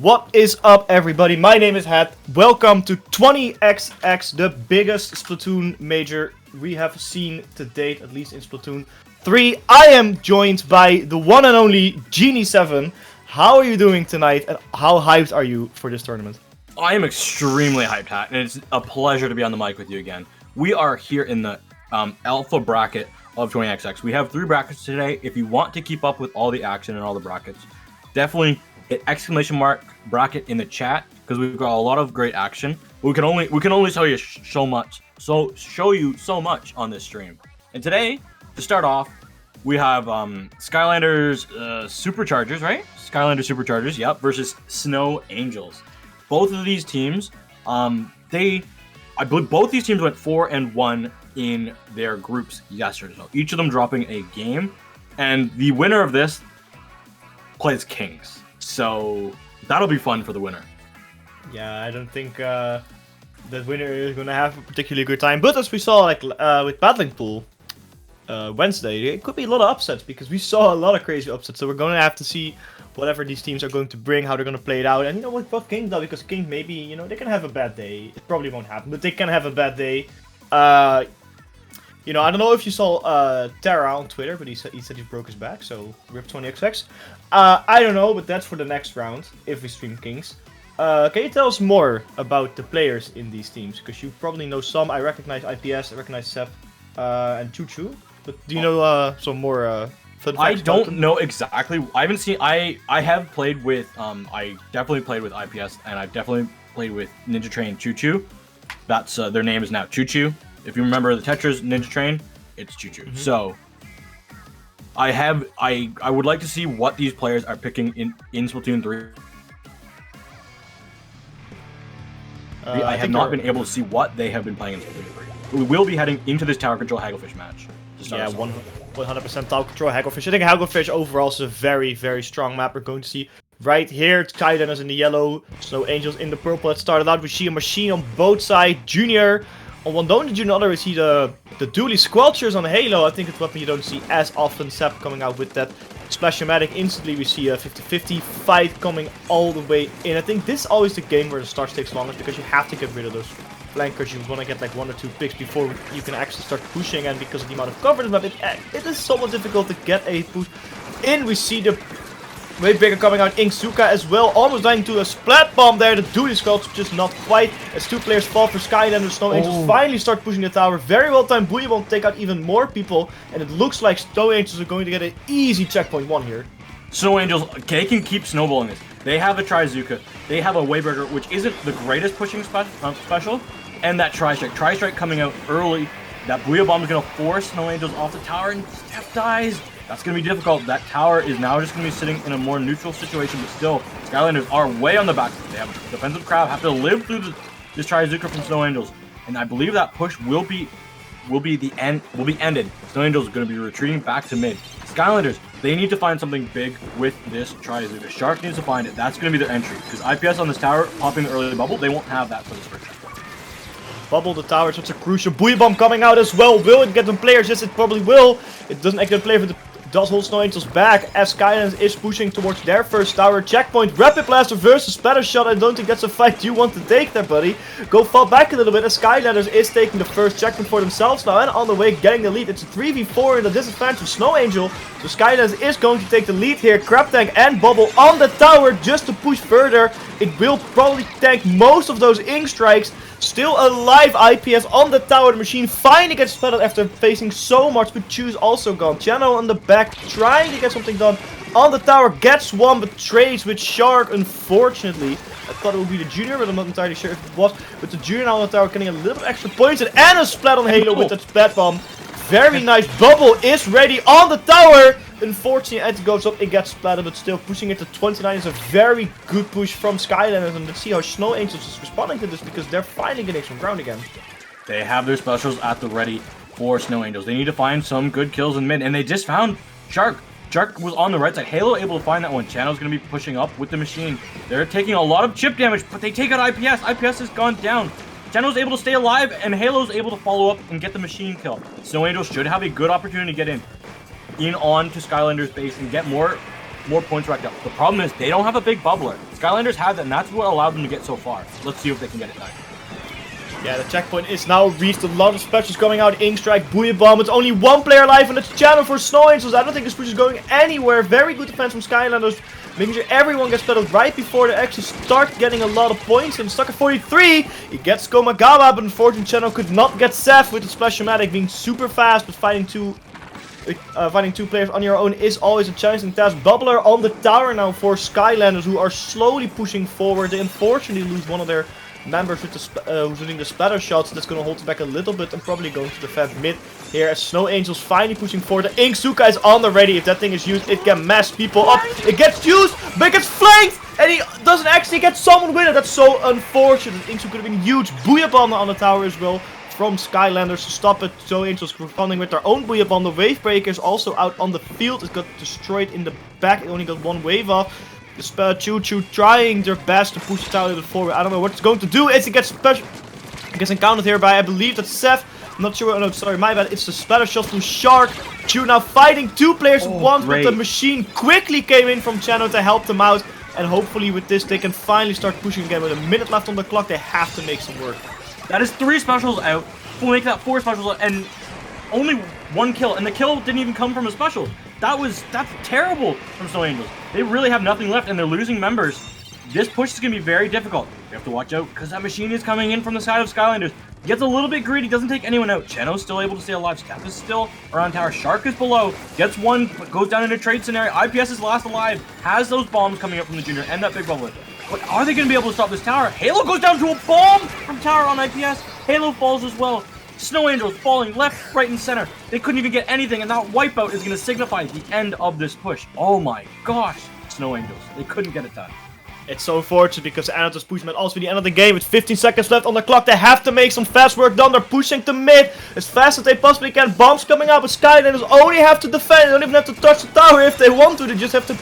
What is up, everybody? My name is Hat. Welcome to 20XX, the biggest Splatoon major we have seen to date, at least in Splatoon 3. I am joined by the one and only Genie7. How are you doing tonight, and how hyped are you for this tournament? I am extremely hyped, Hat, and it's a pleasure to be on the mic with you again. We are here in the alpha bracket of 20XX. We have 3 brackets today. If you want to keep up with all the action and all the brackets, definitely hit exclamation mark bracket in the chat because we've got a lot of great action. We can only show you so much on this stream. And today, to start off, we have Skylanders Superchargers, right? Skylanders Superchargers, yep, versus Snow Angels. Both of these teams, I believe both these teams went 4-1 in their groups yesterday. So each of them dropping a game, and the winner of this plays Kings. So that'll be fun for the winner. Yeah, I don't think that winner is gonna have a particularly good time. But as we saw, like with Battling Pool Wednesday, it could be a lot of upsets because we saw a lot of crazy upsets. So we're gonna have to see whatever these teams are going to bring, how they're gonna play it out. And you know what, both King though, because King maybe they can have a bad day. It probably won't happen, but they can have a bad day. I don't know if you saw Terra on Twitter, but he said he broke his back, so RIP 20XX. I don't know, but that's for the next round, if we stream Kings. Can you tell us more about the players in these teams? Because you probably know some. I recognize IPS, I recognize Sep, and Choo Choo. But do you know some more fun facts? I don't know exactly. I haven't seen. I have played with. I definitely played with IPS, and I've definitely played with Ninja Train Choo Choo. That's their name is now Choo Choo. If you remember the Tetris Ninja Train, it's Choo Choo. Mm-hmm. So I would like to see what these players are picking in Splatoon 3. I have not been able to see what they have been playing in Splatoon 3. We will be heading into this tower control Hagglefish match. Yeah, 100% tower control Hagglefish. I think Hagglefish overall is a very, very strong map. We're going to see right here, Skylanders in the yellow, Snow Angels in the purple. Let's start it out. We see a machine on both sides. Junior on one, don't you know, we see the Dually Squelchers on Halo. I think it's a weapon you don't see as often. Sep coming out with that Splash-O-Matic. Instantly we see a 50-50 fight coming all the way in. I think this is always the game where the start takes longest because you have to get rid of those flankers. You want to get like 1 or 2 picks before you can actually start pushing, and because of the amount of cover in the map, it is somewhat difficult to get a push in. We see the way bigger coming out, Inksuka as well, almost dying to a splat bomb there. The Dually Squelch just not quite, as 2 players fall for Skylanders. Snow Angels finally start pushing the tower. Very well timed. Booyah won't take out even more people, and it looks like Snow Angels are going to get an easy checkpoint 1 here. Snow Angels, they can keep snowballing this. They have a Trizuka, they have a Wayburger, which isn't the greatest pushing special, and that Tri-Strike. Tri-Strike coming out early. That Booyah Bomb is going to force Snow Angels off the tower, and Steph dies. That's going to be difficult. That tower is now just going to be sitting in a more neutral situation, but still, Skylanders are way on the back. They have a defensive crowd, have to live through this Trizuka from Snow Angels, and I believe that push will be ended. Snow Angels are going to be retreating back to mid. Skylanders, they need to find something big with this Trizuka. Shark needs to find it. That's going to be their entry, because IPS on this tower, popping the early bubble, they won't have that for this first checkpoint. Bubble the tower, such a crucial. Booyah Bomb coming out as well. Will it get them players? Yes, it probably will. It doesn't actually play for the does hold Snow Angels back as Skylanders is pushing towards their first tower checkpoint. Rapid Blaster versus Splatter Shot. I don't think that's a fight you want to take there, buddy. Go fall back a little bit as Skylanders is taking the first checkpoint for themselves now and on the way getting the lead. It's a 3v4 in the disadvantage of Snow Angel. So Skylanders is going to take the lead here. Crab Tank and Bubble on the tower just to push further. It will probably tank most of those Ink Strikes. Still alive, IPS on the tower. The machine finally gets splattered after facing so much, but Choo's also gone. Channel on the back, trying to get something done on the tower. Gets one, but trades with Shark, unfortunately. I thought it would be the Junior, but I'm not entirely sure if it was. But the Junior now on the tower getting a little bit extra points. And a splat on Halo with that splat bomb. Very nice. Bubble is ready on the tower. Unfortunately, as it goes up, it gets splattered, but still pushing it to 29 is a very good push from Skylanders. And let's see how Snow Angels is responding to this, because they're finally getting some ground again. They have their specials at the ready for Snow Angels. They need to find some good kills in mid, and they just found Shark. Shark was on the right side. Halo able to find that one. Channel's going to be pushing up with the machine. They're taking a lot of chip damage, but they take out IPS. IPS has gone down. Channel's able to stay alive, and Halo's able to follow up and get the machine kill. Snow Angels should have a good opportunity to get in on to Skylanders base and get more more points racked up. The problem is they don't have a big bubbler. Skylanders have that, and that's what allowed them to get so far. Let's see if they can get it done. Yeah, the checkpoint is now reached. A lot of specials going out. Ink Strike, Booyah Bomb. It's only one player alive, and it's channel for Snow Angels. I don't think this push is going anywhere. Very good defense from Skylanders. Making sure everyone gets battled right before they actually start getting a lot of points. And stuck at 43. He gets Komagawa, but unfortunately Channel could not get Seth with the Splash-O-Matic being super fast, but fighting two players on your own is always a challenging task. Bubbler on the tower now for Skylanders, who are slowly pushing forward. They unfortunately lose one of their members with who's doing the splatter shots. That's going to hold it back a little bit and probably going to defend mid here as Snow Angels finally pushing forward. The Ink Suka is on the ready. If that thing is used, it can mess people up. It gets used, but it gets flanked, and he doesn't actually get someone with it. That's so unfortunate. Ink Suka could have been huge. Booyah Bomb on the tower as well from Skylanders to stop it. Snow Angels responding with their own Booyah Bomb. The Wave Breaker is also out on the field. It got destroyed in the back. It only got one wave off. The Choo Choo trying their best to push the tower to the forward. I don't know what it's going to do. It gets encountered here by, I believe that's Seth. I'm not sure. Oh, no, sorry, my bad. It's the splatter shot from Shark. Choo now fighting two players at once, but the machine quickly came in from Channel to help them out. And hopefully with this, they can finally start pushing again. With a minute left on the clock, they have to make some work. That is 3 specials out. We'll make that 4 specials out, and only 1 kill. And the kill didn't even come from a special. That's terrible from Snow Angels. They really have nothing left, and they're losing members. This push is going to be very difficult. You have to watch out, because that machine is coming in from the side of Skylanders. Gets a little bit greedy, doesn't take anyone out. Cheno's still able to stay alive. Steph is still around tower. Shark is below. Gets one, but goes down into trade scenario. IPS is last alive. Has those bombs coming up from the junior and that big bubble. But are they going to be able to stop this tower? Halo goes down to a bomb from tower on IPS. Halo falls as well. Snow Angels falling left, right, and center. They couldn't even get anything, and that wipeout is going to signify the end of this push. Oh my gosh, Snow Angels. They couldn't get it done. It's so unfortunate because the end of this push might also be the end of the game. With 15 seconds left on the clock, they have to make some fast work done. They're pushing to mid as fast as they possibly can. Bombs coming out, but Skylanders only have to defend. They don't even have to touch the tower if they want to. They just have to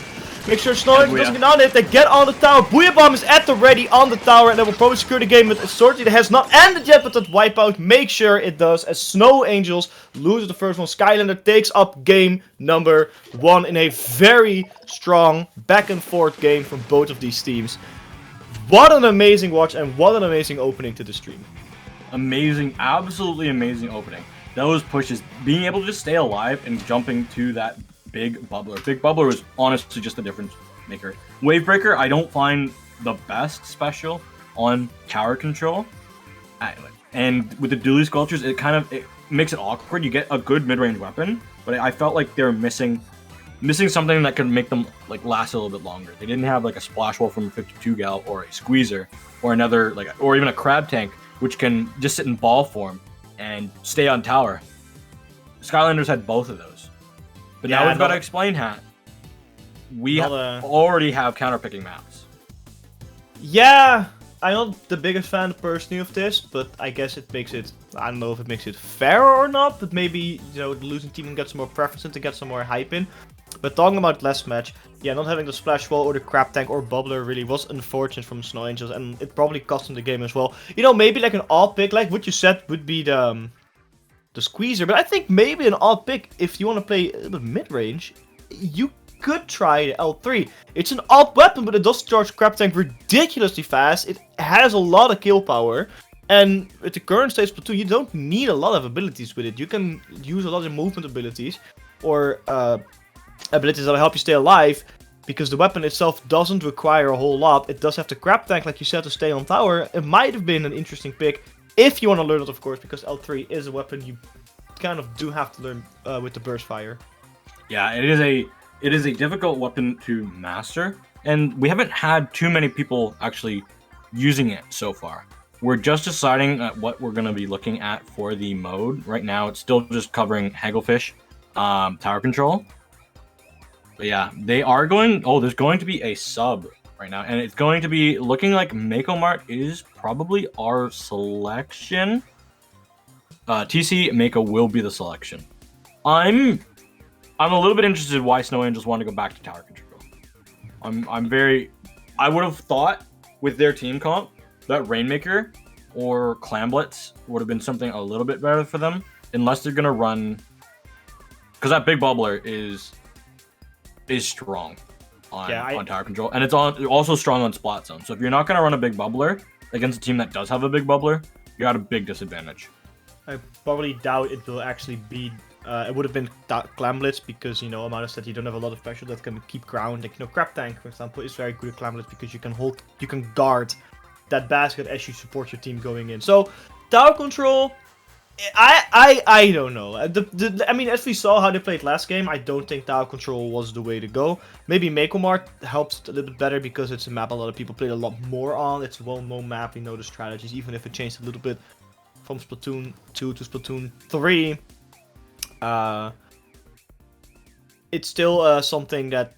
make sure Snow Angels doesn't get on it. They get on the tower. Booyah Bomb is at the ready on the tower, and they will probably secure the game with a sortie that has not ended yet, but that wipeout make sure it does as Snow Angels loses the first one. Skylander takes up game number 1 in a very strong back and forth game from both of these teams. What an amazing watch and what an amazing opening to the stream. Amazing, absolutely amazing opening. Those pushes, being able to just stay alive and jumping to that Big Bubbler. Big Bubbler was honestly just a difference maker. Wavebreaker, I don't find the best special on tower control. And with the dually sculptures, it makes it awkward. You get a good mid-range weapon, but I felt like they were missing something that could make them like last a little bit longer. They didn't have like a splash wall from a 52 gal or a squeezer or another or even a crab tank, which can just sit in ball form and stay on tower. Skylanders had both of those. But now we've got to explain, Hat. We already have counterpicking maps. Yeah, I'm not the biggest fan personally of this, but I guess it makes it, I don't know if it makes it fair or not, but maybe, you know, the losing team can get some more preference and to get some more hype in. But talking about last match, yeah, not having the splash wall or the crab tank or bubbler really was unfortunate from Snow Angels, and it probably cost them the game as well. You know, maybe like an odd pick, like what you said would be the squeezer, but I think maybe an odd pick if you want to play a little bit mid-range, you could try the L3. It's an odd weapon, but it does charge crab tank ridiculously fast. It has a lot of kill power, and with the current state Splatoon, you don't need a lot of abilities with it. You can use a lot of movement abilities or abilities that will help you stay alive, because the weapon itself doesn't require a whole lot. It does have the crab tank, like you said, to stay on tower. It might have been an interesting pick if you want to learn it, of course, because L3 is a weapon you kind of do have to learn with the burst fire. Yeah, it is a difficult weapon to master, and we haven't had too many people actually using it so far. We're just deciding what we're going to be looking at for the mode. Right now, it's still just covering Hagglefish, tower control. But yeah, they are going... Oh, there's going to be a sub right now, and it's going to be looking like Mako Mart is probably our selection. TC Mako will be the selection. I'm a little bit interested why Snow Angels want to go back to tower control. I would have thought with their team comp that Rainmaker or Clamblitz would have been something a little bit better for them, unless they're gonna run, because that big bubbler is strong. on tower control, and it's also strong on spot zone. So if you're not going to run a big bubbler against a team that does have a big bubbler, you're at a big disadvantage. I probably doubt it will actually be. It would have been Clam Blitz because, you know, Amada said you don't have a lot of special that can keep ground. Like, you know, Crab Tank, for example, is very good at Clam Blitz because you can guard that basket as you support your team going in. So, tower control, I don't know. I mean, as we saw how they played last game, I don't think tower control was the way to go. Maybe Mako Mart helps a little bit better because it's a map a lot of people played a lot more on. It's a well-known map, we know the strategies, even if it changed a little bit from Splatoon 2 to Splatoon 3. It's still something that,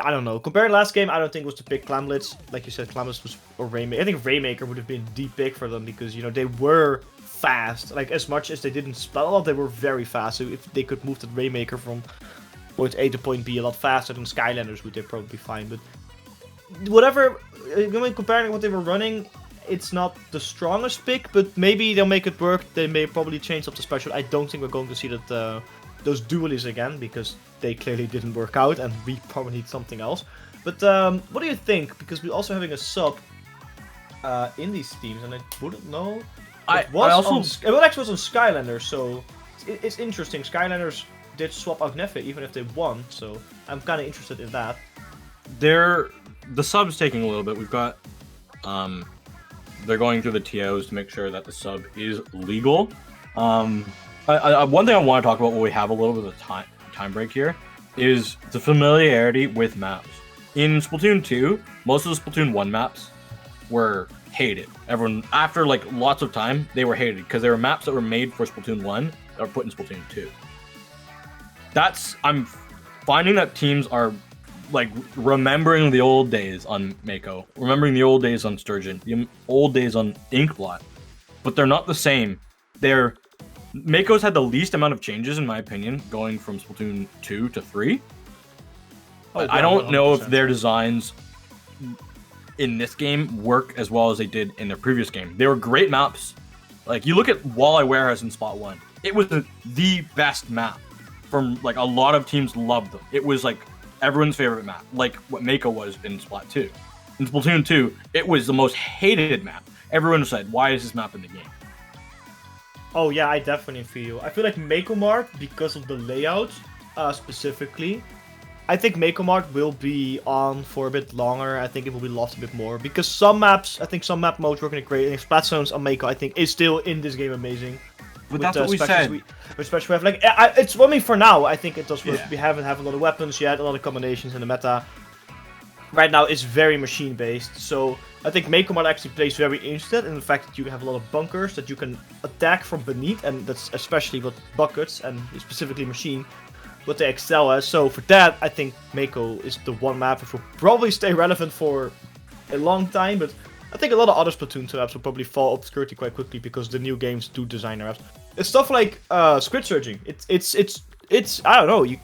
I don't know. Compared to last game, I don't think it was the pick Clam Blitz. Like you said, Clam Blitz was or Rainmaker. I think Rainmaker would have been the pick for them because, you know, they were fast. Like, as much as they didn't spell a lot, they were very fast. So if they could move the Rainmaker from point A to point B a lot faster than Skylanders would, they'd probably be fine. But whatever, comparing what they were running, it's not the strongest pick, but maybe they'll make it work. They may probably change up the special. I don't think we're going to see that those dualies again, because they clearly didn't work out, and we probably need something else. But what do you think? Because we're also having a sub in these teams, and I wouldn't know. It actually was on Skylanders, so it's interesting. Skylanders did swap out Nefe, even if they won, so I'm kind of interested in that. The sub's taking a little bit. We've got they're going through the TOs to make sure that the sub is legal. One thing I want to talk about when we have a little bit of time break here is the familiarity with maps. In Splatoon 2, most of the Splatoon 1 maps were hated. Everyone, after like lots of time, they were hated because they were maps that were made for Splatoon 1 that were put in Splatoon 2. I'm finding that teams are like remembering the old days on Mako, remembering the old days on Sturgeon, the old days on Inkblot, but they're not the same. Mako's had the least amount of changes, in my opinion, going from Splatoon 2 to 3. I don't know if their designs in this game work as well as they did in their previous game. They were great maps. Like, you look at Walleye Warehouse in Spot 1. It was the best map. From, like, a lot of teams loved them. It was, like, everyone's favorite map, like what Mako was in Splat 2. In Splatoon 2, it was the most hated map. Everyone said, why is this map in the game? Oh yeah, I definitely feel you. I feel like Mako Mart, because of the layout, specifically, I think Mako Mart will be on for a bit longer. I think it will be loved a bit more. Because some maps, I think some map modes working great. And Splat Zones on Mako, I think, is still in this game amazing. But that's what we said. Especially we have, like, it's for me for now. I think it does work. Yeah. We haven't have a lot of weapons yet, a lot of combinations in the meta. Right now, it's very machine based. So I think Mako Mart actually plays very interested in the fact that you have a lot of bunkers that you can attack from beneath, and that's especially what buckets and specifically machine, what they excel as. So for that, I think Mako is the one map which will probably stay relevant for a long time. But I think a lot of other Splatoon 2 apps will probably fall obscurity quite quickly because the new games do design their apps. It's stuff like squid surging. It's I don't know, you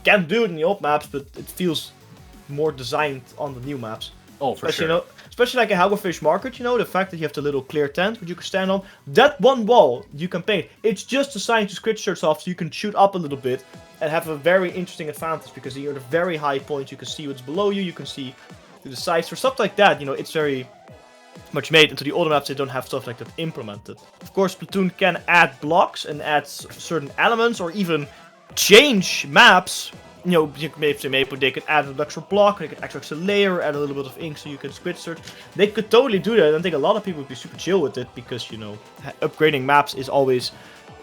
can do it in the old maps, but it feels more designed on the new maps. Oh, for sure. Especially like a Hagglfish Market, you know, the fact that you have the little clear tent which you can stand on. That one wall you can paint. It's just designed to squid surge off so you can shoot up a little bit and have a very interesting advantage because you're at a very high point. You can see what's below you. You can see to the sides. For stuff like that, you know, it's very much made. Into the older maps, they don't have stuff like that implemented. Of course, Splatoon can add blocks and add certain elements or even change maps. You know, maybe they could add an extra block, they could add an extra layer, add a little bit of ink so you can squid search. They could totally do that, and I think a lot of people would be super chill with it because, you know, upgrading maps is always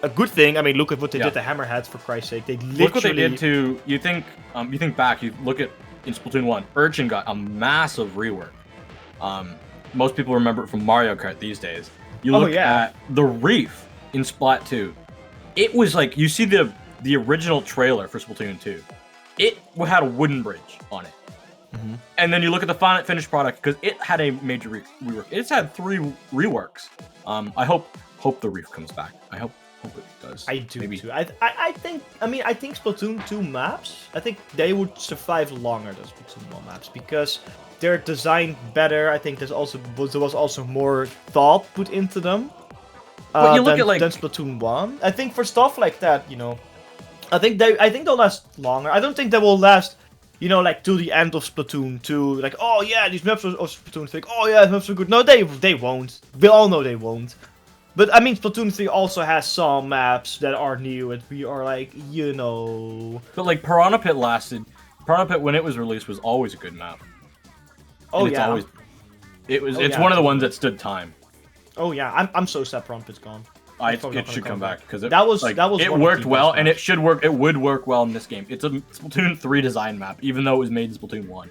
a good thing. I mean, look at what they did to Hammerheads, for Christ's sake. They literally... Look what they did to... You think back, you look at in Splatoon 1, Urchin got a massive rework. Most people remember it from Mario Kart these days. You look at the Reef in Splat 2. It was like, you see the original trailer for Splatoon 2. It had a wooden bridge on it. Mm-hmm. And then you look at the finished product, because it had a major rework. It's had 3 reworks. I hope the Reef comes back. I hope it does. I do too. I think Splatoon 2 maps, I think they would survive longer than Splatoon 1 maps because they're designed better. I think there was also more thought put into them but you look than at Splatoon 1. I think for stuff like that, you know, I think they'll last longer. I don't think they will last you know, like to the end of Splatoon 2, like, oh yeah, these maps of Splatoon 3, oh yeah, these maps are good. No, they won't. We all know they won't. But I mean, Splatoon 3 also has some maps that are new, and we are like, you know. But like Piranha Pit Piranha Pit when it was released was always a good map. Oh and yeah. It's one of the ones that stood time. Oh yeah, I'm so sad Piranha Pit's gone. It should come back because that was it worked well, and it would work well in this game. It's a Splatoon 3 design map, even though it was made in Splatoon 1.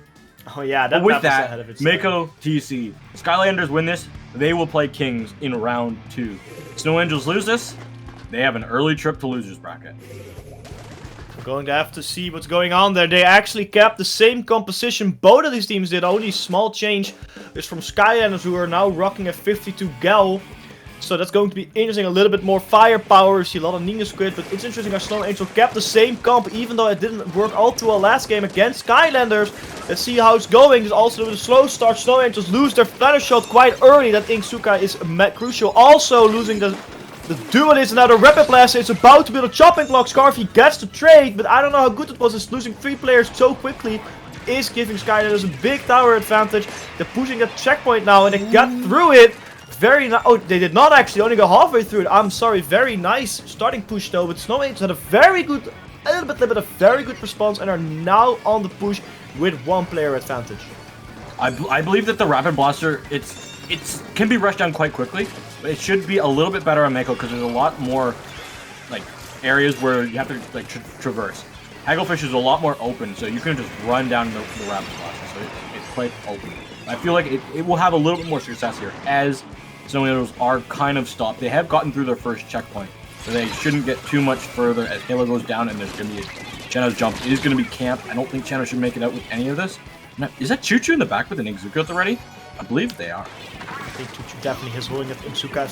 Oh yeah, that with map that, is ahead of its Mako TC. Skylanders win this, they will play Kings in round 2. Snow Angels lose this, they have an early trip to losers bracket. We're going to have to see what's going on there. They actually kept the same composition. Both of these teams did. Only small change is from Skylanders, who are now rocking a 52 Gal. So that's going to be interesting. A little bit more firepower. See a lot of Ninja Squid, but it's interesting how Snow Angel kept the same comp, even though it didn't work all too well last game against Skylanders. Let's see how it's going. There's also with a slow start. Snow Angels lose their flatter shot quite early. That Inksuka is crucial. Also losing the Duelist. Now the Rapid Blast is about to build a chopping block. Scarfy gets the trade, but I don't know how good it was. It's losing 3 players so quickly is giving Skylanders a big tower advantage. They're pushing that checkpoint now, and they got through it. Very nice. Oh, they did not actually only go halfway through it. I'm sorry. Very nice starting push though. But Snow Angels had a very good, a little bit of very good response, and are now on the push with 1 player advantage. I believe that the Rapid Blaster it can be rushed down quite quickly, but it should be a little bit better on Mako because there's a lot more like areas where you have to like traverse. Hagglefish is a lot more open, so you can just run down the Rapid Blaster. So it's quite open. I feel like it will have a little bit more success here as Snow Angels are kind of stopped. They have gotten through their first checkpoint, so they shouldn't get too much further as Halo goes down and there's going to be Cheno's jump is going to be camped. I don't think Cheno should make it out with any of this. Now, is that Choo Choo in the back with an Inksuka already? I believe they are. I think Choo Choo definitely is holding it. Inksuka,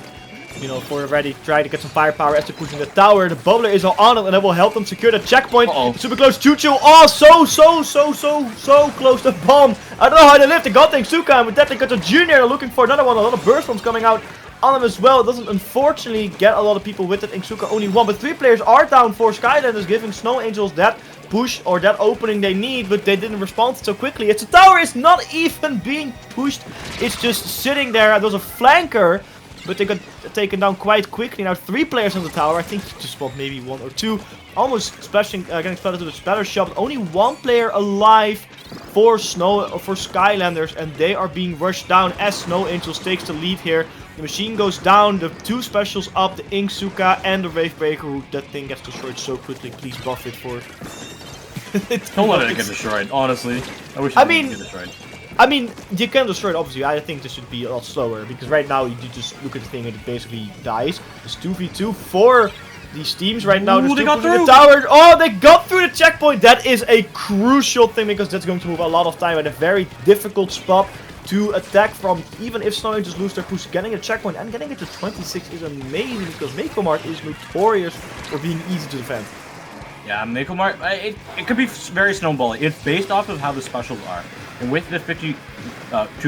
you know, for already trying to get some firepower as they're pushing the tower. The bubbler is on it, and that will help them secure the checkpoint. Super close. Choo Choo. Oh, so close to bomb. I don't know how they lived. They got the Inksuka, and with that they got the Junior. They're looking for another one. A lot of burst bombs coming out on them as well. It doesn't unfortunately get a lot of people with it. Inksuka only 1, but 3 players are down for Skylanders, giving Snow Angels that push or that opening they need, but they didn't respond so quickly. It's a tower is not even being pushed. It's just sitting there. There's a flanker, but they got taken down quite quickly. Now 3 players on the tower. I think just spawned maybe 1 or 2. Almost splashing, getting splattered to the splatter shot. Only 1 player alive for Skylanders, and they are being rushed down as Snow Angels takes the lead here. The machine goes down, the 2 specials up, the Inksuka and the Wave Breaker, who that thing gets destroyed so quickly. Please buff it for... Don't let it get destroyed, honestly. I wish it didn't get destroyed. I mean, you can destroy it, obviously. I think this should be a lot slower, because right now you just look at the thing and it basically dies. It's 2v2 for these teams right now. They're still pushing the tower. Oh, they got through the checkpoint. That is a crucial thing, because that's going to move a lot of time at a very difficult spot to attack from. Even if Snow Angels lose their push, getting a checkpoint and getting it to 26 is amazing, because Mako Mart is notorious for being easy to defend. Yeah, Mako Mart, it could be very snowbally. It's based off of how the specials are. And with the 52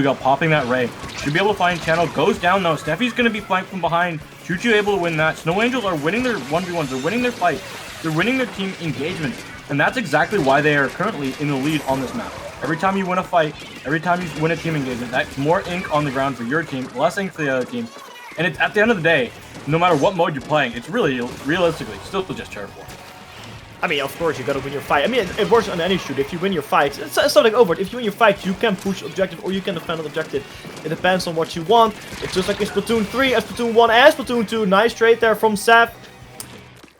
Gal popping that ray, should be able to find Channel. Goes down though. Steffi's going to be flanked from behind. Choo Choo able to win that. Snow Angels are winning their 1v1s. They're winning their fights. They're winning their team engagements. And that's exactly why they are currently in the lead on this map. Every time you win a fight, every time you win a team engagement, that's more ink on the ground for your team, less ink for the other team. And it's, at the end of the day, no matter what mode you're playing, it's really, realistically, still just terrible. I mean, of course, you gotta win your fight. I mean, it works on any shoot. If you win your fight, it's not like over. If you win your fight, you can push objective or you can defend an objective. It depends on what you want. It's just like in Splatoon 3, and Splatoon 1, and Splatoon 2. Nice trade there from Seth.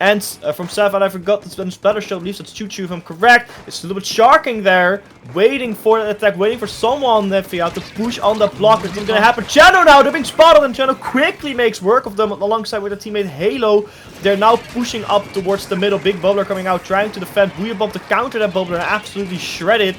And from Seth, and I forgot the splatter shot. At least it's Choo Choo if I'm correct. It's a little bit sharking there, waiting for that attack, waiting for someone to push on the block. It's not gonna happen. Chano now, they're being spotted, and Chano quickly makes work of them alongside with their teammate Halo. They're now pushing up towards the middle. Big Bubbler coming out, trying to defend. Booyah Bomb to counter that Bubbler and absolutely shred it.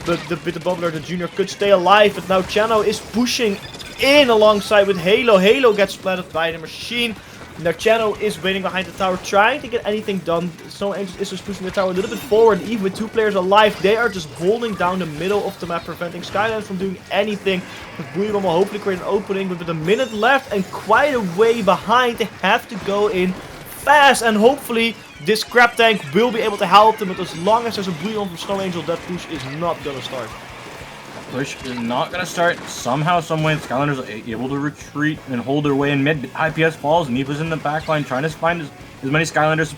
But the Bubbler, the Junior, could stay alive. But now Chano is pushing in alongside with Halo. Halo gets splattered by the machine. Now Chano is waiting behind the tower, trying to get anything done. Snow Angels is just pushing the tower a little bit forward. Even with 2 players alive, they are just holding down the middle of the map, preventing Skylanders from doing anything. But Booyah Bomb will hopefully create an opening, but with a minute left and quite a way behind, they have to go in fast, and hopefully this crab tank will be able to help them, but as long as there's a bleed on from Snow Angel, that push is not gonna start. Push is not gonna start. Somehow, someway, the Skylanders are able to retreat and hold their way in mid. IPS falls. Nipa's in the backline trying to find as many Skylanders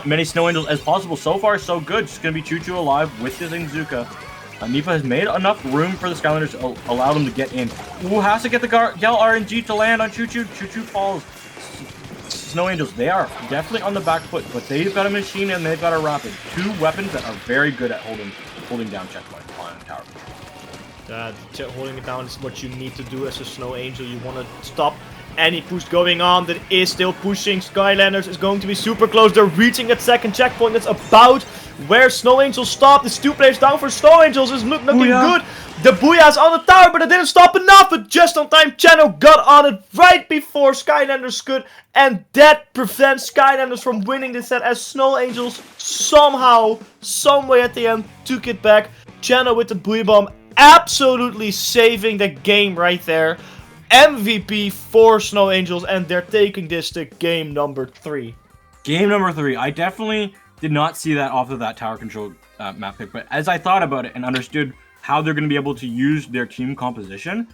many Snow Angels as possible. So far, so good. Just gonna be Choo Choo alive with his Nipa has made enough room for the Skylanders to allow them to get in. Ooh, has to get the Gel RNG to land on Choo Choo. Choo Choo falls. Snow Angels, they are definitely on the back foot, but they've got a machine and they've got a rapid. Two weapons that are very good at holding down checkpoint on tower. Holding it down is what you need to do as a Snow Angel. You want to stop any push going on that is still pushing. Skylanders is going to be super close. They're reaching that second checkpoint. That's about where Snow Angels stopped. It's 2 players down for Snow Angels. It's looking good. The Booyah's on the tower, but it didn't stop enough. But just on time, Chano got on it right before Skylanders could. And that prevents Skylanders from winning this set as Snow Angels somehow, someway at the end, took it back. Chano with the Booyah Bomb absolutely saving the game right there. MVP for Snow Angels, and they're taking this to game number 3. Game number 3. I definitely did not see that off of that tower control map pick, but as I thought about it and understood how they're going to be able to use their team composition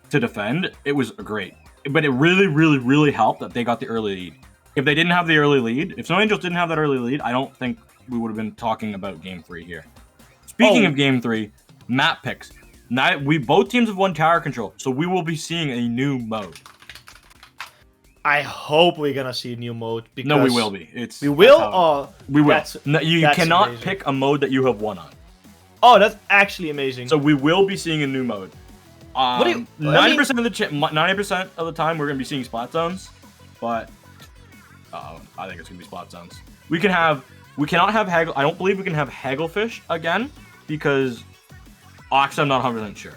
to defend, it was great. But it really, really, really helped that they got the early lead. If they didn't have the early lead, if Snow Angels didn't have that early lead, I don't think we would have been talking about game 3 here. Speaking of game 3, map picks. Now, both teams have won tower control, so we will be seeing a new mode. I hope we're gonna see a new mode. Because no, we will be. We will? We will. No, you cannot amazing. pick a mode that you have won on. Oh, that's actually amazing. So we will be seeing a new mode. 90% of the time we're gonna be seeing spot zones, but I think it's gonna be spot zones. We cannot have Haggle. I don't believe we can have Hagglefish again because actually I'm not 100% sure.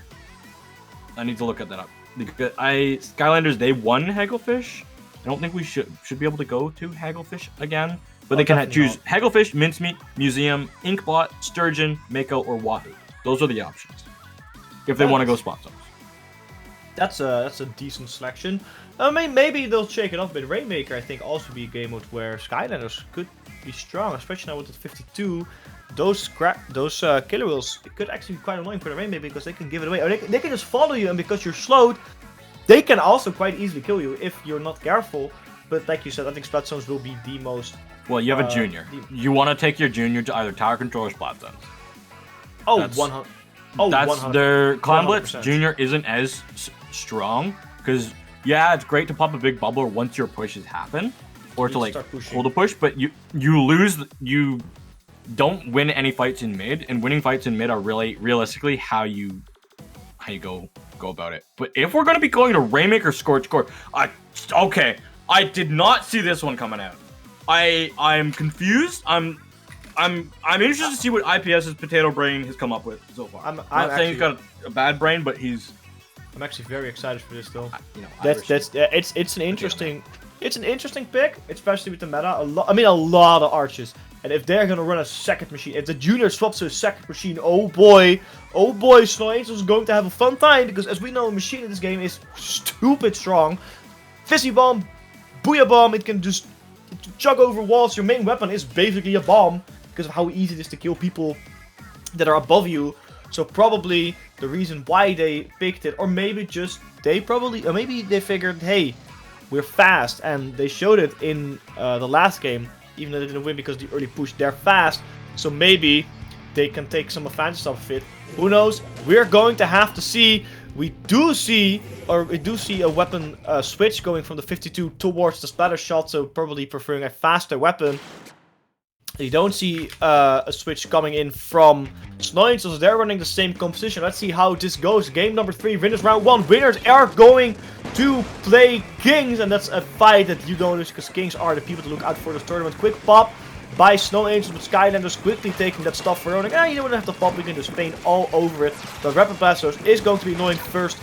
I need to look at that up because Skylanders, they won Hagglefish. I don't think we should be able to go to Hagglefish again, but they can choose Hagglefish, Mincemeat, Museum, Inkbot, Sturgeon, Mako, or Wahoo. Those are the options if they want to go spot zones. That's a decent selection. I mean, maybe they'll shake it up, but Rainmaker I think also be a game mode where Skylanders could be strong, especially now with the 52. Those killer wheels, it could actually be quite annoying for the Rainmaker because they can give it away. Or they can just follow you, and because you're slowed, they can also quite easily kill you if you're not careful. But like you said, I think spot zones will be the most... Well, you have a junior. You want to take your junior to either tower control or spot zones. Oh, 100. Oh, that's 100. Their Clown Blitz 100%. Junior isn't as strong because it's great to pop a big bubbler once your pushes happen, or to like hold a push, but you don't win any fights in mid, and winning fights in mid are really realistically how you go about it. But if we're gonna be going to Rainmaker Scorch Core, okay, I did not see this one coming out. I'm confused. I'm interested to see what IPS's potato brain has come up with so far. I'm not saying he's got a bad brain, but I'm actually very excited for this though. It's an interesting pick, especially with the meta. A lot of arches. And if they're gonna run a second machine, if the junior swaps to a second machine, oh boy, Snow Angels is going to have a fun time, because as we know, a machine in this game is stupid strong. Fizzy Bomb, Booyah Bomb, it can just chug over walls. Your main weapon is basically a bomb, because of how easy it is to kill people that are above you. So probably the reason why they picked it, or maybe they figured, hey, we're fast, and they showed it in the last game. Even though they didn't win because of the early push, they're fast. So maybe they can take some advantage of it. Who knows? We're going to have to see. We do see a weapon switch going from the 52 towards the splatter shot. So probably preferring a faster weapon. You don't see a switch coming in from Snow Angels. They're running the same composition. Let's see how this goes. Game number 3, winners round 1. Winners are going to play Kings, and that's a fight that you don't lose because Kings are the people to look out for this tournament. Quick pop by Snow Angels, but Skylanders quickly taking that stuff for owning. You don't have to pop, we can just paint all over it. The Rapid Blasters is going to be annoying first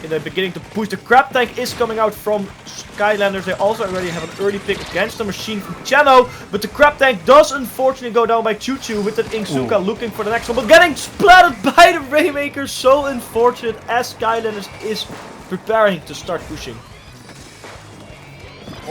in the beginning to push. The Crab Tank is coming out from Skylanders. They also already have an early pick against the machine from Chano, but the Crab Tank does unfortunately go down by Choo Choo with that Inksuka looking for the next one, but getting splattered by the Rainmaker. So unfortunate as Skylanders is preparing to start pushing.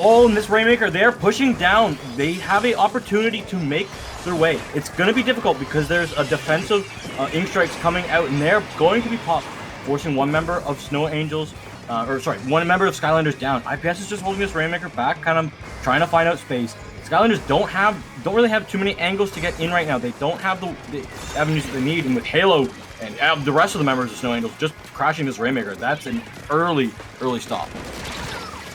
Oh, and this Rainmaker, they're pushing down. They have an opportunity to make their way. It's going to be difficult because there's a defensive Ink Strikes coming out, and they're going to be popped, forcing one member of Snow Angels, one member of Skylanders down. IPS is just holding this Rainmaker back, kind of trying to find out space. Skylanders don't really have too many angles to get in right now. They don't have the avenues that they need, and with Halo and the rest of the members of Snow Angels just crashing this Rainmaker, that's an early stop.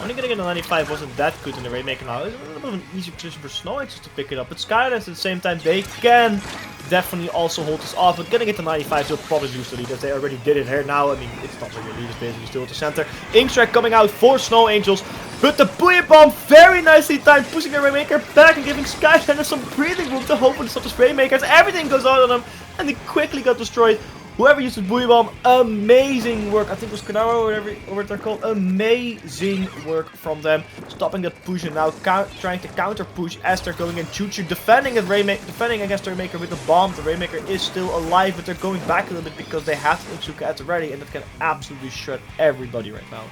Only getting in the 95 wasn't that good in the Rainmaker now. It's a little bit of an easy position for Snow Angels to pick it up. But Skylanders at the same time, they can definitely also hold this off. But getting it to 95, they'll probably lose the lead as they already did it here now. I mean, it's not really a lead, it's basically still at the center. Inkstrike coming out for Snow Angels. But the Buoy Bomb very nicely timed, pushing the Rainmaker back and giving Skylanders some breathing room to hope to stop this Rainmaker as everything goes out on them. And they quickly got destroyed. Whoever used the Buoy Bomb, amazing work. I think it was Kanaro or whatever they're called. Amazing work from them. Stopping that push and now trying to counter push as they're going in. Choo-Choo defending against the Rainmaker with the bomb. The Rainmaker is still alive, but they're going back a little bit because they have Insuka at the ready, and that can absolutely shut everybody right now.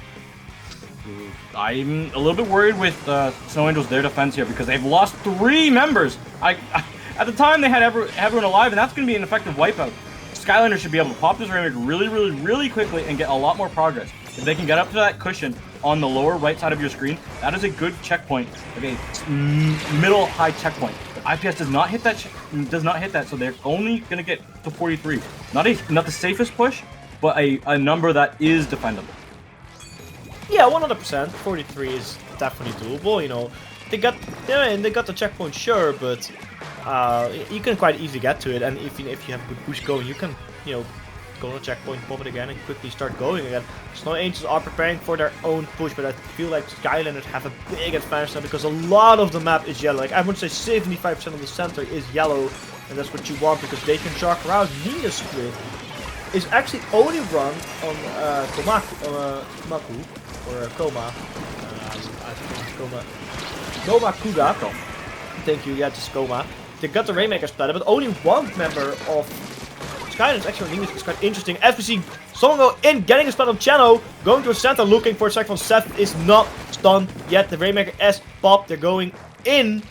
I'm a little bit worried with Snow Angels, their defense here, because they've lost 3 members. At the time, they had everyone alive, and that's going to be an effective wipeout. Skylanders should be able to pop this Rainmaker really quickly and get a lot more progress. If they can get up to that cushion on the lower right side of your screen, that is a good checkpoint, okay, middle high checkpoint. But IPS does not hit that, so they're only gonna get to 43. Not the safest push, but a number that is defendable. Yeah, 100%. 43 is definitely doable. You know, they got the checkpoint, sure, but you can quite easily get to it. And if you have a good push going, you can go on a checkpoint, pop it again, and quickly start going again. Snow Angels are preparing for their own push, but I feel like Skylanders have a big advantage now because a lot of the map is yellow. Like I would say 75% of the center is yellow, and that's what you want because they can shark around. Ninja Split is actually only run on Komaku, or Koma. I think it's Koma. Koma Kuda. Thank you, yeah, just Koma. They got the Rainmaker splatter, but only one member of Skylanders actually on English is quite interesting. As we see someone go in, getting a spot on Channel, going to a center, looking for a second from Seth is not stunned yet. The Rainmaker S pop, they're going in.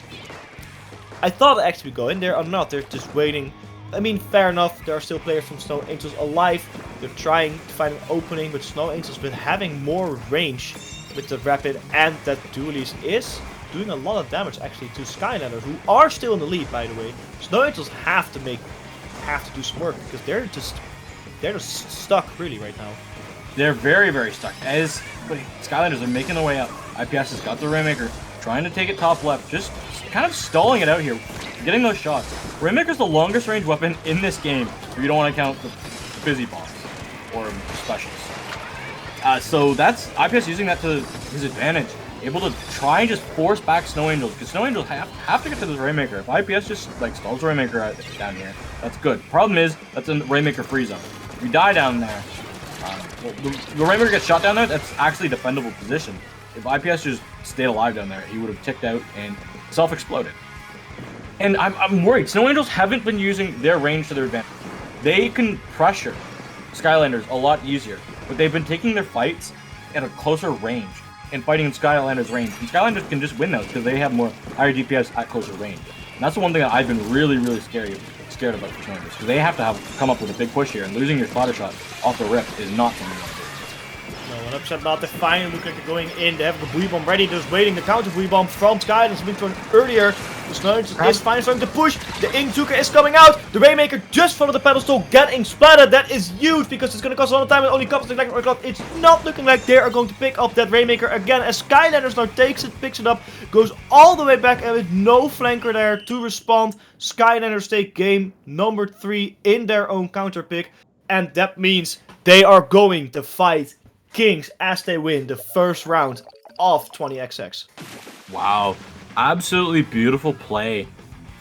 I thought they'd actually go in there or not, they're just waiting. I mean, fair enough, there are still players from Snow Angels alive. They're trying to find an opening, but Snow Angels been having more range with the Rapid and that Dualies is doing a lot of damage actually to Skylanders, who are still in the lead, by the way. Snow Angels have to do some work because they're just stuck really right now. They're very stuck. As Skylanders are making their way up, IPS has got the Rainmaker trying to take it top left, just kind of stalling it out here, getting those shots. Rainmaker's the longest range weapon in this game if you don't want to count the busy bombs or specials. So that's IPS using that to his advantage, able to try and just force back Snow Angels, because Snow Angels have to get to this Rainmaker. If IPS just like stalls the Rainmaker out down here, that's good. Problem is, that's a Rainmaker free zone. If you die down there, the Rainmaker gets shot down there, that's actually a defendable position. If IPS just stayed alive down there, he would have ticked out and self-exploded. And I'm worried. Snow Angels haven't been using their range to their advantage. They can pressure Skylanders a lot easier, but they've been taking their fights at a closer range and fighting in Skylanders' range. And Skylanders can just win those because they have more higher DPS at closer range. And that's the one thing that I've been really scared about for Snow Angels, because they have to come up with a big push here, and losing your spotter shot off the rip is not something you want to do. No, 100% not. They finally look like they're going in. They have the Buoy Bomb ready, just waiting the counter Buoy Bomb from Skylanders. Moving to an earlier. The Snow Angels is finally starting to push. The Inkzuka is coming out. The Rainmaker just followed the pedestal, getting splattered. That is huge because it's going to cost a lot of time. It only comes like it's not looking like they are going to pick up that Rainmaker again. As Skylanders now picks it up, goes all the way back, and with no flanker there to respond, Skylanders take game number 3 in their own counter pick, and that means they are going to fight Kings as they win the first round of 20XX. Wow, absolutely beautiful play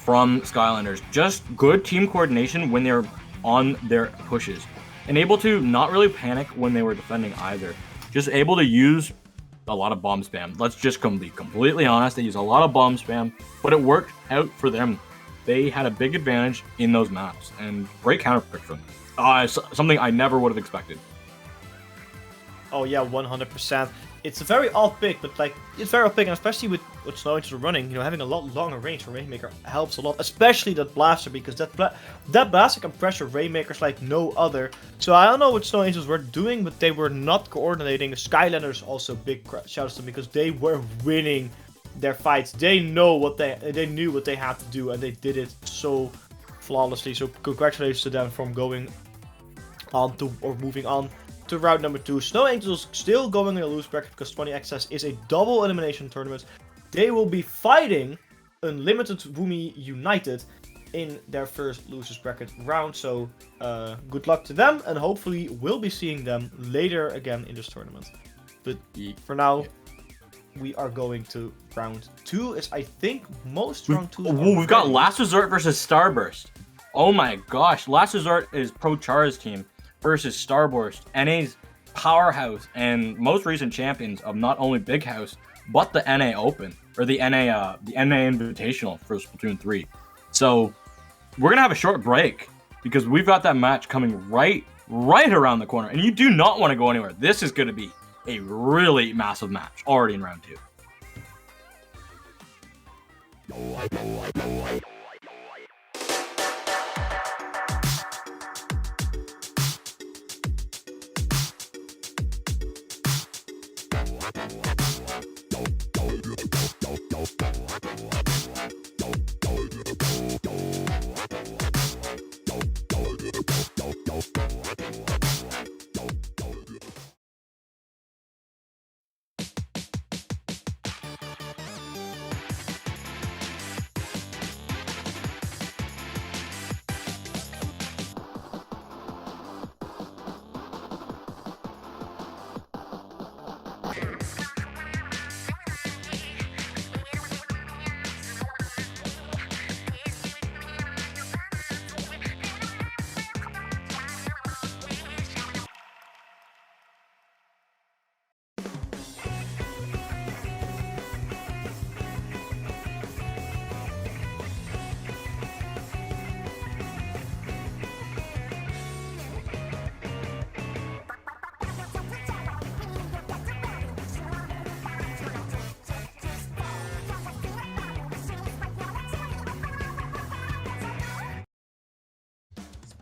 from Skylanders. Just good team coordination when they're on their pushes, and able to not really panic when they were defending either. Just able to use a lot of bomb spam. Let's just be completely honest, they use a lot of bomb spam, but it worked out for them. They had a big advantage in those maps, and great counter pick from them. Something I never would have expected. Oh yeah, 100%. it's a very odd pick, but like it's very odd pick, and especially with Snow Angels running, you know, having a lot longer range for Rainmaker helps a lot, especially that blaster, because that blaster can pressure Rainmakers like no other. So I don't know what Snow Angels were doing, but they were not coordinating. Skylanders also big shout outs to them because they were winning their fights. They knew what they had to do, and they did it so flawlessly. So congratulations to them from going on to, or moving on to route number 2. Snow Angels still going in a loose bracket because 20XS is a double elimination tournament. They will be fighting Unlimited Woomy United in their first losers bracket round. So good luck to them, and hopefully we'll be seeing them later again in this tournament. But for now, we are going to round 2. Is I think most round 2. Oh, we've got Last Resort versus Starburst. Oh my gosh, Last Resort is Pro Char's team versus Starburst, NA's powerhouse and most recent champions of not only Big House but the NA Open, or the NA Invitational for Splatoon 3. So we're gonna have a short break because we've got that match coming right around the corner, and you do not want to go anywhere. This is going to be a really massive match already in round 2.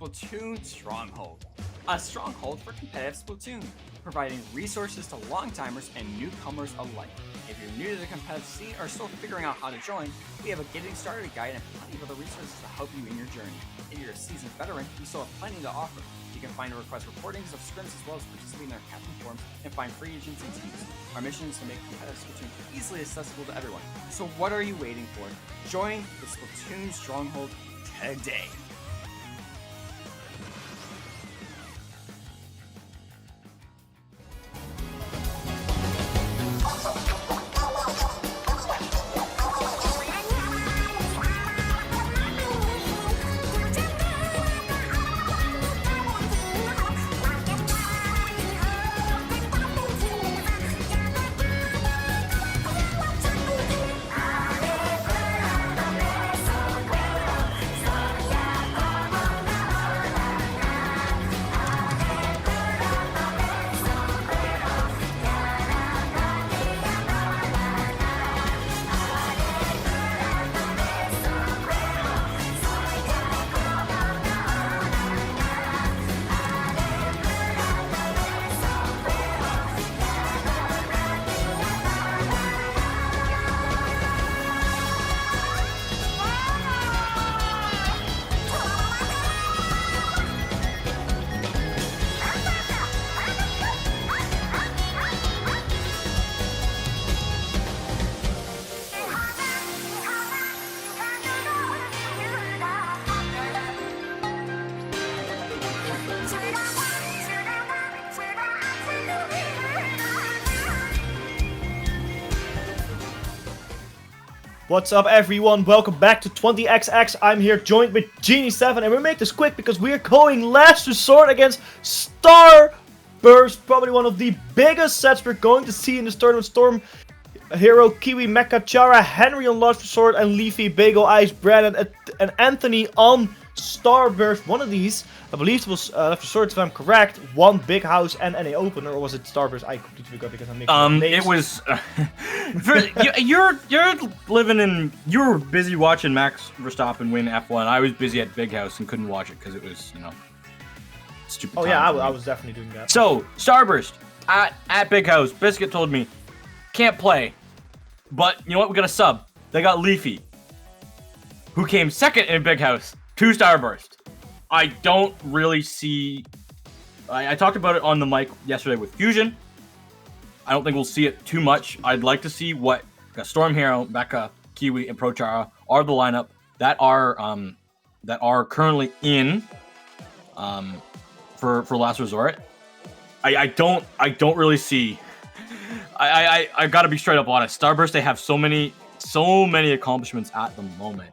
Splatoon Stronghold. A stronghold for competitive Splatoon, providing resources to long-timers and newcomers alike. If you're new to the competitive scene or still figuring out how to join, we have a getting started guide and plenty of other resources to help you in your journey. If you're a seasoned veteran, we still have plenty to offer. You can find and request recordings of scrims as well as participate in our captain forums and find free agents and teams. Our mission is to make competitive Splatoon easily accessible to everyone. So what are you waiting for? Join the Splatoon Stronghold today. What's up, everyone? Welcome back to 20XX. I'm here joined with Genie7, and we'll make this quick because we're going last resort against Starburst. Probably one of the biggest sets we're going to see in this tournament. Storm Hero, Kiwi, Mecha, Chara, Henry on last resort, and Leafy, Bagel, Ice, Brandon, and Anthony on Starburst. One of these, I believe it was Left 4 Swords, if I'm correct. One big house and an opener, or was it Starburst? I completely forgot because I'm making up names. It was. You're living in. You were busy watching Max Verstappen win F1. I was busy at Big House and couldn't watch it because it was, stupid. Oh yeah, I was definitely doing that. So Starburst at Big House, Biscuit told me can't play, but you know what? We got a sub. They got Leafy, who came second in Big House to Starburst. I don't really see. I talked about it on the mic yesterday with Fusion. I don't think we'll see it too much. I'd like to see what Storm Hero, Becca, Kiwi, and Prochara are the lineup that are currently in for Last Resort. I don't really see. I gotta be straight up honest. Starburst, they have so many accomplishments at the moment.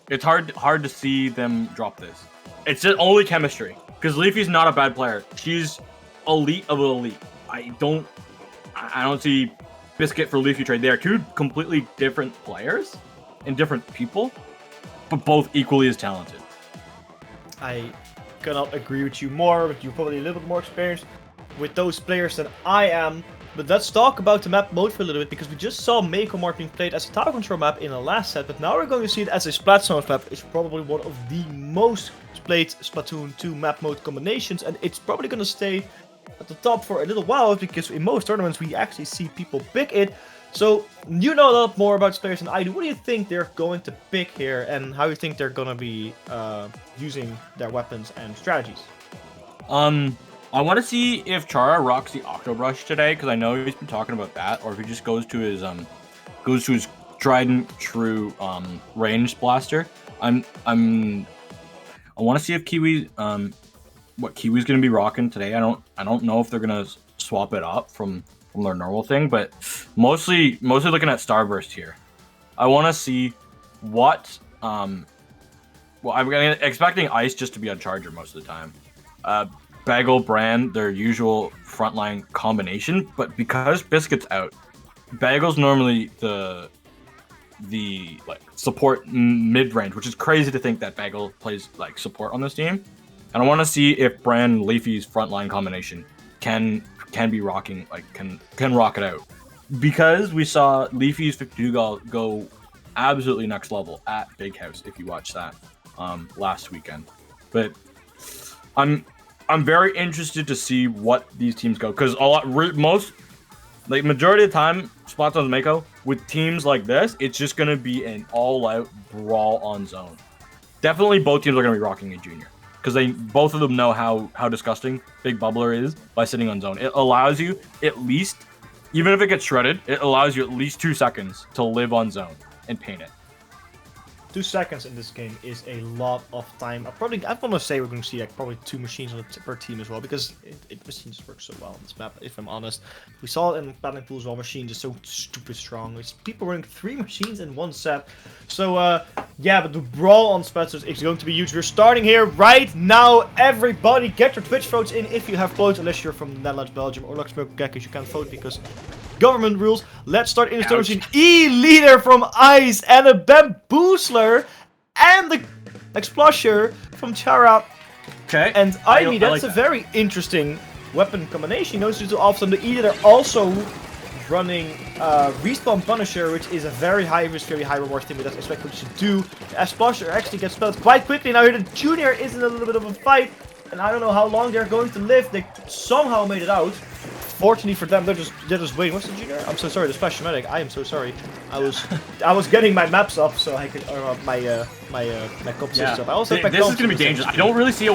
It's hard to see them drop this. It's just only chemistry. Because Leafy's not a bad player. She's elite of elite. I don't see Biscuit for Leafy trade. They are two completely different players and different people, but both equally as talented. I cannot agree with you more, but you're probably a little bit more experienced with those players than I am. But let's talk about the map mode for a little bit, because we just saw Mako Mart being played as a tower control map in the last set, but now we're going to see it as a Splatoon map. It's probably one of the most played Splatoon 2 map mode combinations, and it's probably going to stay at the top for a little while, because in most tournaments we actually see people pick it. So you know a lot more about players than I do. What do you think they're going to pick here, and how you think they're going to be using their weapons and strategies? I want to see if Chara rocks the Octo Brush today, because I know he's been talking about that, or if he just goes to his tried and true ranged blaster. I want to see if what Kiwi's gonna be rocking today. I don't know if they're gonna swap it up from their normal thing, but mostly looking at Starburst here. I want to see what well, I'm expecting Ice just to be on Charger most of the time. Bagel, Brand, their usual frontline combination, but because Biscuit's out, Bagel's normally the like support mid range, which is crazy to think that Bagel plays like support on this team. And I want to see if Brand and Leafy's frontline combination can be rocking, like can rock it out, because we saw Leafy's 52 go absolutely next level at Big House if you watch that last weekend. But I'm very interested to see what these teams go, because majority of the time, Splatoon's Mako, with teams like this, it's just going to be an all-out brawl on zone. Definitely both teams are going to be rocking a junior, because both of them know how disgusting Big Bubbler is by sitting on zone. It allows you at least, even if it gets shredded, it allows you at least 2 seconds to live on zone and paint it. 2 seconds in this game is a lot of time. I want to say we're going to see like probably 2 machines per team as well, because machines work so well on this map, if I'm honest. We saw it in battling pool as well. Machines are so stupid strong. It's people running 3 machines in one set. So yeah, but the brawl on Spencer's is going to be huge. We're starting here right now. Everybody get your Twitch votes in if you have votes, unless you're from the Netherlands, Belgium, or Luxembourg, because you can't vote because government rules. Let's start in the machine. E-leader from Ice and a Bamboozler and the Explosion from Chara. Okay. And Ivy, that's a very interesting weapon combination. You notice too often the E-leader also running Respawn Punisher, which is a very high risk, very high reward thing, but that's exactly what you should do. The Explosion actually gets spelled quite quickly. Now here the Junior is in a little bit of a fight, and I don't know how long they're going to live. They somehow made it out. Fortunately for them, they're just waiting. What's the Junior? I'm so sorry, the Special Medic. I am so sorry. I was getting my maps up so I could, or my compositions up. I also this is gonna be dangerous. I don't really see a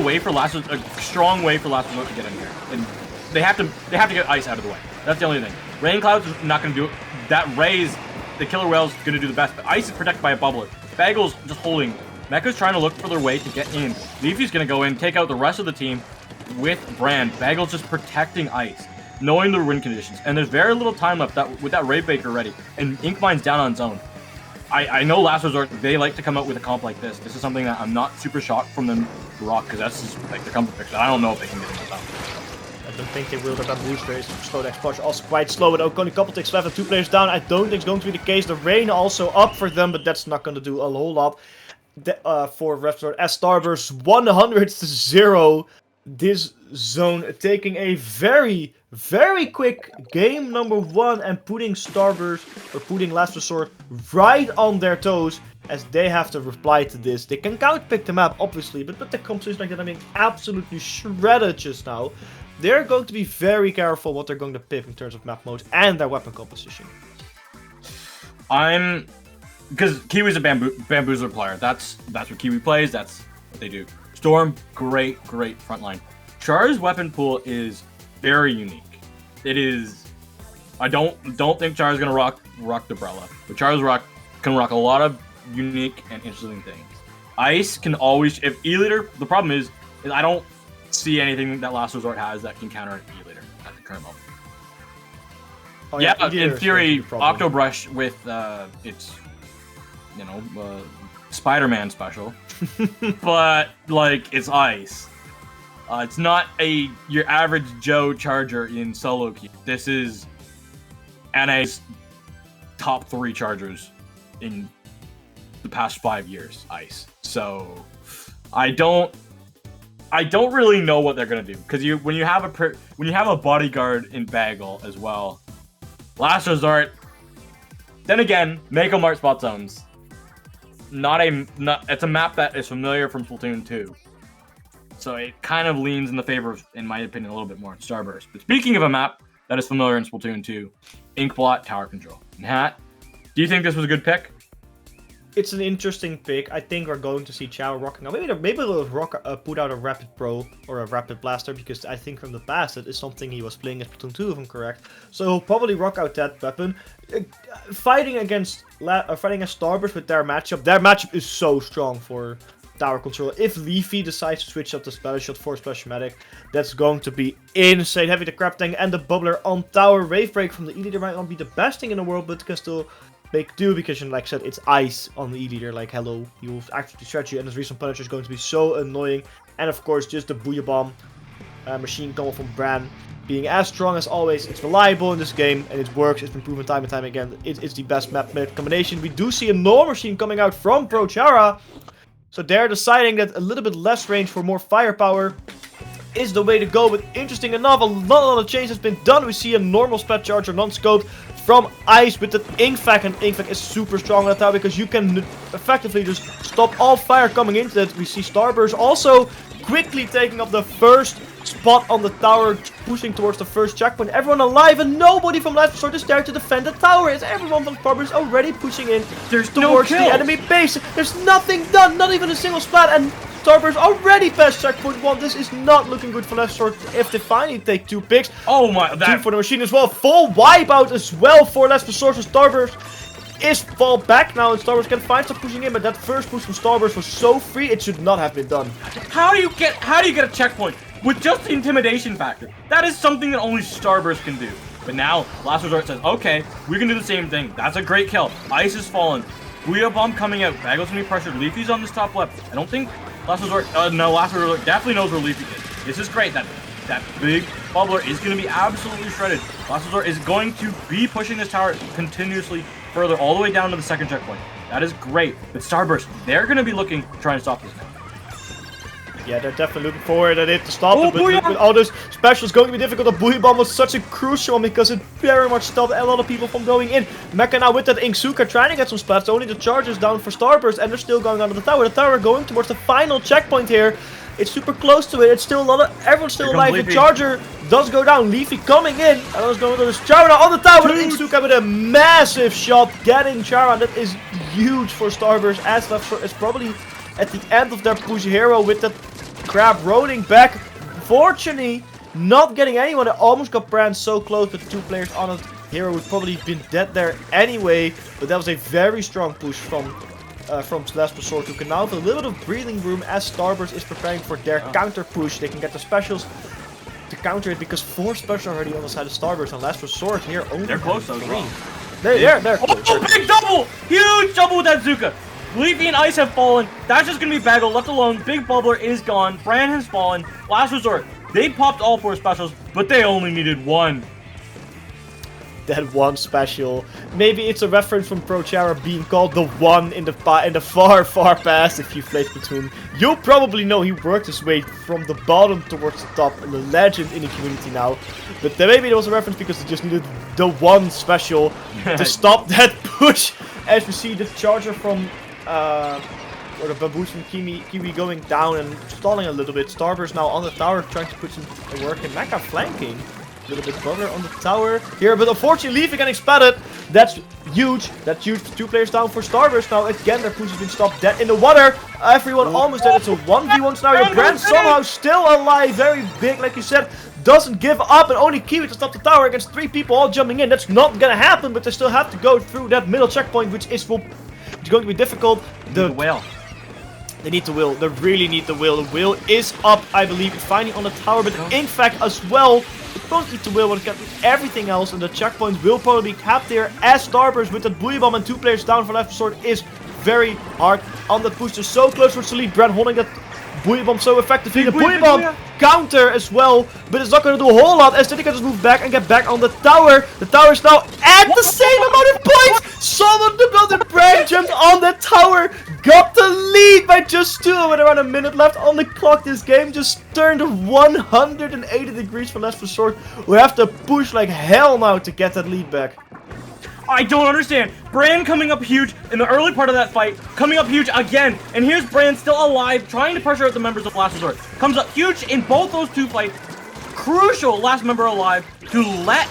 strong way for Last Resort to get in here, and they have to get Ice out of the way. That's the only thing. Rain Cloud's not gonna do it. That Raise, the Killer Whale's gonna do the best, but Ice is protected by a Bubbler. Bagel's just holding. Mecha's trying to look for their way to get in. Leafy's gonna go in, take out the rest of the team with Brand. Bagel's just protecting Ice, knowing the win conditions, and there's very little time left with that Ray Baker ready, and Inkmine's down on zone. I know Last Resort, they like to come out with a comp like this. This is something that I'm not super shocked from them to rock, because that's just like the comp picture. I don't know if they can get into top. I don't think they will. That booster is slow. The Explosion also quite slow, but only a couple takes left and 2 players down. I don't think it's going to be the case. The Rain also up for them, but that's not going to do a whole lot. for Repsol as Starburst 100-0 this zone, taking a very, very quick game number 1 and putting Starburst, or putting Last Resort, right on their toes as they have to reply to this. They can counterpick the map, obviously, but with the composition like that, I mean, absolutely shredded just now. They're going to be very careful what they're going to pick in terms of map modes and their weapon composition. Because Kiwi's a Bamboozler player. That's what Kiwi plays. That's what they do. Storm, great frontline. Char's weapon pool is very unique. It is. I don't think Char's gonna rock the Umbrella, but Char's can rock a lot of unique and interesting things. Ice can always, if E-Leader. The problem is I don't see anything that Last Resort has that can counter E-Leader at the current moment. Oh, yeah, in theory, Octobrush with its Spider-Man special, but like it's ice. It's not your average Joe charger in solo queue. This is NA's top 3 chargers in the past 5 years. Ice. So I don't really know what they're gonna do, because when you have a bodyguard in Bagel as well, Last Resort. Then again, make 'em art spot zones. It's a map that is familiar from Splatoon 2. So it kind of leans in the favor of, in my opinion, a little bit more Starburst. But speaking of a map that is familiar in Splatoon 2, Inkblot Tower Control. Nat, do you think this was a good pick? It's an interesting pick. I think we're going to see Chow rocking out. Maybe they'll put out a Rapid Pro or a Rapid Blaster, because I think from the past that is something he was playing as Splatoon 2, if I'm correct. So he'll probably rock out that weapon. Fighting against Starburst with their matchup is so strong for Tower Control. If Leafy decides to switch up the Splash Shot for Splash Medic, that's going to be insane. Having the Crab Tank and the Bubbler on Tower. Wave Break from the E-Leader might not be the best thing in the world, but can still make do, because, like I said, it's ice on the E-Leader. Like, hello, you will actually stretch you, and this recent Punisher is going to be so annoying. And of course, just the Booyah Bomb machine gun from Bran being as strong as always. It's reliable in this game, and it works. It's been proven time and time again. It's the best map combination. We do see a Null machine coming out from Prochara, so they're deciding that a little bit less range for more firepower is the way to go. But interesting enough, a lot of change has been done. We see a normal Splat Charger non-scoped from Ice with the Inkvac, and Inkvac is super strong on that tower, because you can effectively just stop all fire coming into it. We see Starburst also quickly taking up the first spot on the tower, pushing towards the first checkpoint. Everyone alive, and nobody from Last Resort is there to defend the tower. As everyone from Starburst already pushing in towards the enemy base. There's nothing done, not even a single splat, and Starburst already past checkpoint 1. This is not looking good for Last Resort if they finally take 2 picks. Oh my, that 2 for the machine as well. Full wipeout as well for Last Resort. So Starburst is fall back now, and Starburst can find some pushing in, but that first push from Starburst was so free, it should not have been done. How do you get a checkpoint with just the intimidation factor? That is something that only Starburst can do. But now Last Resort says, okay, we can do the same thing. That's a great kill. Ice is fallen. Booyah Bomb coming out. Bagel's gonna be pressured. Leafy's on this top left. I don't think Last Resort, Last Resort definitely knows where Leafy is. This is great. That big bubbler is going to be absolutely shredded. Last Resort is going to be pushing this tower continuously further, all the way down to the second checkpoint. That is great. But Starburst, they're going to be looking, trying to stop this now. Yeah, they're definitely looking forward at it to stop it, but with all those specials going to be difficult. The Booyah Bomb was such a crucial one, because it very much stopped a lot of people from going in. Mecha now with that Inksuka trying to get some splats. Only the charges down for Starburst, and they're still going under the tower. The tower going towards the final checkpoint here. It's super close to it. It's still a lot of everyone's still alive. The charger does go down. Leafy coming in. And there's going to Chara on the tower. Inksuka with a massive shot, getting Chara. That is huge for Starburst. As Left Shore is probably at the end of their push hero with that crab rolling back. Fortunately, not getting anyone. It almost got Bran so close, but the 2 players on it. Hero would probably been dead there anyway. But that was a very strong push from Last Resort, who can now have a little bit of breathing room as Starburst is preparing for their counter push. They can get the specials to counter it, because 4 specials already on the side of Starburst, and Last Resort here only. They're close though. They're close. Oh, big double! Huge double with that Zuka! Leafy and Ice have fallen. That's just gonna be Bagel left alone. Big Bubbler is gone. Bran has fallen. Last Resort, they popped all 4 specials, but they only needed 1. that one special. Maybe it's a reference from Prochara being called the one in the far past. If you played Splatoon, you'll probably know he worked his way from the bottom towards the top, and a legend in the community now. But maybe there was a reference because they just needed the one special to stop that push. As we see the charger from or the bamboos from Kiwi going down and stalling a little bit. Starburst now on the tower trying to put some work in. Mecha flanking. A little bit further on the tower here, but unfortunately Leafy getting spotted. That's huge. That's huge. 2 players down for Starburst now. Again, their push has been stopped dead in the water. Everyone almost dead. It's a 1v1 scenario. Brand somehow still alive. Very big, like you said. Doesn't give up, and only Kiwi to stop the tower against 3 people all jumping in. That's not gonna happen, but they still have to go through that middle checkpoint, which is going to be difficult. The whale. They need the will. They really need the will. The will is up, I believe, finally on the tower, but in fact as well. They don't need the will, but get everything else, and the checkpoint will probably be capped there as Starburst with that buoy bomb and 2 players down for left sword is very hard on the push. They're so close towards the lead. Brand holding that buoy bomb so effectively. The buoy bomb counter as well, but it's not going to do a whole lot as Tinica just move back and get back on the tower. The tower is now at the same amount of points. Someone built a Brand jumped on the tower, got the lead by just 2 with around a minute left on the clock. This game just turned 180 degrees for Left 4 Sword. We have to push like hell now to get that lead back. I don't understand. Brand coming up huge in the early part of that fight, coming up huge again, and here's Brand still alive, trying to pressure out the members of Last Resort. Comes up huge in both those 2 fights. Crucial last member alive to let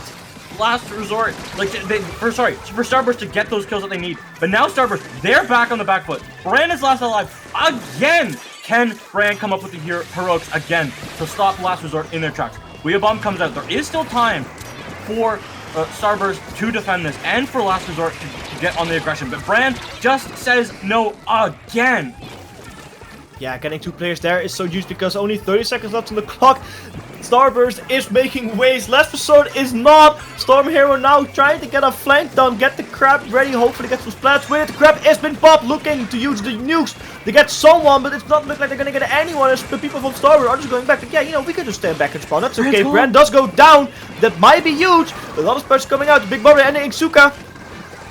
Last Resort, for Starburst to get those kills that they need. But now Starburst, they're back on the back foot. Brand is last alive again. Can Brand come up with the heroics again to stop Last Resort in their tracks? Weeabomb Bomb comes out. There is still time for Starburst to defend this and for Last Resort to get on the aggression, but Brand just says no again. Yeah, getting 2 players there is so huge because only 30 seconds left on the clock. Starburst is making waves. Last Resort is not. Storm Hero now trying to get a flank down, get the crab ready, hopefully get some splats with it. The crab has been popped, looking to use the nukes to get someone, but it's not look like they're gonna get anyone as the people from Starburst are just going back. Yeah, you know, we could just stand back and spawn. That's okay. Brand does go down. That might be huge. A lot of splats coming out. The Big Brother and the Inksuka.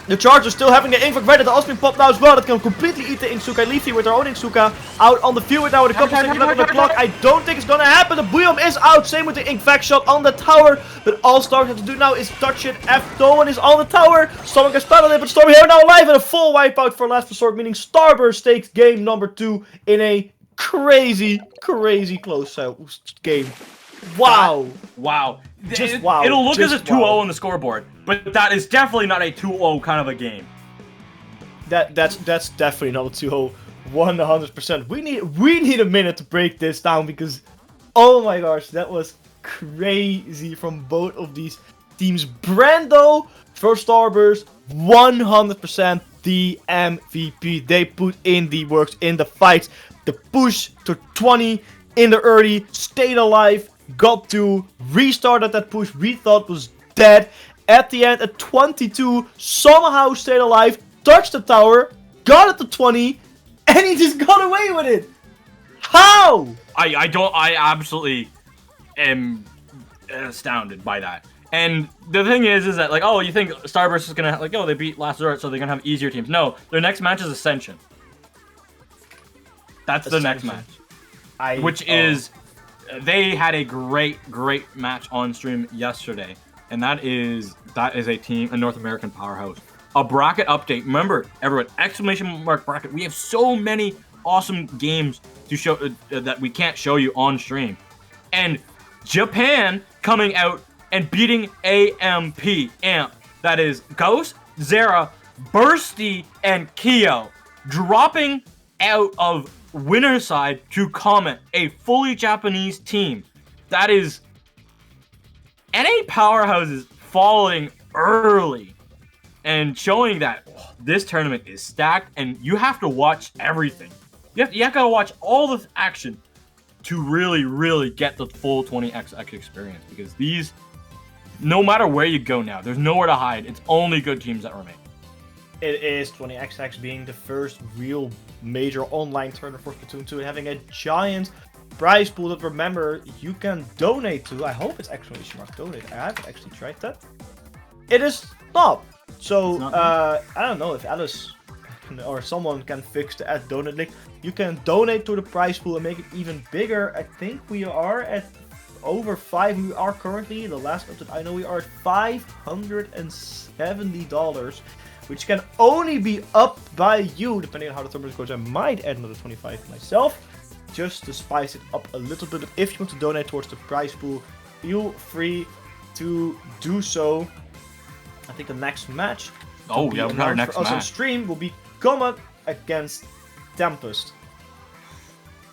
The Charger still having the Invoke ready. The Osprey pop now as well. That can completely eat the Inksuka. Leafy with their own Inksuka out on the field now with a couple seconds left on the clock. I don't think it's gonna happen. The Buyom is out. Same with the Inkvac shot on the tower. But all Starburst have to do now is touch it. If no one is on the tower, someone gets spotted, but Storm Hero now alive and a full wipeout for Last Resort, meaning Starburst takes game number 2 in a crazy close game. Wow. Wow. Just wow. It'll look as a Just 2-0 wow. on the scoreboard, but that is definitely not a 2-0 kind of a game. That's definitely not a 2-0. 100%. We need a minute to break this down because, oh my gosh, that was crazy from both of these teams. Brando for Starburst, 100% the MVP. They put in the works in the fights. The push to 20 in the early, stayed alive, got to, restarted that push we thought was dead. At the end, at 22, somehow stayed alive, touched the tower, got it to 20, and he just got away with it. How? I absolutely am astounded by that. And the thing is that, like, oh, you think Starburst is gonna, like, oh, they beat Last Resort, so they're gonna have easier teams. No, their next match is Ascension. That's the next match. They had a great match on stream yesterday, and that is a team, a North American powerhouse. A bracket update. Remember, everyone, exclamation mark bracket. We have so many awesome games to show that we can't show you on stream, and Japan coming out and beating AMP. That is Ghost, Zera, Bursty, and Kyo, dropping out of winner side to Comet, a fully Japanese team. That is NA powerhouses falling early and showing that this tournament is stacked, and you have to watch everything. You have to watch all the action to really get the full 20XX experience, because these, no matter where you go now, there's nowhere to hide. It's only good teams that remain. It is 20XX being the first real major online tournament for Splatoon 2 and having a giant prize pool that, remember, you can donate to. I hope it's actually smart donate. I haven't actually tried that. It is not. So, It's not? I don't know if Alice or someone can fix the add donate link. You can donate to the prize pool and make it even bigger. I think we are at over 5. We are currently, the last update I know, we are at $570, which can only be upped by you, depending on how the tournament goes. I might add another 25 myself, just to spice it up a little bit. But if you want to donate towards the prize pool, feel free to do so. I think the next match, Oh, yeah, we got our next for us on match. stream, will be Comet against Tempest.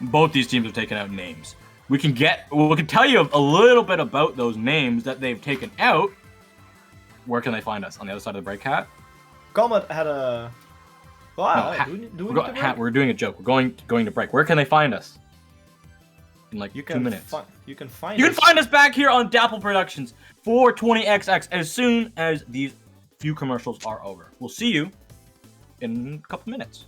Both these teams have taken out names. We can tell you a little bit about those names that they've taken out. Where can they find us? On the other side of the break, Hat? Comet had a... Wow, We're doing a joke. We're going to break. Where can they find us? In like 2 minutes. You can find You can find us back here on Dapple Productions for 20XX as soon as these few commercials are over. We'll see you in a couple minutes.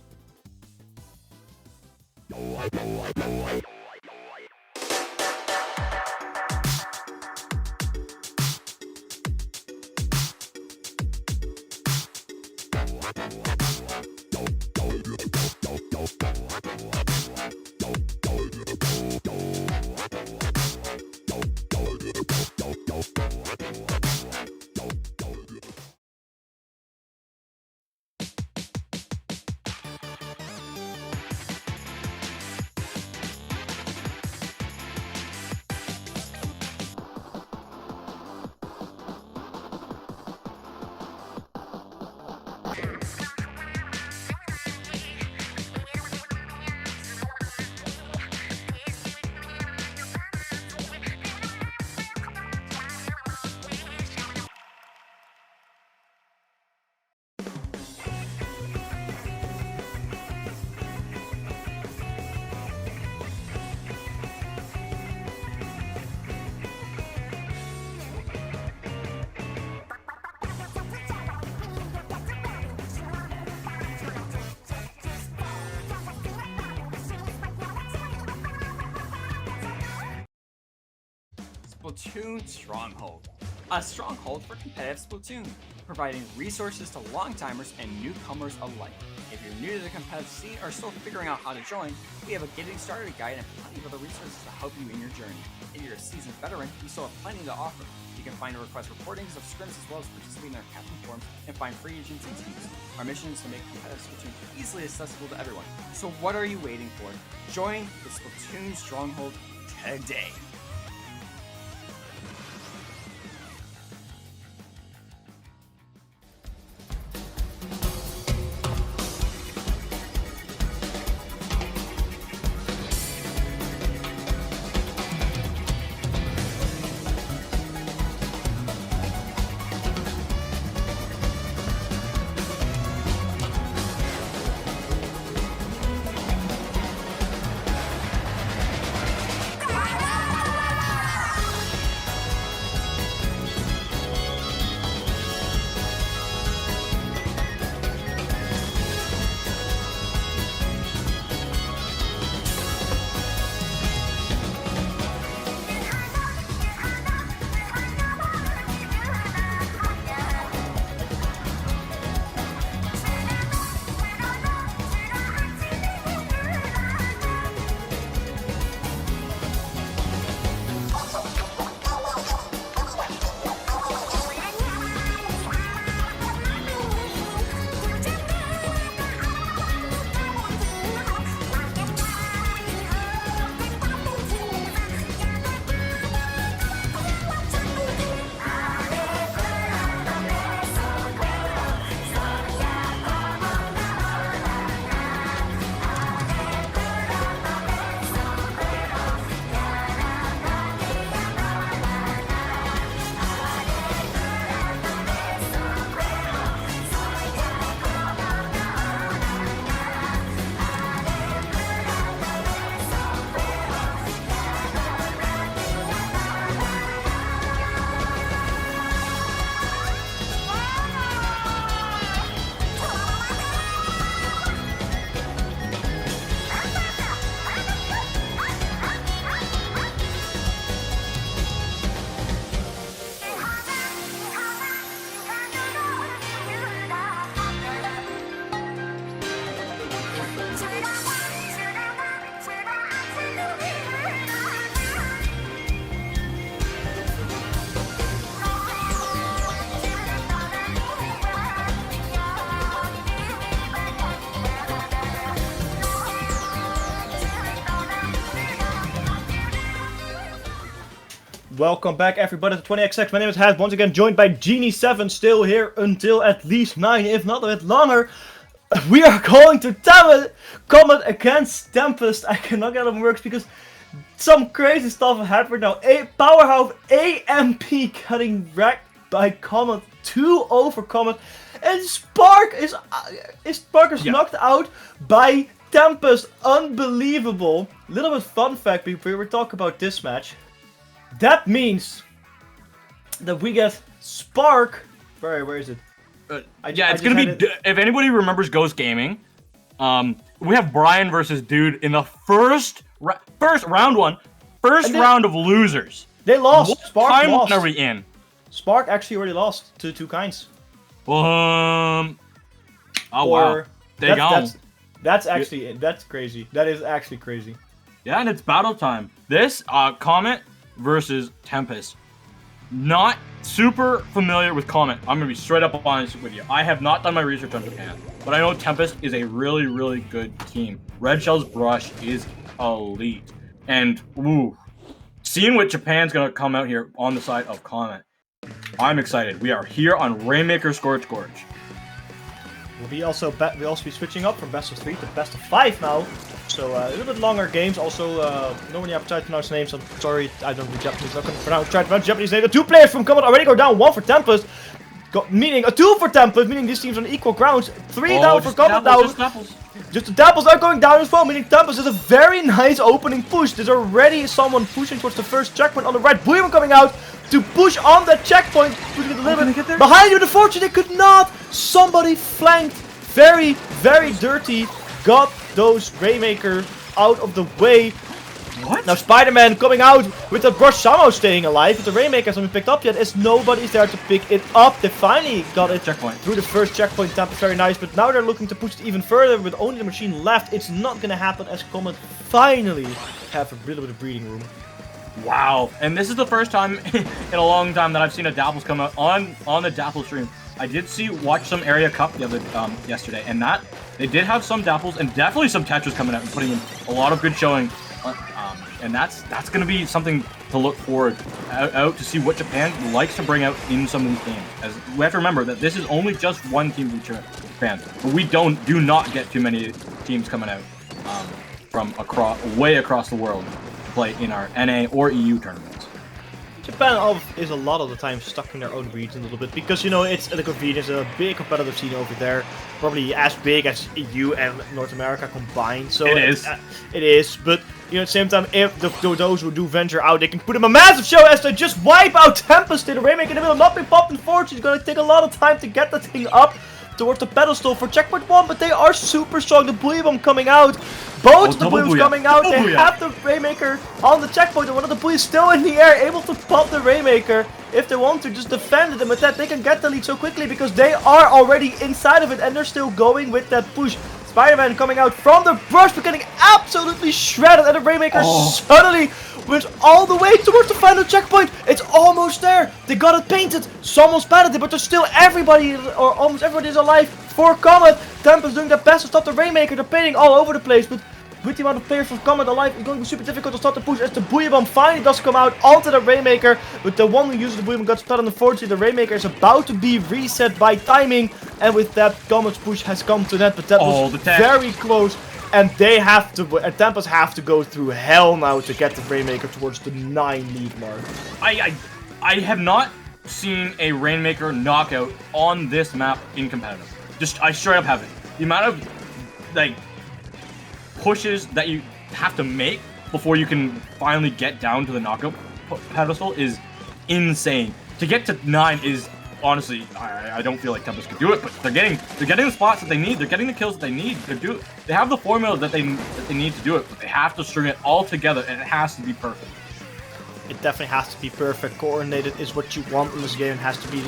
Splatoon Stronghold. A stronghold for competitive Splatoon, providing resources to long-timers and newcomers alike. If you're new to the competitive scene or still figuring out how to join, we have a getting started guide and plenty of other resources to help you in your journey. If you're a seasoned veteran, we still have plenty to offer. You can find and request recordings of scrims as well as participate in our captain forums and find free agents and teams. Our mission is to make competitive Splatoon easily accessible to everyone. So what are you waiting for? Join the Splatoon Stronghold today. Welcome back everybody to 20XX. My name is Has, once again joined by Genie7, still here until at least 9, if not a bit longer. We are going to Comet against Tempest. I cannot get it works because some crazy stuff happened now. A Powerhouse AMP getting wrecked by Comet, 2-0 for Comet. And Spark is knocked out by Tempest. Unbelievable. Little bit fun fact before we talk about this match. That means that we get Spark. Where is it? It's gonna be. If anybody remembers Ghost Gaming, we have Brian versus Dude in the first round one, round of losers. They lost. What Spark time lost. are we in? Spark actually already lost to two kinds. Oh wow. That's crazy. That is actually crazy. Yeah, and it's battle time. This Comet versus Tempest. Not super familiar with Comet. I'm gonna be straight up honest with you. I have not done my research on Japan, but I know Tempest is a really, really good team. Red Shell's brush is elite, and seeing what Japan's gonna come out here on the side of Comet, I'm excited. We are here on Rainmaker Scorch Gorge. We'll also be switching up from best of 3 to best of 5 now. So a little bit longer games. Also, no one have tried to pronounce names. I'm sorry, I don't read Japanese. I'm not try to pronounce Japanese names. The two players from Comet already go down. 1 for Tempest, meaning a 2 for Tempest, meaning these teams on equal grounds. 3 down for Comet now. Just the Dapples are going down as well, meaning Tempest is a very nice opening push. There's already someone pushing towards the first checkpoint on the right. Booyman coming out to push on that checkpoint. Pushing it a little bit behind you. Unfortunately, they could not. Somebody flanked. Very, very dirty. Got those Rainmaker out of the way. What? Now Spider-Man coming out with the brush somehow staying alive, but the Rainmaker hasn't been picked up yet as nobody's there to pick it up. They finally got it through the first checkpoint. Tempest very nice, but now they're looking to push it even further with only the machine left. It's not gonna happen as Comet finally have a little bit of breathing room. Wow, and this is the first time in a long time that I've seen a Dapples come out on the Dapple stream. I did watch some Area Cup the other yesterday, and they did have some Dapples and definitely some Tetras coming out and putting in a lot of good showing. And that's gonna be something to look forward out to see what Japan likes to bring out in some of these games. As we have to remember that this is only just one team from Japan, but we do not get too many teams coming out from way across the world to play in our NA or EU tournaments. Japan is a lot of the time stuck in their own region a little bit because, you know, it's a convenience, a big competitive scene over there, probably as big as EU and North America combined. So it is. It is, but you know, at the same time, if those who do venture out, they can put them a massive show as they just wipe out Tempest. The Rainmaker in the middle, not being popped. Unfortunately, it's going to take a lot of time to get the thing up towards the pedestal for checkpoint 1, but they are super strong. The Buoy Bomb coming out. Both the Buoys coming out. They have the Rainmaker on the checkpoint, and one of the Buoys still in the air, able to pop the Rainmaker. If they want to just defend it, and with that, they can get the lead so quickly because they are already inside of it, and they're still going with that push. Spider-Man coming out from the brush, but getting absolutely shredded, and the Rainmaker suddenly went all the way towards the final checkpoint. It's almost there. They got it painted. Someone spatted it, but there's still everybody, or almost everybody is alive for Comet. Tempest doing their best to stop the Rainmaker. They're painting all over the place, but with the amount of players from Comet alive, it's going to be super difficult to start the push as the Buoy Bomb finally does come out onto the Rainmaker. But the one who uses the Buoy Bomb got splattered. Unfortunately, the Rainmaker is about to be reset by timing. And with that, Comet's push has come to that, but that was very close. And they have to, and Tempest have to go through hell now to get the Rainmaker towards the 9 lead mark. I have not seen a Rainmaker knockout on this map in competitive. I straight up haven't. The amount of, like, pushes that you have to make before you can finally get down to the knockout pedestal is insane. To get to 9 is honestly, I don't feel like Tempest could do it, but they're getting the spots that they need. They're getting the kills that they need. They have the formula that they need to do it, but they have to string it all together, and it has to be perfect. It definitely has to be perfect. Coordinated is what you want in this game. It has to be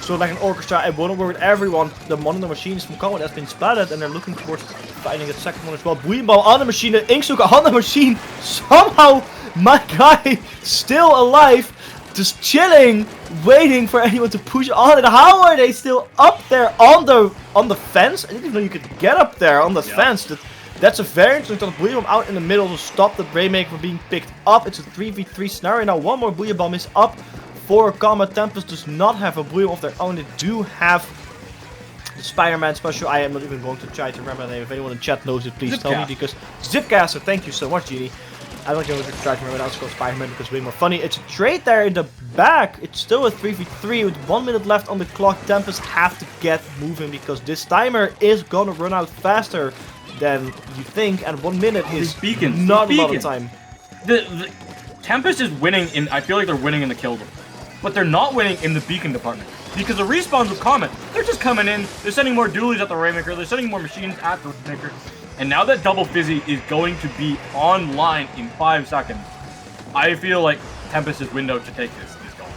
so like an orchestra. It won't work with everyone. One of the machines from Comet has been splattered, and they're looking towards finding the second one as well. Buoy Bomb on the machine, the Inksuka on the machine. Somehow, my guy still alive, just chilling, waiting for anyone to push on it. How are they still up there on the fence? I didn't even know you could get up there on the fence. That's a very interesting Booyah Bomb out in the middle to stop the Rainmaker from being picked up. It's a 3v3 scenario. Now one more Booyah Bomb is up for Comet. Tempest does not have a Booyah Bomb of their own. They do have the Spider-Man special. I am not even going to try to remember the name. If anyone in chat knows it, please tell me, because Zipcaster, thank you so much, Genie. I don't think I'm going to try to remember now. It's called Spider-Man because it's way more funny. It's a trade there in the back. It's still a 3v3 with 1 minute left on the clock. Tempest have to get moving because this timer is going to run out faster than you think. And 1 minute is not a lot of time. The Tempest is winning in, I feel like they're winning in the kill, but they're not winning in the beacon department. Because the respawns with Comet, they're just coming in, they're sending more dualies at the Rainmaker, they're sending more machines at the Rainmaker. And now that Double Fizzy is going to be online in 5 seconds, I feel like Tempest's window to take this is gone.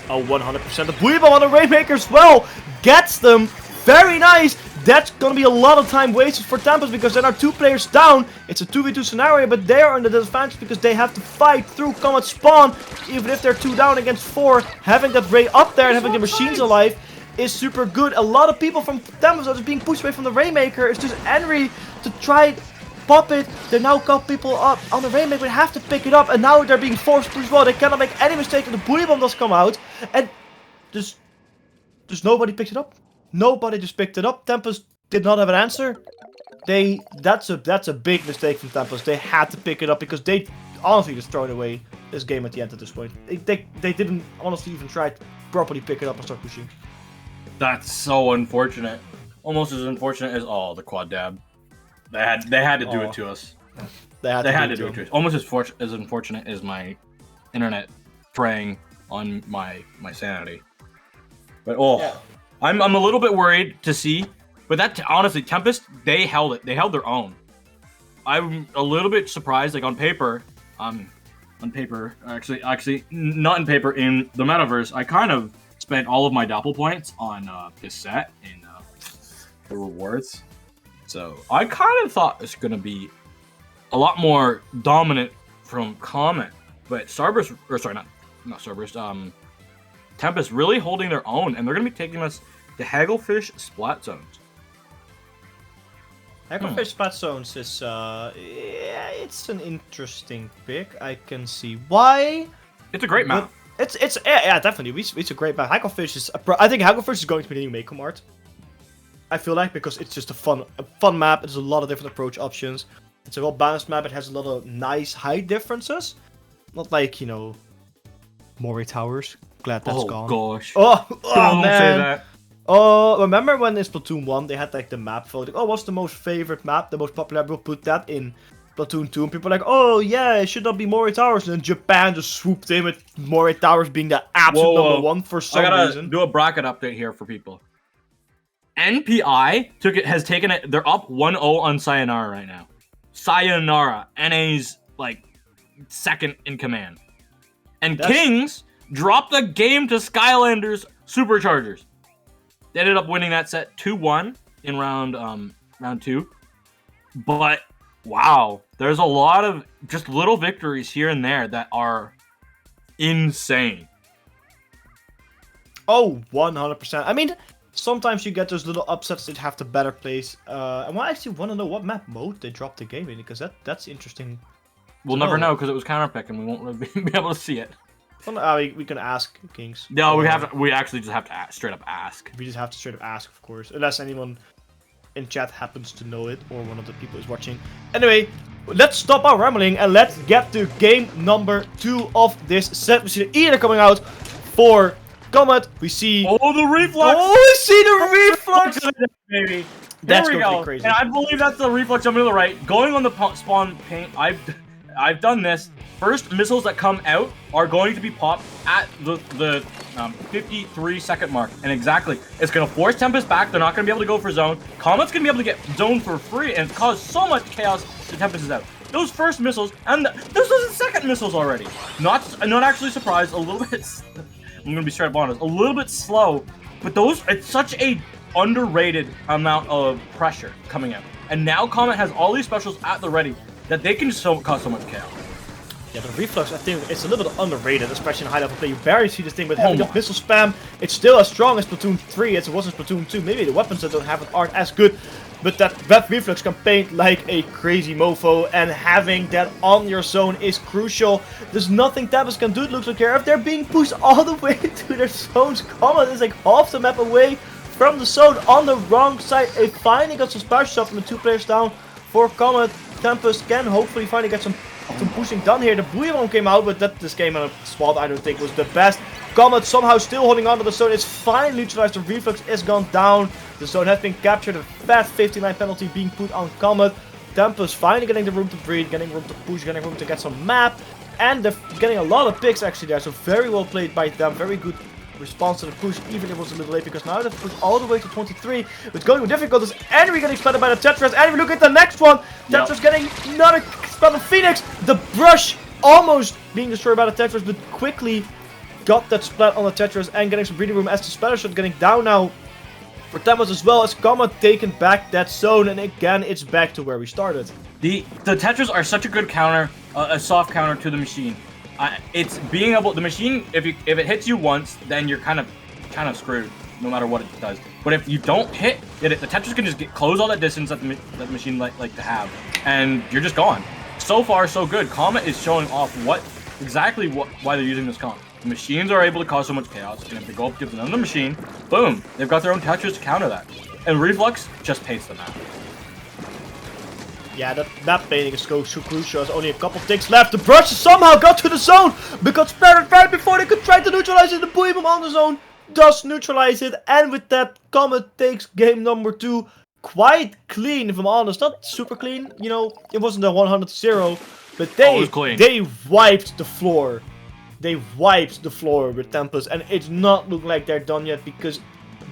Oh, 100%. The Booyah Bomb on the Rainmaker as well gets them. Very nice. That's going to be a lot of time wasted for Tempest because there are 2 players down. It's a 2v2 scenario, but they are in the disadvantage because they have to fight through Comet spawn. Even if they're 2 down against 4, having that Ray up there and having the machines alive is super good. A lot of people from Tempest are just being pushed away from the Rainmaker. It's just Henry to try pop it. They now got people up on the Rainmaker. They have to pick it up, and now they're being forced to push as well. They cannot make any mistake, and the Booyah Bomb does come out, and just nobody picks it up. Nobody just picked it up. Tempest did not have an answer. That's a big mistake from Tempest. They had to pick it up because they honestly just thrown away this game at the end at this point. They didn't honestly even try to properly pick it up and start pushing. That's so unfortunate. Almost as unfortunate as the quad dab. They had to do it to us. They had to do it to us. Almost as unfortunate as my internet preying on my sanity. But yeah. I'm a little bit worried to see. But that honestly, Tempest, they held it. They held their own. I'm a little bit surprised. Like on paper, actually not in paper, in the metaverse, I kind of spent all of my Dapple points on this set in the rewards. So I kind of thought it's gonna be a lot more dominant from Comet, but Starburst, or sorry, not Starburst, Tempest really holding their own, and they're gonna be taking us to Hagglefish Splat Zones. Hagglefish Splat Zones is yeah, it's an interesting pick. I can see why. It's a great map. It's yeah, definitely. It's a great map. Hagglefish is I think Hagglefish is going to be the new Mako Mart. I feel like, because it's just a fun map. There's a lot of different approach options. It's a well balanced map. It has a lot of nice height differences. Not like, you know, Moray Towers. Glad that's gone. Gosh. Oh Don't man. say that. Oh, remember when in Splatoon 1 they had like the map vote? Like, oh, what's the most favorite map? The most popular. We'll put that in Splatoon 2, and people are like, oh yeah, it should not be Moray Towers. And then Japan just swooped in with Moray Towers being the absolute number 1 for some reason. I gotta do a bracket update here for people. NPI has taken it. They're up 1-0 on Sayonara right now. Sayonara, NA's like second in command, and Kings dropped the game to Skylanders Superchargers. They ended up winning that set 2-1 in round 2. But wow, there's a lot of just little victories here and there that are insane. Oh, 100%. I mean, sometimes you get those little upsets that have the better place. And I actually want to know what map mode they dropped the game in, because that's interesting. We'll never know because it was counter pick and we won't really be able to see it. Well, we can ask Kings. No, we actually just have to straight up ask. We just have to straight up ask, of course, unless anyone in chat happens to know it or one of the people is watching. Anyway, let's stop our rambling and let's get to game number 2 of this set. We see the Eater coming out for Comet. We see the reflux. Oh, we see the reflux, baby. That's there we going to go. be crazy. And I believe that's the reflex jump to the right. Going on the spawn paint, I've done this. First missiles that come out are going to be popped at the 53-second mark. And exactly, it's going to force Tempest back. They're not going to be able to go for zone. Comet's going to be able to get zone for free and cause so much chaos that Tempest is out. Those first missiles, and those are the second missiles already. Not actually surprised, a little bit, I'm going to be straight up honest, a little bit slow. But it's such a underrated amount of pressure coming out. And now Comet has all these specials at the ready that they can cause so much chaos. Yeah, but Reflux, I think it's a little bit underrated, especially in high-level play. You barely see this thing with having the missile spam. It's still as strong as Splatoon 3 as it was in Splatoon 2. Maybe the weapons that don't have it aren't as good. but that reflex can paint like a crazy mofo, and having that on your zone is crucial. There's nothing Tempest can do, it looks like here. If they're being pushed all the way to their zones, Comet is like half the map away from the zone on the wrong side. They finally got some splash shot from the 2 players down for Comet. Tempest can hopefully finally get some pushing done here. The Booyah Bomb came out, but this game on a spot I don't think was the best. Comet somehow still holding on to the zone. It's finally neutralized. The reflex is gone down. The zone has been captured. A fat 59 penalty being put on Comet. Tempest finally getting the room to breathe, getting room to push, getting room to get some map. And they're getting a lot of picks actually there. So very well played by them. Very good response to the push, even if it was a little late, because now they've pushed all the way to 23 with going with difficulties. And we're getting splattered by the Tetris. And we look at the next one. Tetris getting another splat on Phoenix. The brush almost being destroyed by the Tetris, but quickly got that splat on the Tetris and getting some breathing room as the splatter shot getting down now for Tempest as well, as Comet taking back that zone. And again, it's back to where we started. The Tetris are such a good counter, a soft counter to the machine. It's being able, the machine, if it hits you once, then you're kind of screwed, no matter what it does. But if you don't hit it, the Tetris can just close all that distance that the machine like to have, and you're just gone. So far, so good. Comet is showing off exactly why they're using this comp. The machines are able to cause so much chaos, and if they go up against another machine, boom, they've got their own Tetris to counter that. And Reflux just paints the map. Yeah, that map painting is so crucial. There's only a couple ticks left. The brush somehow got to the zone, but got splattered right before they could try to neutralize it. The Booyah Bomb on the zone does neutralize it, and with that, Comet takes game number 2 quite clean, if I'm honest. Not super clean, you know, it wasn't a 100-0, but they wiped the floor. They wiped the floor with Tempest, and it's not looking like they're done yet, because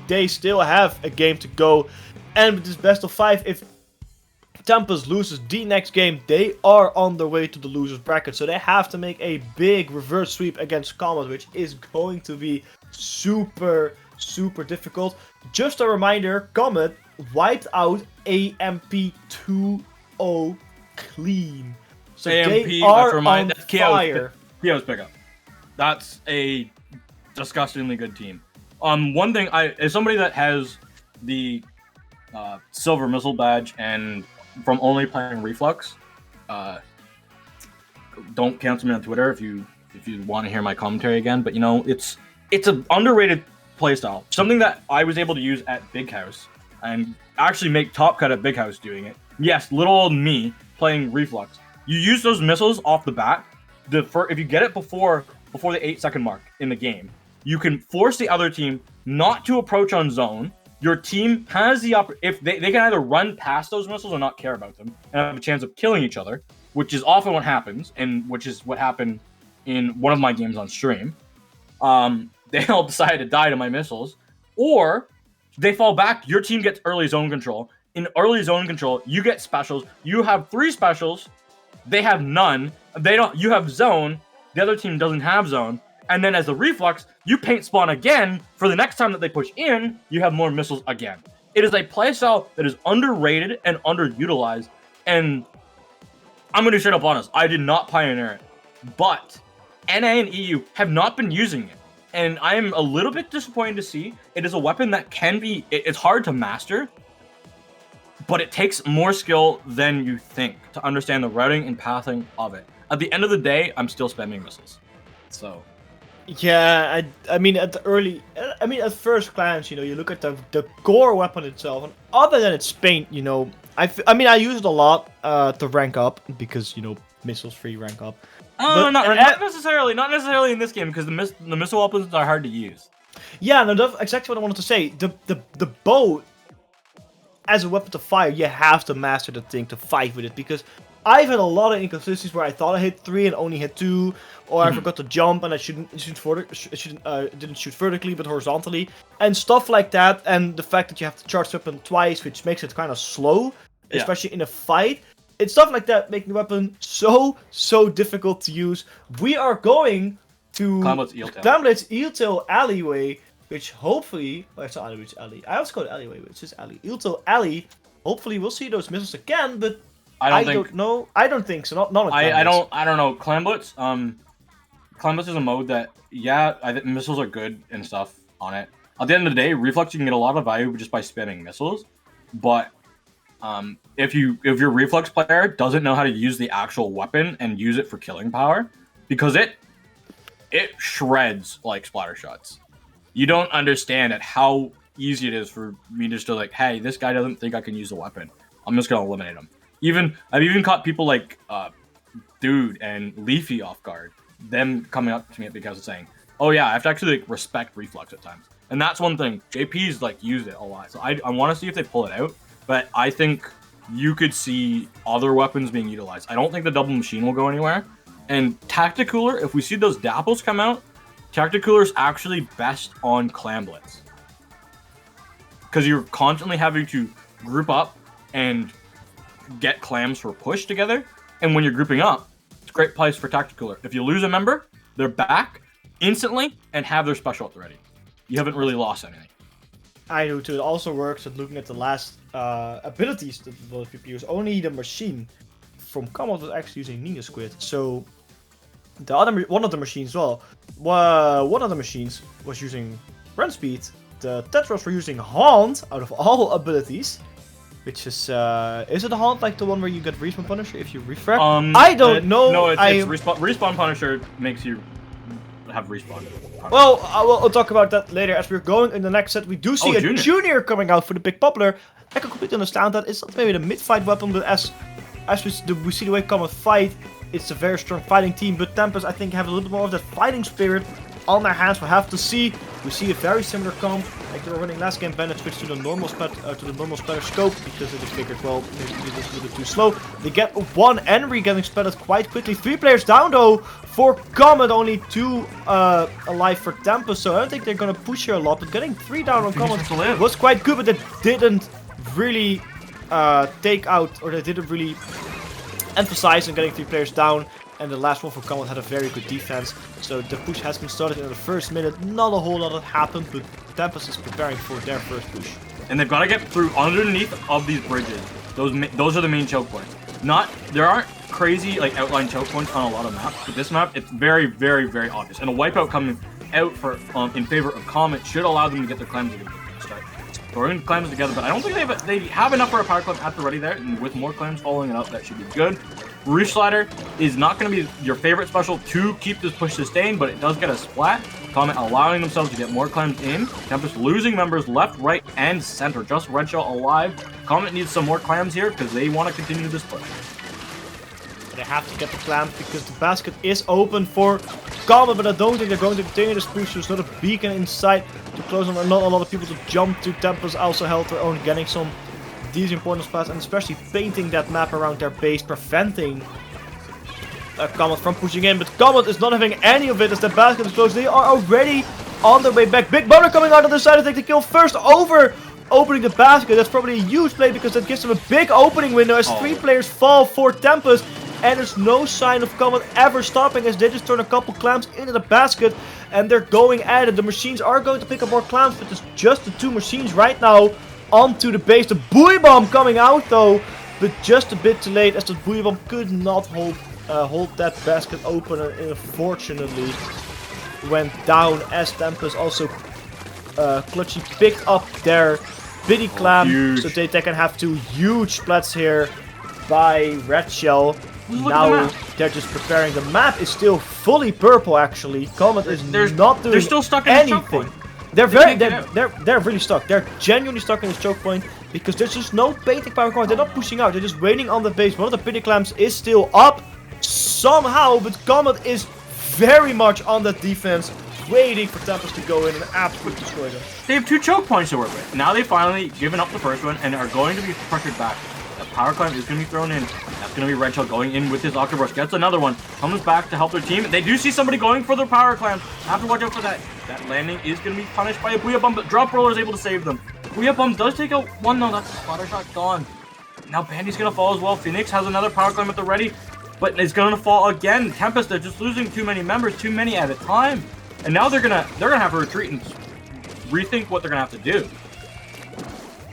they still have a game to go. And with this best of 5, if Tempest loses the next game, they are on their way to the losers bracket. So they have to make a big reverse sweep against Comet, which is going to be super, super difficult. Just a reminder, Comet wiped out AMP 2-0 clean. So AMP, they are on that's fire. Kyo's pickup. That's a disgustingly good team. One thing, as somebody that has the silver missile badge and from only playing Reflux, don't cancel me on Twitter if you want to hear my commentary again. But you know, it's an underrated playstyle. Something that I was able to use at Big House and actually make top cut at Big House doing it. Yes, little old me playing Reflux. You use those missiles off the bat. If you get it before the 8-second mark in the game, you can force the other team not to approach on zone. Your team has the if they can either run past those missiles or not care about them and have a chance of killing each other, which is often what happens, and which is what happened in one of my games on stream. They all decide to die to my missiles, or they fall back. Your team gets early zone control. In early zone control, you get specials. You have 3 specials. They have none. You have zone. The other team doesn't have zone. And then as a Reflux, you paint spawn again. For the next time that they push in, you have more missiles again. It is a playstyle that is underrated and underutilized. And I'm going to be straight up honest. I did not pioneer it. But NA and EU have not been using it. And I am a little bit disappointed to see. It is a weapon that can be... It's hard to master. But it takes more skill than you think to understand the routing and pathing of it. At the end of the day, I'm still spamming missiles. So... Yeah, I mean at first glance, you know, you look at the core weapon itself, and other than its paint, you know, I mean I use it a lot to rank up because, you know, missiles free rank up. Not necessarily in this game, because the missile weapons are hard to use. Yeah, no, that's exactly what I wanted to say. The bow as a weapon to fire, you have to master the thing to fight with it, because I've had a lot of inconsistencies where I thought I hit 3 and only hit 2, or I forgot to jump and I didn't shoot vertically but horizontally, and stuff like that. And the fact that you have to charge the weapon twice, which makes it kind of slow, especially in a fight. It's stuff like that making the weapon so difficult to use. We are going to Clamlet's Eeltail alleyway, which hopefully, it's not alleyway, it's alley. I always call it alleyway, but it's just alley. Eeltail alley. Hopefully we'll see those missiles again, but I don't know. I don't think so. Not on I don't know. Clamblitz. Clamblitz is a mode that, yeah, I think missiles are good and stuff on it. At the end of the day, Reflux, you can get a lot of value just by spamming missiles, but if your reflex player doesn't know how to use the actual weapon and use it for killing power, because it shreds like splatter shots. You don't understand at how easy it is for me just to like, hey, this guy doesn't think I can use the weapon. I'm just gonna eliminate him. I've even caught people like Dude and Leafy off guard. Them coming up to me because of saying, oh yeah, I have to actually like respect reflex at times. And that's one thing. JP's like used it a lot. So I want to see if they pull it out. But I think you could see other weapons being utilized. I don't think the double machine will go anywhere. And Tacticooler, if we see those Dapples come out, Tacticooler is actually best on Clam Blitz. Because you're constantly having to group up and get clams for push together. And when you're grouping up, it's a great place for Tacticooler. If you lose a member, they're back instantly and have their special at the ready. You haven't really lost anything. I do too. It also works at looking at the last abilities that both people use. Only the machine from Comet was actually using Ninja Squid. So the other one of the machines, well, one of the machines was using Run Speed. The Tetras were using Haunt out of all abilities. Which is it a Haunt like the one where you get Respawn Punisher if you refract? I don't know. No, it's Respawn Punisher makes you have Respawn. Well, I'll talk about that later as we're going in the next set. We do see a junior coming out for the Big Popular. I can completely understand that. It's not maybe the mid-fight weapon, but as we see the way Comet fight, it's a very strong fighting team. But Tempest, I think, have a little bit more of that fighting spirit on their hands. We'll have to see. We see a very similar comp like they were running last game. Bennett switched to the normal splatter scope because they just figured, well, maybe it was a little bit too slow. They get one Henry getting splattered quite quickly. 3 players down though for Comet, only 2 alive for Tempest. So I don't think they're gonna push here a lot. But getting 3 down on Comet was quite good, but they didn't really take out, or they didn't really emphasize on getting 3 players down. And the last one for Comet had a very good defense. So the push has been started in the first minute. Not a whole lot had happened, but Tempest is preparing for their first push. And they've got to get through underneath of these bridges. Those are the main choke points. There aren't crazy like outline choke points on a lot of maps, but this map it's very, very, very obvious. And a wipeout coming out for in favor of Comet should allow them to get their clams together. Start throwing clams together, but I don't think they have enough for a power clam at the ready there. And with more clams following it up, that should be good. Roosh Slider is not going to be your favorite special to keep this push sustained, but it does get a splat. Comet allowing themselves to get more clams in. Tempest losing members left, right, and center. Just Red Shell alive. Comet needs some more clams here because they want to continue this push. They have to get the clams because the basket is open for Comet, but I don't think they're going to continue this push. There's not a beacon inside to close on. Not a lot of people to jump to. Tempest also held their own, getting some these important spots, and especially painting that map around their base, preventing Comet from pushing in. But Comet is not having any of it as the basket is closed. They are already on their way back. Big Brother coming out on the side to take the kill first over opening the basket. That's probably a huge play because that gives them a big opening window as 3 players fall for Tempest. And there's no sign of Comet ever stopping as they just turn a couple clams into the basket. And they're going at it. The machines are going to pick up more clams, but it's just the 2 machines right now onto the base. The buoy bomb coming out though, but just a bit too late as the buoy bomb could not hold that basket open, and unfortunately went down as Tempest also clutchy picked up their biddy clam, so they can have 2 huge splats here by Red Shell. Now they're just preparing. The map is still fully purple actually. Comet is not doing they're still stuck in anything. They're really stuck. They're genuinely stuck in this choke point because there's just no painting power going. They're not pushing out. They're just waiting on the base. One of the pity clams is still up somehow, but Comet is very much on that defense, waiting for Tempest to go in and absolutely destroy them. They have 2 choke points to work with. Now they've finally given up the first one and are going to be pressured back. The power climb is going to be thrown in. That's going to be Red Shell going in with his Octobrush. Gets another one. Comes back to help their team. They do see somebody going for their power climb. Have to watch out for that. That landing is going to be punished by a Booyah Bomb, but Drop Roller is able to save them. Booyah Bomb does take out one though. That's a spotter shot gone. Now Bandy's going to fall as well. Phoenix has another power climb at the ready, but it's going to fall again. Tempest, they're just losing too many members, too many at a time. And now they're gonna have to retreat and rethink what they're going to have to do.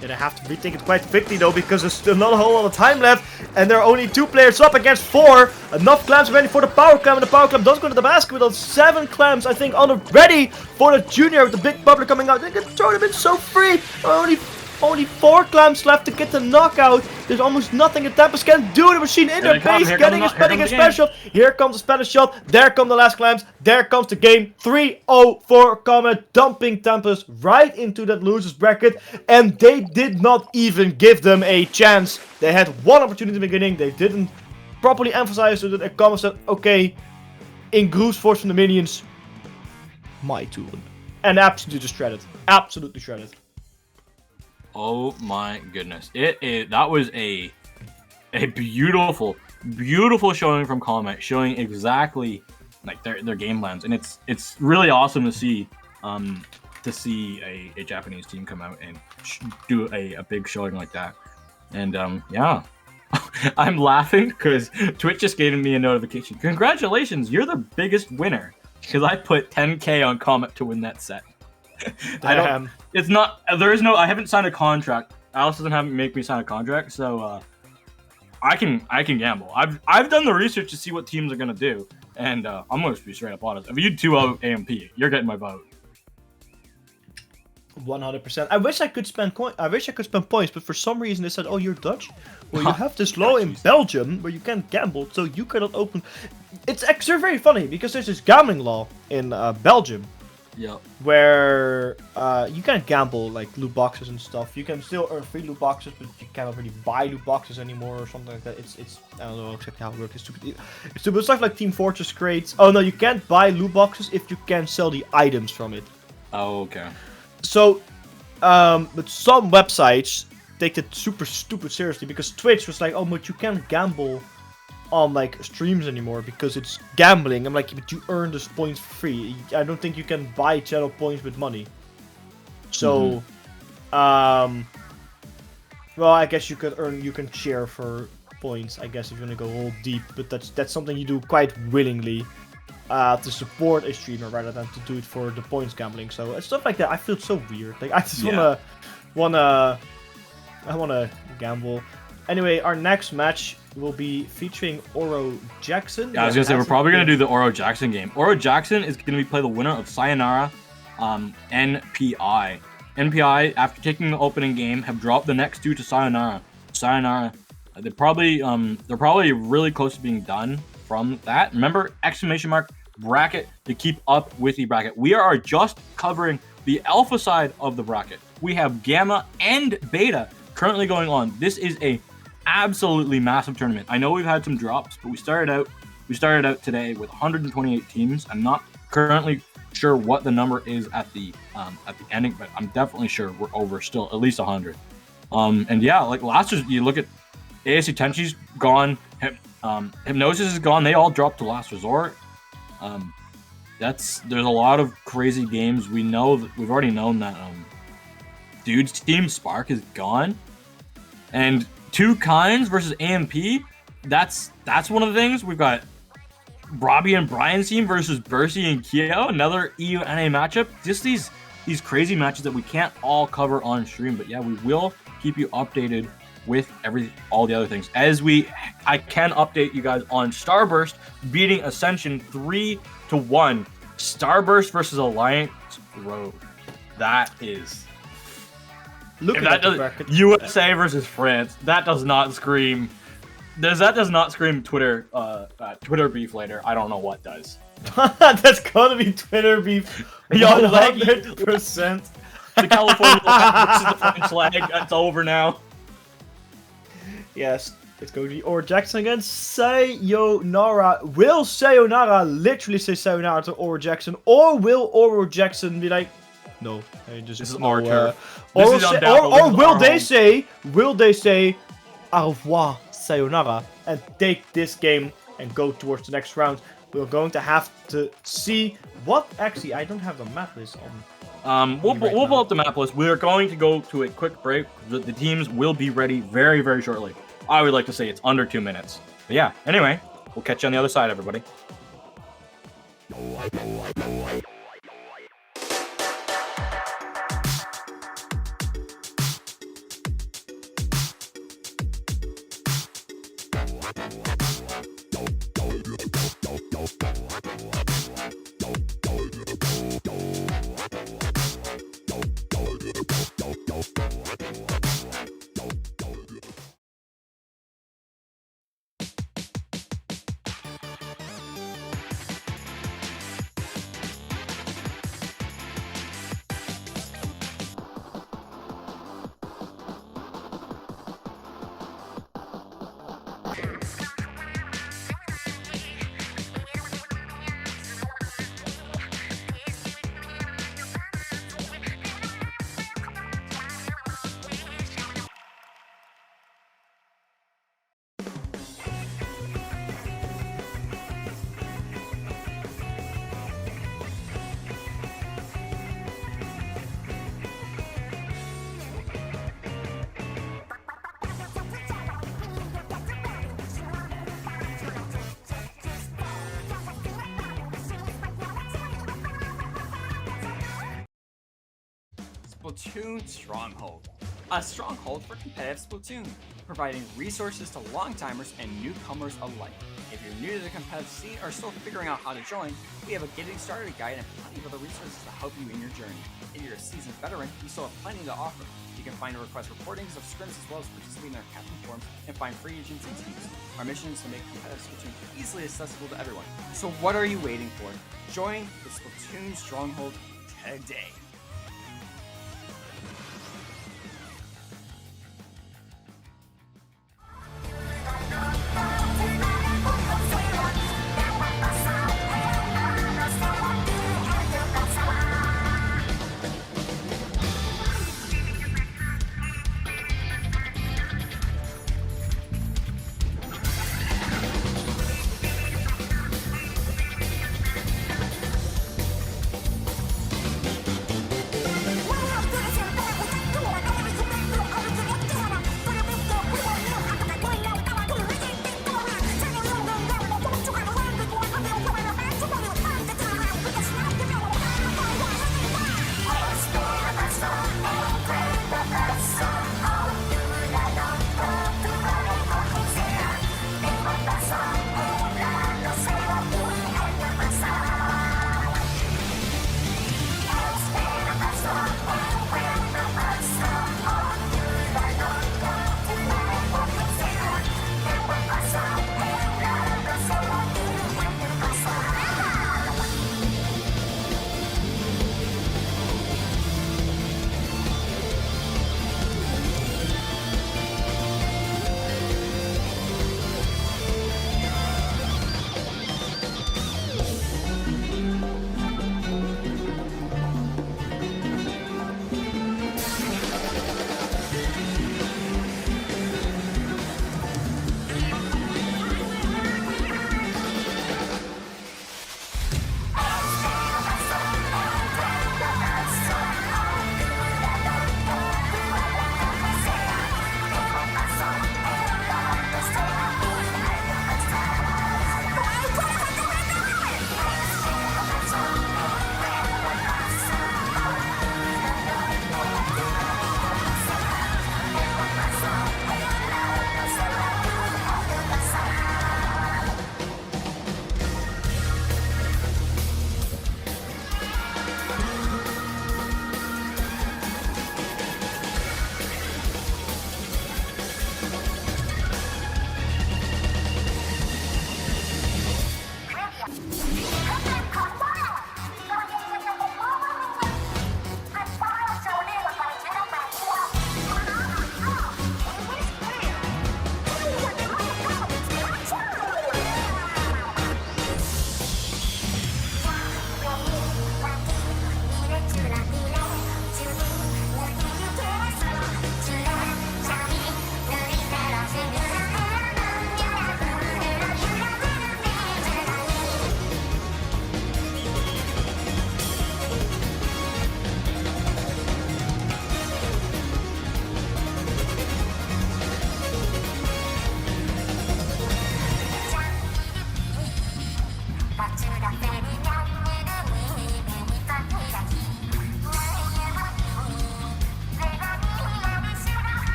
They have to rethink it quite quickly though, because there's still not a whole lot of time left, and there are only 2 players up against 4. Enough clams ready for the power clam, and the power clam does go to the basket with 7 clams, I think, on the ready for the junior with the big bubbler coming out. They can throw them in so free. Only Only 4 clamps left to get the knockout. There's almost nothing that Tempest can do. The machine in their base, getting his special. Here comes the Spanish shot. There come the last clamps. There comes the game. 3-0 for Comet, dumping Tempest right into that losers bracket. And they did not even give them a chance. They had one opportunity in the beginning. They didn't properly emphasize it. And Comet said, okay, in Groose force from the minions, my tool. And absolutely shredded. Absolutely shredded. Oh my goodness! That was a beautiful showing from Comet, showing exactly like their game plans, and it's really awesome to see a Japanese team come out and do a big showing like that. And yeah, I'm laughing because Twitch just gave me a notification. Congratulations, you're the biggest winner, because I put 10K on Comet to win that set. Damn. It's not. There is no. I haven't signed a contract. Alice doesn't make me sign a contract, so I can gamble. I've done the research to see what teams are gonna do, and I'm gonna be straight up honest. If you 2-0 AMP, you're getting my vote. 100%. I wish I could spend points, but for some reason they said, "Oh, you're Dutch. Well, you have this law in Belgium where you can't gamble, so you cannot open." It's actually very funny because there's this gambling law in Belgium. Yeah. Where you can't gamble like loot boxes and stuff. You can still earn free loot boxes, but you cannot really buy loot boxes anymore or something like that. It's I don't know exactly how it works. It's stupid. It's stupid stuff like Team Fortress crates. Oh no, you can't buy loot boxes if you can sell the items from it. Oh, okay. So, but some websites take it super stupid seriously because Twitch was like, oh, but you can't gamble on like streams anymore because it's gambling. I'm like, but you earn those points for free. I don't think you can buy channel points with money. So, well, I guess you can share for points, I guess, if you want to go all deep, but that's something you do quite willingly to support a streamer rather than to do it for the points gambling. So stuff like that, I feel so weird. Like I just wanna gamble. Anyway, our next match will be featuring Oro Jackson. Yeah, I was gonna say we're probably gonna do the Oro Jackson game. Oro Jackson is gonna be play the winner of Sayonara, NPI. NPI, after taking the opening game, have dropped the next 2 to Sayonara. Sayonara, they're probably really close to being done from that. Remember, !bracket to keep up with the bracket. We are just covering the alpha side of the bracket. We have gamma and beta currently going on. This is a absolutely massive tournament. I know we've had some drops, but we started out today with 128 teams. I'm not currently sure what the number is at the ending, but I'm definitely sure we're over still at least 100. And yeah, like last year, you look at ASC Tenchi's gone, Hypnosis is gone. They all dropped to Last Resort. There's a lot of crazy games. We've already known that Dude's team Spark is gone, and Two Kinds versus AMP. That's one of the things. We've got Robbie and Brian's team versus Bercy and Kyo, another EU-NA matchup. Just these crazy matches that we can't all cover on stream, but yeah, we will keep you updated with all the other things. I can update you guys on Starburst beating Ascension 3-1. Starburst versus Alliance Road. That is. USA versus France. That does not scream. That does not scream Twitter beef later. I don't know what does. That's gotta be Twitter beef. 100%. The California versus the French flag. That's over now. Yes, it's going to be Oro Jackson against Sayonara. Will Sayonara literally say Sayonara to Oro Jackson, or will Oro Jackson be like, no, this is our turn. Or will they say au revoir Sayonara and take this game and go towards the next round? We're going to have to see what. Actually, I don't have the map list on. We'll pull up the map list. We are going to go to a quick break. The teams will be ready very, very shortly. I would like to say it's under 2 minutes. But yeah, anyway, we'll catch you on the other side, everybody. Splatoon Stronghold. A stronghold for competitive Splatoon, providing resources to long-timers and newcomers alike. If you're new to the competitive scene or still figuring out how to join, we have a getting started guide and plenty of other resources to help you in your journey. If you're a seasoned veteran, we still have plenty to offer. You can find and request recordings of scrims as well as participate in our captain forums and find free agents and teams. Our mission is to make competitive Splatoon easily accessible to everyone. So what are you waiting for? Join the Splatoon Stronghold today.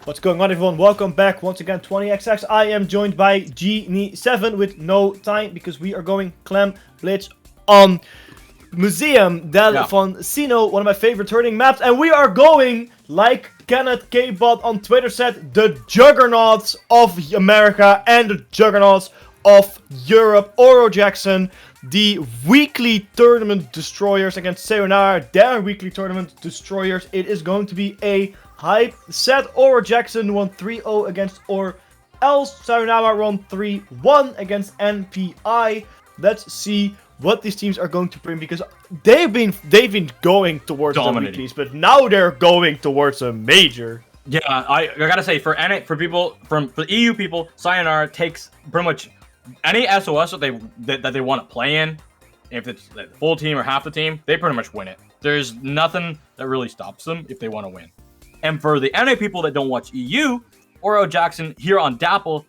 What's going on, everyone? Welcome back once again, 20XX. I am joined by Genie7 with no time because we are going Clam Blitz on Museum del Foncino, one of my favorite turning maps, and we are going, like Kenneth K-Bot on Twitter said, the juggernauts of America and the juggernauts of Europe. Oro Jackson, the weekly tournament destroyers against Sayonara, their weekly tournament destroyers. It is going to be a hype set. Oro Jackson won 3-0 against else. Sayonara won 3-1 against NPI. Let's see what these teams are going to bring, because they've been going towards the weeklies, but now they're going towards a major. Yeah, I gotta say, for people for the EU people, Sayonara takes pretty much any SOS that they want to play in. If it's the full team or half the team, they pretty much win it. There's nothing that really stops them if they want to win. And for the NA people that don't watch EU, Oro Jackson here on Dapple,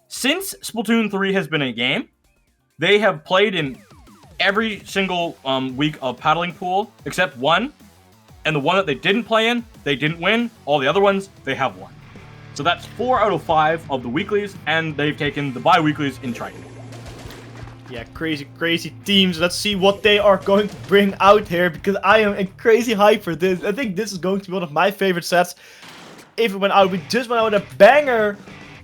since Splatoon 3 has been a game, they have played in every single week of paddling pool except one. And the one that they didn't play in, they didn't win. All the other ones, they have won. So that's 4 out of 5 of the weeklies, and they've taken the bi-weeklies in Triton. Yeah, crazy teams. Let's see what they are going to bring out here, because I am in crazy hype for this. I think this is going to be one of my favorite sets. If it went out, we just went out with a banger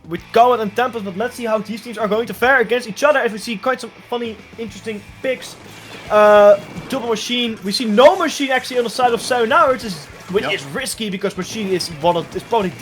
with Comet and Tempest, but let's see how these teams are going to fare against each other, as we see quite some funny, interesting picks. Double Machine. We see no Machine actually on the side of Sayonara, which is risky, because Machine is probably the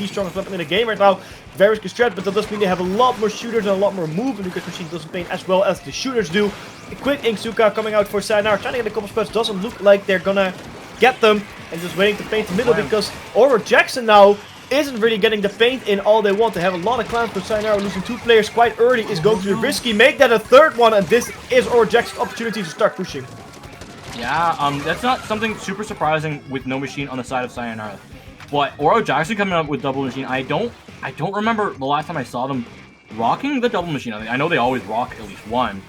strongest weapon in the game right now. Very risky strat, but that does mean they have a lot more shooters and a lot more movement, because Machine doesn't paint as well as the shooters do. A quick Inksuka coming out for Sayonara, trying to get a couple spots. Doesn't look like they're gonna get them, and just waiting to paint the middle, because Oro Jackson now isn't really getting the paint in all they want. They have a lot of clans, but Sayonara losing 2 players quite early is going to be risky. Make that a third one, and this is Oro Jackson's opportunity to start pushing. Yeah, that's not something super surprising with no Machine on the side of Sayonara. But Oro Jackson coming up with double Machine, I don't remember the last time I saw them rocking the double Machine. I know they always rock at least one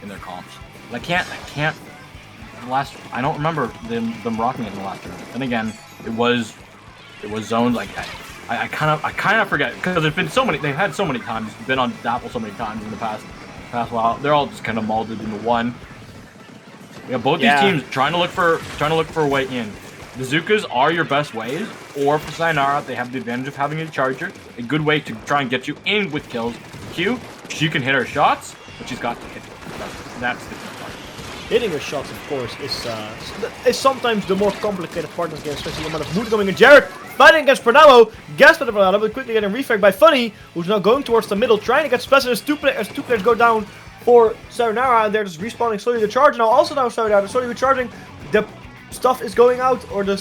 in their comps. But I don't remember them rocking it in the last tournament. And again, it was zones. Like I kind of forget, because they've had so many times, been on Dapple so many times in the past while. They're all just kind of molded into one. Yeah, both these teams trying to look for a way in. The Zukas are your best ways, or for Sayonara, they have the advantage of having a charger, a good way to try and get you in with kills. Q, she can hit her shots, but she's got to hit. That's the key part. Hitting her shots, of course, is sometimes the more complicated part of the game, especially the amount of mood going in. Jared fighting against Pernamo, guessed by the Pernamo, but quickly getting refragged by Funny, who's now going towards the middle, trying to get specialists. Two players go down for Sayonara, and they're just respawning slowly. The charge now Sayonara, they're slowly recharging. The stuff is going out, or the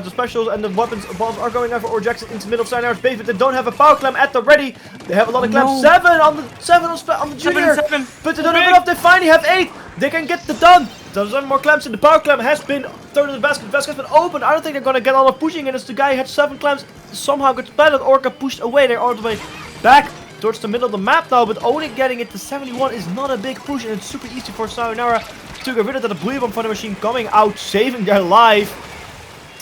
specials and the weapons bombs are going out for Oro Jackson into the middle of Sayonara's base, but they don't have a power clam at the ready. They have a lot of clams. 7 on the junior, but they don't have enough. They finally have 8. They can get the done. There's 7 more clams, and the power clam has been thrown in the basket. The basket's been open. I don't think they're gonna get all of pushing, and it's the guy who had 7 clams somehow got splattered or got pushed away. They're all the way back towards the middle of the map now, but only getting it to 71 is not a big push, and it's super easy for Sayonara to get rid of the blue bomb for the Machine coming out, saving their life,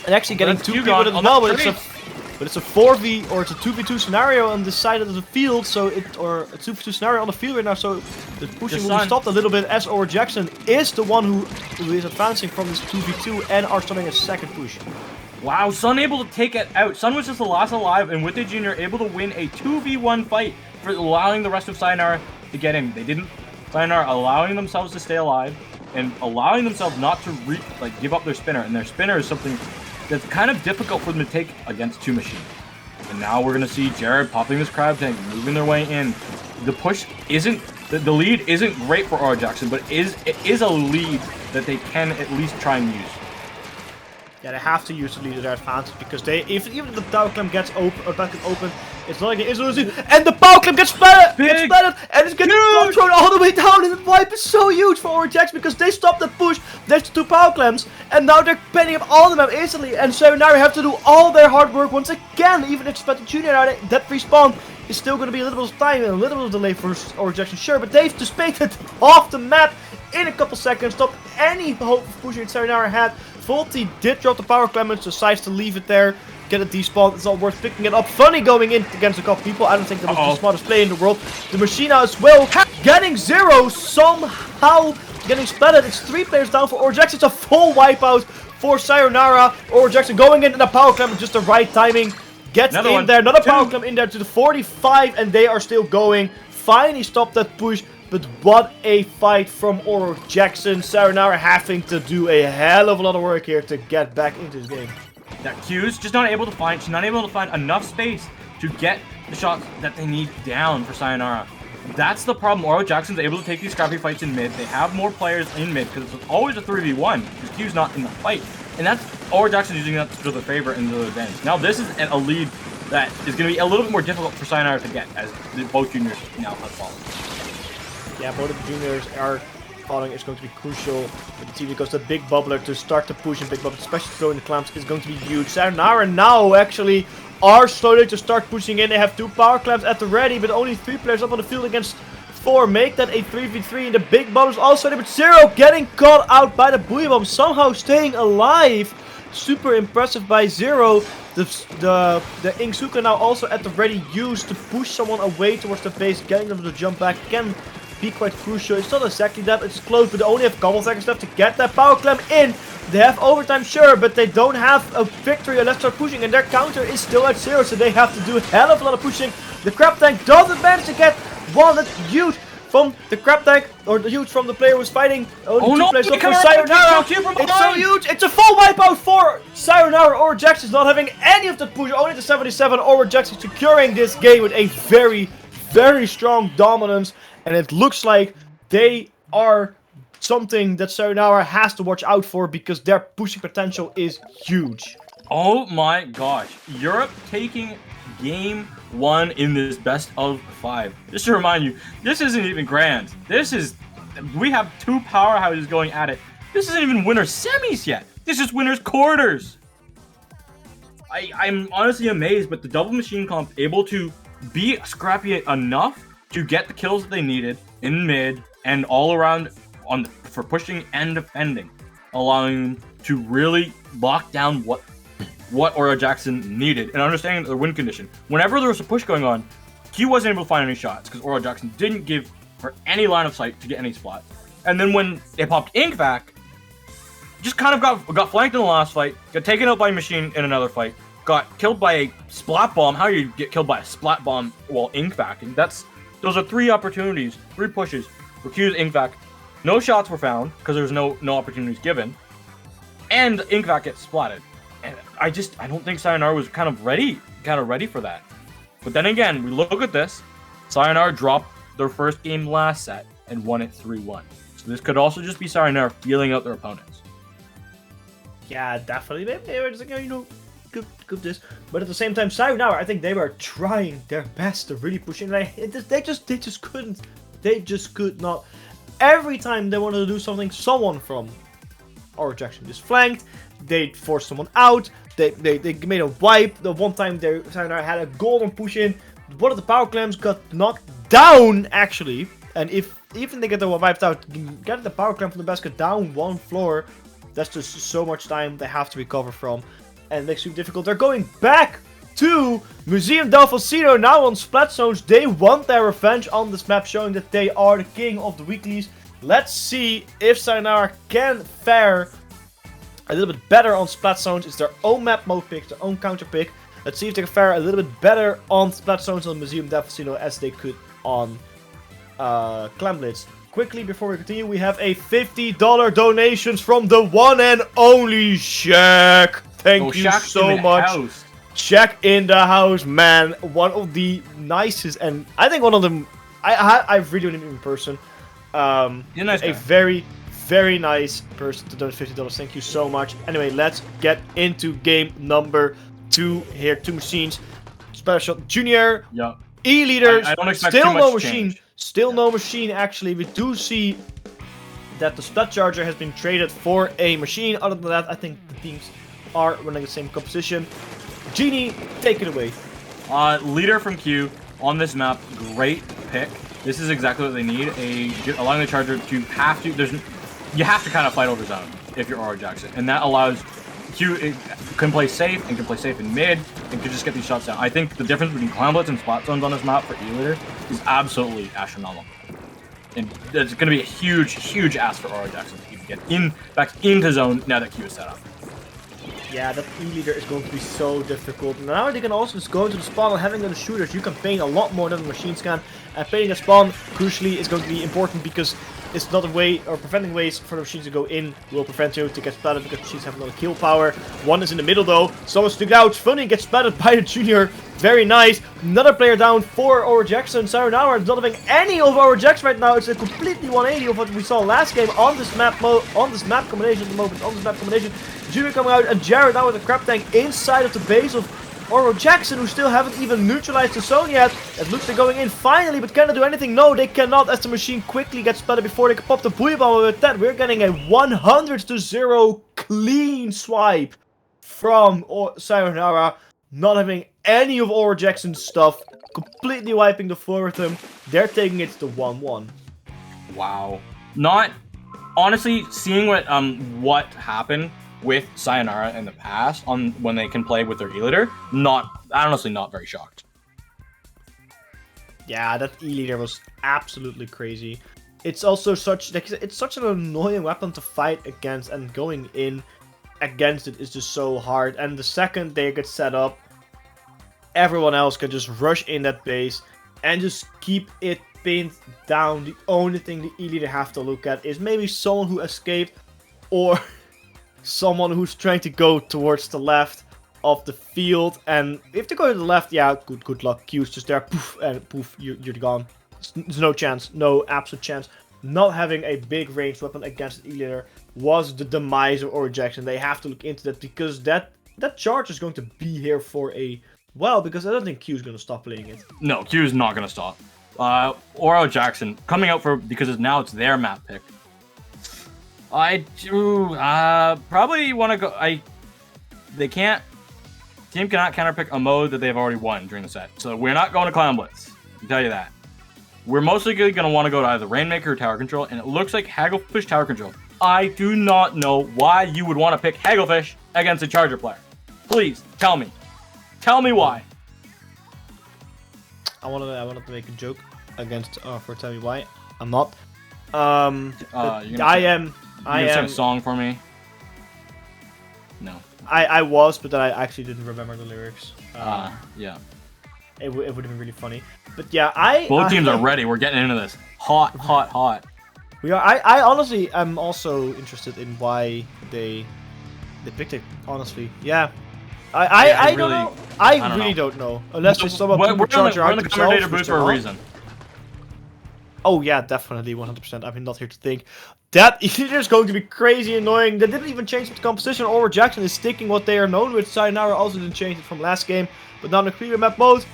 and actually getting 2 people as well. But it's a 4v or it's a 2v2 scenario on this side of the field, or a 2v2 scenario on the field right now, so the pushing will be stopped a little bit, as Oro Jackson is the one who is advancing from this 2v2 and are starting a second push. Wow, Sun able to take it out. Sun was just the last alive, and with the Junior able to win a 2v1 fight for allowing the rest of Sayonara to get in. They didn't. Sayonara allowing themselves to stay alive and allowing themselves not to give up their spinner, and their spinner is something that's kind of difficult for them to take against 2 machines. And now we're gonna see Jared popping this crab tank, moving their way in. The push isn't, the lead isn't great for Oro Jackson, but it is a lead that they can at least try and use. Yeah, they have to use the lead to their advantage, because even if the power clamp gets open, or back open, it's not like it is losing. And the power clamp gets splattered, and it's getting thrown all the way down. And the wipe is so huge for Oro Jackson, because they stopped the push. There's 2 power clamps, and now they're penning up all of them instantly. And Sayonara have to do all their hard work once again. Even if Splatoon Junior now, that respawn is still going to be a little bit of time and a little bit of delay for Oro Jackson, sure, but they've just painted off the map in a couple seconds, stopped any hope of pushing Sayonara had. Volty did drop the power clamp, decides to leave it there get a despawn. It's not worth picking it up. Funny going in against a couple people. I don't think that was the smartest play in the world. The Machina as well, getting 0, somehow getting splatted. It's 3 players down for Jackson. It's a full wipeout for Sayonara. Jackson going in a power climb with just the right timing. Gets in there. Another power climb in there to the 45, and they are still going. Finally stopped that push. But what a fight from Jackson. Sayonara having to do a hell of a lot of work here to get back into this game. That Q's just not able to find. She's not able to find enough space to get the shots that they need down for Sayonara. That's the problem. Jackson's able to take these scrappy fights in mid. They have more players in mid because it's always a 3v1 because Q's not in the fight. And that's Jackson using that to their favor and to their advantage. Now this is a lead that is going to be a little bit more difficult for Sayonara to get as both juniors now have fallen. Yeah, both of the juniors are falling. It's going to be crucial for the team because the big bubbler to start to push and big bubble, especially throwing the clamps, is going to be huge. Sayonara now actually are starting to start pushing in. They have 2 power clamps at the ready, but only 3 players up on the field against 4. Make that a 3v3, and the big bubblers also there, but 0 getting caught out by the buoy bomb, somehow staying alive. Super impressive by 0. The Inksuka now also at the ready, used to push someone away towards the base, getting them to jump back can be quite crucial. It's not exactly that, it's close, but they only have a couple seconds left to get that power clamp in. They have overtime, sure, but they don't have a victory unless they're pushing, and their counter is still at 0, so they have to do a hell of a lot of pushing. The crab tank doesn't manage to get one. That's huge from the crab tank, or the huge from the player who's fighting. Only 2 players left for Sayonara. It's so huge. It's a full wipeout for Sayonara. Jackson's not having any of the push, only the 77. Jackson securing this game with a very, very strong dominance. And it looks like they are something that Sayonara has to watch out for because their pushing potential is huge. Oh my gosh. Europe taking game 1 in this best of 5. Just to remind you, this isn't even grand. We have 2 powerhouses going at it. This isn't even winner's semis yet. This is winner's quarters. I'm honestly amazed, but the double machine comp able to be scrappy enough to get the kills that they needed in mid and all around for pushing and defending, allowing them to really lock down what Jackson needed and understanding their win condition. Whenever there was a push going on, Q wasn't able to find any shots because Jackson didn't give her any line of sight to get any spot. And then when they popped Ink back, just kind of got flanked in the last fight, got taken out by a machine in another fight, got killed by a splat bomb. How do you get killed by a splat bomb while Ink backing? Those are 3 opportunities, 3 pushes for Q's Ink back. No shots were found because there was no opportunities given, and Ink back gets splatted. And I don't think Sayonara was kind of ready for that. But then again, we look at this. Sayonara dropped their first game last set and won it 3-1. So this could also just be Sayonara feeling out their opponents. Yeah, definitely. Maybe they were just like, good this. But at the same time, Sayonara, I think they were trying their best to really push in. They just couldn't. They just could not. Every time they wanted to do something, someone from Jackson just flanked. They forced someone out. They made a wipe. The one time Sayonara had a golden push in. One of the power clamps got knocked down, actually. And even they get the wiped out, getting the power clamp from the basket down 1 floor, that's just so much time they have to recover from. And it makes it difficult. They're going back to Museum del Falsino now on Splat Zones. They want their revenge on this map, showing that they are the king of the weeklies. Let's see if Sayonara can fare a little bit better on Splat Zones. It's their own map mode pick, their own counter pick. Let's see if they can fare a little bit better on Splat Zones on Museum del Falsino as they could on Clam Blitz. Quickly, before we continue, we have a $50 donations from the one and only Shaq. Thank you so much. Shaq in the house, man. One of the nicest, and I think one of them. I've really known him in person. Nice a very, very nice person to donate $50. Thank you so much. Anyway, let's get into game number 2 here. 2 machines. Special Junior. Yeah. E-leaders. I don't expect still too no much machine. change. Still no machine, actually. We do see that the Splat Charger has been traded for a machine. Other than that, I think the teams are running the same composition. Genie, take it away. Leader from Q on this map, great pick. This is exactly what they need. Allowing the Charger to you have to kind of fight over zone if you're Jackson, and that allows Q can play safe and can play safe in mid and can just get these shots down. I think the difference between Clown Blitz and Spot Zones on this map for E-Leader is absolutely astronomical. And it's going to be a huge, huge ask for Oro Jackson to even get back into zone now that Q is set up. Yeah, that E-Leader is going to be so difficult. Now they can also just go into the spawn and having the shooters, you can paint a lot more than the machines can. And painting a spawn, crucially, is going to be important because it's not a way, or preventing ways for the machines to go in will prevent you to get splattered because machines have a lot of kill power. One is in the middle though, someone stuck out, Funny gets splattered by the Junior, very nice. Another player down for Oro Jackson. Sayonara is not having any of Oro Jackson right now. It's a completely 180 of what we saw last game on this map combination at the moment, on this map combination. Junior coming out and Jared now with a crab tank inside of the base of Oro Jackson, who still haven't even neutralized the zone yet. It looks like going in finally, but can they do anything? No, they cannot, as the machine quickly gets splattered before they can pop the buoy bomb. With that, we're getting a 100-0 clean swipe from Sayonara, not having any of Oro Jackson's stuff, completely wiping the floor with them. They're taking it to 1-1. Wow. Not honestly seeing what happened with Sayonara in the past on when they can play with their E-Leader, honestly not very shocked. Yeah, that E-Leader was absolutely crazy. It's also such an annoying weapon to fight against, and going in against it is just so hard. And the second they get set up, everyone else can just rush in that base and just keep it pinned down. The only thing the E-Leader have to look at is maybe someone who escaped, or someone who's trying to go towards the left of the field. And if they go to the left, yeah, good luck. Q's just there, poof, and poof, you're gone. There's no chance, no absolute chance. Not having a big ranged weapon against E-Leader was the demise of Oro Jackson. They have to look into that, because that charge is going to be here for a while, because I don't think Q's going to stop playing it. No, Q is not going to stop. Oro Jackson coming out because now it's their map pick. I do probably want to go. Team cannot counterpick a mode that they've already won during the set, so we're not going to Clown Blitz. I can tell you that. We're mostly going to want to go to either Rainmaker or Tower Control, and it looks like Hagglefish Tower Control. I do not know why you would want to pick Hagglefish against a Charger player. Please tell me. Tell me why. I wanted to make a joke against for tell me why. I'm not. I am. You sing a song for me? No. I was, but then I actually didn't remember the lyrics. Yeah. It would have been really funny. But yeah, Both teams are ready. We're getting into this. Hot. We are. I honestly am also interested in why they picked it. Honestly, yeah. I don't know. I really don't know. Unless there's someone we're charge on the commentator booth for a reason. Oh yeah, definitely 100%. I'm not here to think. That E-Leader is going to be crazy annoying. They didn't even change the composition. Oro Jackson is sticking what they are known with. Sayonara also didn't change it from last game. But now in the clear map mode,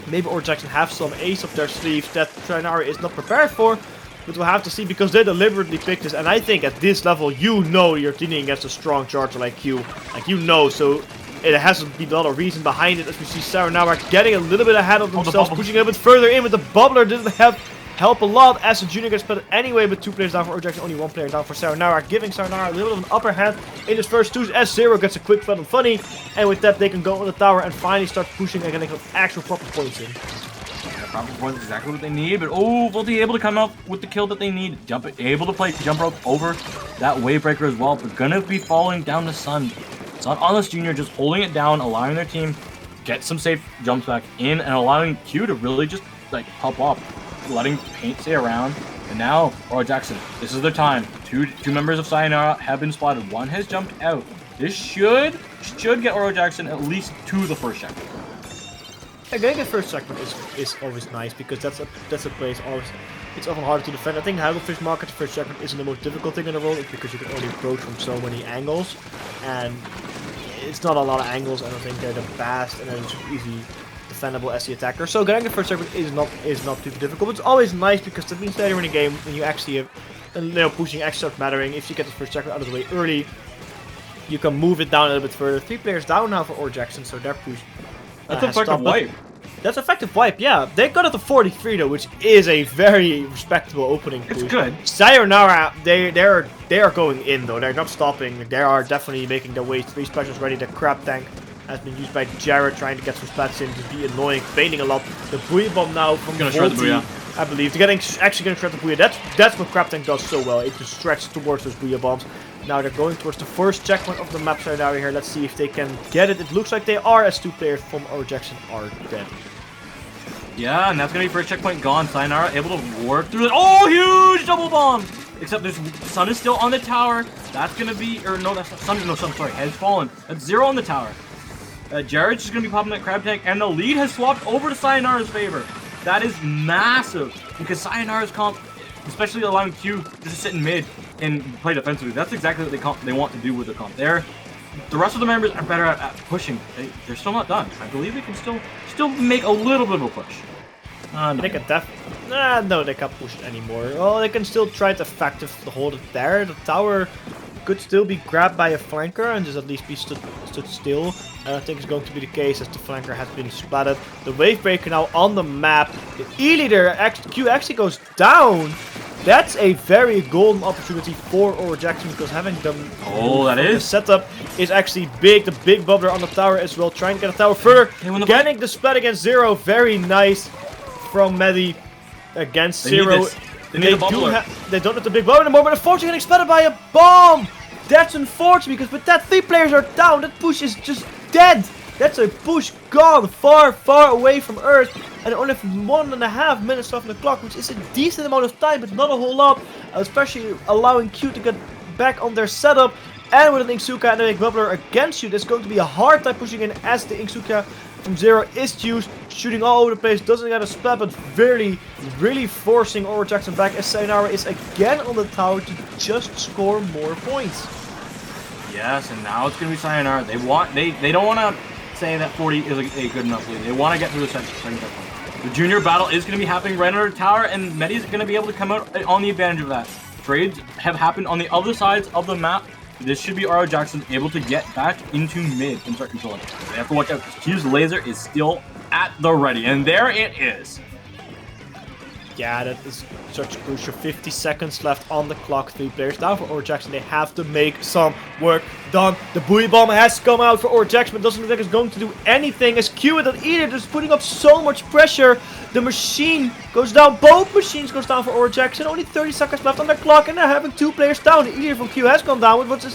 maybe Oro Jackson have some ace up their sleeves that Sayonara is not prepared for. But we'll have to see, because they deliberately picked this. And I think at this level, you know you're dealing against a strong charger like Q. Like, you know, so it has to be a lot of reason behind it. As we see Sayonara getting a little bit ahead of themselves, pushing a little bit further in with the bubbler. Didn't help a lot as the Junior gets split anyway, but 2 players down for Oro Jackson, only 1 player down for Sayonara, giving Sayonara a little bit of an upper hand in his first 2s as Zero gets a quick flood on Funny, and with that they can go on the tower and finally start pushing and getting some actual proper points in. Yeah, proper points is exactly what they need, but VOD able to come out with the kill that they need, able to play jump rope over that wave breaker as well, but gonna be falling down to Sun. Sun Honest Junior just holding it down, allowing their team get some safe jumps back in, and allowing Q to really just like pop up, letting paint stay around. And now Oro Jackson, this is their time. Two members of Sayonara have been spotted. One has jumped out. This should get Oro Jackson at least to the first checkpoint. Yeah, getting the first checkpoint is always nice, because that's a place always it's often harder to defend. I think Hagglefish Market, the first checkpoint, isn't the most difficult thing in the world, because you can only approach from so many angles, and it's not a lot of angles. I don't think they're the best, and then it's easy defendable as the attacker. So getting the first checkpoint is not too difficult. But it's always nice, because that means later in the game when you actually have pushing actually starts mattering. If you get the first checkpoint out of the way early, you can move it down a little bit further. 3 players down now for Oro Jackson, so their push. That's a fucking wipe. That's effective wipe, yeah. They got it to 43 though, which is a very respectable opening. It's good. Sayonara, they are going in though. They're not stopping. They are definitely making their way. 3 specials ready. The crab tank has been used by Jared, trying to get some splats in to be annoying, fading a lot. The Booyah Bomb now from VOD, I believe. They're actually going to shred the Booyah. That's what crab tank does so well. It just stretches towards those Booyah Bombs. Now they're going towards the first checkpoint of the map Sayonara here. Let's see if they can get it. It looks like they are, as 2 players from our Jackson are dead. Yeah, and that's going to be first checkpoint gone. Sayonara able to work through it. Oh, huge double bomb! Except there's Sun is still on the tower. That's going to be, or no, that's not Sun. No, Sun, sorry, has fallen. That's 0 on the tower. Jared's just going to be popping that crab tank, and the lead has swapped over to Sayonara's favor. That is massive, because Sayonara's comp, especially allowing Q just to sit in mid and play defensively, that's exactly what they want to do with the comp. The rest of the members are better at pushing. They're still not done. I believe they can still make a little bit of a push. No. They can no, they can't push it anymore. Oh, they can still try to effectively hold it there. The tower could still be grabbed by a flanker and just at least be stood still. I don't think it's going to be the case as the flanker has been splatted. The wave breaker now on the map. The E-leader Q actually goes down. That's a very golden opportunity for Oro Jackson because having them the setup is actually big. The big bubbler on the tower as well, trying to get the tower further. Getting the splat against 0. Very nice from Medi against 0. They don't have the big bomb anymore, but unfortunately getting splatted by a bomb. That's unfortunate because with that 3 players are down, that push is just dead. That's a push gone far, far away from Earth. And only 1.5 minutes off the clock, which is a decent amount of time, but not a whole lot. Especially allowing Q to get back on their setup. And with an Inksuka and a big bubbler against you, there's going to be a hard time pushing in as the Inksuka from 0 is used, shooting all over the place, doesn't get a splat, but really forcing Oro Jackson back as Sayonara is again on the tower to just score more points. Yes, and now it's going to be Sayonara. They don't want to say that 40 is a good enough lead. They want to get through the second checkpoint. The junior battle is going to be happening right under the tower, and Medi's going to be able to come out on the advantage of that. Trades have happened on the other sides of the map. This should be Oro Jackson able to get back into mid and start controlling. They have to watch out. Q's laser is still at the ready, and there it is. Yeah, that is such crucial. 50 seconds left on the clock. 3 players down for Oro Jackson. They have to make some work done. The Booyah Bomb has come out for Oro Jackson, but doesn't look like it's going to do anything. As Q and Eater just putting up so much pressure. The machine goes down. Both machines goes down for Oro Jackson. Only 30 seconds left on the clock, and they're having 2 players down. The Eater from Q has gone down. What's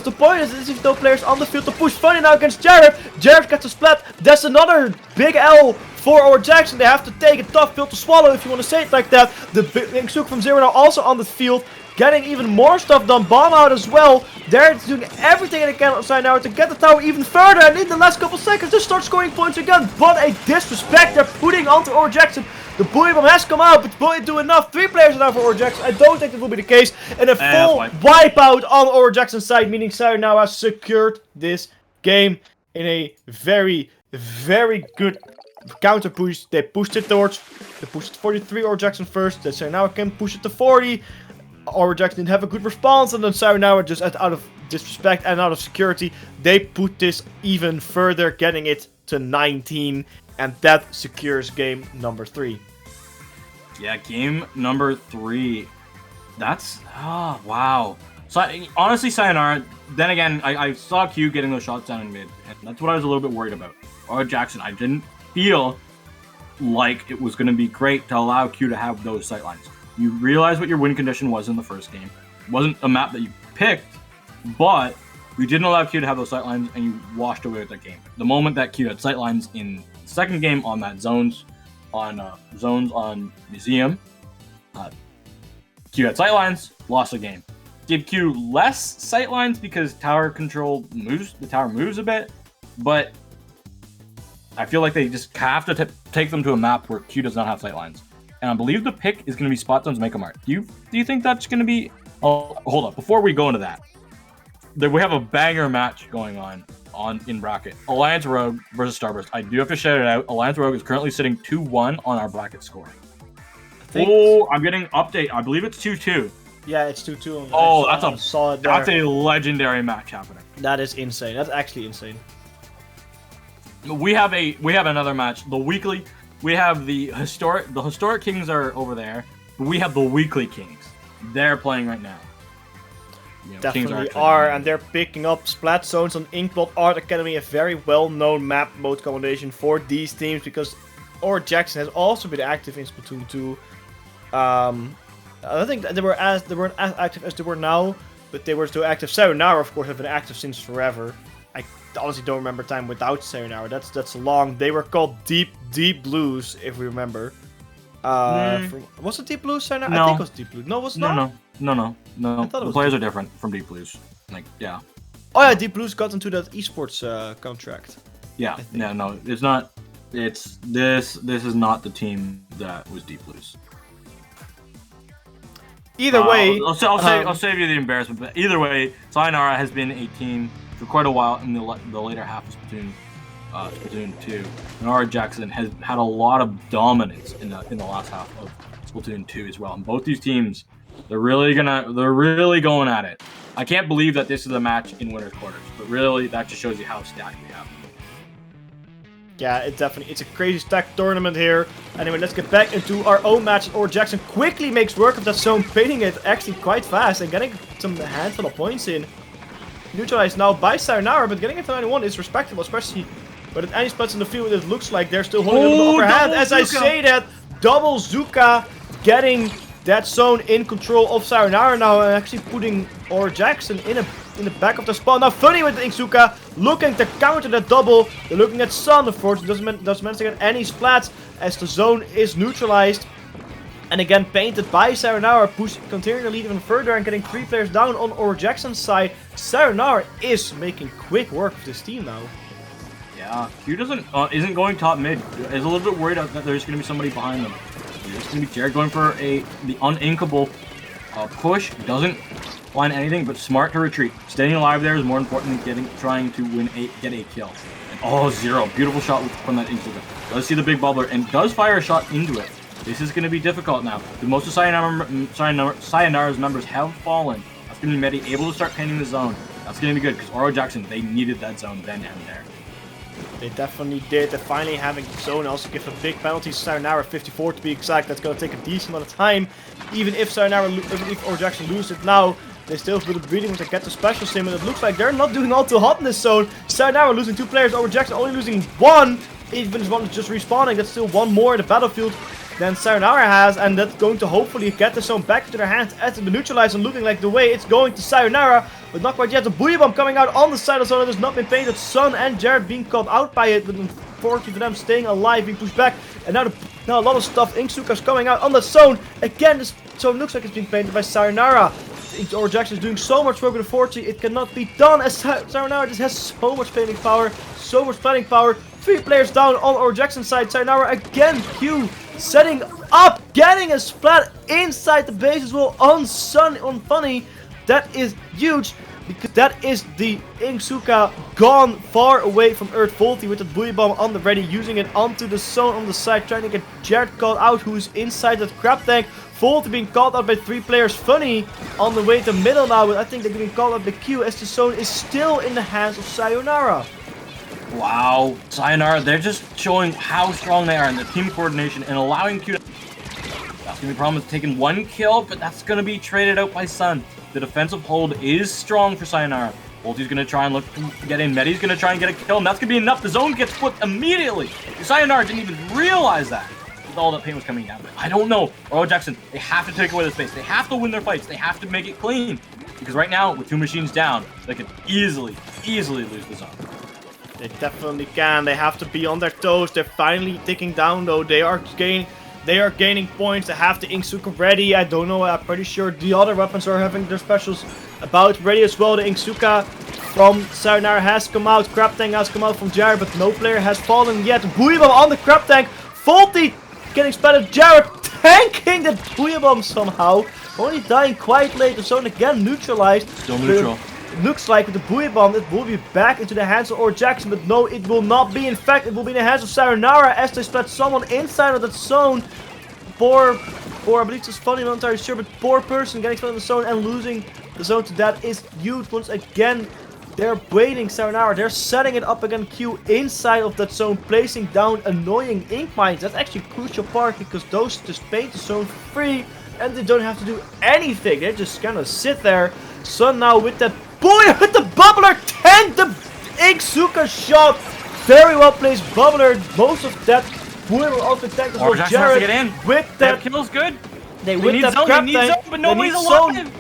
the point? Is there's no players on the field to push. Funny now against Jared. Jared gets a splat. That's another big L for Oro Jackson. They have to take a tough pill to swallow, if you want to say it like that. The Inksuka from 0 now also on the field, getting even more stuff done. Bomb out as well. They're doing everything they can on Sayonara to get the tower even further. And in the last couple seconds, they start scoring points again. But a disrespect they're putting onto Oro Jackson. The Booyah Bomb has come out, but will it do enough? 3 players are down for Oro Jackson. I don't think that will be the case. And a full wipeout on Oro Jackson's side, meaning Sayonara has secured this game in a very, very good counter push. They pushed it towards, they pushed it 43 Oro Jackson first. Then Sayonara can push it to 40. Oro Jackson didn't have a good response, and then Sayonara just out of disrespect and out of security, they put this even further, getting it to 19, and that secures game number 3. Yeah, game number 3. That's, oh, wow. So, honestly, Sayonara, then again, I saw Q getting those shots down in mid, and that's what I was a little bit worried about. Oro Jackson, I didn't feel like it was going to be great to allow Q to have those sightlines. You realize what your win condition was in the first game. It wasn't a map that you picked, but you didn't allow Q to have those sightlines, and you washed away with that game. The moment that Q had sightlines in the second game on that zones on Museum, Q had sightlines, lost the game. Give Q less sightlines because tower control moves. The tower moves a bit, but I feel like they just have to take them to a map where Q does not have sightlines. And I believe the pick is going to be Spot Zone's Make a Mart. Do you think that's going to be... Oh, hold up. Before we go into that, we have a banger match going on in bracket. Alliance Rogue versus Starburst. I do have to shout it out. Alliance Rogue is currently sitting 2-1 on our bracket score. Oh, I'm getting update. I believe it's 2-2. Yeah, it's 2-2. Oh, that's a legendary match happening. That is insane. That's actually insane. we have another match. The weekly, we have the historic kings are over there. But we have the weekly kings. They're playing right now. You know, Definitely are, and they're picking up Splat Zones on Inkblot Art Academy, a very well-known map mode combination for these teams, because Or Jackson has also been active in Splatoon 2. I don't think that they weren't as active as they were now, but they were still active. Sayonara, of course, have been active since forever. I honestly don't remember time without Sayonara. That's long. They were called Deep Blues, if we remember. Was it Deep Blues, Sayonara? No. I think it was Deep Blues. No, was it not? No. The players are different from Deep Blues. Like, yeah. Oh yeah, Deep Blues got into that esports contract. Yeah, no, it's not. It's this is not the team that was Deep Blues. Either way, I'll save you the embarrassment. But either way, Sayonara has been a team for quite a while in the later half of Splatoon 2. Nora Jackson has had a lot of dominance in the last half of Splatoon 2 as well. And both these teams, they're really going at it. I can't believe that this is a match in winners quarters, but really that just shows you how stacked we have. yeah, it's a crazy stacked tournament here. Anyway, let's get back into our own match. Or Jackson quickly makes work of that zone, painting it actually quite fast and getting some handful of points in. Neutralized now by Sayonara, but getting it to 91 is respectable, especially with any spots in the field. It looks like they're still holding the upper hand. As I say that, Double Zuka getting that zone in control of Sayonara now, and actually putting Or Jackson in the back of the spawn. Now Funny with the Inksuka, looking to counter that double. They're looking at Sun, unfortunately, doesn't manage to get any splats as the zone is neutralized. And again, painted by Sayonara, continuing to lead even further and getting 3 players down on Or Jackson's side. Sayonara is making quick work of this team now. Yeah, Q isn't going top mid. Is a little bit worried that there's going to be somebody behind them. There's going to be Jared going for the uninkable push. Doesn't find anything, but smart to retreat. Staying alive there is more important than trying to get a kill. And, oh, Zero. Beautiful shot from that Inksuka. Does see the big bubbler and does fire a shot into it. This is going to be difficult now. The most of Sayonara's members have fallen. That's going to be Medi able to start painting the zone. That's going to be good because Oro Jackson, they needed that zone then and there. They definitely did. They're finally having zone also give a big penalty to Sayonara, 54 to be exact. That's going to take a decent amount of time. Even if Or Jackson loses it now, they still have a bit of breathing when they get the special sim, and it looks like they're not doing all too hot in this zone. Sayonara losing 2 players, Or Jackson only losing 1. Even if one is just respawning, that's still 1 more in the battlefield than Sayonara has, and that's going to hopefully get the zone back into their hands as it's been neutralized, and looking like the way it's going to Sayonara, but not quite yet. The Booyah Bomb coming out on the side of the zone that has not been painted. Sun and Jared being caught out by it, but unfortunately for them staying alive, being pushed back, and now a lot of stuff. Inksuka's coming out on the zone. Again, this zone looks like it's being painted by Sayonara. Or Jackson is doing so much work with unfortunately it cannot be done as Sayonara just has so much painting power, so much planning power. 3 players down on Or Jackson's side. Sayonara again, Q setting up, getting a splat inside the base as well on Funny. That is huge because that is the Inksuka gone far away from Earth. Volty with the Booyah Bomb on the ready, using it onto the zone on the side, trying to get Jared caught out, who's inside that crab tank. Volty being called out by 3 players. Funny on the way to middle now, but I think they're getting called out by Q as the zone is still in the hands of Sayonara. Wow, Sayonara, they're just showing how strong they are in the team coordination and allowing Q to... That's going to be a problem with taking 1 kill, but that's going to be traded out by Sun. The defensive hold is strong for Sayonara. Volty's going to try and look to get in. Medi's going to try and get a kill, and that's going to be enough. The zone gets flipped immediately. Sayonara didn't even realize that with all that paint was coming down. But I don't know. Oro Jackson, they have to take away the space. They have to win their fights. They have to make it clean. Because right now, with 2 machines down, they could easily lose the zone. They definitely can. They have to be on their toes. They're finally ticking down though. They are gaining points. They have the Inksuka ready. I don't know. I'm pretty sure the other weapons are having their specials about ready as well. The Inksuka from Sayonara has come out. Crab Tank has come out from Jared, but no player has fallen yet. Booyah Bomb on the Crab Tank. Volty getting splattered. Jared tanking the Booyah Bomb somehow. Only dying quite late. The zone again neutralized. Still neutral. It looks like with the Booyah Bomb it will be back into the hands of Or Jackson, but no, it will not be. In fact, it will be in the hands of Sayonara as they splat someone inside of that zone. Poor, I believe it's Funny, I'm not entirely sure, but poor person getting splatted in the zone and losing the zone to that is huge. Once again, They're baiting Sayonara. They're setting it up against Q inside of that zone, placing down annoying ink mines. That's actually a crucial part because those just paint the zone free and they don't have to do anything. They just kind of sit there. Sun now with that with the bubbler tank, the Inksuka shot. Very well placed bubbler. Most of that Buoy will also tank as well. Jared get in. with that kill's good. They need with that zone, crab they need tank, zone, but nobody's they need alive. zone.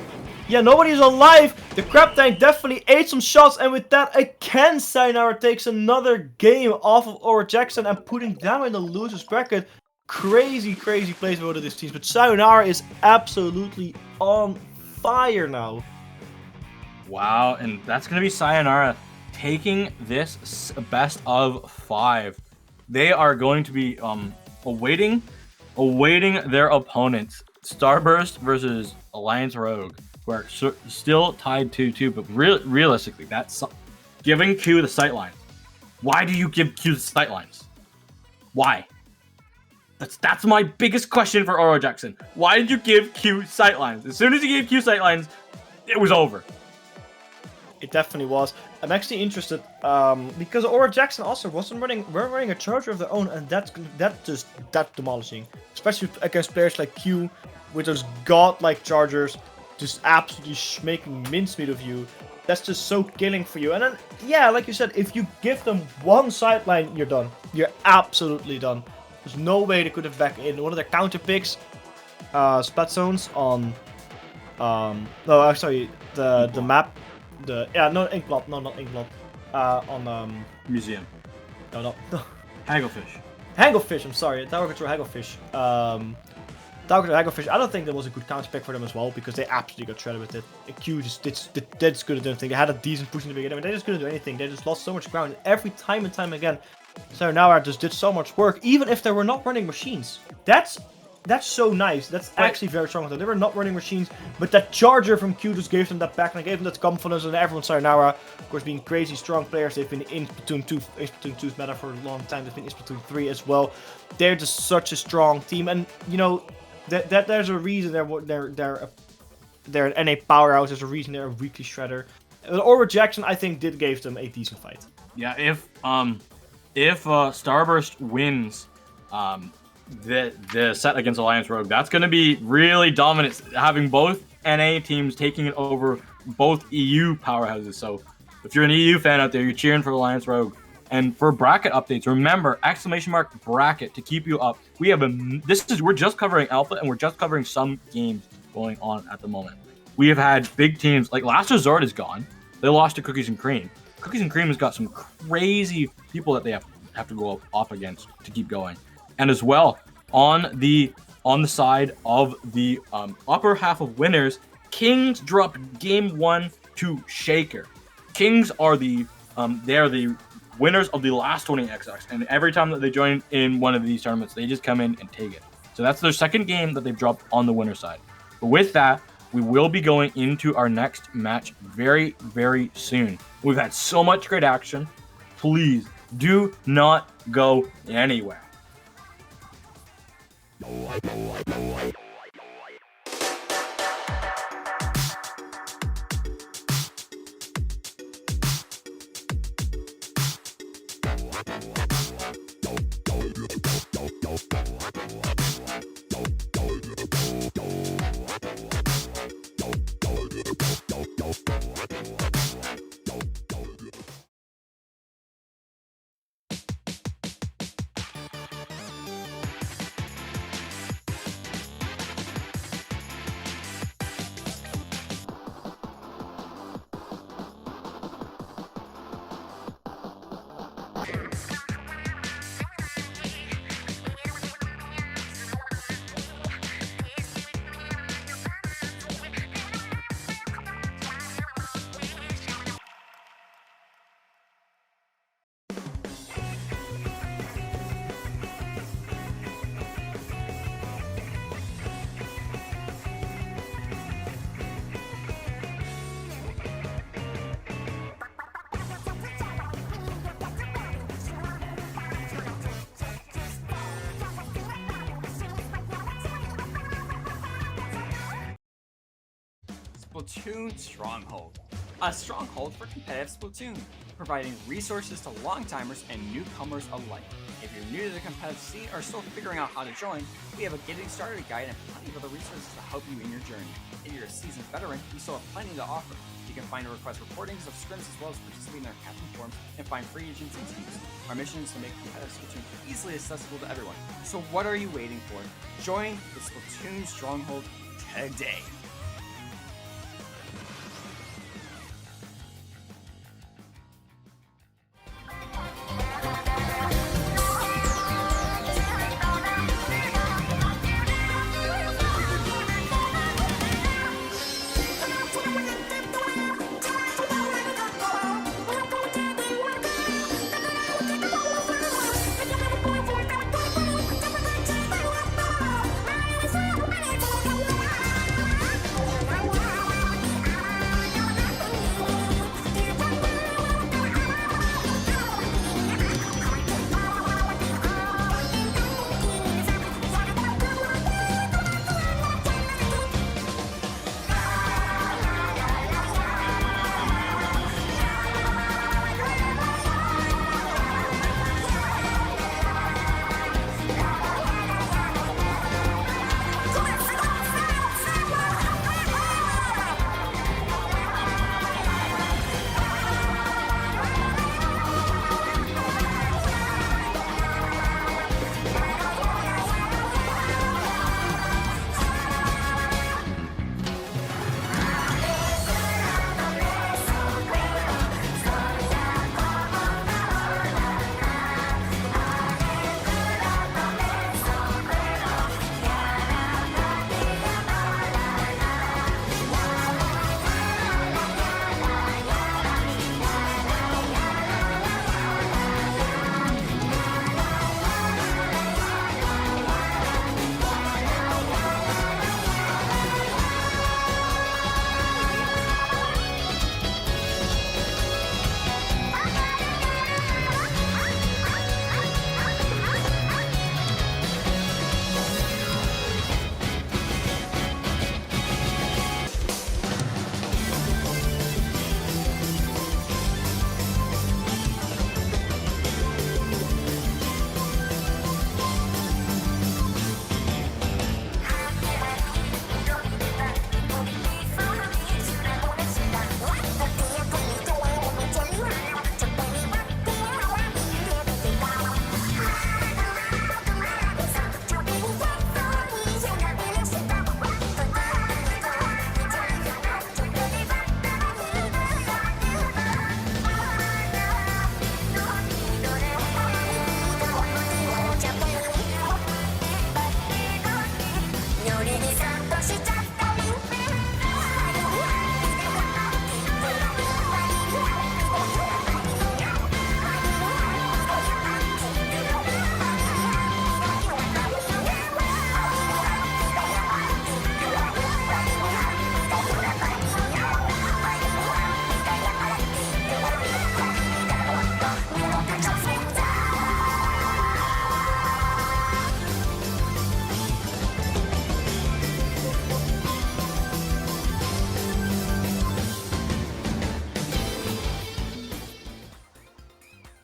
Yeah, nobody's alive. The crab tank definitely ate some shots, and with that, again, Sayonara takes another game off of Aura Jackson and putting them in the losers bracket. Crazy, crazy plays by both of these teams, but Sayonara is absolutely on fire now. Wow, and that's gonna be Sayonara taking this best of 5. They are going to be awaiting their opponents. Starburst versus Alliance Rogue, who are still tied 2-2, but realistically, that's giving Q the sightlines. Why do you give Q the sightlines? Why? That's my biggest question for Aura Jackson. Why did you give Q sightlines? As soon as you gave Q sightlines, it was over. It definitely was. I'm actually interested because Aura Jackson also weren't running a charger of their own, and that's demolishing, especially against players like Q with those godlike chargers, just absolutely making mincemeat of you. That's just so killing for you. And then, yeah, like you said, if you give them one sideline, you're done. You're absolutely done. There's no way they could have back in one of their counter picks, splat zones on, no, I'm sorry, the map. Not Inkblot. On Museum. No. Hagglefish. Hagglefish. I'm sorry. Tower Control Hagglefish. Tower Control Hagglefish. I don't think that was a good counter pick for them as well because they absolutely got shredded with it. Q just couldn't do anything. They had a decent push in the beginning, but they just couldn't do anything. They just lost so much ground every time and time again. So now I just did so much work, even if they were not running machines. That's so nice. That's actually very strong of them. They were not running machines, but that charger from Q just gave them that back and gave them that confidence, and everyone Sayonara, of course, being crazy strong players. They've been in Splatoon 2, Splatoon 2's meta for a long time. They've been in Splatoon 3 as well. They're just such a strong team, and you know that there's a reason they're an NA powerhouse. There's a reason they're a weekly shredder. Aura Jackson, I think, gave them a decent fight. Yeah, if Starburst wins the set against Alliance Rogue, that's going to be really dominant, having both NA teams taking it over both EU powerhouses. So if you're an EU fan out there, you're cheering for Alliance Rogue. And for bracket updates, remember !bracket to keep you up. We have we're just covering alpha, and we're just covering some games going on at the moment. We have had big teams like Last Resort is gone. They lost to Cookies and Cream. Cookies and Cream has got some crazy people that they have to go up against to keep going. And as well, on the side of the upper half of winners, Kings dropped game 1 to Shaker. Kings are the winners of the last 20XX, and every time that they join in one of these tournaments, they just come in and take it. So that's their second game that they've dropped on the winner side. But with that, we will be going into our next match very, very soon. We've had so much great action. Please do not go anywhere. Splatoon Stronghold. a stronghold for competitive Splatoon, providing resources to longtimers and newcomers alike. If you're new to the competitive scene or still figuring out how to join, we have a getting started guide and plenty of other resources to help you in your journey. If you're a seasoned veteran, we still have plenty to offer. You can find and request recordings of scrims as well as participate in our captain forums and find free agents and teams. Our mission is to make competitive Splatoon easily accessible to everyone. So what are you waiting for? Join the Splatoon Stronghold today.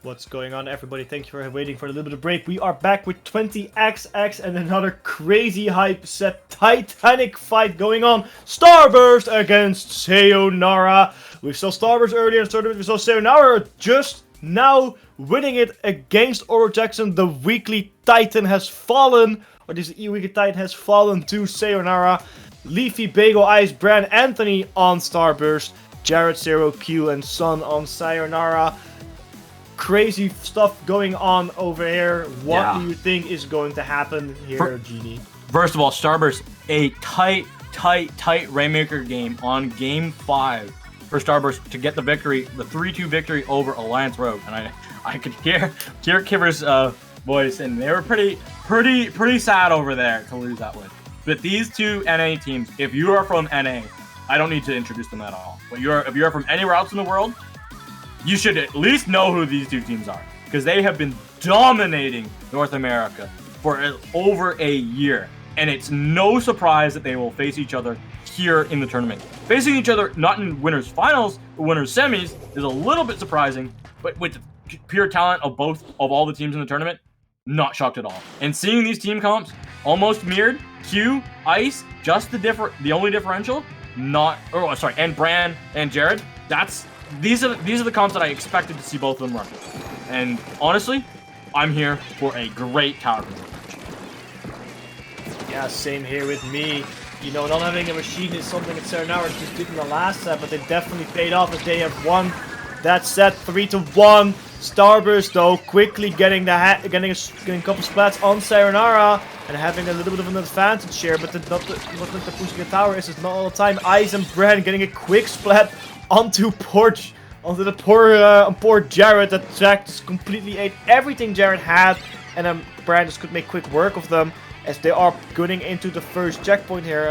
What's going on, everybody? Thank you for waiting for a little bit of break. We are back with 20XX and another crazy hype set Titanic fight going on. Starburst against Sayonara. We saw Starburst earlier in the tournament. We saw Sayonara just now winning it against Oro Jackson. The weekly Titan has fallen, or this weekly Titan has fallen to Sayonara. Leafy, Bagel, Ice, Bran, Anthony on Starburst. Jared, Zero, Q, and Sun on Sayonara. Crazy stuff going on over here. What do you think is going to happen here, Genie? First of all, Starburst, a tight Rainmaker game on game 5 for Starburst to get the victory, the 3-2 victory over Alliance Rogue. And I could hear Kiver's voice, and they were pretty sad over there to lose that win. But these two NA teams, if you are from NA, I don't need to introduce them at all. But if you're from anywhere else in the world, you should at least know who these two teams are, because they have been dominating North America for over a year. And it's no surprise that they will face each other here in the tournament. Facing each other, not in winners finals, but winners semis, is a little bit surprising, but with the pure talent of all the teams in the tournament, not shocked at all. And seeing these team comps almost mirrored, Q, Ice, just the only differential, and Bran and Jared, these are the comps that I expected to see both of them run. And honestly, I'm here for a great tower control match. Yeah, same here with me. You know, not having a machine is something that Sayonara just did in the last set, but they definitely paid off as they have won that set 3-1. Starburst though quickly getting a couple splats on Sayonara and having a little bit of an advantage here, but not like the pushing the tower is not all the time. Ice and Bran getting a quick splat onto the poor Jared that Jack just completely ate everything Jared had, and Bran just could make quick work of them as they are gunning into the first checkpoint here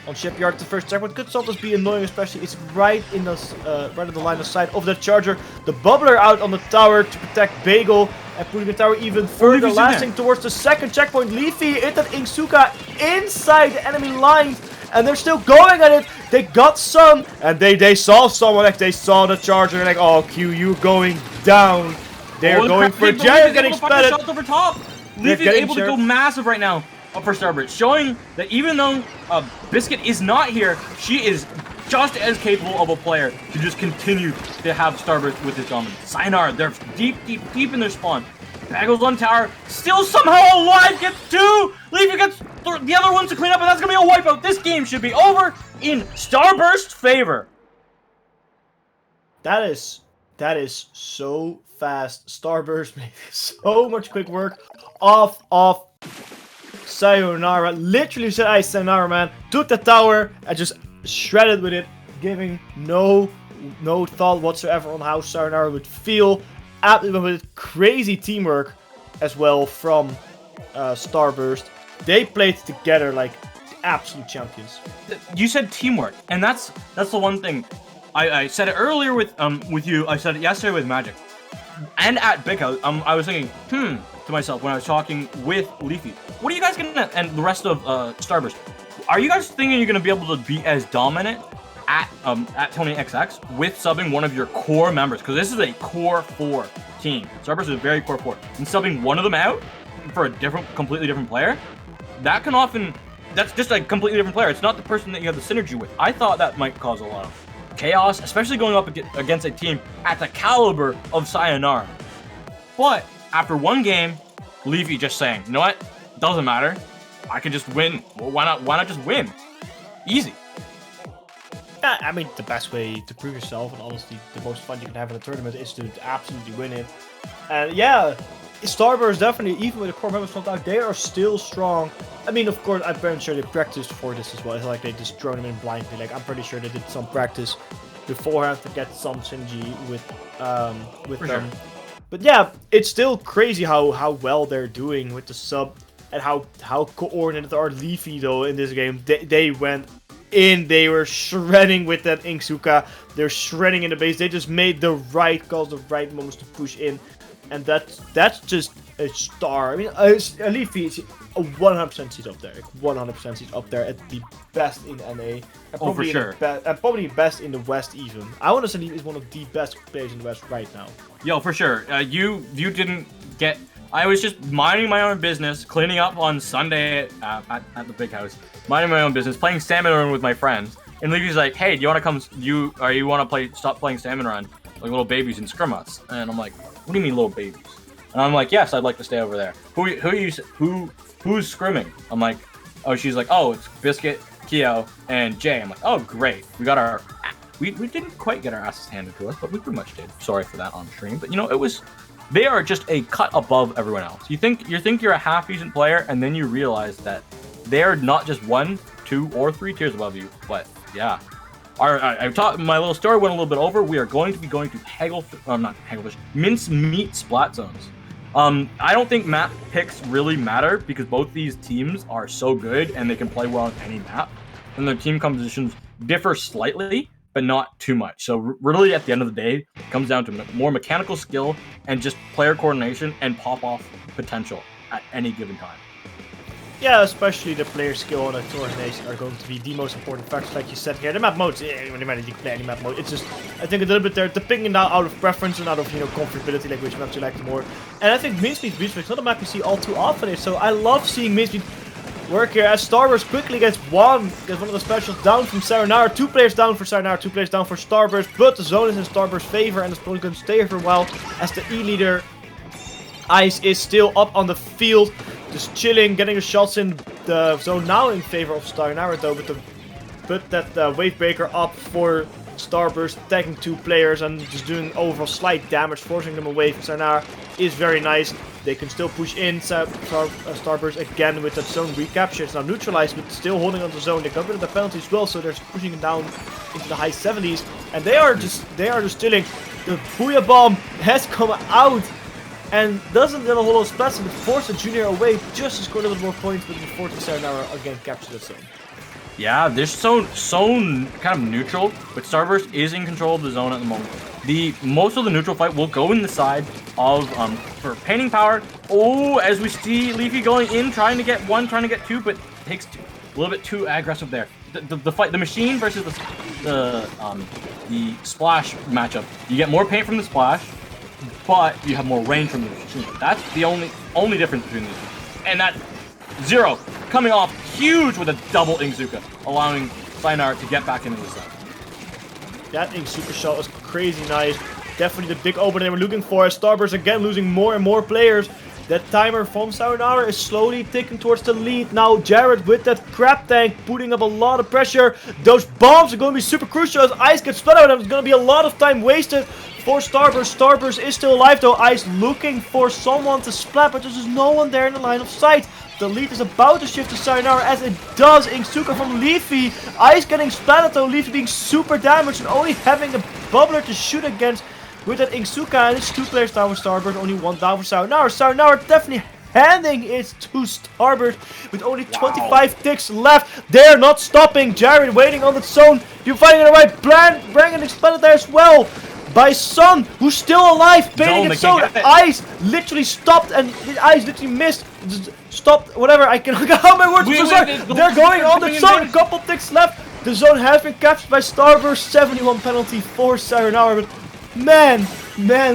on Shipyard. The first checkpoint could sometimes be annoying, especially it's right in the line of sight of the charger. The bubbler out on the tower to protect Bagel and putting the tower even further lasting towards the second checkpoint. Leafy hit that Ingsuka inside the enemy lines, and they're still going at it. They got some, and they saw someone, like they saw the charger, and like, oh, Q, you going down. They're going for Jared getting splatted. Shots over top. Leafy is able to go massive right now for Starburst, showing that even though Biscuit is not here, she is just as capable of a player to just continue to have Starburst with his dominance. Sayonara, they're deep in their spawn. Baggles on tower, still somehow alive, gets two! Leafy gets the other ones to clean up, and that's gonna be a wipeout. This game should be over in Starburst's favor. That is so fast. Starburst made so much quick work off Sayonara. Literally said, "I Sayonara, man." Took the tower and just shredded with it, giving no thought whatsoever on how Sayonara would feel. With crazy teamwork as well from Starburst. They played together like absolute champions. You said teamwork, and that's the one thing. I said it earlier with you. I said it yesterday with Magic, and at Big House. I was thinking, to myself when I was talking with Leafy. What are you guys gonna, and the rest of Starburst? Are you guys thinking you're gonna be able to be as dominant at Tony XX with subbing one of your core members? Because this is a core 4 team. Starburst is a very core 4, and subbing one of them out for a completely different player, that's just a completely different player. It's not the person that you have the synergy with. I thought that might cause a lot of chaos, especially going up against a team at the caliber of Sayonara. But after one game, Leafy just saying, you know what? Doesn't matter. I can just win. Well, why not just win? Easy. Yeah, I mean, the best way to prove yourself, and honestly, the most fun you can have in a tournament is to absolutely win it. And yeah, Starburst definitely, even with the core members from out, they are still strong. I mean, of course, I'm pretty sure they practiced for this as well. It's like they just throw them in blindly. Like, I'm pretty sure they did some practice beforehand to get some synergy with them. Sure. But yeah, it's still crazy how well they're doing with the sub and how coordinated are Leafy though in this game. They went in, they were shredding with that Ingsuka. They're shredding in the base. They just made the right calls, the right moments to push in, and that's just a star. I mean, Leafy is 100% seat up there. 100% seat up there at the best in NA. And for sure. And probably best in the West even. I want to say Leafy is one of the best players in the West right now. Yo, for sure. You didn't get... I was just minding my own business, cleaning up on Sunday at the Big House. Minding my own business, playing Salmon Run with my friends. And Leafy's like, hey, do you want to come... You want to stop playing Salmon Run like little babies and scrim us? And I'm like, what do you mean little babies? And I'm like, yes, I'd like to stay over there. Who's scrimming? I'm like, oh, she's like, oh, it's Biscuit, Keo, and Jay. I'm like, oh, great. We got our... We didn't quite get our asses handed to us, but we pretty much did. Sorry for that on stream. But, you know, it was... They are just a cut above everyone else. You think you're a half-decent player, and then you realize that they're not just 1, 2, or 3 tiers above you. But, yeah. I taught my little story went a little bit over. We are going to be going to mince meat splat zones. I don't think map picks really matter because both these teams are so good and they can play well on any map. And their team compositions differ slightly, but not too much. So really, at the end of the day, it comes down to more mechanical skill and just player coordination and pop-off potential at any given time. Yeah, especially the player skill and the coordination are going to be the most important factors, like you said here. The map modes, no matter you play any map mode, it's just, I think a little bit there, the picking now out of preference and out of, comfortability, like which maps you like more. And I think Minspeed Beach is not a map you see all too often here, so I love seeing Minspeed work here as Starburst quickly gets one of the specials down from Sayonara. 2 players down for Sayonara, 2 players down for Starburst, but the zone is in Starburst's favor and it's probably going to stay here for a while as the E leader Ice is still up on the field, just chilling, getting the shots in the zone now in favor of Sayonara though, but that wave breaker up for Starburst, tagging 2 players and just doing overall slight damage, forcing them away from Sayonara is very nice. They can still push in Starburst again with that zone recapture. It's now neutralized, but still holding on the zone. They got rid of the penalty as well, so they're pushing it down into the high 70s, and they are just chilling. The Booyah Bomb has come out and doesn't get a whole lot of splats, but force the junior away just to score a little bit more points, but unfortunately Sayonara again captures the zone. Yeah, this zone kind of neutral, but Starburst is in control of the zone at the moment. Most of the neutral fight will go in the side of for painting power. Oh, as we see Leafy going in, trying to get 1, trying to get 2, but takes 2. A little bit too aggressive there. The fight, the machine versus the splash matchup. You get more paint from the splash, but you have more range from the machine. That's the only difference between these two. And that Zero coming off huge with a double Ingzuka, allowing Sayonara to get back into the set. That Ingzuka shot was crazy nice. Definitely the big opener they were looking for as Starburst again losing more and more players. That timer from Sayonara is slowly ticking towards the lead. Now Jared with that crab tank putting up a lot of pressure. Those bombs are going to be super crucial as Ice gets split out. There's going to be a lot of time wasted for Starburst. Starburst is still alive though. Ice looking for someone to splat, but there's just no one there in the line of sight. The lead is about to shift to Sayonara as it does. Ingzuka from Leafy. Ice getting splatted though. Leafy being super damaged and only having a bubbler to shoot against with that Ingzuka. And it's 2 players down with Starburst, only 1 down for Sayonara. Sayonara definitely handing it to Starburst with only 25 ticks left. They're not stopping. Jared waiting on the zone. You're finding the right plan. Bringing expanded there as well by Sun, who's still alive, painting it so Ice literally stopped and Ice literally missed. Stopped, whatever, I can how my words. They're going on the zone, a couple ticks left. The zone has been captured by Starburst, 71 penalty for Sayonara, but man,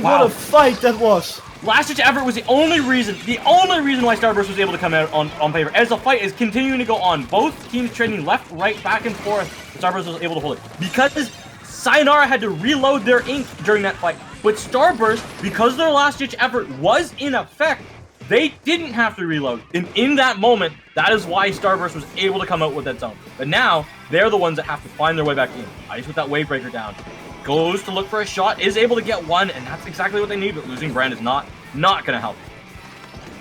what a fight that was. Last ditch effort was the only reason why Starburst was able to come out on favor. As the fight is continuing to go on, both teams trading left, right, back and forth, Starburst was able to hold it. Because Sayonara had to reload their ink during that fight, but Starburst, because their last ditch effort was in effect, they didn't have to reload. And in that moment, that is why Starburst was able to come out with that zone. But now, they're the ones that have to find their way back in. Ice with that wave breaker down. Goes to look for a shot, is able to get 1, and that's exactly what they need, but losing Brand is not gonna help.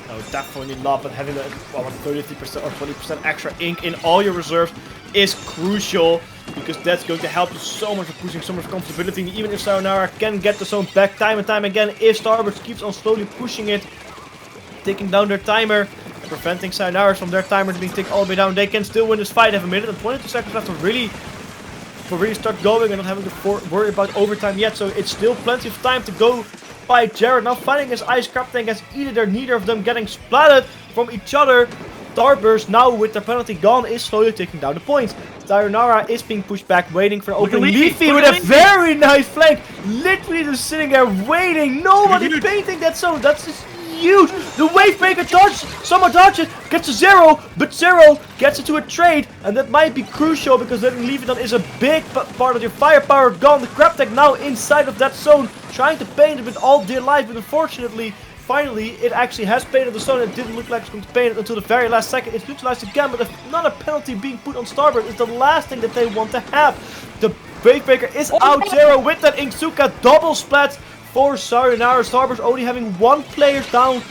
No, definitely not, but having a 33% or 20% extra ink in all your reserves is crucial, because that's going to help you so much with pushing so much comfortability. Even if Sayonara can get the zone back time and time again, if Starburst keeps on slowly pushing it, taking down their timer, and preventing Sayonara from their timer being taken all the way down, they can still win this fight. They have 1 minute and 22 seconds left to really start going and not having to worry about overtime yet, so it's still plenty of time to go by. Jared now fighting his Ice Crab Tank as neither of them getting splatted from each other. Starburst now with their penalty gone is slowly taking down the points. Sayonara is being pushed back, waiting for the open. Leafy with a very nice flank, literally just sitting there waiting. Nobody painting that zone. That's just huge. The wave breaker dodges, someone dodges, gets to 0, but 0 gets it to a trade, and that might be crucial because letting Leafy is a big part of your firepower gone. The crab tank now inside of that zone, trying to paint it with all dear life, but unfortunately, finally, it actually has painted the zone. It didn't look like it's going to paint it until the very last second. It's neutralized again, but another penalty being put on Starburst is the last thing that they want to have. The wave breaker is out 0 with that Ingzuka double splat for Sayonara. Starburst only having 1 player down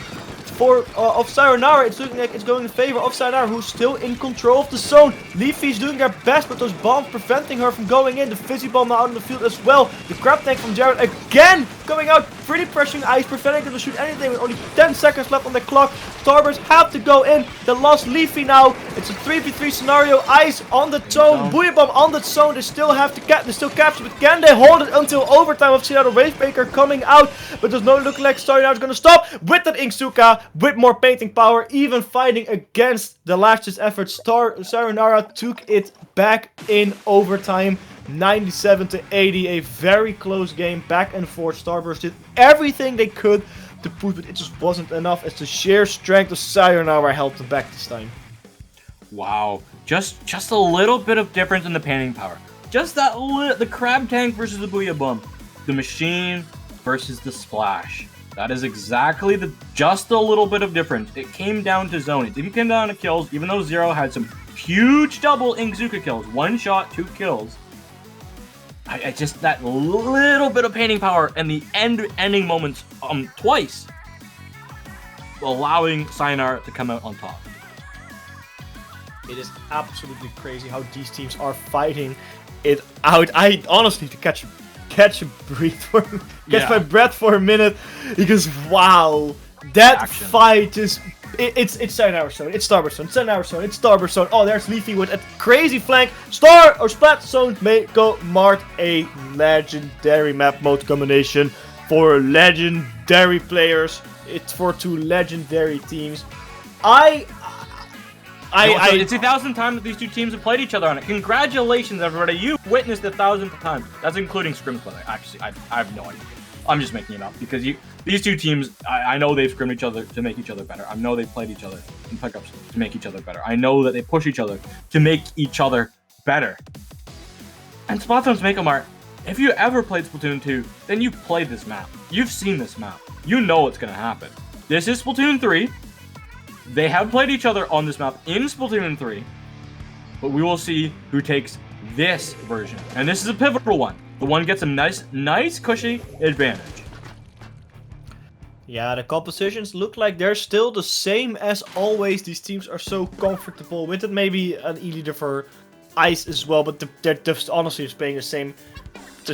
of Sayonara. It's looking like it's going in favor of Sayonara, who's still in control of the zone. Leafy's doing their best, but those bombs preventing her from going in. The fizzy bomb now out in the field as well. The crab tank from Jared again coming out, pretty pressuring Ice, preventing him to shoot anything with only 10 seconds left on the clock. Starburst have to go in. They lost Leafy now. It's a 3v3 scenario. Ice on the zone, Booyah Bomb on the zone. They still have to they still capture, but can they hold it until overtime? We've seen the Wavebreaker coming out, but there's no look like Sayonara is gonna stop with that Inksuka, with more painting power, even fighting against the last effort. Sayonara took it back in overtime. 97 to 80, a very close game, back and forth. Starburst did everything they could to push, but it just wasn't enough as the sheer strength of Sayonara held them back this time. Wow, just a little bit of difference in the painting power. Just that the crab tank versus the Booyah Bomb. The machine versus the splash. That is exactly just a little bit of difference. It came down to zone. It didn't come down to kills, even though Zero had some huge double Inkzuka kills. 1 shot, 2 kills. I just, that little bit of painting power and the ending moments twice, allowing Sayonara to come out on top. It is absolutely crazy how these teams are fighting it out. I honestly need to catch a breath my breath for a minute, because wow, that fight is it's Sayonara zone, it's Starburst zone, it's Sayonara zone, it's Starburst zone. Oh, there's Leafy with a crazy flank. Star or Splat zone may go Mart, a legendary map mode combination for legendary players. It's for 2 legendary teams. It's the 1,000th time that these 2 teams have played each other on it. Congratulations, everybody! You witnessed the 1,000th time. That's including scrims, by the way. Actually, I have no idea. I'm just making it up because these 2 teams, I know they've scrimmed each other to make each other better. I know they've played each other in pickups to make each other better. I know that they push each other to make each other better. And Splatoon's Make 'em Art. If you ever played Splatoon 2, then you've played this map. You've seen this map. You know what's gonna happen. This is Splatoon 3. They have played each other on this map in Splatoon 3, but we will see who takes this version. And this is a pivotal one. The one gets a nice cushy advantage. Yeah, the compositions look like they're still the same as always. These teams are so comfortable with it. Maybe an E-leader for Ice as well, but they're just honestly just playing the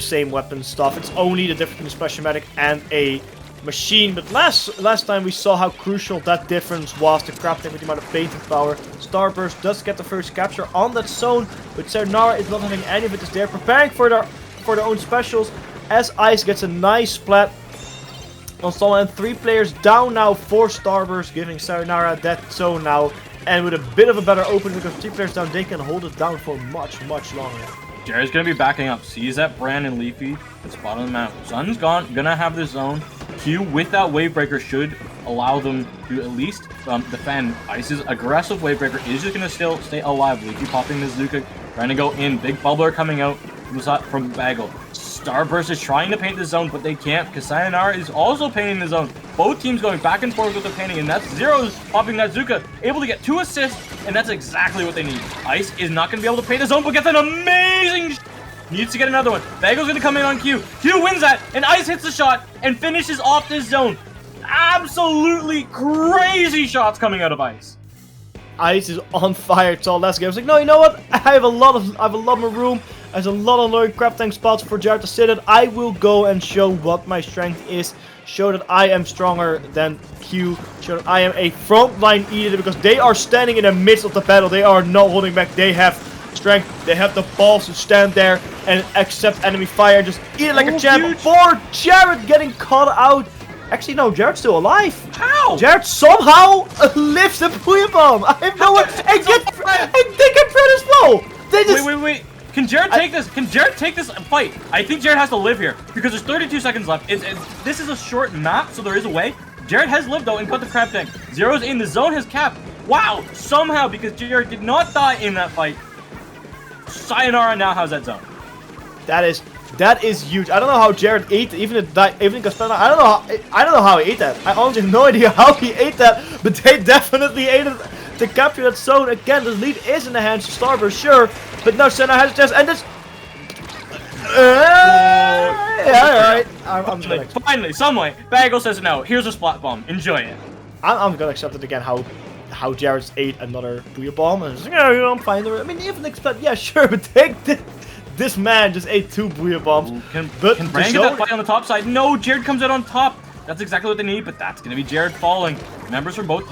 same weapon stuff. It's only the difference between a Special Medic and a machine, but last time we saw how crucial that difference was. The crab tank with the amount of painting power. Starburst does get the first capture on that zone, but Sayonara is not having any of it as they're preparing for their own specials, as Ice gets a nice splat on someone, and 3 players down now for Starburst, giving Sayonara that zone now, and with a bit of a better opening because 3 players down, they can hold it down for much longer. Jared's gonna be backing up, sees that Bran and Leafy at the bottom of the map. Sun's gone, gonna have the zone. Q with that Wavebreaker should allow them to at least defend. Ice's aggressive Wavebreaker is just gonna still stay alive. Leafy popping the Zuka, trying to go in. Big Bubbler coming out from Bagel. Starburst is trying to paint the zone, but they can't because Sayonara is also painting the zone. Both teams going back and forth with the painting, and that's Zero's popping that Zuka, able to get 2 assists, and that's exactly what they need. Ice is not going to be able to paint the zone, but gets an amazing needs to get another one. Bagel's going to come in on Q. Q wins that, and Ice hits the shot and finishes off this zone. Absolutely crazy shots coming out of Ice. Ice is on fire. It's all last game. I was like, no, you know what? I have a lot more room. There's a lot of annoying crab tank spots for Jared to sit at. I will go and show what my strength is. Show that I am stronger than Q. Show that I am a frontline eater because they are standing in the midst of the battle. They are not holding back. They have strength. They have the balls to stand there and accept enemy fire. Just eat it like a champ. Before Jared getting caught out. Actually, no, Jared's still alive. How? Jared somehow lifts the Booyah Bomb. I have no one. And they get Fred as well. They just. Wait. Can Jared take this? Can Jared take this fight? I think Jared has to live here because there's 32 seconds left. This is a short map, so there is a way. Jared has lived though and cut the crab tank. Zero's in the zone has capped. Wow, somehow because Jared did not die in that fight, Sayonara now has that zone. That is huge. I don't know how Jared ate it, even Castellano. I don't know how he ate that. I honestly have no idea how he ate that, but they definitely ate it to capture that zone. Again, the lead is in the hands of Starburst, sure, but now Senna has a chance, and this. Yeah, alright. Finally, some way. Bagel says no. Here's a splat bomb. Enjoy it. I'm gonna accept it again. How Jared's ate another Booyah Bomb, and just, I'm fine. I mean, even expect, yeah, sure, but they This man just ate 2 Booyah Bombs. Can but Brand get that fight on the top side? No, Jared comes out on top. That's exactly what they need, but that's going to be Jared falling. Members from both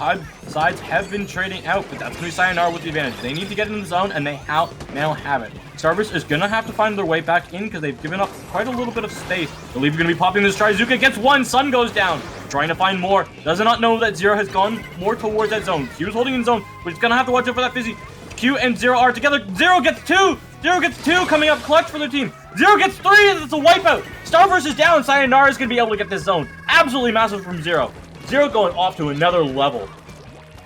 sides have been trading out, but that's going to be Sayonara with the advantage. They need to get in the zone, and they now have it. Starburst is going to have to find their way back in because they've given up quite a little bit of space. I believe you're going to be popping this try. Zuka gets 1. Sun goes down. Trying to find more. Does not know that Zero has gone more towards that zone. Q's holding in zone, but he's going to have to watch out for that Fizzy. Q and Zero are together. Zero gets 2. Zero gets 2 coming up clutch for their team. Zero gets 3. It's a wipeout. Starburst is down. Sayonara is going to be able to get this zone. Absolutely massive from Zero. Zero going off to another level.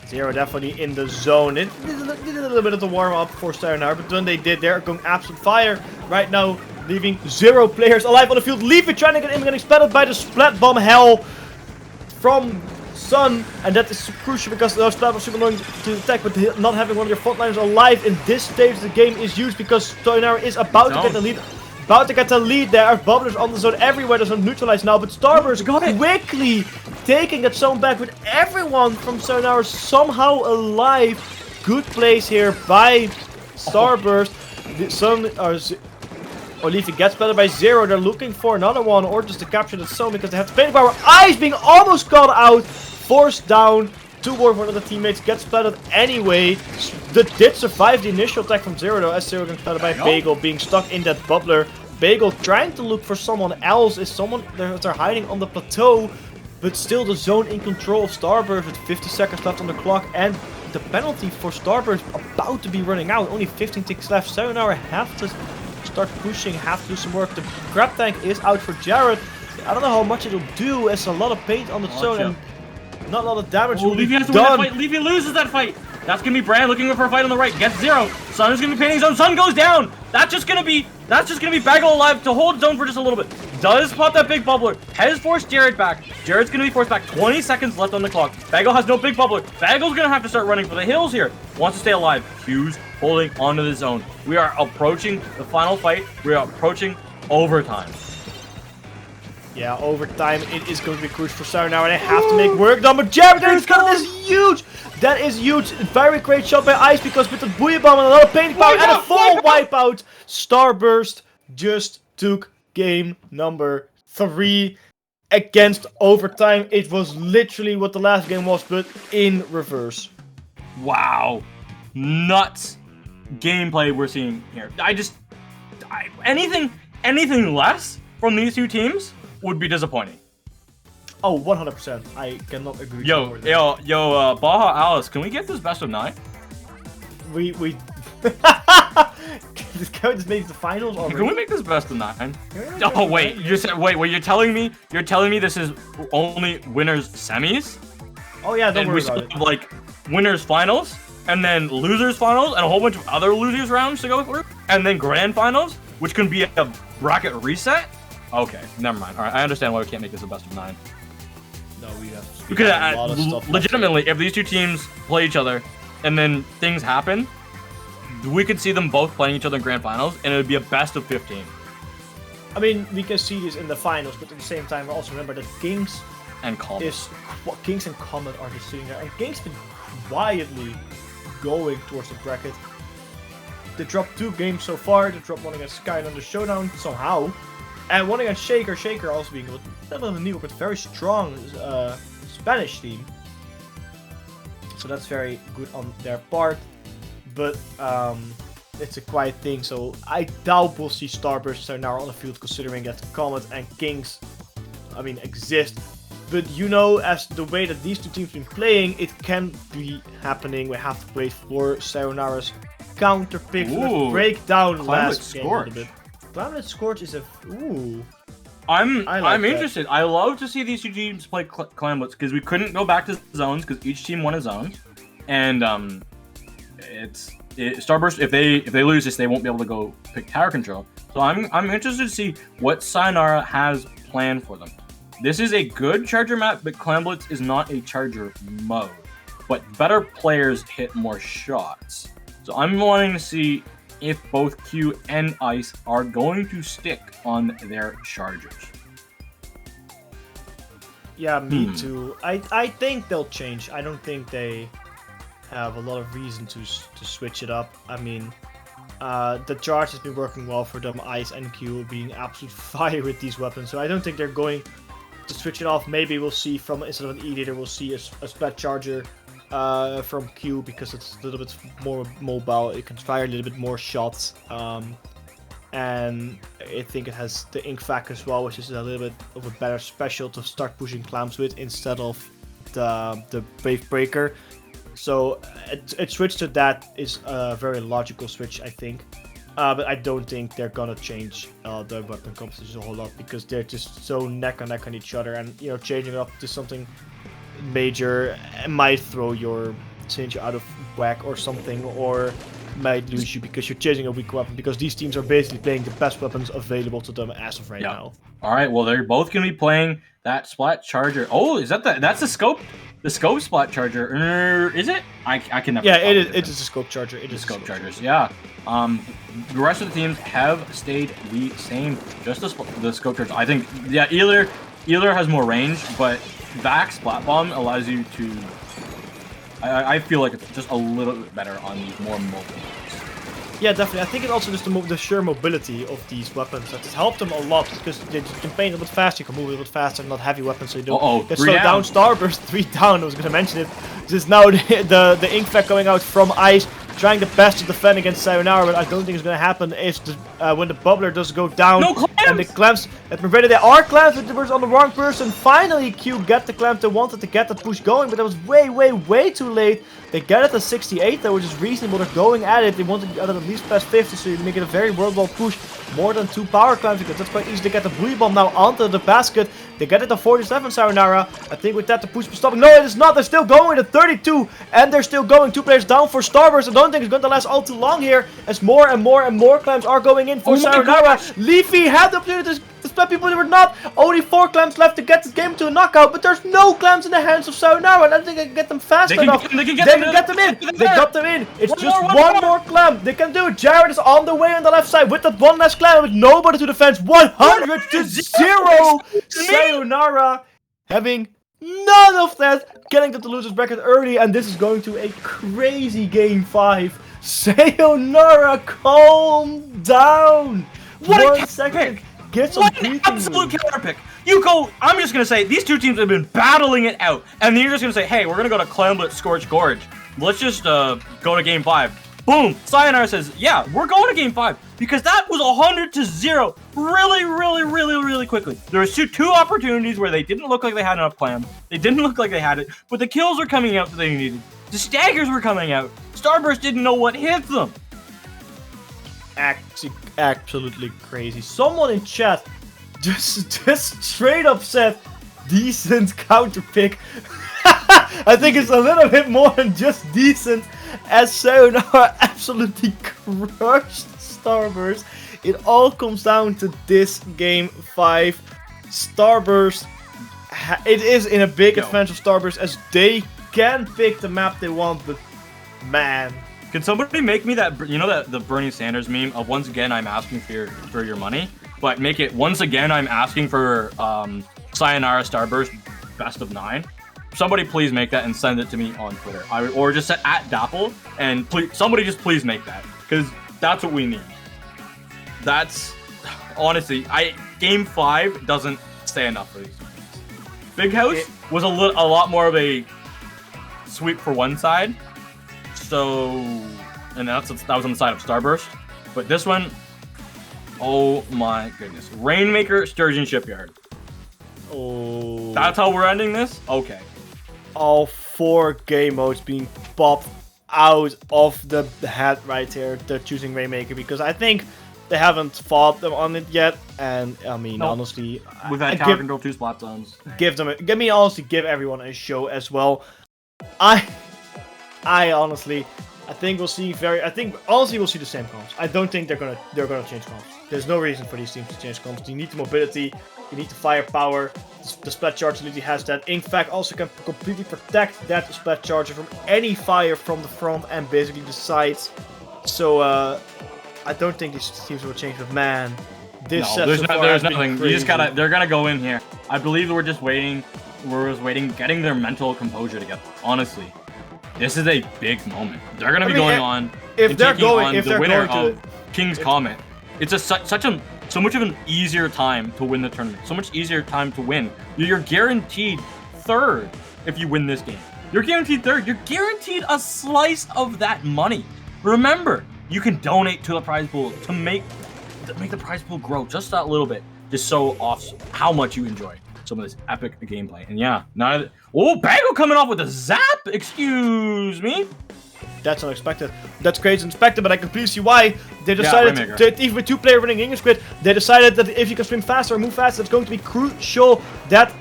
Zero definitely in the zone. It did a little bit of the warm up for Sayonara, but when they did, they're going absolute fire right now, leaving 0 players alive on the field. Leafy trying to get in, getting splattered by the splat bomb hell from Sun, and that is crucial because the splat was super annoying to attack, but not having one of your frontliners alive in this stage of the game is huge because Sayonara is about to get the lead. About to get the lead there. Bubblers on the zone everywhere. There's no neutralized now, but Starburst quickly taking that zone back with everyone from Sayonara somehow alive. Good place here by Starburst. The Sun Leafy gets better by 0. They're looking for another one or just to capture the zone because they have to play the power. Ice being almost caught out. Forced down. 2 more one of the teammates gets splattered anyway. Did survive the initial attack from Zero though, as Zero gets splattered by Bagel, being stuck in that bubbler. Bagel trying to look for someone else. Is someone they're hiding on the plateau, but still the zone in control of Starburst with 50 seconds left on the clock, and the penalty for Starburst about to be running out. Only 15 ticks left. Sayonara have to start pushing, have to do some work. The grab tank is out for Jared. I don't know how much it'll do. It's a lot of paint on the zone and not a lot of damage. Leafy has to win that fight. Leafy loses that fight. That's gonna be Brand looking for a fight on the right. Gets 0. Sun is gonna be painting zone. Sun goes down. That's just gonna be Bagel alive to hold zone for just a little bit. Does pop that big bubbler. Has forced Jared back. Jared's gonna be forced back. 20 seconds left on the clock. Bagel has no big bubbler. Bagel's gonna have to start running for the hills here. Wants to stay alive. Q's holding onto the zone. We are approaching the final fight. We are approaching overtime. Yeah, overtime, it is going to be crucial for Sayonara. They have to make work done, but Jared getting cut is huge! That is huge. Very great shot by Ice because with the Booyah Bomb and a lot of painting power and a full wipeout, Starburst just took game number 3 against overtime. It was literally what the last game was, but in reverse. Wow. Nuts gameplay we're seeing here. Anything less from these two teams would be disappointing. Oh, 100%. I cannot agree. Baja Alice, can we get this best of 9? We this guy just made the finals already. Can we make this best of 9? Oh wait, you're telling me this is only winners semis? Oh yeah, don't worry about about it. it. Have, like winners finals, and then losers finals, and a whole bunch of other losers rounds to go through, and then grand finals, which can be a bracket reset. Okay, never mind. All right, I understand why we can't make this a best of 9. No, we have. Because legitimately, if these two teams play each other, and then things happen, we could see them both playing each other in grand finals, and it would be a best of 15. I mean, we can see this in the finals, but at the same time, also remember that Kings and Comet are just sitting there, and Kings been quietly going towards the bracket. They dropped 2 games so far. They dropped one against Skylanders Showdown somehow. And one against Shaker. Shaker also being a little bit of a new but very strong Spanish team. So that's very good on their part. But it's a quiet thing. So I doubt we'll see Starburst now on the field considering that Comet and Kings, exist. But you know, as the way that these two teams been playing, it can be happening. We have to wait for Sayonara's counter pick. Let's break down last game a little bit. Climate Scorch is a... Ooh. I'm interested. I love to see these two teams play Climblets because we couldn't go back to zones because each team won a zone. And Starburst, if they lose this, they won't be able to go pick tower control. So I'm interested to see what Sayonara has planned for them. This is a good charger map, but Climblets is not a charger mode. But better players hit more shots. So I'm wanting to see if both Q and Ice are going to stick on their chargers. Yeah, me too. I think they'll change. I don't think they have a lot of reason to switch it up. I mean, The charge has been working well for them. Ice and Q being absolute fire with these weapons. So I don't think they're going to switch it off. Maybe we'll see from instead of an E-Leader, we'll see a Splat Charger from Q because it's a little bit more mobile. It can fire a little bit more shots. And I think it has the Ink Fac as well, which is a little bit of a better special to start pushing clamps with instead of the Wave Breaker. So a switch to that is a very logical switch, I think. But I don't think they're gonna change the weapon composition a whole lot because they're just so neck and neck on each other, and you know, changing it up to something major might throw your Singe out of whack or something, or might lose you because you're chasing a weak weapon, because these teams are basically playing the best weapons available to them as of right now. All right, well, they're both going to be playing that Splat Charger. Oh, is that that's the scope Splat Charger. Is it? I can never. Yeah, it is a scope charger. It is scope chargers. Yeah. The rest of the teams have stayed the same. Just the scope charger. I think, yeah, either has more range, but Vac Splat Bomb allows you to. I feel like it's just a little bit better on these more mobile ones. Yeah, definitely. I think it's also just the sheer mobility of these weapons that has helped them a lot, because you can play a little bit faster, you can move a little bit faster, not heavy weapons, so you don't get slowed down. Starburst 3 down. I was gonna mention it. This is now the Ink Fac going out from Ice, trying the best to defend against Sayonara, but I don't think it's gonna happen if when the bubbler does go down. No clamps! And the clamps that were ready. They are clamps, but it was on the wrong person. Finally, Q got the clamp. They wanted to get that push going, but that was way too late. They get it at 68 though, which is reasonable. They're going at it. They want to get it at least past 50, so you make it a very worthwhile push. More than 2 power clamps, because that's quite easy to get the buoy bomb now onto the basket. They get it to 47, Sayonara. I think with that the push was stopping. No, it is not. They're still going to 32, and they're still going. 2 players down for Starburst. I don't think it's going to last all too long here, as more and more clamps are going in for Sayonara. Leafy had the opportunity to split people. They were not. Only 4 clamps left to get this game to a knockout, but there's no clamps in the hands of Sayonara. I don't think they can get them fast enough. They can get them in. They got them in. It's just one more clamp. They can do it. Jared is on the way on the left side with that one last clamp with nobody to defense. 100 to 0. Sayonara having none of that, getting to the losers bracket early, and this is going to a crazy game 5. Sayonara, calm down. What 1 second. pick. Get some What an absolute counter pick. You go, I'm just going to say, these two teams have been battling it out, and then you're just going to say, hey, we're going to go to Clamlet Scorch Gorge. Let's just go to game 5. Boom! Sayonara says, yeah, we're going to game 5, because that was 100 to 0 really quickly. There was two opportunities where they didn't look like they had enough clam. They didn't look like they had it, but the kills were coming out that they needed. The staggers were coming out. Starburst didn't know what hit them. Absolutely crazy. Someone in chat just straight up said decent counter pick. I think it's a little bit more than just decent, as Sayonara absolutely crushed Starburst. It all comes down to this game 5. Starburst, it is in a big advantage of Starburst, as they can pick the map they want, but man. Can somebody make me that, you know, that the Bernie Sanders meme of once again I'm asking for your money, but make it once again I'm asking for Sayonara Starburst best of 9. Somebody please make that and send it to me on Twitter, or just set at Dapple, and somebody just please make that, because that's what we need. That's honestly, game 5 doesn't say enough for these. Big House was a lot more of a sweep for one side. So, and that was on the side of Starburst. But this one, oh my goodness. Rainmaker, Sturgeon Shipyard. Oh. That's how we're ending this? Okay. All 4 game modes being popped out of the head right here. They're choosing Rainmaker because I think they haven't fought them on it yet. And I mean, honestly, we've had tower control 2 spot zones. Give everyone a show as well. I honestly, I think we'll see we'll see the same comps. I don't think they're gonna change comps. There's no reason for these teams to change comps. You need the mobility, you need the firepower. The Splat Charger literally has that. Ink Fac also can completely protect that Splat Charger from any fire from the front and basically the sides. So I don't think these teams will change, but man, this set there's so far there's has been nothing. crazy. You just they're gonna go in here. I believe we're just waiting. We're just waiting, getting their mental composure together. Honestly. This is a big moment. They're going to be going on If and they're taking going, on if the they're winner going to, of King's Comet. It's so much of an easier time to win the tournament. So much easier time to win. You're guaranteed third if you win this game. You're guaranteed third. You're guaranteed a slice of that money. Remember, you can donate to the prize pool to make the prize pool grow just that little bit. Just so off how much you enjoy some of this epic gameplay. And yeah, now Bagel coming off with a zap. Excuse me. That's unexpected. That's crazy unexpected, but I completely see why they decided to, even with 2-player winning English grid, they decided that if you can swim faster or move faster, it's going to be crucial that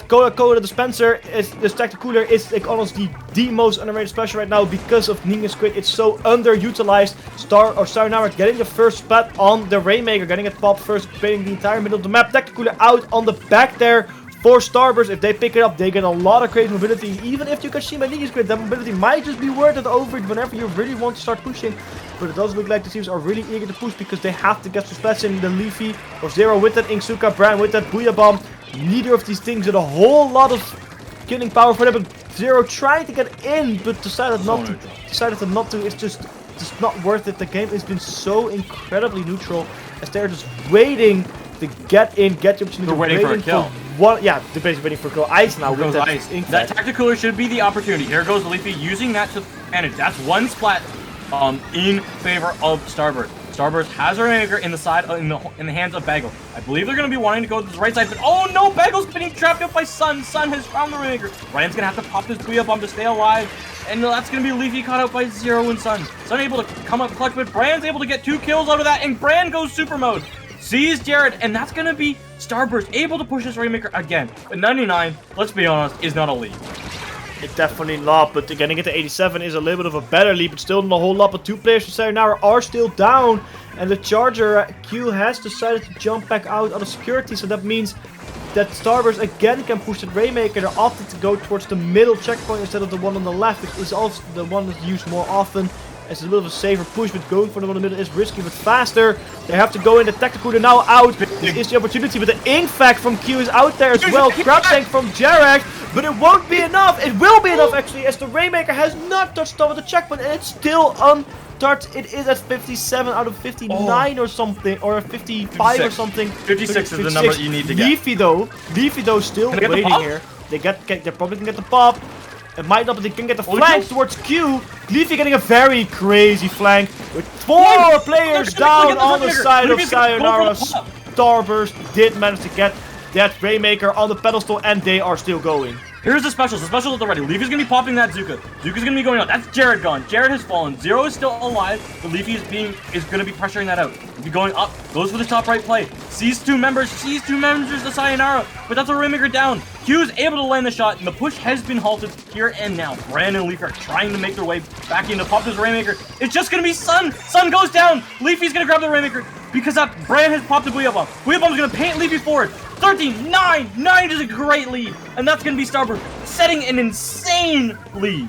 Cola dispenser is the Tacticooler is like honestly the most underrated special right now because of Ninja Squid. It's so underutilized. Sayonara getting the first spot on the Rainmaker, getting it popped first, painting the entire middle of the map. Tacticooler out on the back there for Starburst. If they pick it up, they get a lot of crazy mobility. Even if you can see my Ninja Squid, that mobility might just be worth it over it whenever you really want to start pushing. But it does look like the teams are really eager to push because they have to get some splats in. The Leafy or Zero with that Inksuka, Bran with that Booyah Bomb. Neither of these things did a whole lot of killing power for them, but Zero trying to get in, but decided not to. It's just not worth it. The game has been so incredibly neutral as they're just waiting to get in, get the opportunity. They're waiting for a kill. Yeah, they're basically waiting for a kill. Ice now with that Ice. That Tacticooler should be the opportunity. Here goes Leafy using that to advantage. That's one splat in favor of Starburst. Starburst has her Rainmaker in the side in the hands of Bagel. I believe they're going to be wanting to go to the right side, but oh no, Bagel's getting trapped up by Sun. Sun has found the Rainmaker. Ryan's going to have to pop his Booyah Bomb to stay alive, and that's going to be Leafy caught out by Zero and Sun. Sun able to come up clutch, but Brand's able to get 2 kills out of that, and Brand goes super mode. Sees Jared, and that's going to be Starburst able to push his Rainmaker again. But 99, let's be honest, is not a lead. It's definitely not, but getting it to 87 is a little bit of a better lead, but still not a whole lot. But 2 players from Sayonara are still down, and the Charger Q has decided to jump back out of security, so that means that Starburst again can push the Rainmaker. They're opted to go towards the middle checkpoint instead of the one on the left, which is also the one that's used more often. It's a little bit of a safer push, but going for the one in the middle is risky, but faster. They have to go in. The Tacticooler now out. This is the opportunity, but the Ink Fact from Q is out there as well. Grab Tank from Jarek, but it won't be enough. It will be enough, actually, as the Rainmaker has not touched top of the checkpoint, and it's still untouched. It is at 57 out of 59 or something, or 55 or something. 56 is the number that you need to get. Leafy though still waiting here. They're probably gonna get the pop. It might not, but they can get the flank towards Q. Leafy getting a very crazy flank with 4 players down on the side of Sayonara. Starburst did manage to get that Rainmaker on the pedestal, and they are still going. Here's the specials. The specials at the ready. Leafy's gonna be popping that Zuka. Zuka's gonna be going out. That's Jared gone. Jared has fallen. Zero is still alive, but Leafy is gonna be pressuring that out. He'll be going up. Goes for the top right play. Sees two members of Sayonara, but that's a Rainmaker down. Q's able to land the shot, and the push has been halted here and now. Brandon and Leafy are trying to make their way back in to pop this Rainmaker. It's just gonna be Sun. Sun goes down. Leafy's gonna grab the Rainmaker because that Brand has popped the Booyah Bomb. Booyah Bomb's gonna paint Leafy forward. 13, 9 is a great lead, and that's gonna be Starburst setting an insane lead.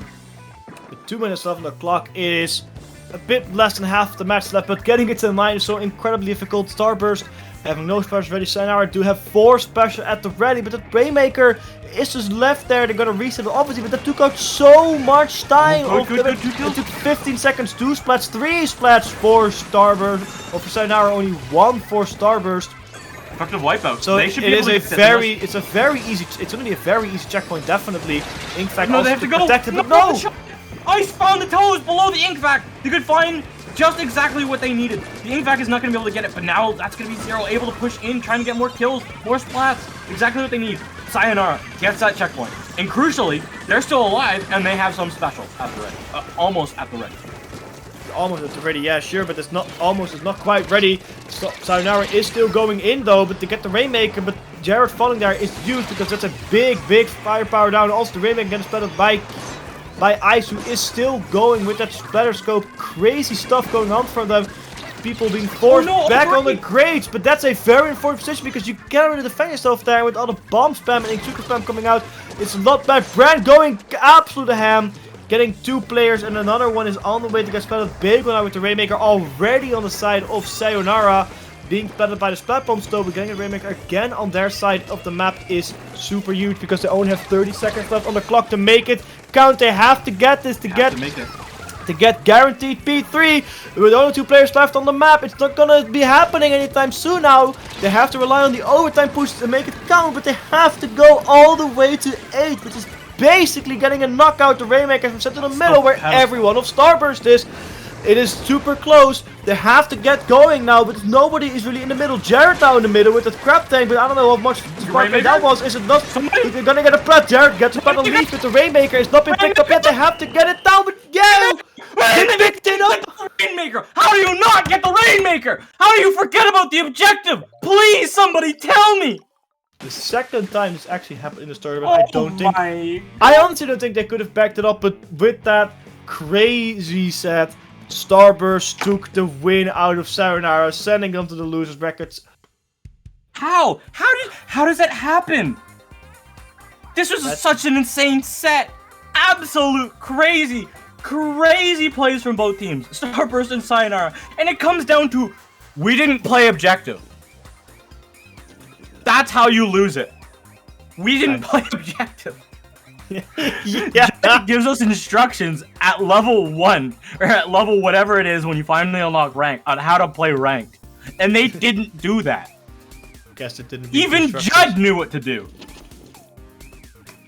With 2 minutes left on the clock, it is a bit less than half the match left, but getting it to the 9 is so incredibly difficult. Starburst having no specials ready. Sayonara do have 4 special at the ready, but the Rainmaker is just left there. They're gonna reset it, obviously, but that took out so much time. It took 15 seconds, 2 splats, 3 splats for Starburst, or for Sayonara, only 1 for Starburst. Effective wipeout. So they should it be is it's gonna be a very easy checkpoint, definitely. Ink Fact no, also they have to go. protected, but no! Ice found the toes below the Ink Fact. They could find just exactly what they needed. The Ink Fact is not going to be able to get it, but now that's going to be Zero able to push in, trying to get more kills, more splats. Exactly what they need. Sayonara gets that checkpoint. And crucially, they're still alive, and they have some specials at the ready. Almost at the ready. Almost at the ready, yeah, sure, but it's not quite ready. So Sayonara is still going in though, but to get the Rainmaker, but Jared falling there is huge because that's a big firepower down. Also, the Rainmaker gets splattered by Ice, who is still going with that splatter scope. Crazy stuff going on for them. People being forced back on the grades, but that's a very important position because you can't really defend yourself there with all the bomb spam and super spam coming out. It's a lot bad. Brand going absolute ham. Getting 2 players, and another one is on the way to get splattered. Big one out with the Rainmaker already on the side of Sayonara. Being splattered by the splat bombs though, but getting the Rainmaker again on their side of the map is super huge because they only have 30 seconds left on the clock to make it count. They have to get this to get to get guaranteed P3. With only 2 players left on the map, it's not gonna be happening anytime soon now. They have to rely on the overtime push to make it count, but they have to go all the way to 8, which is basically getting a knockout to Rainmaker from set to the middle where everyone of Starburst is. It is super close. They have to get going now, but nobody is really in the middle. Jared now in the middle with that crab tank, but I don't know how much spark that was. Is it not? They're gonna get a plat. Jared gets a plat on lead with the Rainmaker. It's not been picked up yet. They have to get it down, but yeah! They picked it up! Rainmaker! How do you not get the Rainmaker? How do you forget about the objective? Please, somebody tell me! The second time this actually happened in the tournament, I honestly don't think they could have backed it up, but with that crazy set, Starburst took the win out of Sayonara, sending them to the losers brackets. How? How does that happen? This was such an insane set. Absolute crazy plays from both teams, Starburst and Sayonara. And it comes down to, we didn't play objective. That's how you lose it. We didn't play objective. Yeah. It gives us instructions at level 1 or at level whatever it is when you finally unlock rank on how to play ranked, and they didn't do that. Guess it didn't. Even Judd knew what to do.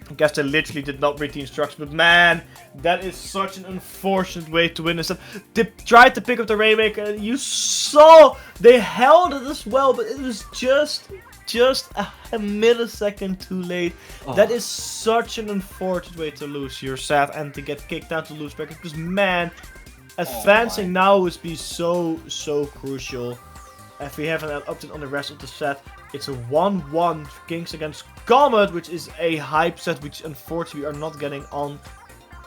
I guess they literally did not read the instructions, but man, that is such an unfortunate way to win this set. They tried to pick up the Rainmaker, and you saw they held it as well, but it was just a millisecond too late. Oh. That is such an unfortunate way to lose your set and to get kicked out to lose bracket, because man, advancing now would be so crucial. If we have an update on the rest of the set, it's a 1-1 Kings against Comet, which is a hype set which unfortunately we are not getting on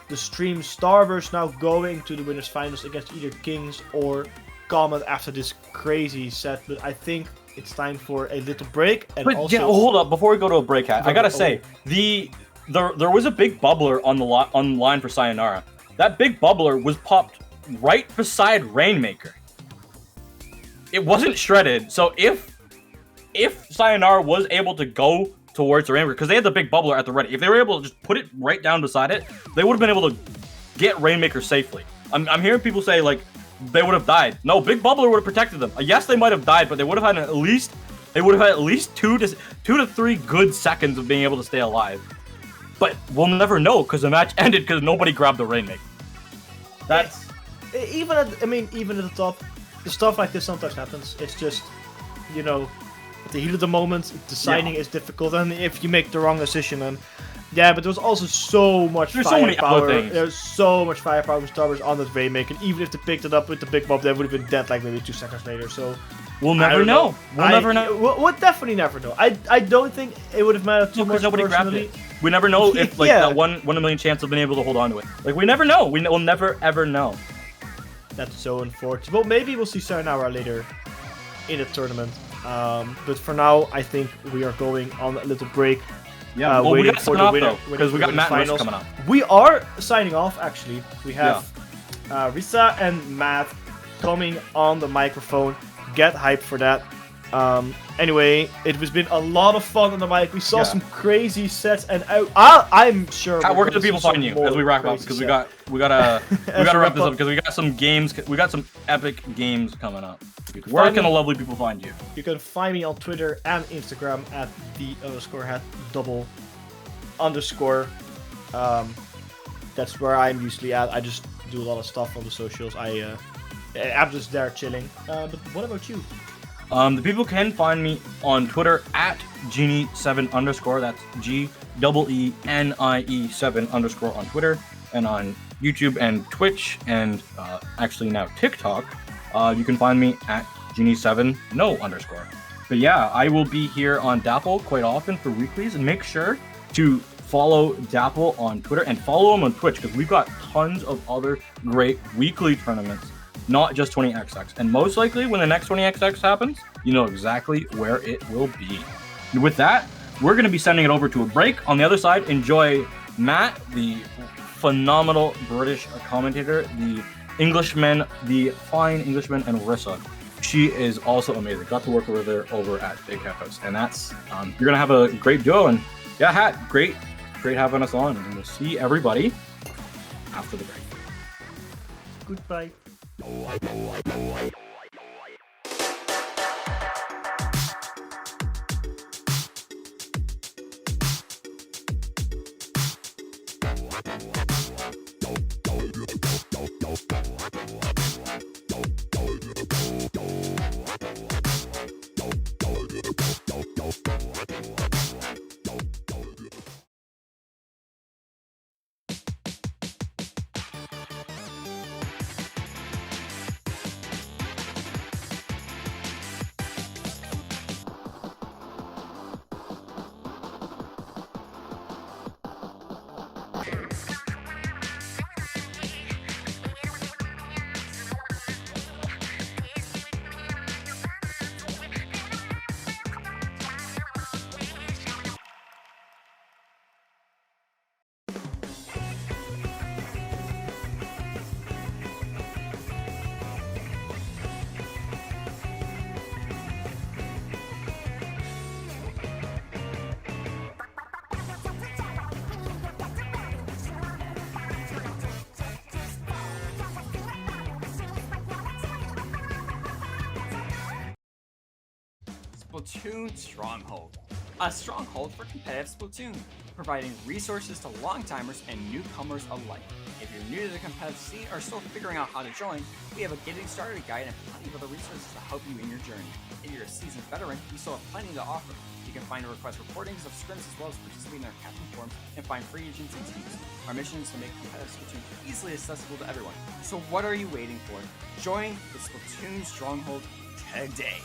the stream. Starburst now going to the winners finals against either Kings or Comet after this crazy set, but I think it's time for a little break. And but also, yeah, hold up, before we go to a break, I gotta say, there was a big bubbler on the line for Sayonara. That big bubbler was popped right beside Rainmaker. It wasn't shredded, so if Sayonara was able to go towards the Rainmaker, because they had the big bubbler at the ready, if they were able to just put it right down beside it, they would have been able to get Rainmaker safely. I'm hearing people say, like, they would have died. No, Big Bubbler would have protected them. Yes, they might have died, but they would have had at least 2 to 3 good seconds of being able to stay alive. But we'll never know because the match ended because nobody grabbed the Rainmaker. That's even at the top, the stuff like this sometimes happens. It's just, you know, at the heat of the moment, deciding is difficult, and if you make the wrong decision, and yeah, but there was also so much firepower. There's so much firepower with Starburst on that Rainmaker. Even if they picked it up with the big bob, they would have been dead like maybe 2 seconds later. So we'll never know. We'll never know. We'll definitely never know. I don't think it would have mattered too much. Nobody grabbed it. We never know if like that one in a million chance of being able to hold on to it. Like we never know. We'll never ever know. That's so unfortunate. Well, maybe we'll see Sayonara later in the tournament. But for now, I think we are going on a little break. Yeah, well, waiting we got for the winner, because we got Matt and Rich coming up. We are signing off, actually. We have Risa and Matt coming on the microphone. Get hyped for that. Anyway, it has been a lot of fun on the mic. We saw some crazy sets, and I'm sure. Where can the people find you as we wrap up? Because we gotta wrap this up because we got some games. We got some epic games coming up. Where can the lovely people find you? You can find me on Twitter and Instagram at _hat_double_. That's where I'm usually at. I just do a lot of stuff on the socials. I'm just there chilling. But what about you? The people can find me on Twitter at Genie7_. That's GEENIE7_ on Twitter, and on YouTube and Twitch, and actually now TikTok. You can find me at Genie7_. But yeah, I will be here on Dapple quite often for weeklies, and make sure to follow Dapple on Twitter and follow him on Twitch because we've got tons of other great weekly tournaments, not just 20XX. And most likely when the next 20XX happens, you know exactly where it will be. And with that, we're going to be sending it over to a break. On the other side, enjoy Matt, the phenomenal British commentator, the Englishman, the fine Englishman, and Rissa. She is also amazing. Got to work with her over at Big Hat House. And that's, you're going to have a great duo. And yeah, Hat, great having us on. And we'll see everybody after the break. Goodbye. Splatoon Stronghold. A stronghold for competitive Splatoon, providing resources to long-timers and newcomers alike. If you're new to the competitive scene or still figuring out how to join, we have a getting started guide and plenty of other resources to help you in your journey. If you're a seasoned veteran, we still have plenty to offer. You can find and request recordings of scrims as well as participate in our captain forums and find free agents and teams. Our mission is to make competitive Splatoon easily accessible to everyone. So what are you waiting for? Join the Splatoon Stronghold today.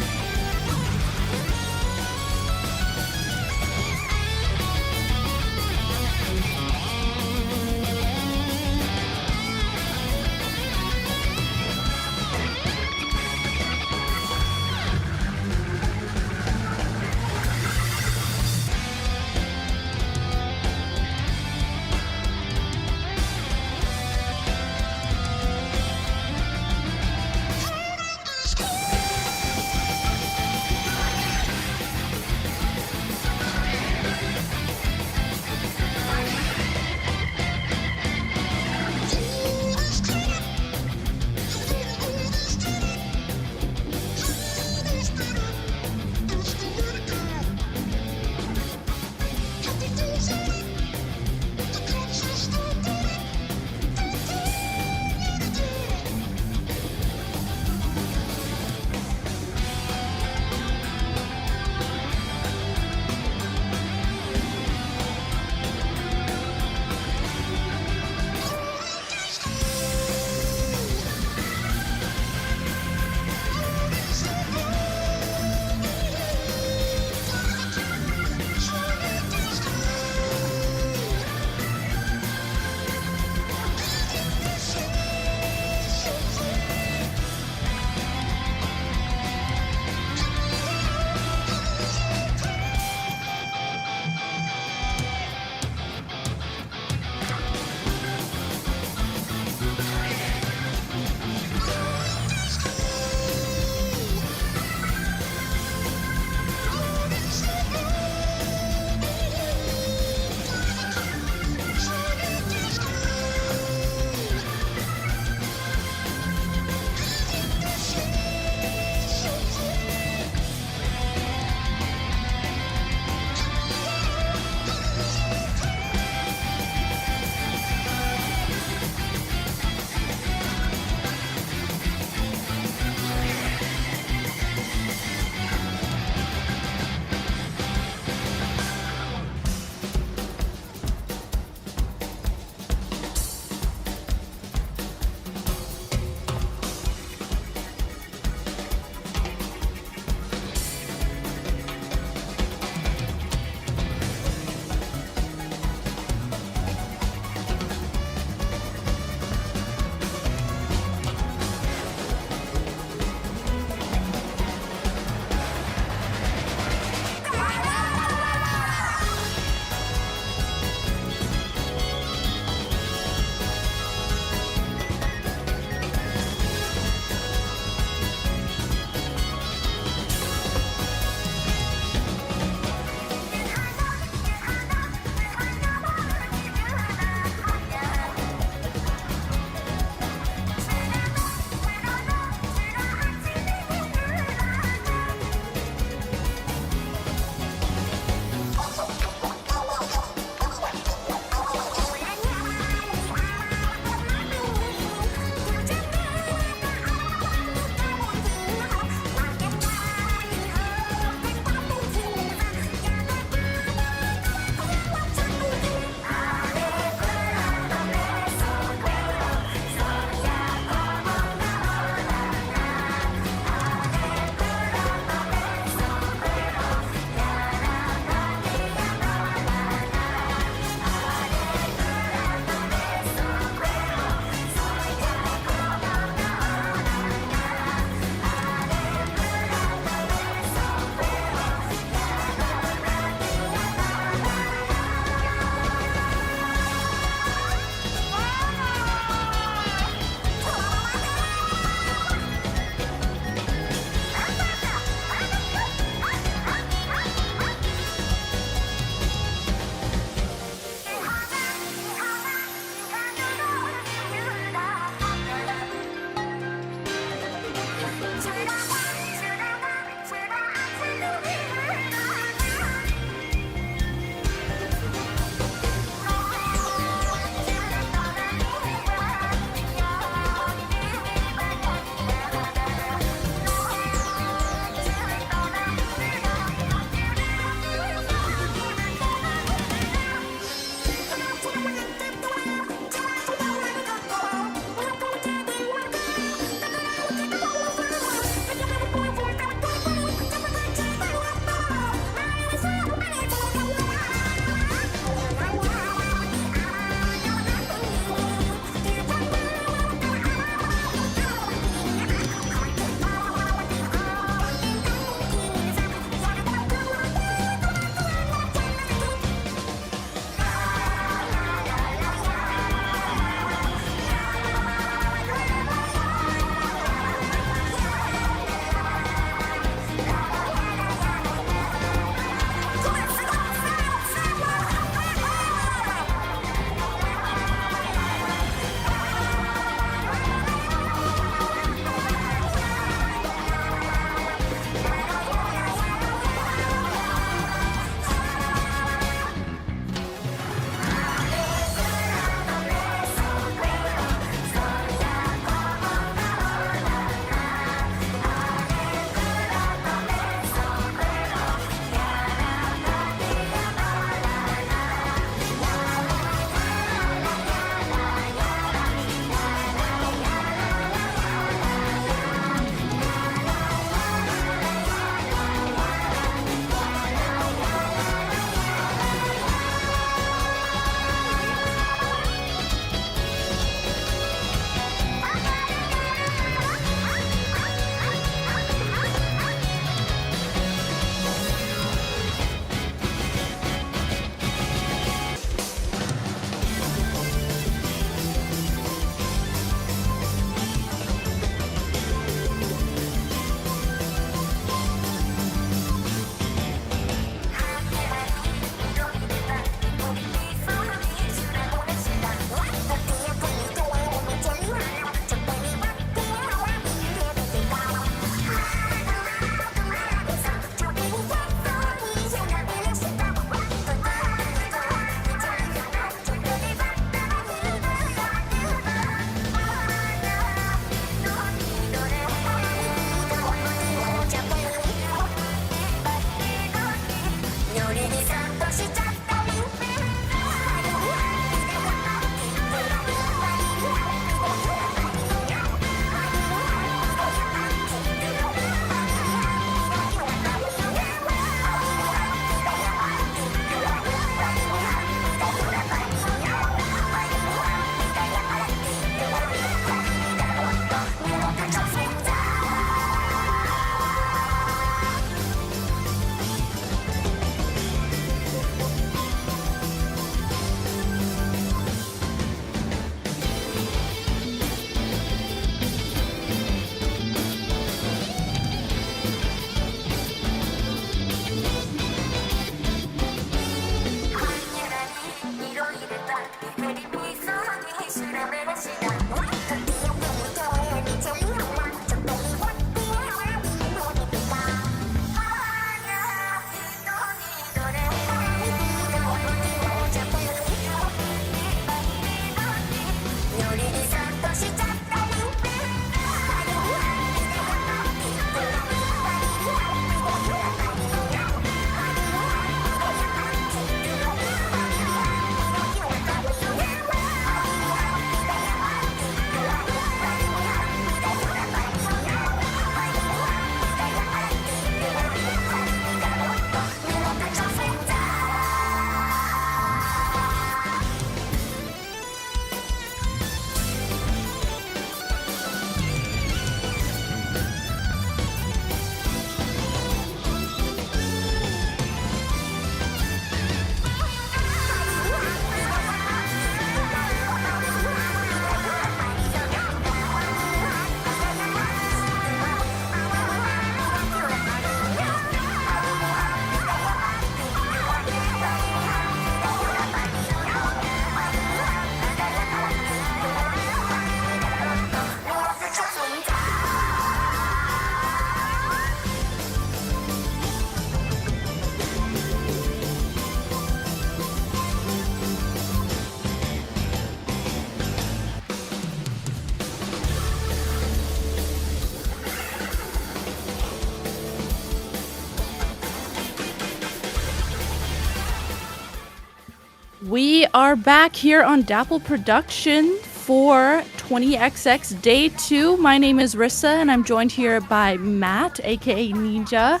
We are back here on Dapple Production for 20XX Day 2. My name is Rissa, and I'm joined here by Matt, aka Ninja.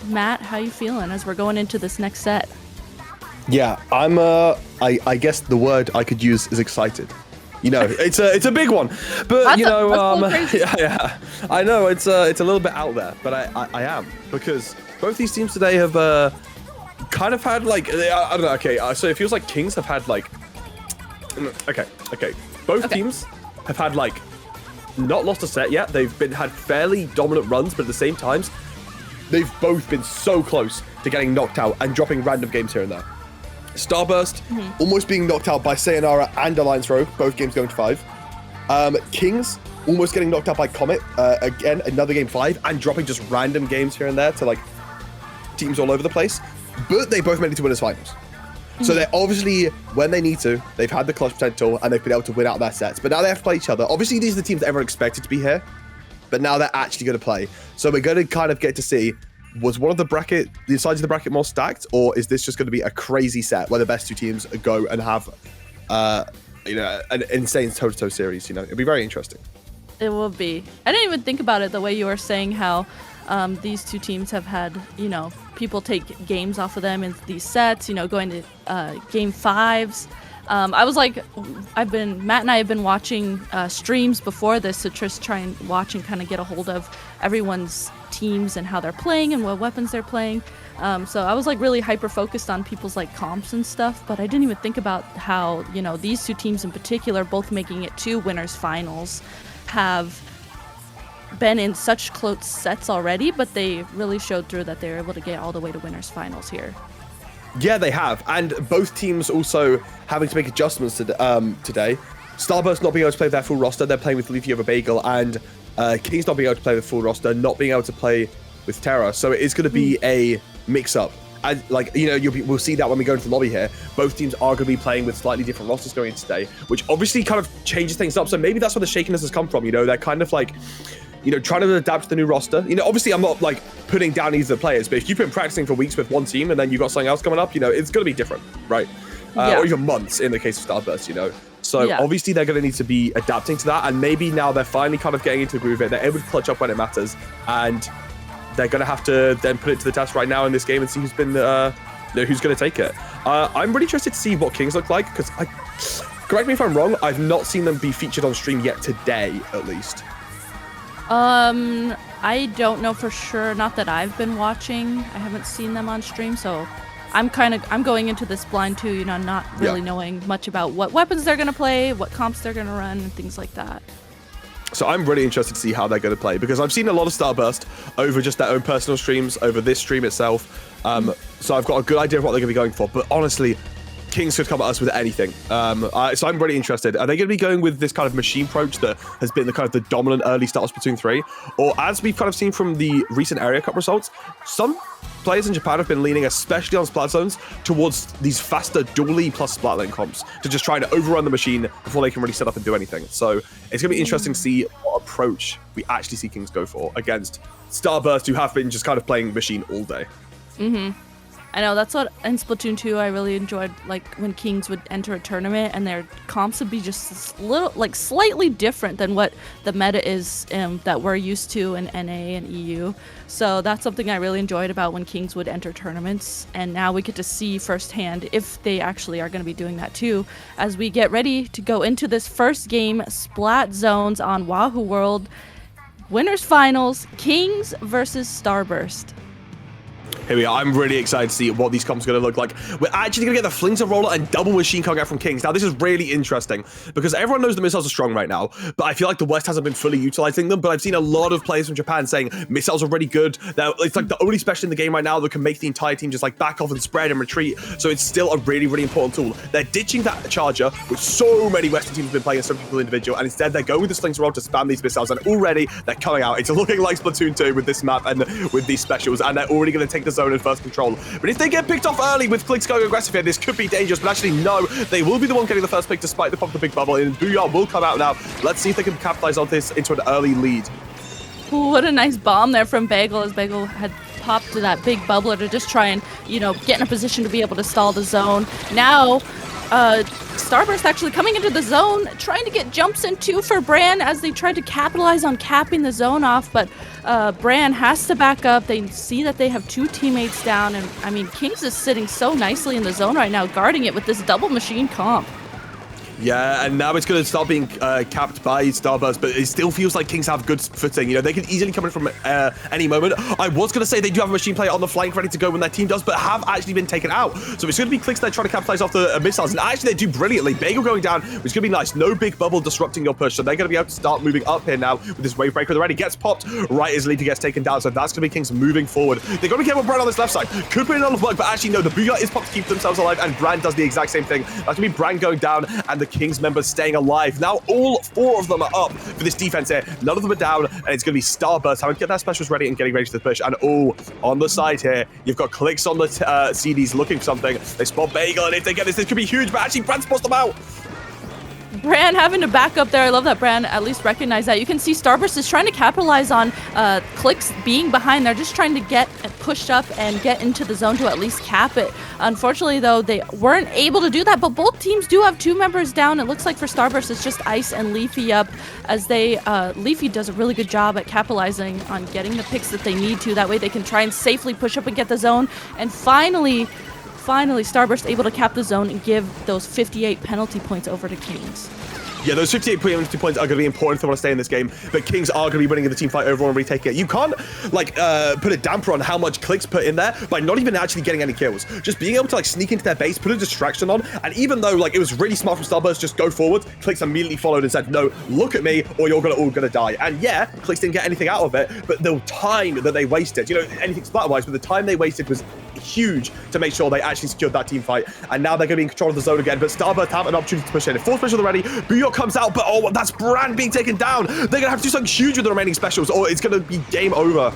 Matt, how you feeling as we're going into this next set? Yeah, I'm. I guess the word I could use is excited. You know, it's a big one, but That's you know, a little crazy. yeah, I know it's a little bit out there, but I am, because both these teams today have kind of had like, I don't know. Okay, so it feels like Kings have had like, okay, both teams have had like not lost a set yet. They've had fairly dominant runs, but at the same times, they've both been so close to getting knocked out and dropping random games here and there. Starburst almost being knocked out by Sayonara and Alliance Rogue, both games going to 5. Kings almost getting knocked out by Comet, again, another game 5, and dropping just random games here and there to like teams all over the place. But they both made it to winners finals. So they're obviously, when they need to, they've had the clutch potential and they've been able to win out their sets. But now they have to play each other. Obviously, these are the teams that everyone expected to be here, but now they're actually going to play. So we're going to kind of get to see, was one of the sides of the bracket more stacked, or is this just going to be a crazy set where the best two teams go and have, you know, an insane toe-to-toe series? You know, it'll be very interesting. It will be. I didn't even think about it the way you were saying how these two teams have had, you know, people take games off of them in these sets, you know, going to game 5s. I was like, Matt and I have been watching streams before this to just try and watch and kind of get a hold of everyone's teams and how they're playing and what weapons they're playing. So I was like really hyper focused on people's like comps and stuff, but I didn't even think about how, you know, these two teams in particular, both making it to winners finals, have been in such close sets already, but they really showed through that they're able to get all the way to winners finals here. Yeah, they have, and both teams also having to make adjustments to, today. Starburst not being able to play their full roster, they're playing with Leafy over Bagel, and Kings not being able to play the full roster, not being able to play with Terra. So it is going to be a mix-up. And like, you know, we'll see that when we go into the lobby here. Both teams are going to be playing with slightly different rosters going into today, which obviously kind of changes things up. So maybe that's where the shakiness has come from. You know, they're kind of like, you know, trying to adapt to the new roster. You know, obviously I'm not like putting down either of the players, but if you've been practicing for weeks with one team and then you've got something else coming up, you know, it's going to be different, right? Or even months in the case of Starburst, you know. So obviously they're going to need to be adapting to that, and maybe now they're finally kind of getting into the groove of it. They're able to clutch up when it matters, and they're going to have to then put it to the test right now in this game and see who's been, who's going to take it. I'm really interested to see what Kings look like, because correct me if I'm wrong, I've not seen them be featured on stream yet today, at least. I don't know for sure. Not that I've been watching. I haven't seen them on stream, so I'm going into this blind too, you know, not really knowing much about what weapons they're gonna play, what comps they're gonna run, and things like that. So I'm really interested to see how they're going to play, because I've seen a lot of Starburst over just their own personal streams, over this stream itself. So I've got a good idea of what they're going to be going for. But honestly, Kings could come at us with anything. So I'm really interested. Are they going to be going with this kind of machine approach that has been the kind of the dominant early start of Splatoon 3? Or as we've kind of seen from the recent Area Cup results, some players in Japan have been leaning, especially on Splat Zones, towards these faster dually plus Splat lane comps to just try to overrun the machine before they can really set up and do anything. So it's going to be interesting to see what approach we actually see Kings go for against Starburst, who have been just kind of playing machine all day. I know, that's what in Splatoon 2 I really enjoyed, like when Kings would enter a tournament and their comps would be just like slightly different than what the meta is that we're used to in NA and EU. So that's something I really enjoyed about when Kings would enter tournaments, and now we get to see firsthand if they actually are going to be doing that too, as we get ready to go into this first game, Splat Zones on Wahoo World. Winners finals, Kings versus Starburst. Here we are. I'm really excited to see what these comps are going to look like. We're actually going to get the Flinger Roller and double machine coming out from Kings. Now, this is really interesting because everyone knows the missiles are strong right now, but I feel like the West hasn't been fully utilizing them. But I've seen a lot of players from Japan saying missiles are really good. It's like the only special in the game right now that can make the entire team just like back off and spread and retreat. So it's still a really, really important tool. They're ditching that charger, which so many Western teams have been playing as some people individual, and instead they're going with the Slinger Roller to spam these missiles, and already they're coming out. It's looking like Splatoon 2 with this map and with these specials, and they're already going to take the zone in first control. But if they get picked off early with Clicks going aggressive here, this could be dangerous. But actually, no, they will be the one getting the first pick despite the pop of the big bubble. And Booyah will come out now. Let's see if they can capitalize on this into an early lead. Ooh, what a nice bomb there from Bagel, as Bagel had popped to that big bubbler to just try and, you know, get in a position to be able to stall the zone. Now, Starburst actually coming into the zone, trying to get jumps in too for Bran as they tried to capitalize on capping the zone off, but Bran has to back up. They see that they have 2 teammates down, and I mean, Kings is sitting so nicely in the zone right now, guarding it with this double machine comp. Yeah, and now it's going to start being capped by Starburst, but it still feels like Kings have good footing. You know, they can easily come in from any moment. I was going to say they do have a machine player on the flank ready to go when their team does, but have actually been taken out. So it's going to be Clicks there trying to capitalize off the missiles, and actually they do brilliantly. Bagel going down, which is going to be nice. No big bubble disrupting your push, so they're going to be able to start moving up here now with this wave breaker already. Gets popped right as Leader gets taken down, so that's going to be Kings moving forward. They've got to be careful Bran on this left side. Could put in a lot of work, but actually no, the Booyah is popped to keep themselves alive, and Bran does the exact same thing. That's going to be Bran going down, and the Kings members staying alive. Now all 4 of them are up for this defense here. None of them are down, and it's going to be Starburst having to get their specials ready and getting ready for the push. And on the side here, you've got Clicks on the CDs looking for something. They spot Bagel, and if they get this could be huge, but actually Bran spots them out. Bran having to back up there. I love that Bran at least recognized that. You can see Starburst is trying to capitalize on Clicks being behind. They're just trying to get pushed up and get into the zone to at least cap it. Unfortunately, though, they weren't able to do that, but both teams do have 2 members down. It looks like for Starburst, it's just Ice and Leafy up, as Leafy does a really good job at capitalizing on getting the picks that they need to. That way they can try and safely push up and get the zone. And finally, Starburst able to cap the zone and give those 58 penalty points over to Kings. Yeah, those 58 penalty points are going to be important if they want to stay in this game, but Kings are going to be winning in the team fight overall and retaking it. You can't, like, put a damper on how much Clicks put in there by not even actually getting any kills. Just being able to, like, sneak into their base, put a distraction on, and even though, like, it was really smart from Starburst, just go forward, Clicks immediately followed and said, no, look at me, or you're all gonna die. And yeah, Clicks didn't get anything out of it, but the time that they wasted, you know, anything splatter-wise, but the time they wasted was huge to make sure they actually secured that team fight. And now they're going to be in control of the zone again, but Starburst have an opportunity to push in. 4 specials already, Booyah comes out, but that's Bran being taken down. They're going to have to do something huge with the remaining specials, or it's going to be game over.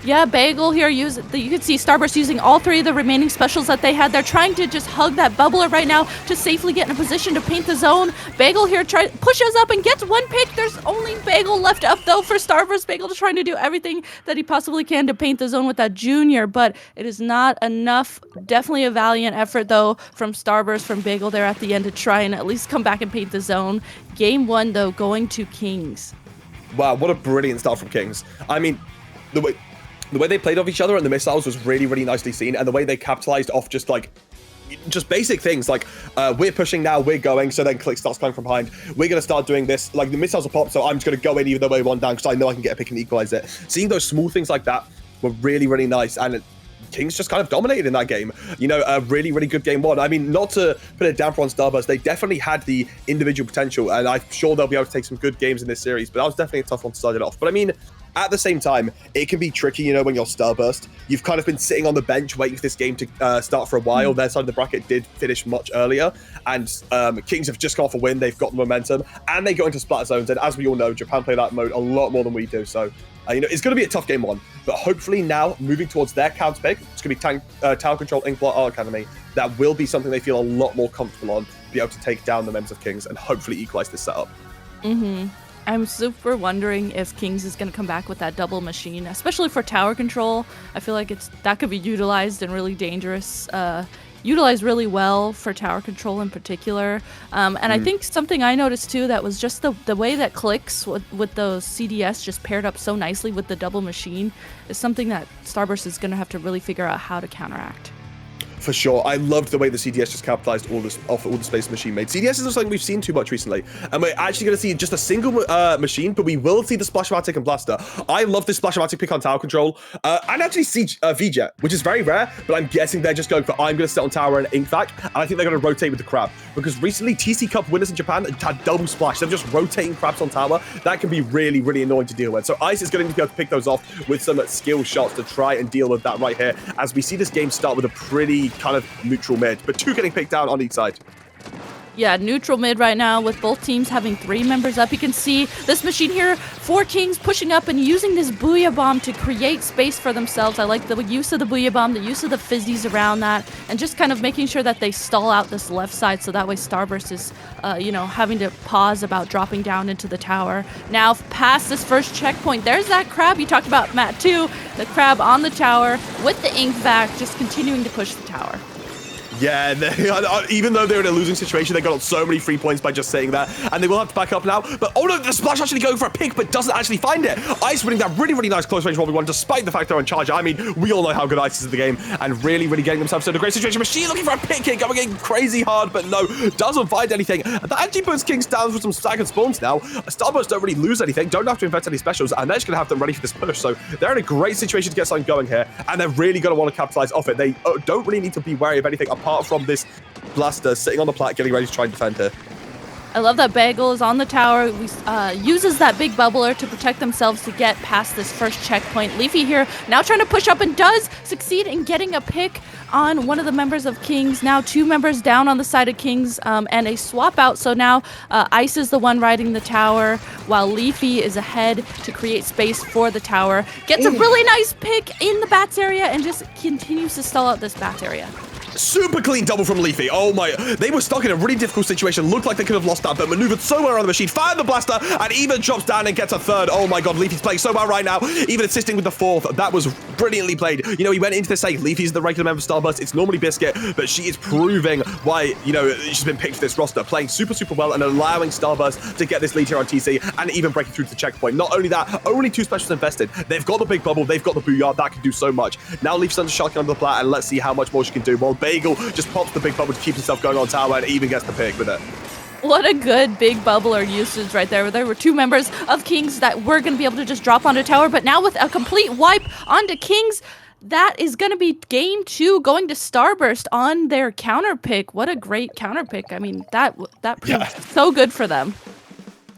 Yeah, Bagel here, you can see Starburst using all 3 of the remaining specials that they had. They're trying to just hug that bubbler right now to safely get in a position to paint the zone. Bagel here pushes up and gets 1 pick. There's only Bagel left up, though, for Starburst. Bagel is trying to do everything that he possibly can to paint the zone with that junior, but it is not enough. Definitely a valiant effort, though, from Starburst, from Bagel there at the end to try and at least come back and paint the zone. Game 1, though, going to Kings. Wow, what a brilliant start from Kings. I mean, the way they played off each other and the missiles was really, really nicely seen, and the way they capitalized off just basic things like we're pushing now, we're going, so then Click starts coming from behind. We're going to start doing this, like the missiles are popped, so I'm just going to go in even though we're 1 down because I know I can get a pick and equalize it. Seeing those small things like that were really, really nice, and Kings just kind of dominated in that game. You know, a really, really good game 1. I mean, not to put a damper on Starburst, they definitely had the individual potential, and I'm sure they'll be able to take some good games in this series, but that was definitely a tough one to start it off. But I mean, at the same time, it can be tricky, you know, when you're Starburst. You've kind of been sitting on the bench waiting for this game to start for a while. Their side of the bracket did finish much earlier, and Kings have just gone for a win. They've got the momentum, and they go into splatter zones, and as we all know, Japan play that mode a lot more than we do, so you know, it's going to be a tough game 1, but hopefully now, moving towards their counter pick, it's going to be Tower Control Inkblot Art Academy. That will be something they feel a lot more comfortable on, be able to take down the members of Kings and hopefully equalize this setup. I'm super wondering if Kings is going to come back with that double machine, especially for tower control. I feel like that could be utilized and really dangerous, utilized really well for tower control in particular. And I think something I noticed too, that was just the way that Clicks with those CDS just paired up so nicely with the double machine is something that Starburst is going to have to really figure out how to counteract. For sure. I loved the way the CDS just capitalized off all the space the machine made. CDS isn't something we've seen too much recently, and we're actually going to see just a single machine, but we will see the Splashmatic and Blaster. I love this Splashmatic pick on tower control, and actually see V-Jet, which is very rare, but I'm guessing they're just going for I'm going to sit on tower and Ink Vac, and I think they're going to rotate with the Crab, because recently TC Cup winners in Japan had double splash. They're just rotating Crabs on tower. That can be really, really annoying to deal with. So Ice is going to be able to pick those off with some skill shots to try and deal with that right here, as we see this game start with a pretty kind of neutral mid, but 2 getting picked down on each side. Yeah, neutral mid right now with both teams having 3 members up. You can see this machine here, 4 Kings pushing up and using this Booyah Bomb to create space for themselves. I like the use of the Booyah Bomb, the use of the fizzies around that, and just kind of making sure that they stall out this left side so that way Starburst is, you know, having to pause about dropping down into the tower. Now, past this first checkpoint, there's that Crab you talked about, Matt, too. The Crab on the tower with the Ink Vac, just continuing to push the tower. Yeah, even though they're in a losing situation, they got so many free points by just sitting there, and they will have to back up now. But oh no, the Splash actually going for a pick, but doesn't actually find it. Ice winning that really, really nice close range 1v1, despite the fact they're on charge. I mean, we all know how good Ice is in the game, and really, really getting themselves in a great situation. Machine looking for a pick here, going in crazy hard, but no, doesn't find anything. And that actually puts Kings down with some staggered spawns now. Starburst don't really lose anything, don't have to invent any specials, and they're just going to have them ready for this push. So they're in a great situation to get something going here, and they're really going to want to capitalize off it. They don't really need to be wary of anything apart from this Blaster sitting on the plat, getting ready to try and defend her. I love that Bagel is on the tower, uses that big bubbler to protect themselves to get past this first checkpoint. Leafy here now trying to push up and does succeed in getting a pick on one of the members of Kings. Now 2 members down on the side of Kings and a swap out. So now Ice is the one riding the tower while Leafy is ahead to create space for the tower. Gets a really nice pick in the bats area and just continues to stall out this bats area. Super clean double from Leafy. Oh my, they were stuck in a really difficult situation. Looked like they could have lost that, but maneuvered so well around the machine, fired the blaster, and even drops down and gets a third. Oh my god, Leafy's playing so well right now, even assisting with the 4th. That was brilliantly played. You know, he went into this saying Leafy's the regular member of Starburst. It's normally Biscuit, but she is proving why, you know, she's been picked for this roster, playing super, super well and allowing Starburst to get this lead here on TC and even breaking through to the checkpoint. Not only that, only 2 specials invested. They've got the big bubble, they've got the booyard, that can do so much. Now Leafy's under shotgun under the plat, and let's see how much more she can do. While Bagel just pops the big bubble to keep himself going on tower and even gets the pick with it. What a good big bubbler usage right there. There were 2 members of Kings that were going to be able to just drop onto tower, but now with a complete wipe onto Kings, that is going to be game 2 going to Starburst on their counter pick. What a great counter pick. I mean, that proved so good for them.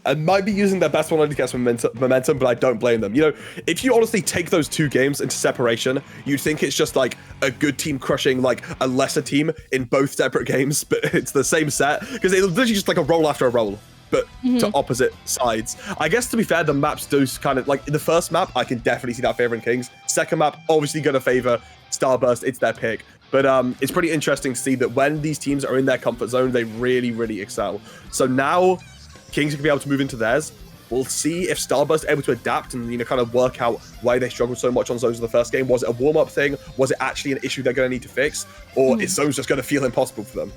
And might be using their best one to get some momentum, but I don't blame them. You know, if you honestly take those 2 games into separation, you'd think it's just like a good team crushing like a lesser team in both separate games, but it's the same set because it's literally just like a roll after a roll, but to opposite sides. I guess to be fair, the maps do kind of like in the first map, I can definitely see that favoring Kings. Second map, obviously going to favor Starburst. It's their pick. But it's pretty interesting to see that when these teams are in their comfort zone, they really, really excel. So now Kings are going to be able to move into theirs. We'll see if Starburst are able to adapt and, you know, kind of work out why they struggled so much on zones in the first game. Was it a warm-up thing? Was it actually an issue they're going to need to fix? Or is zones just going to feel impossible for them?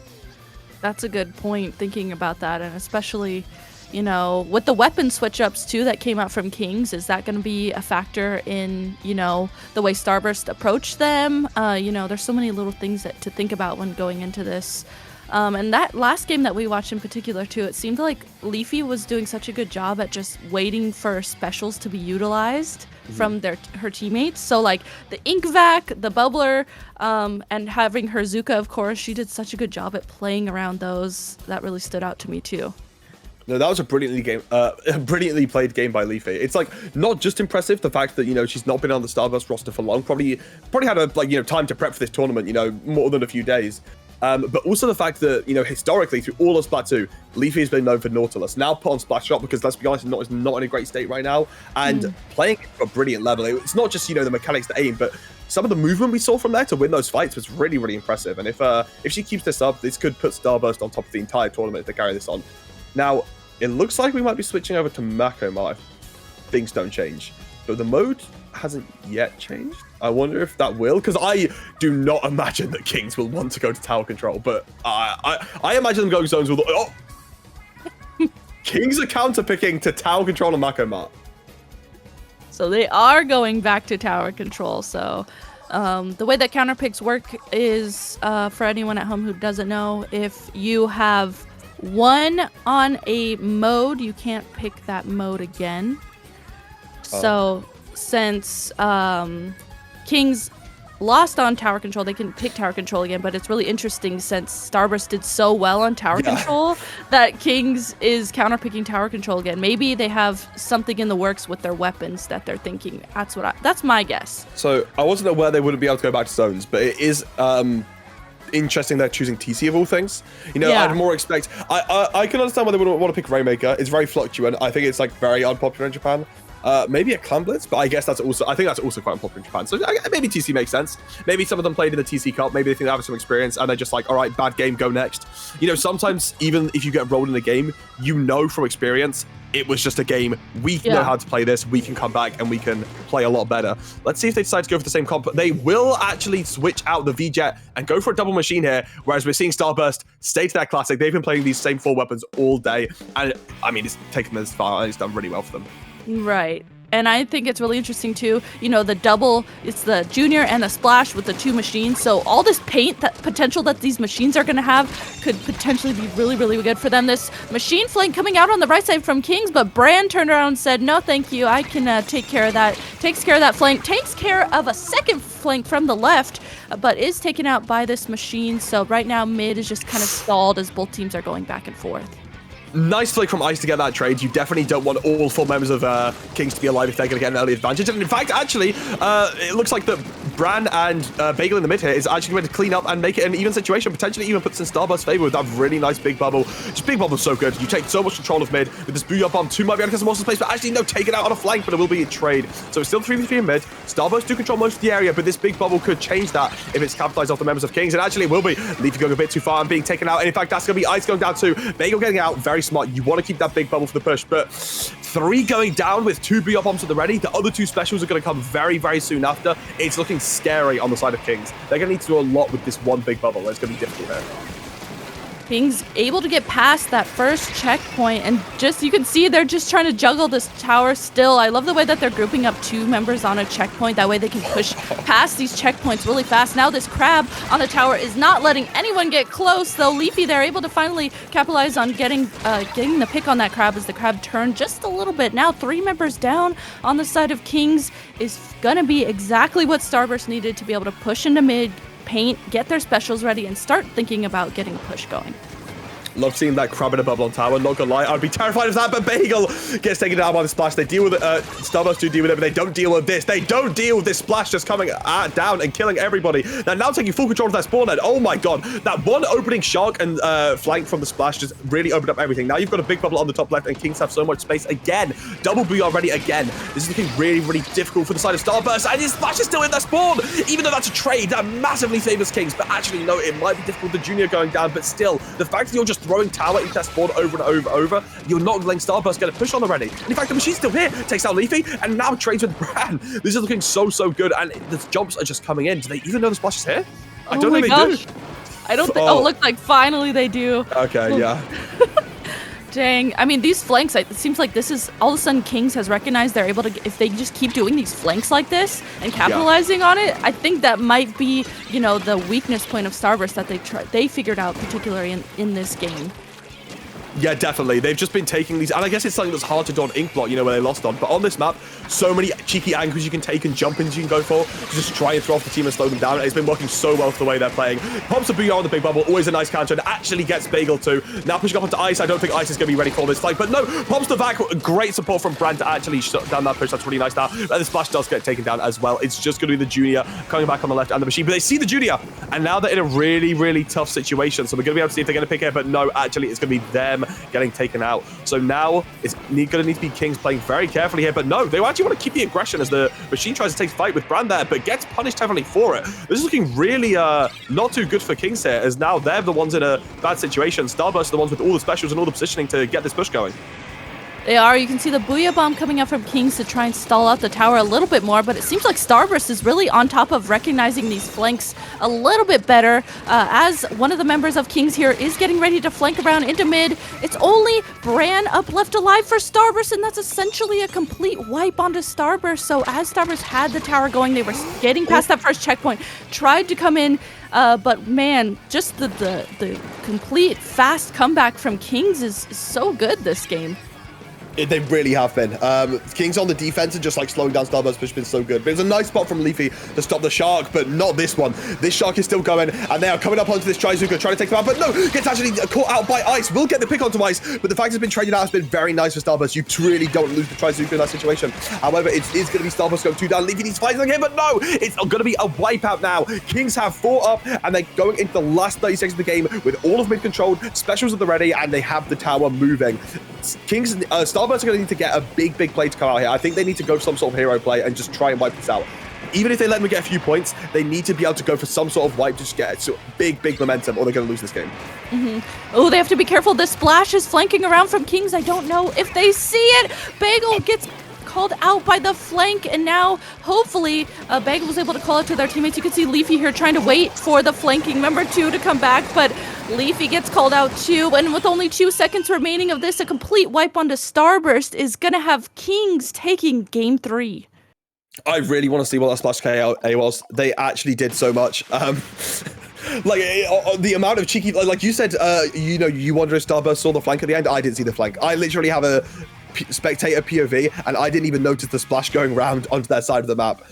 That's a good point, thinking about that. And especially, you know, with the weapon switch-ups, too, that came out from Kings, is that going to be a factor in, you know, the way Starburst approached them? You know, there's so many little things to think about when going into this. And that last game that we watched in particular, too, it seemed like Leafy was doing such a good job at just waiting for specials to be utilized from her teammates. So, like, the Ink Vac, the Bubbler, and having her Zuka, of course, she did such a good job at playing around those. That really stood out to me, too. No, that was a brilliantly played game by Leafy. It's like not just impressive the fact that, you know, she's not been on the Starburst roster for long. Probably had a time to prep for this tournament. You know, more than a few days. But also the fact that, you know, historically through all of Splatoon, Leafy has been known for Nautilus. Now put on Splash Shot because, let's be honest, it's not in a great state right now. And playing at a brilliant level. It's not just, you know, the mechanics, the aim, but some of the movement we saw from there to win those fights was really, really impressive. And if she keeps this up, this could put Starburst on top of the entire tournament to carry this on. Now, it looks like we might be switching over to Mako if things don't change. But the mode hasn't yet changed. I wonder if that will, because I do not imagine that Kings will want to go to tower control, but I imagine them going zones with... Oh! Kings are counter-picking to tower control and Mako Mart. So they are going back to tower control, so... the way that counter picks work is, for anyone at home who doesn't know, if you have 1 on a mode, you can't pick that mode again. So since Kings lost on tower control, they can pick tower control again, but it's really interesting since Starburst did so well on tower control that Kings is counterpicking tower control again. Maybe they have something in the works with their weapons that they're thinking. That's my guess. So I wasn't aware they wouldn't be able to go back to zones, but it is interesting they're choosing TC of all things. You know, I'd more expect... I can understand why they wouldn't want to pick Rainmaker. It's very fluctuant. I think it's like very unpopular in Japan. Maybe a Clan Blitz, but I guess I think that's also quite unpopular in Japan. So maybe TC makes sense. Maybe some of them played in the TC Cup. Maybe they think they have some experience and they're just like, all right, bad game, go next. You know, sometimes even if you get rolled in a game, you know from experience, it was just a game. We know how to play this. We can come back and we can play a lot better. Let's see if they decide to go for the same comp. They will actually switch out the V-Jet and go for a double machine here, whereas we're seeing Starburst stay to their classic. They've been playing these same 4 weapons all day, and I mean, it's taken them this far, and it's done really well for them. Right. And I think it's really interesting too, you know, the double, it's the junior and the splash with the 2 machines. So all this paint that potential that these machines are going to have could potentially be really, really good for them. This machine flank coming out on the right side from Kings, but Brand turned around and said, no, thank you. I can take care of that. Takes care of that flank, takes care of a second flank from the left, but is taken out by this machine. So right now mid is just kind of stalled as both teams are going back and forth. Nice flick from Ice to get that trade. You definitely don't want all 4 members of Kings to be alive if they're going to get an early advantage. And in fact, actually, it looks like that Bran and Bagel in the mid here is actually going to clean up and make it an even situation. Potentially even puts in Starburst's favor with that really nice big bubble. Just big bubble's so good. You take so much control of mid with this Booyah Bomb. 2 might be able to get some more space, but actually no, take it out on a flank, but it will be a trade. So it's still 3v3 in mid. Starburst do control most of the area, but this big bubble could change that if it's capitalized off the members of Kings. And actually it will be. Leafy going a bit too far and being taken out. And in fact, that's going to be Ice going down too. Bagel getting out. Very smart. You want to keep that big bubble for the push, but 3 going down with 2 Booyah Bombs at the ready. The other 2 specials are going to come very, very soon after. It's looking scary on the side of Kings. They're going to need to do a lot with this 1 big bubble. It's going to be difficult there. Kings able to get past that first checkpoint, and just you can see they're just trying to juggle this tower still. I love the way that they're grouping up 2 members on a checkpoint. That way they can push past these checkpoints really fast. Now this crab on the tower is not letting anyone get close, though. Leafy, they're able to finally capitalize on getting the pick on that crab as the crab turned just a little bit. Now 3 members down on the side of Kings is gonna be exactly what Starburst needed to be able to push into mid, paint, get their specials ready, and start thinking about getting a push going. Love seeing that crab in a bubble on tower, not gonna lie. I'd be terrified of that, but Bagel gets taken down by the splash. They deal with it, Starburst do deal with it, but they don't deal with this. They don't deal with this splash just coming down and killing everybody. They're now taking full control of their spawn head. Oh my god. That one opening shark and flank from the splash just really opened up everything. Now you've got a big bubble on the top left, and Kings have so much space again. Double Booyah ready again. This is looking really, really difficult for the side of Starburst, and his splash is still in their spawn. Even though that's a trade, that massively favors Kings, but actually, no, it might be difficult with the junior going down, but still, the fact that you're just throwing tower into that spawn over and over, you're not letting Starburst get a push on already. And in fact, the machine's still here, takes out Leafy, and now trades with Bran. This is looking so, so good, and the jumps are just coming in. Do they even know the splash is here? I don't think they do. I don't think. Oh, look, like finally they do. Okay, yeah. Dang. I mean, these flanks, it seems like this is all of a sudden Kings has recognized they're able to, if they just keep doing these flanks like this and capitalizing on it, I think that might be, you know, the weakness point of Starburst that they figured out particularly in this game. Yeah, definitely. They've just been taking these, and I guess it's something that's hard to do on Inkblot, you know, where they lost on. But on this map, so many cheeky angles you can take and jump-ins you can go for to just try and throw off the team and slow them down. It's been working so well for the way they're playing. Pops a Booyah on the big bubble, always a nice counter, and actually gets Bagel too. Now pushing up onto Ice. I don't think Ice is going to be ready for this fight, but no, pops the vac. Great support from Brand to actually shut down that push. That's really nice now. And the splash does get taken down as well. It's just going to be the junior coming back on the left and the machine, but they see the junior, and now they're in a really, really tough situation. So we're going to be able to see if they're going to pick it, but no, actually, it's going to be them getting taken out. So now it's going to need to be Kings playing very carefully here, but no, they actually want to keep the aggression as the machine tries to take fight with Brand there, but gets punished heavily for it. This is looking really not too good for Kings here, as now they're the ones in a bad situation. Starburst are the ones with all the specials and all the positioning to get this push going. They are. You can see the Booyah Bomb coming out from Kings to try and stall out the tower a little bit more, but it seems like Starburst is really on top of recognizing these flanks a little bit better, as one of the members of Kings here is getting ready to flank around into mid. It's only Bran up left alive for Starburst, and that's essentially a complete wipe onto Starburst. So as Starburst had the tower going, they were getting past that first checkpoint, tried to come in, but man, just the complete fast comeback from Kings is so good this game. They really have been. Kings on the defense and just like slowing down Starburst push has been so good. But it was a nice spot from Leafy to stop the shark, but not this one. This shark is still going, and they are coming up onto this Trizuka, trying to take them out, but no, gets actually caught out by Ice. Will get the pick onto Ice, but the fact it's been traded out has been very nice for Starburst. You really don't lose the Trizuka in that situation. However, it is going to be Starburst going 2 down. Leafy needs fighting again, but no, it's going to be a wipeout now. Kings have 4 up, and they're going into the last 30 seconds of the game with all of mid controlled, specials at the ready, and they have the tower moving. Kings, Starburst Starburst are going to need to get a big play to come out here. I think they need to go for some sort of hero play and just try and wipe this out. Even if they let them get a few points, they need to be able to go for some sort of wipe to just get big momentum, or they're going to lose this game. Oh, they have to be careful. The Splash is flanking around from Kings. I don't know if they see it. Bagel gets called out by the flank, and now hopefully Bagel was able to call it to their teammates. You can see Leafy here trying to wait for the flanking member 2 to come back, but Leafy gets called out too, and with only 2 seconds remaining of this, a complete wipe onto Starburst is going to have Kings taking game 3. I really want to see what that Splash KA was. They actually did so much. Like, the amount of cheeky, like you said, you wonder if Starburst saw the flank at the end. I didn't see the flank. I literally have a spectator POV, and I didn't even notice the Splash going round onto that side of the map.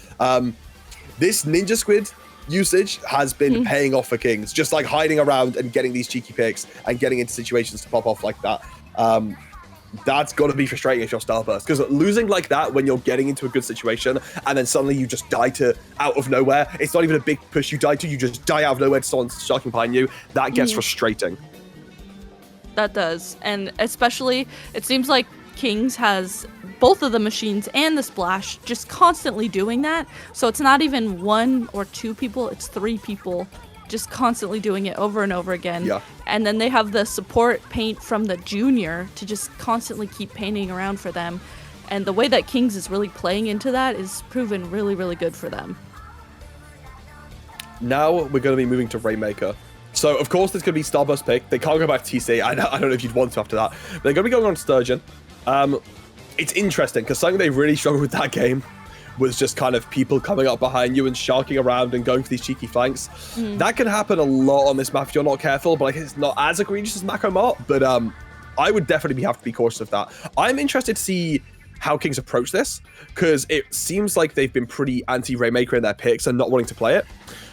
This Ninja Squid usage has been paying off for Kings, just like hiding around and getting these cheeky picks and getting into situations to pop off like that. That's got to be frustrating if you're Starburst, because losing like that when you're getting into a good situation and then suddenly you just die to out of nowhere, it's not even a big push you die to, you just die out of nowhere to someone sharking behind you. That gets frustrating. That does, and especially it seems like Kings has both of the machines and the Splash just constantly doing that, so it's not even 1 or 2 people, it's 3 people just constantly doing it over and over again. Yeah. And then they have the support paint from the junior to just constantly keep painting around for them. And the way that Kings is really playing into that is proven really, really good for them. Now we're going to be moving to Rainmaker. So, of course, there's going to be Starburst pick. They can't go back to TC. I don't know if you'd want to after that. They're going to be going on Sturgeon. It's interesting, because something they really struggled with that game was just kind of people coming up behind you and sharking around and going for these cheeky flanks. That can happen a lot on this map if you're not careful, but like, it's not as egregious as Mako Mart, but I would definitely have to be cautious of that. I'm interested to see how Kings approach this, because it seems like they've been pretty anti-Rainmaker in their picks and not wanting to play it.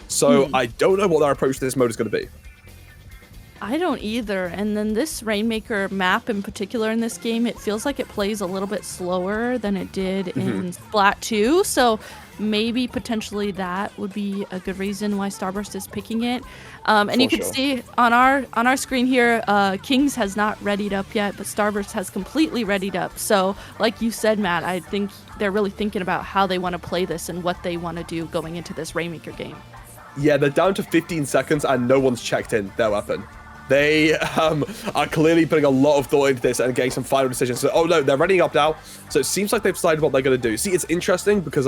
So I don't know what their approach to this mode is going to be. I don't either. And then this Rainmaker map in particular in this game, it feels like it plays a little bit slower than it did in Splat 2. So maybe potentially that would be a good reason why Starburst is picking it. And you can see on our screen here, Kings has not readied up yet, but Starburst has completely readied up. So like you said, Matt, I think they're really thinking about how they want to play this and what they want to do going into this Rainmaker game. Yeah, they're down to 15 seconds and no one's checked in their weapon. They are clearly putting a lot of thought into this and getting some final decisions. So, oh no, they're readying up now. So it seems like they've decided what they're going to do. See, it's interesting because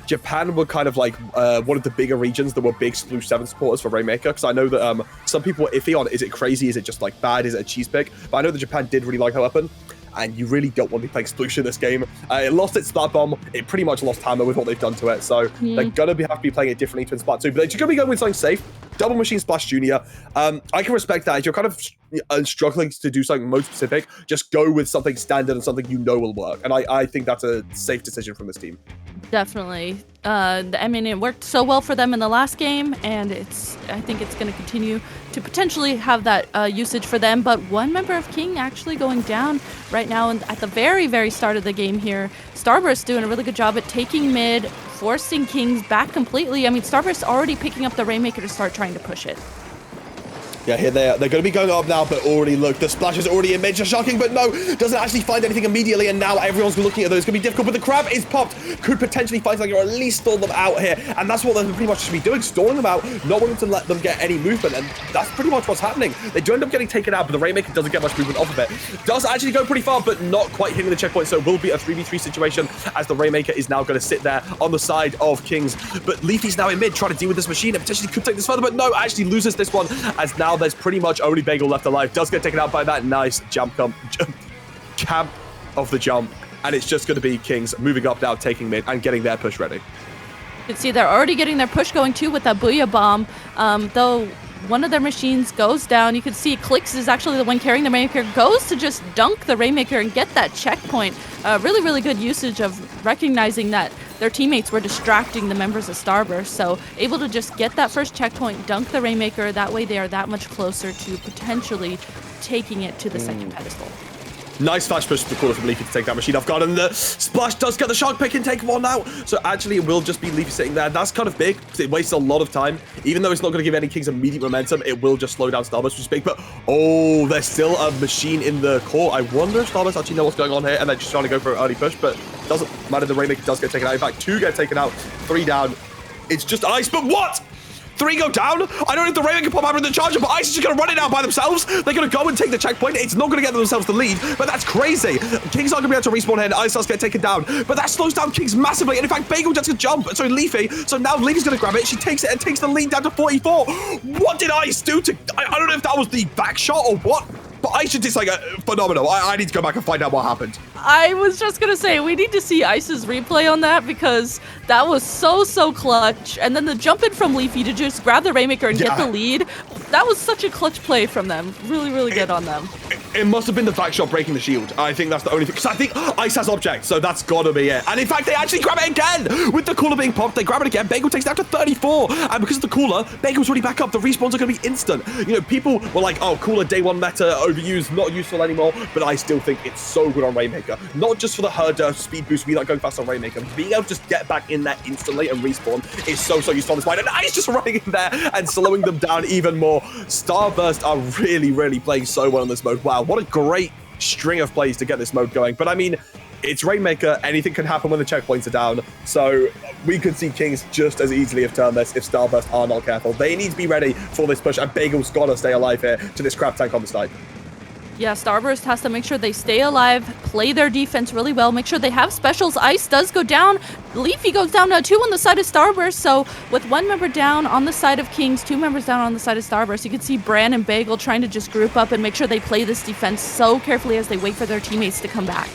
Japan were kind of like one of the bigger regions that were big Splatoon 7 supporters for Rainmaker. Because I know that some people were iffy on, is it crazy? Is it just like bad? Is it a cheese pick? But I know that Japan did really like her weapon. And you really don't want to be playing Sploosh in this game. It lost its Splat Bomb. It pretty much lost Hammer with what they've done to it. So they're going to have to be playing it differently to Splat 2. But they're just going to be going with something safe. Double Machine Splash Junior. I can respect that. If you're kind of struggling to do something mode specific, just go with something standard and something you know will work. And I think that's a safe decision from this team. Definitely. I mean, it worked so well for them in the last game, and I think it's going to continue to potentially have that usage for them. But one member of King actually going down right now, and at the very, very start of the game here, Starburst doing a really good job at taking mid, forcing Kings back completely. I mean, Starburst already picking up the Rainmaker to start trying to push it. Yeah, here they are. They're going to be going up now, but already look, the splash is already in mid. Just shocking, but no, doesn't actually find anything immediately, and now everyone's looking at those. It's going to be difficult, but the crab is popped. Could potentially find something or at least stall them out here, and that's what they're pretty much just be doing, stalling them out, not wanting to let them get any movement, and that's pretty much what's happening. They do end up getting taken out, but the Rainmaker doesn't get much movement off of it. Does actually go pretty far, but not quite hitting the checkpoint, so it will be a 3v3 situation, as the Rainmaker is now going to sit there on the side of Kings, but Leafy's now in mid, trying to deal with this machine, and potentially could take this further, but no, actually loses this one, as now there's pretty much only Bagel left alive. Does get taken out by that nice camp of the jump, and it's just going to be Kings moving up now, taking mid and getting their push ready. You can see they're already getting their push going too with that Booyah Bomb, though one of their machines goes down. You can see Clicks is actually the one carrying the Rainmaker, goes to just dunk the Rainmaker and get that checkpoint. Really, really good usage of recognizing that their teammates were distracting the members of Starburst, so able to just get that first checkpoint, dunk the Rainmaker, that way they are that much closer to potentially taking it to the second pedestal. Nice flash push to the corner from Leafy to take that machine off guard, and the splash does get the shark pick and take one out. So actually, it will just be Leafy sitting there. That's kind of big. It wastes a lot of time. Even though it's not going to give any Kings immediate momentum, it will just slow down Starburst, which is big. But, oh, there's still a machine in the core. I wonder if Starburst actually know what's going on here, and they're just trying to go for an early push, but doesn't matter. The Rainmaker does get taken out. In fact, 2 get taken out, 3 down. It's just Ice, but what? 3 go down. I don't know if the Raven can pop out in the charger, but Ice is just going to run it out by themselves. They're going to go and take the checkpoint. It's not going to get themselves the lead, but that's crazy. Kings aren't going to be able to respawn here, and Ice does get taken down, but that slows down Kings massively. And in fact, Bagel just gets a jump. So Leafy. So now Leafy's going to grab it. She takes it and takes the lead down to 44. What did Ice do to... I don't know if that was the back shot or what, but Ice is like phenomenal. I need to go back and find out what happened. I was just gonna say, we need to see Ice's replay on that because that was so clutch. And then the jump in from Leafy to just grab the Rainmaker and get the lead, that was such a clutch play from them. Really good on them. It must have been the back shot breaking the shield. I think that's the only thing. Because I think Ice has object, so that's gotta be it. And in fact, they actually grab it again. With the cooler being popped, they grab it again. Bagel takes it down to 34. And because of the cooler, Bagel's already back up. The respawns are gonna be instant. You know, people were like, oh, cooler day 1 meta, overused, not useful anymore. But I still think it's so good on Rainmaker. Not just for the herder speed boost, we like going fast on Rainmaker. Being able to just get back in there instantly and respawn is so useful on this fight. And Ice just running in there and slowing them down even more. Starburst are really playing so well in this mode. Wow, what a great string of plays to get this mode going. But I mean, it's Rainmaker. Anything can happen when the checkpoints are down. So we could see Kings just as easily have turned this if Starburst are not careful. They need to be ready for this push, and Bagel's got to stay alive here to this crab tank on the side. Yeah, Starburst has to make sure they stay alive, play their defense really well, make sure they have specials. Ice does go down. Leafy goes down now, 2 on the side of Starburst. So with 1 member down on the side of Kings, 2 members down on the side of Starburst, you can see Bran and Bagel trying to just group up and make sure they play this defense so carefully as they wait for their teammates to come back.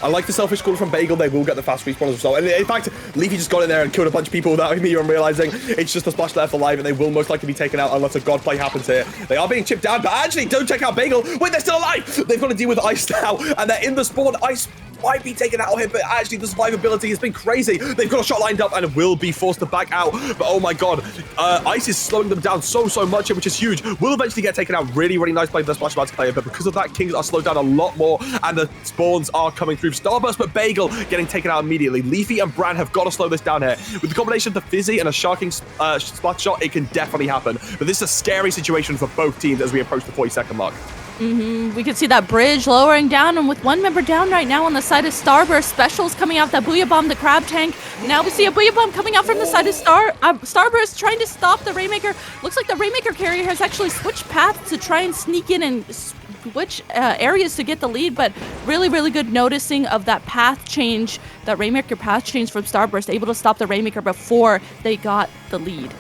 I like the selfish call from Bagel. They will get the fast respawn as well. And in fact, Leafy just got in there and killed a bunch of people without me even realizing it's just a splash left alive, and they will most likely be taken out unless a god play happens here. They are being chipped down, but actually, don't check out Bagel. Wait, they're still alive. They've got to deal with Ice now, and they're in the spawn. Ice might be taken out here, but actually the survivability has been crazy. They've got a shot lined up and will be forced to back out. But oh my god, Ice is slowing them down so much here, which is huge. Will eventually get taken out. Really nice play by the Splash Mountain player, but because of that, Kings are slowed down a lot more, and the spawns are coming through. Starburst, but Bagel getting taken out immediately. Leafy and Bran have got to slow this down here. With the combination of the Fizzy and a sharking splash shot, it can definitely happen. But this is a scary situation for both teams as we approach the 40-second mark. We can see that bridge lowering down, and with 1 member down right now on the side of Starburst, specials coming out, that Booyah Bomb, the crab tank. Now we see a Booyah Bomb coming out from the side of Starburst, trying to stop the Rainmaker. Looks like the Rainmaker carrier has actually switched paths to try and sneak in and switch areas to get the lead, but really good noticing of that path change, that Rainmaker path change from Starburst, able to stop the Rainmaker before they got the lead.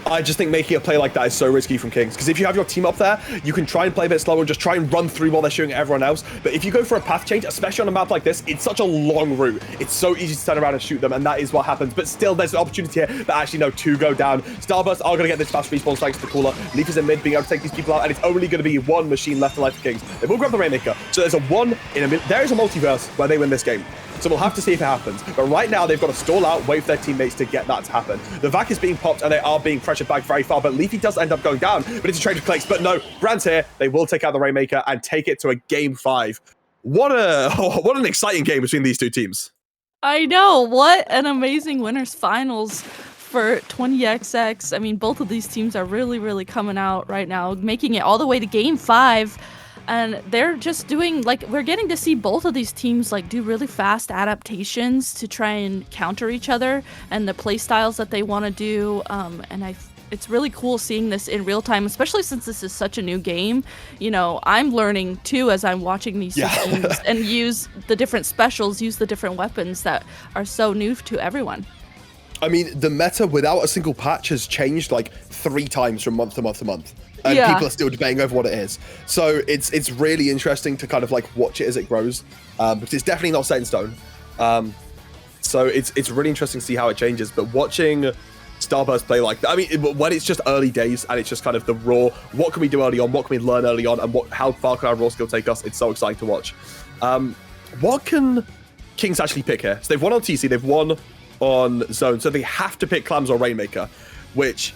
I just think making a play like that is so risky from Kings, because if you have your team up there, you can try and play a bit slower and just try and run through while they're shooting at everyone else. But if you go for a path change, especially on a map like this, it's such a long route. It's so easy to turn around and shoot them, and that is what happens. But still, there's an opportunity here, but actually, no, 2 go down. Starburst are going to get this fast respawn thanks to the cooler. Leaf is in mid, being able to take these people out, and it's only going to be 1 machine left alive for Kings. They will grab the Rainmaker. So there's a 1 in a minute. There is a multiverse where they win this game. So we'll have to see if it happens. But right now, they've got to stall out, wait for their teammates to get that to happen. The vac is being popped, and they are being pressured back very far. But Leafy does end up going down, but it's a trade of clicks. But no, Brand's here. They will take out the Rainmaker and take it to a game 5. What an exciting game between these 2 teams. I know. What an amazing winners finals for 20XX. I mean, both of these teams are really coming out right now, making it all the way to game 5. And they're just doing, like, we're getting to see both of these teams, like, do really fast adaptations to try and counter each other and the play styles that they want to do. It's really cool seeing this in real time, especially since this is such a new game. You know, I'm learning, too, as I'm watching these teams and use the different specials, use the different weapons that are so new to everyone. I mean, the meta without a single patch has changed, like, 3 times from month to month to month. And people are still debating over what it is. So it's really interesting to kind of like watch it as it grows, because it's definitely not set in stone. So it's really interesting to see how it changes. But watching Starburst play like that, I mean, when it's just early days and it's just kind of the raw, what can we do early on, what can we learn early on, and how far can our raw skill take us? It's so exciting to watch. What can Kings actually pick here? So they've won on TC, they've won on Zone, so they have to pick Clams or Rainmaker, which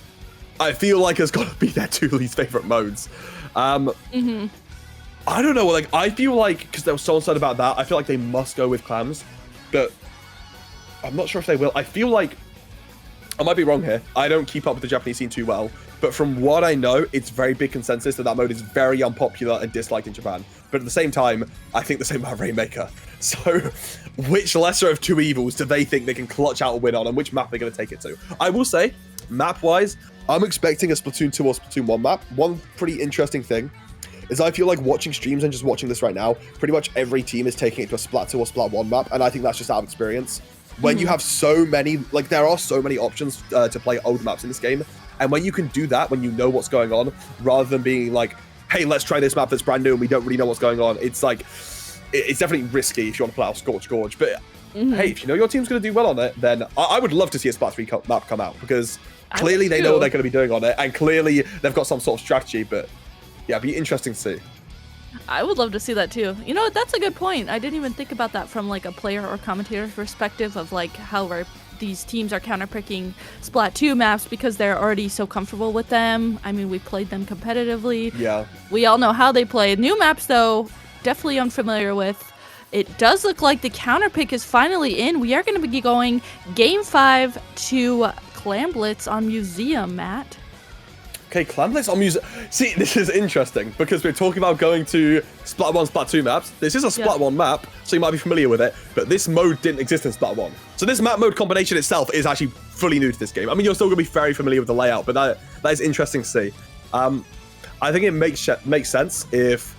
I feel like has got to be their 2 least favorite modes. I don't know, like, I feel like, because there was someone said about that, I feel like they must go with clams, but I'm not sure if they will. I feel like, I might be wrong here. I don't keep up with the Japanese scene too well, but from what I know, it's very big consensus that mode is very unpopular and disliked in Japan. But at the same time, I think the same about Rainmaker. So, which lesser of two evils do they think they can clutch out a win on, and which map they're going to take it to? I will say, map-wise, I'm expecting a Splatoon 2 or Splatoon 1 map. One pretty interesting thing is I feel like watching streams and just watching this right now, pretty much every team is taking it to a Splat 2 or Splat 1 map, and I think that's just out of experience. When you have so many, like, there are so many options to play old maps in this game, and when you can do that, when you know what's going on, rather than being like, hey, let's try this map that's brand new and we don't really know what's going on, it's like, it's definitely risky if you want to play out Scorch Gorge, but hey, if you know your team's going to do well on it, then I would love to see a Splat 3 map come out, because clearly they know what they're going to be doing on it, and clearly they've got some sort of strategy, but yeah, it'd be interesting to see. I would love to see that too. You know, that's a good point. I didn't even think about that from like a player or commentator perspective of like how these teams are counterpicking Splat 2 maps because they're already so comfortable with them. I mean, we played them competitively. Yeah. We all know how they play. New maps, though, definitely unfamiliar with. It does look like the counterpick is finally in. We are going to be going Game 5 to Clam Blitz on Museum, Matt. Okay, Clam Blitz on Museum. See, this is interesting because we're talking about going to Splat 1, Splat 2 maps. This is a Splat 1 map, so you might be familiar with it, but this mode didn't exist in Splat 1. So this map mode combination itself is actually fully new to this game. I mean, you're still going to be very familiar with the layout, but that is interesting to see. I think it makes sense if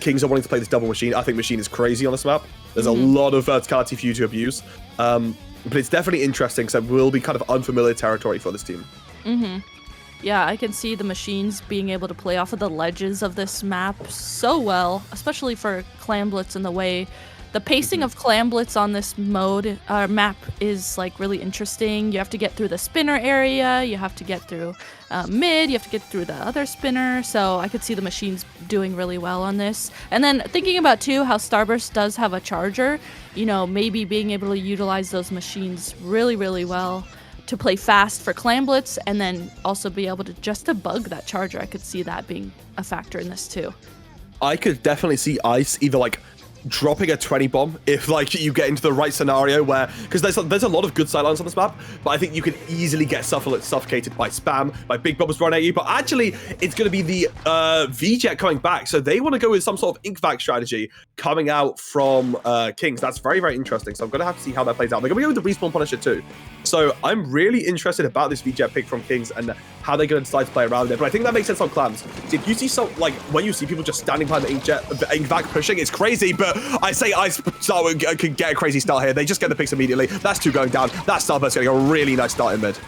Kings are wanting to play this double machine. I think machine is crazy on this map. There's a lot of verticality for you to abuse, but it's definitely interesting because it will be kind of unfamiliar territory for this team. Yeah, I can see the machines being able to play off of the ledges of this map so well, especially for Clam Blitz and the way the pacing of Clam Blitz on this map is like really interesting. You have to get through the spinner area, you have to get through mid, you have to get through the other spinner, so I could see the machines doing really well on this. And then thinking about too how Starburst does have a charger, you know, maybe being able to utilize those machines really, really well to play fast for Clam Blitz, and then also be able to just debug that charger. I could see that being a factor in this too. I could definitely see Ice either like dropping a 20 bomb if like you get into the right scenario where, because there's a lot of good sidelines on this map, but I think you could easily get suffocated by spam, by big bombs running at you. But actually it's going to be the V-Jet coming back, so they want to go with some sort of ink vac strategy coming out from Kings. That's very, very interesting, so I'm going to have to see how that plays out. They're going to go with the respawn punisher too, so I'm really interested about this V-Jet pick from Kings and how they're going to decide to play around it. But I think that makes sense on clams. See, if you see some, like when you see people just standing behind the ink vac pushing, it's crazy. But I say Ice could get a crazy start here. They just get the picks immediately. That's 2 going down. That Starburst getting a really nice start in mid.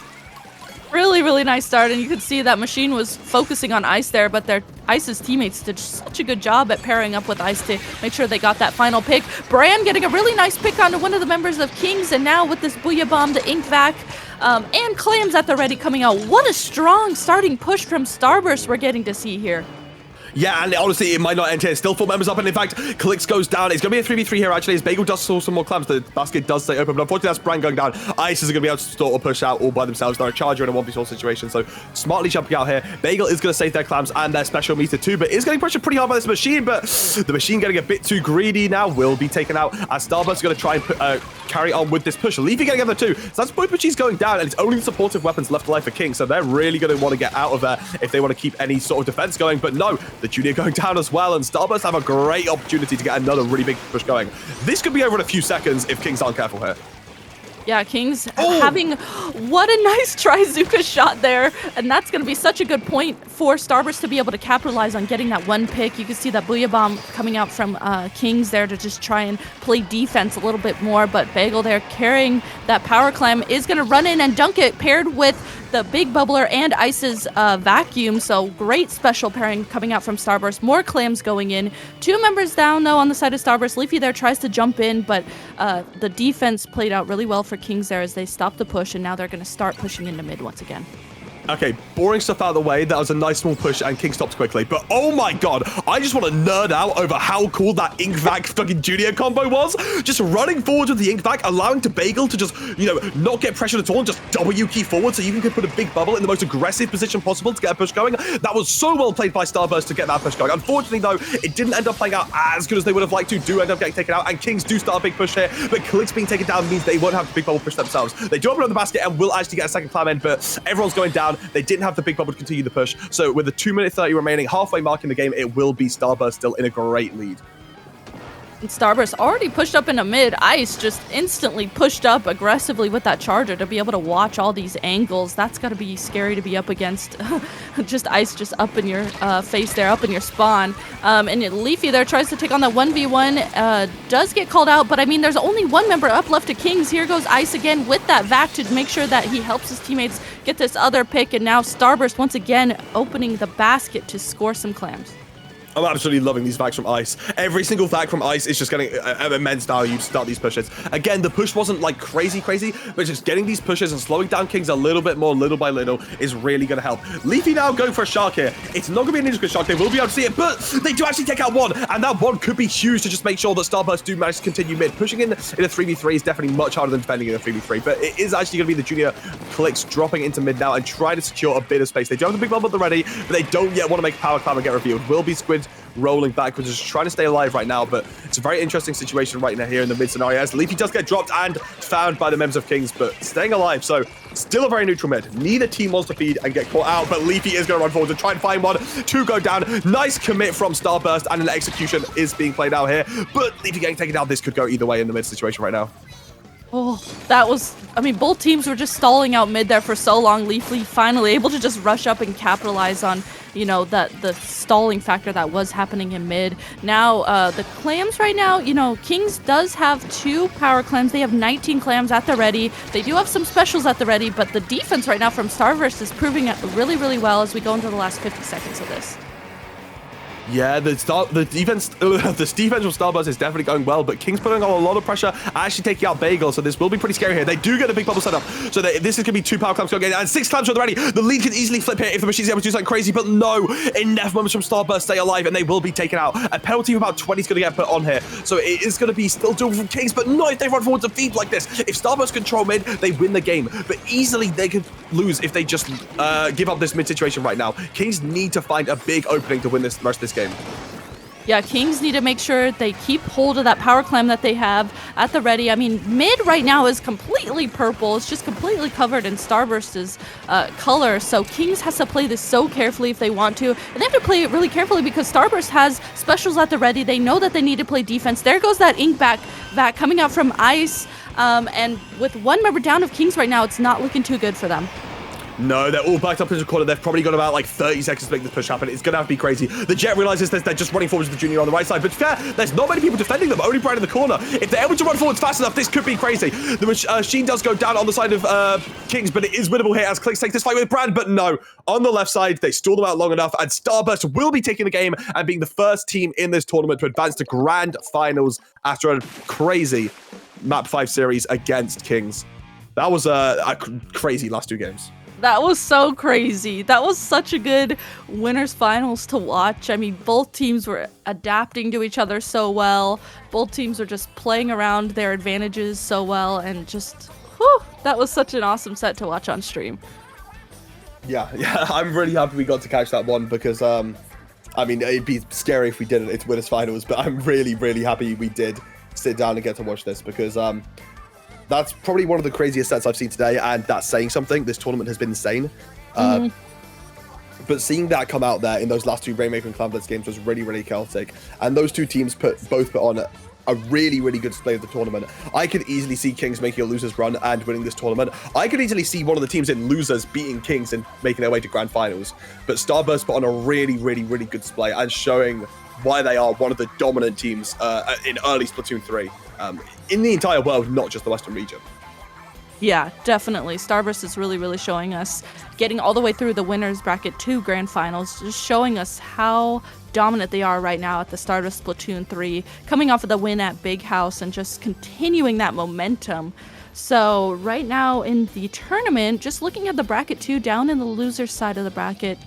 Really, really nice start, and you could see that machine was focusing on Ice there, but Ice's teammates did such a good job at pairing up with Ice to make sure they got that final pick. Bran getting a really nice pick onto one of the members of Kings, and now with this Booyah Bomb, the Ink Vac, and Clams at the ready coming out. What a strong starting push from Starburst we're getting to see here. Yeah, and honestly, it might not end here. Still 4 members up, and in fact, Clicks goes down. It's going to be a 3v3 here, actually, as Bagel does saw some more clams. The basket does stay open, but unfortunately, that's Bran going down. Ice is going to be able to start or push out all by themselves. They're a charger in a 1v4 situation, so smartly jumping out here. Bagel is going to save their clams and their special meter too, but is getting pressured pretty hard by this machine, but the machine getting a bit too greedy now, will be taken out, as Starburst is going to try and carry on with this push. Leafy getting the 2, so that's both machines going down, and it's only the supportive weapons left alive for King, so they're really going to want to get out of there if they want to keep any sort of defense going, but no, the Junior going down as well, and Starburst have a great opportunity to get another really big push going. This could be over in a few seconds if Kings aren't careful here. Yeah, Kings having, what a nice Trizuka shot there, and that's going to be such a good point for Starburst to be able to capitalize on getting that one pick. You can see that Booyah Bomb coming out from Kings there to just try and play defense a little bit more, but Bagel there carrying that power clam is going to run in and dunk it, paired with the Big Bubbler and Ice's Vacuum, so great special pairing coming out from Starburst. More clams going in. 2 members down, though, on the side of Starburst. Leafy there tries to jump in, but the defense played out really well for Kings there as they stopped the push, and now they're going to start pushing into mid once again. Okay, boring stuff out of the way. That was a nice small push, and King stops quickly. But oh my god, I just want to nerd out over how cool that Ink Vac fucking Junior combo was. Just running forward with the Ink Vac, allowing to Bagel to just, you know, not get pressured at all, and just W key forward so you can put a big bubble in the most aggressive position possible to get a push going. That was so well played by Starburst to get that push going. Unfortunately, though, it didn't end up playing out as good as they would have liked to. Do end up getting taken out, and Kings do start a big push here, but Clicks being taken down means they won't have the big bubble push themselves. They do open up the basket and will actually get a second clam in, but everyone's going down. They didn't have the big bubble to continue the push. So with the 2-minute 30 remaining, halfway mark in the game, it will be Starburst still in a great lead. And Starburst already pushed up into mid. Ice just instantly pushed up aggressively with that charger to be able to watch all these angles. That's got to be scary to be up against. Just Ice just up in your face there, up in your spawn. And Leafy there tries to take on that 1v1. Does get called out, but I mean, there's only one member up left to Kings. Here goes Ice again with that Vac to make sure that he helps his teammates get this other pick. And now Starburst once again opening the basket to score some clams. I'm absolutely loving these Vacs from Ice. Every single Vac from Ice is just getting immense value to start these pushes. Again, the push wasn't like crazy, but just getting these pushes and slowing down Kings a little bit more, little by little, is really going to help. Leafy now going for a Shark here. It's not going to be a Ninja Squid Shark. They will be able to see it, but they do actually take out one, and that one could be huge to just make sure that Starburst do manage to continue mid. Pushing in a 3v3 is definitely much harder than defending in a 3v3, but it is actually going to be the Junior Clicks dropping into mid now and trying to secure a bit of space. They don't have the big bomb at the ready, but they don't yet want to make a power climb and get revealed. Will be Squid rolling backwards, just trying to stay alive right now, but it's a very interesting situation right now here in the mid scenario as Leafy does get dropped and found by the members of Kings, but staying alive, so still a very neutral mid. Neither team wants to feed and get caught out, but Leafy is going to run forward to try and find one to go down. Nice commit from Starburst, and an execution is being played out here, but Leafy getting taken down. This could go either way in the mid situation right now. Oh, that was, I mean, both teams were just stalling out mid there for so long. Leafy finally able to just rush up and capitalize on, you know, the stalling factor that was happening in mid. Now, the clams right now, you know, Kings does have 2 power clams. They have 19 clams at the ready. They do have some specials at the ready, but the defense right now from Starburst is proving it really, really well as we go into the last 50 seconds of this. Yeah, the defense from Starburst is definitely going well, but King's putting on a lot of pressure, actually taking out Bagel, so this will be pretty scary here. They do get a big bubble set up, so this is going to be 2 power clamps going in, and 6 clamps are ready. The lead can easily flip here if the machine's able to do something crazy, but no, enough moments from Starburst stay alive, and they will be taken out. A penalty of about 20 is going to get put on here, so it is going to be still doable from Kings, but not if they run forward to feed like this. If Starburst control mid, they win the game, but easily they could lose if they just give up this mid situation right now. Kings need to find a big opening to win this rest of this game. Yeah, Kings need to make sure they keep hold of that power clam that they have at the ready. I mean, mid right now is completely purple. It's just completely covered in Starburst's color. So Kings has to play this so carefully if they want to. And they have to play it really carefully because Starburst has specials at the ready. They know that they need to play defense. There goes that Ink Vac coming out from Ice. And with one member down of Kings right now, it's not looking too good for them. No, they're all backed up into the corner. They've probably got about like 30 seconds to make this push happen. It's going to have to be crazy. The Jet realizes that they're just running forwards with the Junior on the right side, but fair, there's not many people defending them, only Brad in the corner. If they're able to run forwards fast enough, this could be crazy. The machine does go down on the side of Kings, but it is winnable here as Clicks takes this fight with Brad, but no. On the left side, they stall them out long enough, and Starburst will be taking the game and being the first team in this tournament to advance to grand finals after a crazy Map 5 series against Kings. That was a crazy last 2 games. That was so crazy. That was such a good winners finals to watch. I mean, both teams were adapting to each other so well. Both teams were just playing around their advantages so well, and just, whew, that was such an awesome set to watch on stream. Yeah, I'm really happy we got to catch that one because, I mean, it'd be scary if we didn't. It's winners finals, but I'm really, really happy we did sit down and get to watch this because, that's probably one of the craziest sets I've seen today, and that's saying something. This tournament has been insane. But seeing that come out there in those last 2 Rainmaker and Cloudblitz games was really, really chaotic. And those 2 teams both put on a really, really good display of the tournament. I could easily see Kings making a losers run and winning this tournament. I could easily see one of the teams in losers beating Kings and making their way to grand finals. But Starburst put on a really, really, really good display and showing why they are one of the dominant teams in early Splatoon 3. In the entire world, not just the Western region. Yeah, definitely. Starburst is really, really showing us, getting all the way through the winners bracket to grand finals, just showing us how dominant they are right now at the start of Splatoon 3, coming off of the win at Big House and just continuing that momentum So right now in the tournament, just looking at the bracket too, down in the loser side of the bracket,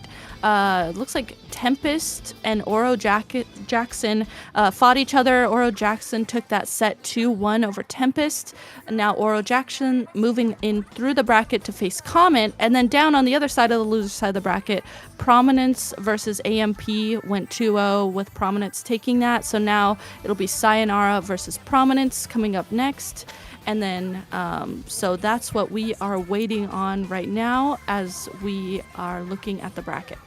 looks like Tempest and Oro Jackson fought each other. Oro Jackson took that set 2-1 over Tempest. And now Oro Jackson moving in through the bracket to face Comet. And then down on the other side of the loser side of the bracket, Prominence versus AMP went 2-0 with Prominence taking that. So now it'll be Sayonara versus Prominence coming up next. And then, so that's what we are waiting on right now as we are looking at the bracket.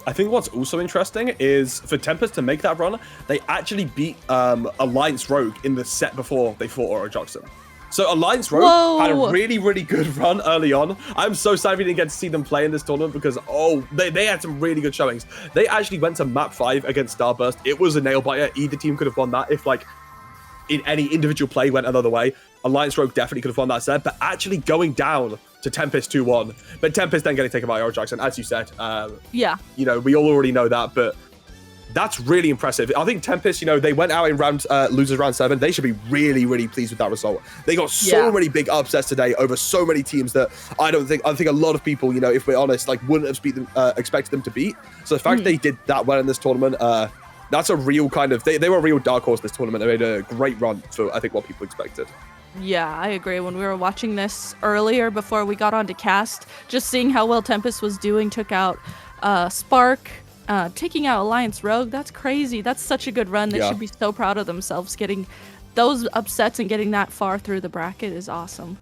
I think what's also interesting is for Tempest to make that run, they actually beat Alliance Rogue in the set before they fought Oro Jackson. So Alliance Rogue had a really, really good run early on. I'm so sad we didn't get to see them play in this tournament because, they had some really good showings. They actually went to map 5 against Starburst. It was a nail-biter. Either team could have won that if, like, in any individual play went another way. Alliance Rogue definitely could have won that set, but actually going down to Tempest 2-1. But Tempest then getting taken by Oro Jackson, as you said. Yeah. You know, we all already know that, but that's really impressive. I think Tempest, you know, they went out in losers round 7. They should be really, really pleased with that result. They got so many big upsets today over so many teams that I think a lot of people, you know, if we're honest, like wouldn't have expected them to beat. So the fact they did that well in this tournament, that's a real kind of, they were a real dark horse this tournament. They made a great run for, I think, what people expected. Yeah, I agree. When we were watching this earlier before we got on to cast, just seeing how well Tempest was doing, took out Spark, taking out Alliance Rogue, that's crazy. That's such a good run. They should be so proud of themselves. Getting those upsets and getting that far through the bracket is awesome.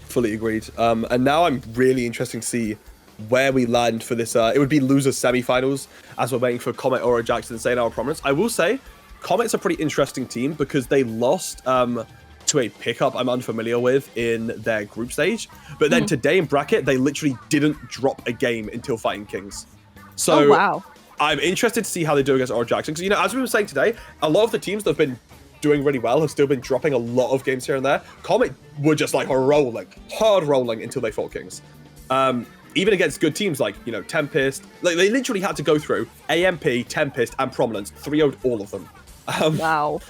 Fully agreed. And now I'm really interested to see where we land for this. It would be losers semifinals as we're waiting for Comet, Oro Jackson, and Sayonara Prominence. I will say, Comet's a pretty interesting team because they lost to a pickup I'm unfamiliar with in their group stage. But then today in bracket, they literally didn't drop a game until fighting Kings. So I'm interested to see how they do against Oro Jackson. Because, you know, as we were saying today, a lot of the teams that have been doing really well have still been dropping a lot of games here and there. Comet were just like hard rolling until they fought Kings. Even against good teams like, you know, Tempest, like they literally had to go through AMP, Tempest, and Prominence, 3-0'd all of them. Wow.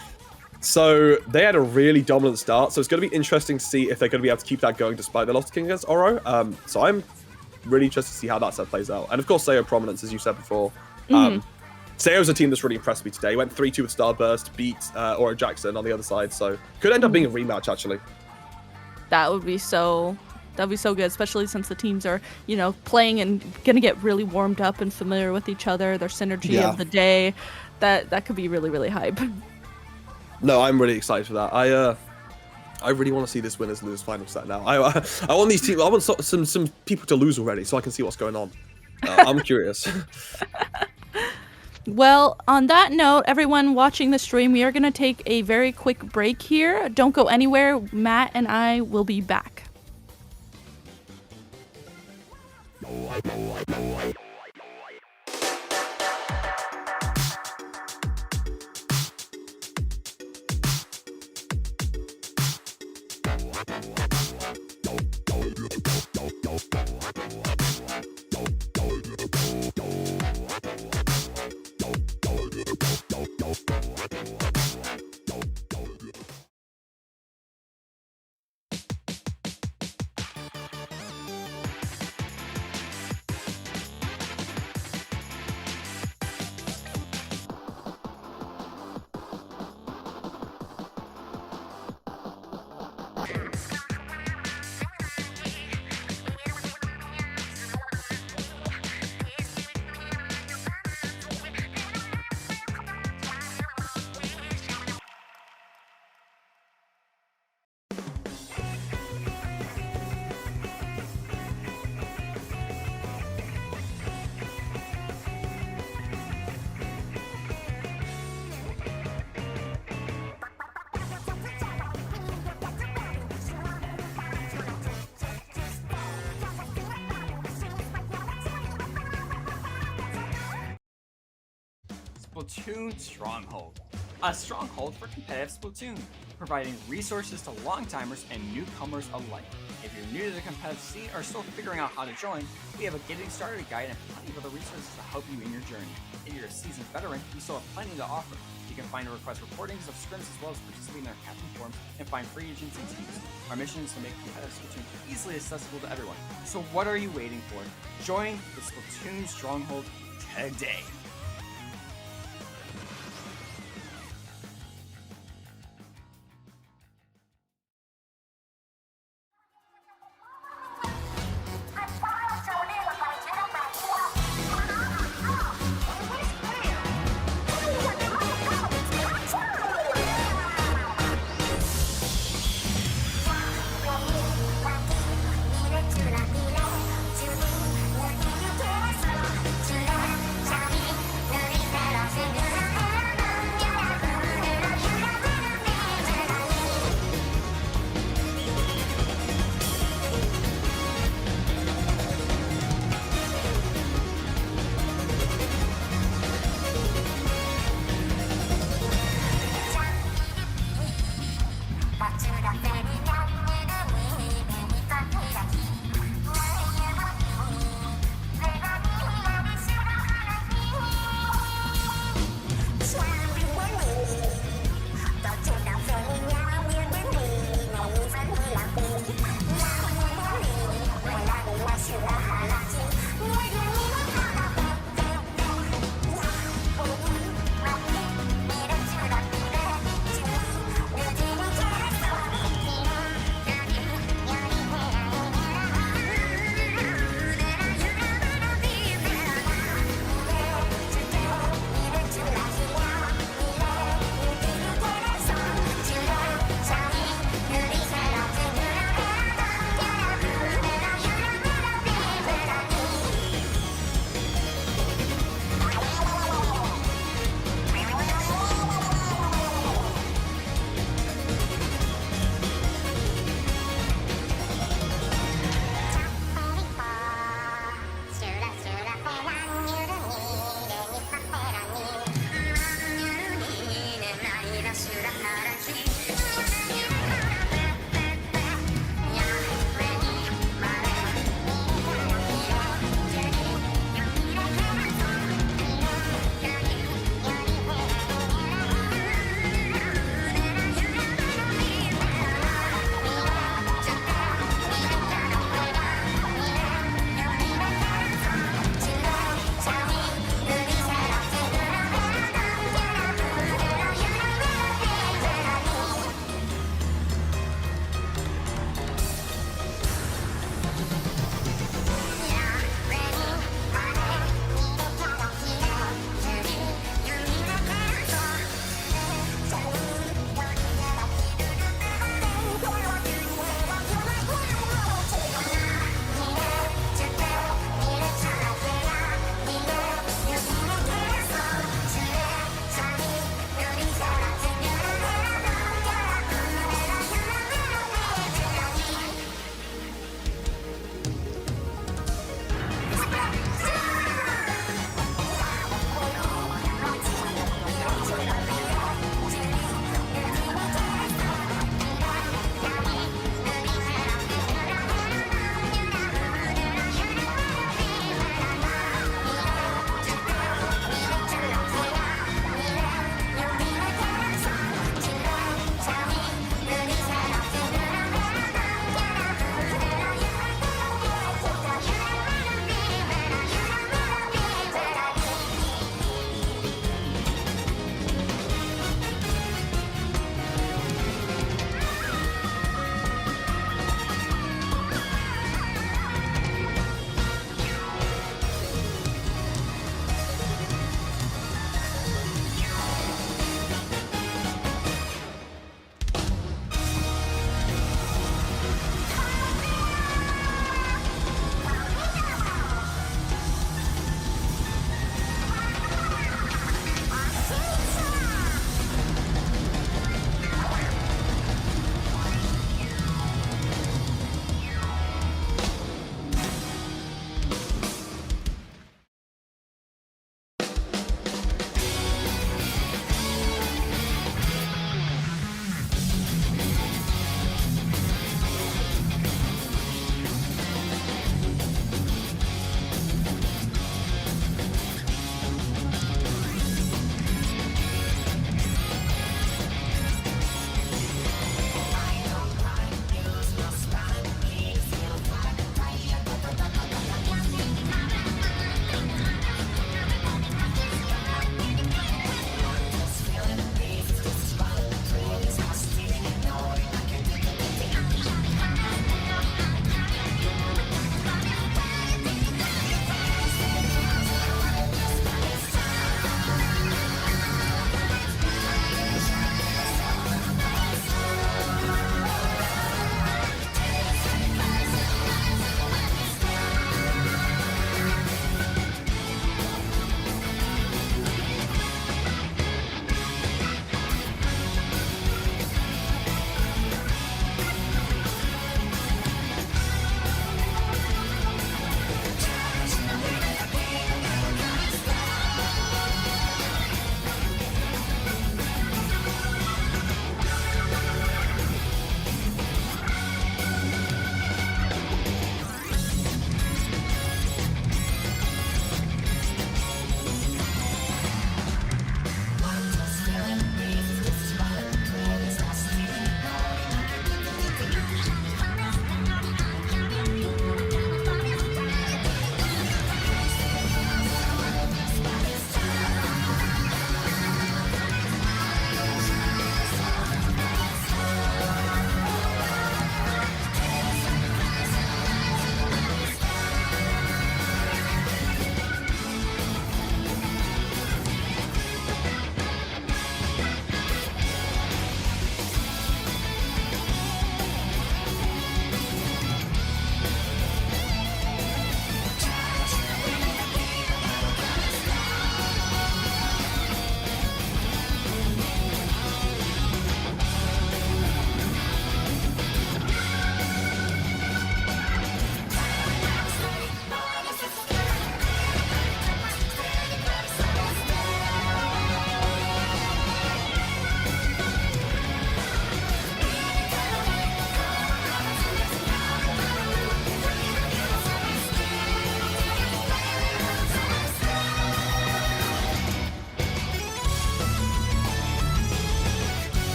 So they had a really dominant start. So it's going to be interesting to see if they're going to be able to keep that going despite their loss to King against Oro. So I'm really interested to see how that set plays out. And of course, Sayo Prominence, as you said before. Sayo's a team that's really impressed me today. Went 3-2 with Starburst, beat Oro Jackson on the other side. So could end up being a rematch, actually. That would be so... That'd be so good, especially since the teams are, you know, playing and gonna get really warmed up and familiar with each other. Their synergy of the day, that could be really, really hype. No, I'm really excited for that. I really want to see this winners lose final set now. I want these teams. I want some people to lose already, so I can see what's going on. I'm curious. Well, on that note, everyone watching the stream, we are gonna take a very quick break here. Don't go anywhere. Matt and I will be back. Splatoon Stronghold. a stronghold for competitive Splatoon, providing resources to longtimers and newcomers alike. If you're new to the competitive scene or still figuring out how to join, we have a getting started guide and plenty of other resources to help you in your journey. If you're a seasoned veteran, we still have plenty to offer. You can find and request recordings of scrims as well as participate in our captain forums and find free agents and teams. Our mission is to make competitive Splatoon easily accessible to everyone. So what are you waiting for? Join the Splatoon Stronghold today.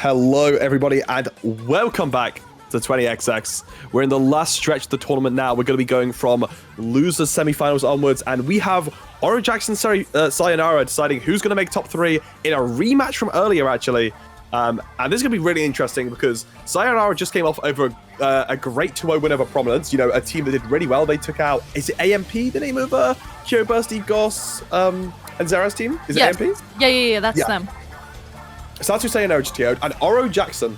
Hello, everybody, and welcome back to 20XX. We're in the last stretch of the tournament now. We're going to be going from losers semifinals onwards, and we have Oro Jackson, Sayonara deciding who's going to make top 3 in a rematch from earlier, actually. And this is going to be really interesting because Sayonara just came off over a great 2-0 win over Prominence, you know, a team that did really well. They took out, is it AMP, the name of Burst, Egos, and Zera's team? Is it AMP? Yeah, that's them. Satu Sayonara just TO'd, and Oro Jackson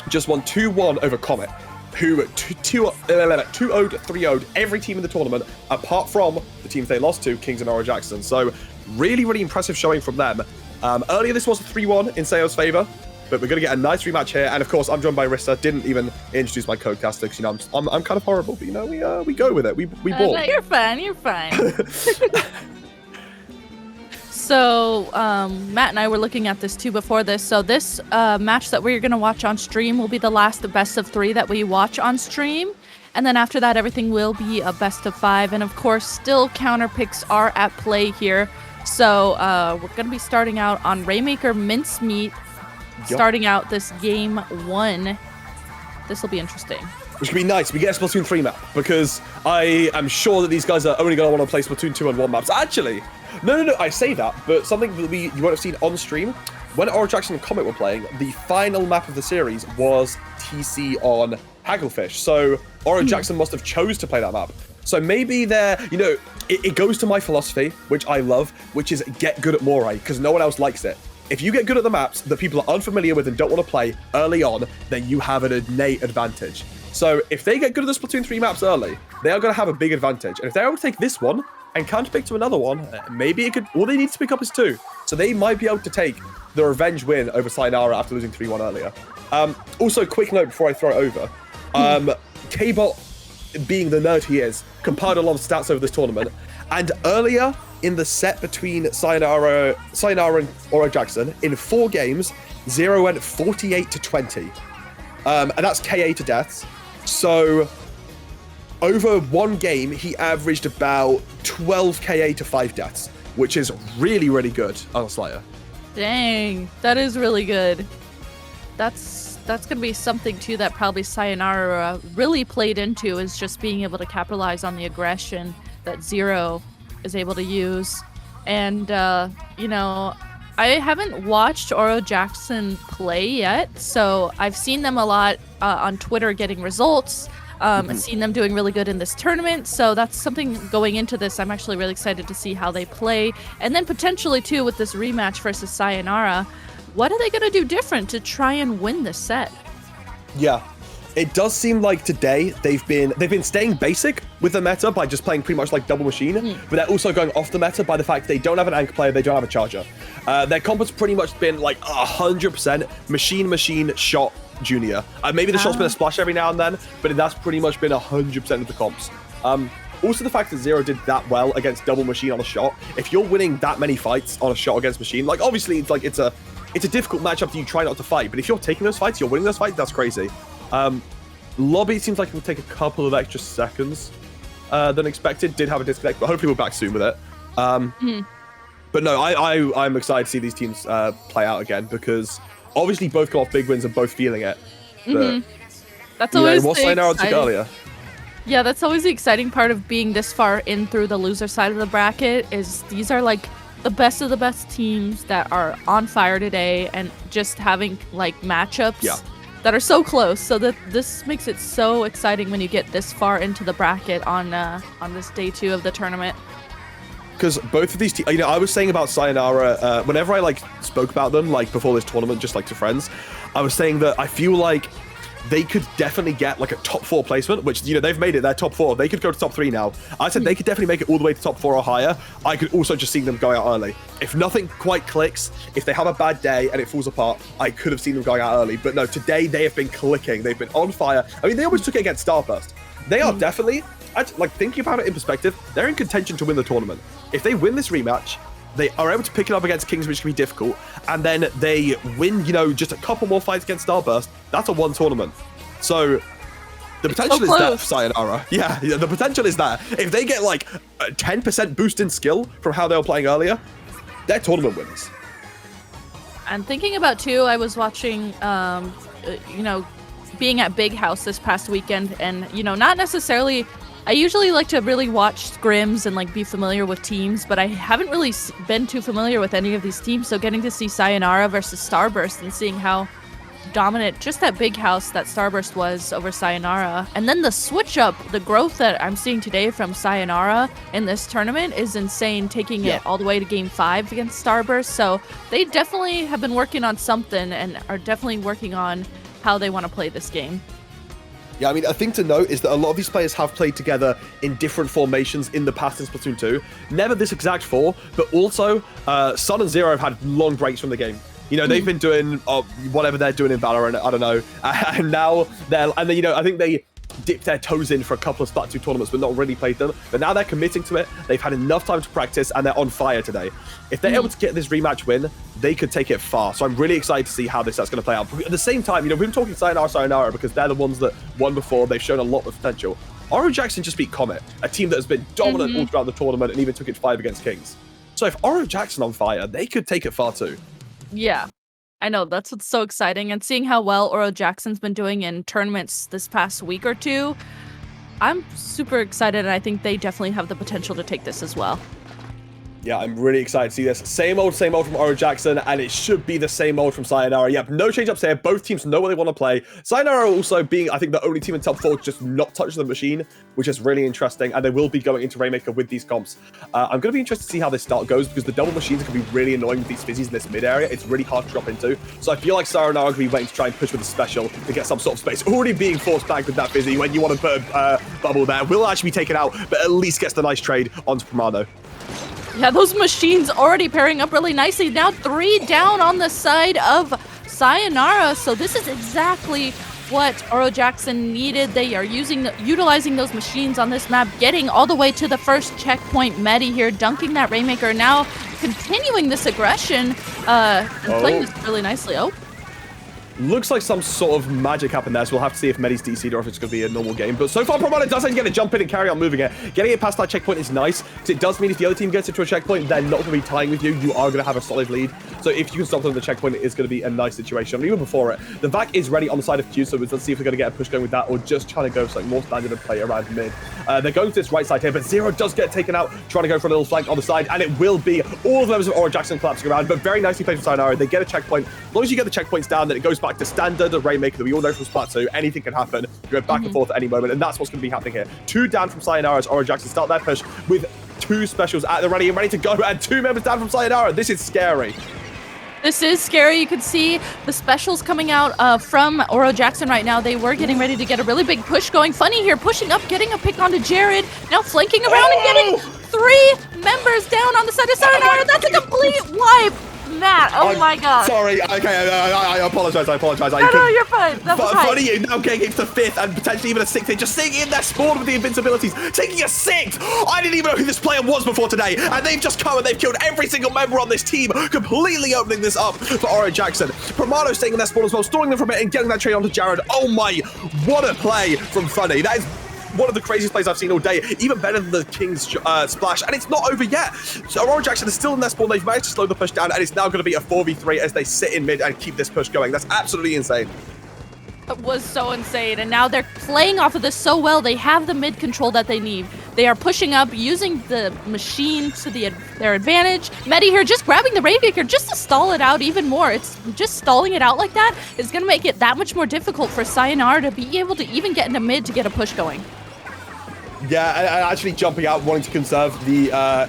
just won 2-1 over Comet, who 2-0'd, 3-0'd every team in the tournament, apart from the teams they lost to, Kings and Oro Jackson. So really, really impressive showing from them. Earlier, this was a 3-1 in Sayo's favor, but we're going to get a nice rematch here. And of course, I'm joined by Rissa. Didn't even introduce my co-caster because, you know, I'm kind of horrible, but, you know, we go with it. We ball. No, you're fine. You're fine. So, Matt and I were looking at this too before this. So this match that we're going to watch on stream will be the last best of 3 that we watch on stream. And then after that, everything will be a best of 5. And of course, still counter picks are at play here. So we're going to be starting out on Rainmaker Mincemeat, starting out this game 1. This will be interesting. Which could be nice. We get a Splatoon 3 map because I am sure that these guys are only going to want to play Splatoon 2 and 1 maps. Actually, no, I say that, but something that you won't have seen on stream, when Oro Jackson and Comet were playing, the final map of the series was TC on Hagglefish. So Oro Jackson must have chose to play that map. So maybe they're, you know, it goes to my philosophy, which I love, which is get good at Moray, because no one else likes it. If you get good at the maps that people are unfamiliar with and don't want to play early on, then you have an innate advantage. So if they get good at the Splatoon 3 maps early, they are going to have a big advantage. And if they're able to take this one and counter-pick to another one, maybe it could, all they need to pick up is 2. So they might be able to take the revenge win over Sayonara after losing 3-1 earlier. Also, quick note before I throw it over. K-Bot, being the nerd he is, compiled a lot of stats over this tournament. And earlier in the set between Sayonara and Oro Jackson, in 4 games, Zero went 48-20. And that's KA to deaths. So over 1 game, he averaged about 12 KA to 5 deaths, which is really, really good on a Slayer. Dang, that is really good. That's going to be something, too, that probably Sayonara really played into, is just being able to capitalize on the aggression that Zero is able to use. And, you know, I haven't watched Oro Jackson play yet, so I've seen them a lot on Twitter getting results. I've seen them doing really good in this tournament, so that's something going into this. I'm actually really excited to see how they play. And then potentially, too, with this rematch versus Sayonara, what are they going to do different to try and win this set? Yeah, it does seem like today they've been staying basic with the meta by just playing pretty much like double machine, but they're also going off the meta by the fact they don't have an anchor player, they don't have a charger. Their comp has pretty much been like 100% machine shot junior. Maybe the shot's been a splash every now and then, but that's pretty much been 100% of the comps. Also, the fact that Zero did that well against double machine on a shot, if you're winning that many fights on a shot against machine, like obviously it's a difficult matchup that you try not to fight, but if you're taking those fights, you're winning those fights, that's crazy. Lobby seems like it will take a couple of extra seconds than expected. Did have a disconnect, but hopefully we're back soon with it. But no, I'm excited to see these teams play out again because obviously both got off big wins and both feeling it. But, that's always what Sayonara took earlier. Yeah, that's always the exciting part of being this far in through the loser side of the bracket is these are like the best of the best teams that are on fire today and just having like matchups that are so close. So that this makes it so exciting when you get this far into the bracket on this day 2 of the tournament. Because both of these teams, you know, I was saying about Sayonara, whenever I like spoke about them, like before this tournament, just like to friends, I was saying that I feel like they could definitely get like a top 4 placement, which, you know, they've made it their top 4. They could go to top 3 now. I said they could definitely make it all the way to top 4 or higher. I could also just see them going out early. If nothing quite clicks, if they have a bad day and it falls apart, I could have seen them going out early. But no, today they have been clicking. They've been on fire. I mean, they almost took it against Starburst. They are definitely, like thinking about it in perspective, they're in contention to win the tournament. If they win this rematch, they are able to pick it up against Kings, which can be difficult, and then they win, you know, just a couple more fights against Starburst. That's a 1 tournament. So the potential is there for Sayonara. Yeah, the potential is there. If they get like a 10% boost in skill from how they were playing earlier, their tournament wins. And thinking about too, I was watching, you know, being at Big House this past weekend, and you know, not necessarily. I usually like to really watch scrims and like be familiar with teams, but I haven't really been too familiar with any of these teams. So getting to see Sayonara versus Starburst and seeing how dominant just that Big House that Starburst was over Sayonara, and then the switch up, the growth that I'm seeing today from Sayonara in this tournament is insane, taking it all the way to game 5 against Starburst. So they definitely have been working on something and are definitely working on how they want to play this game. Yeah, I mean, a thing to note is that a lot of these players have played together in different formations in the past in Splatoon 2. Never this exact 4, but also Sun and Zero have had long breaks from the game. You know, they've been doing whatever they're doing in Valorant, I don't know. And now then, you know, I think they dipped their toes in for a couple of Splatoon tournaments, but not really played them. But now they're committing to it. They've had enough time to practice, and they're on fire today. If they're able to get this rematch win, they could take it far. So I'm really excited to see how that's going to play out. But at the same time, you know, we've been talking Sayonara because they're the ones that won before. They've shown a lot of potential. Oro Jackson just beat Comet, a team that has been dominant all throughout the tournament and even took it 5 against Kings. So if Oro Jackson on fire, they could take it far too. Yeah. I know, that's what's so exciting. And seeing how well Oro Jackson's been doing in tournaments this past week or two, I'm super excited, and I think they definitely have the potential to take this as well. Yeah, I'm really excited to see this. Same old from Oro Jackson, and it should be the same old from Sayonara. Yep, no change-ups here. Both teams know what they want to play. Sayonara also being, I think, the only team in top 4 to just not touch the machine, which is really interesting, and they will be going into Rainmaker with these comps. I'm going to be interested to see how this start goes, because the double machines can be really annoying with these fizzies in this mid area. It's really hard to drop into. So I feel like Sayonara are going to be waiting to try and push with a special to get some sort of space. Already being forced back with that fizzy when you want to put a bubble there. Will actually be taken out, but at least gets the nice trade onto Primano. Yeah, those machines already pairing up really nicely. Now 3 down on the side of Sayonara. So this is exactly what Oro Jackson needed. They are utilizing those machines on this map, getting all the way to the first checkpoint. Medi here dunking that Rainmaker, now continuing this aggression and playing this really nicely. Looks like some sort of magic happened there, so we'll have to see if Medi's DC'd or if it's going to be a normal game. But so far, Primano doesn't get to jump in and carry on moving it. Getting it past that checkpoint is nice, because it does mean if the other team gets it to a checkpoint, they're not going to be tying with you. You are going to have a solid lead. So if you can stop them at the checkpoint, it is going to be a nice situation. Even before it, the VAC is ready on the side of Q, so let's see if we're going to get a push going with that, or just trying to go something more standard and play around mid. They're going to this right side here, but Zero does get taken out, trying to go for a little flank on the side, and it will be all of the members of Oro Jackson collapsing around, but very nicely played from Sayonara. They get a checkpoint. As long as you get the checkpoints down, then it goes back to standard Rainmaker that we all know from Splatoon. Anything can happen. You go back and forth at any moment, and that's what's going to be happening here. 2 down from Sayonara as Oro Jackson start their push with 2 specials at the ready and ready to go, and 2 members down from Sayonara. This is scary. This is scary. You can see the specials coming out from Oro Jackson right now. They were getting ready to get a really big push going. Funny here, pushing up, getting a pick onto Jared. Now flanking around and getting 3 members down on the side of Sayonara. That's a complete wipe. Matt, my god. Sorry, okay, I apologize. No, you're fine. That was funny, you now getting into 5th and potentially even a 6th hit, just sitting in their spawn with the invincibilities, taking a 6th. I didn't even know who this player was before today, and they've just come and they've killed every single member on this team, completely opening this up for Oro Jackson. Primano staying in their spawn as well, stalling them for a bit and getting that trade onto Jared. Oh my, what a play from Funny. That is one of the craziest plays I've seen all day, even better than the King's splash, and it's not over yet. So Oro Jackson is still in their spawn. They've managed to slow the push down, and it's now going to be a 4v3 as they sit in mid and keep this push going. That's absolutely insane. It was so insane, and now they're playing off of this so well. They have the mid control that they need. They are pushing up, using the machine to their advantage. Medi here just grabbing the Rainmaker just to stall it out even more. It's just stalling it out like that is going to make it that much more difficult for Sayonara to be able to even get into mid to get a push going. Yeah, and actually jumping out, wanting to conserve the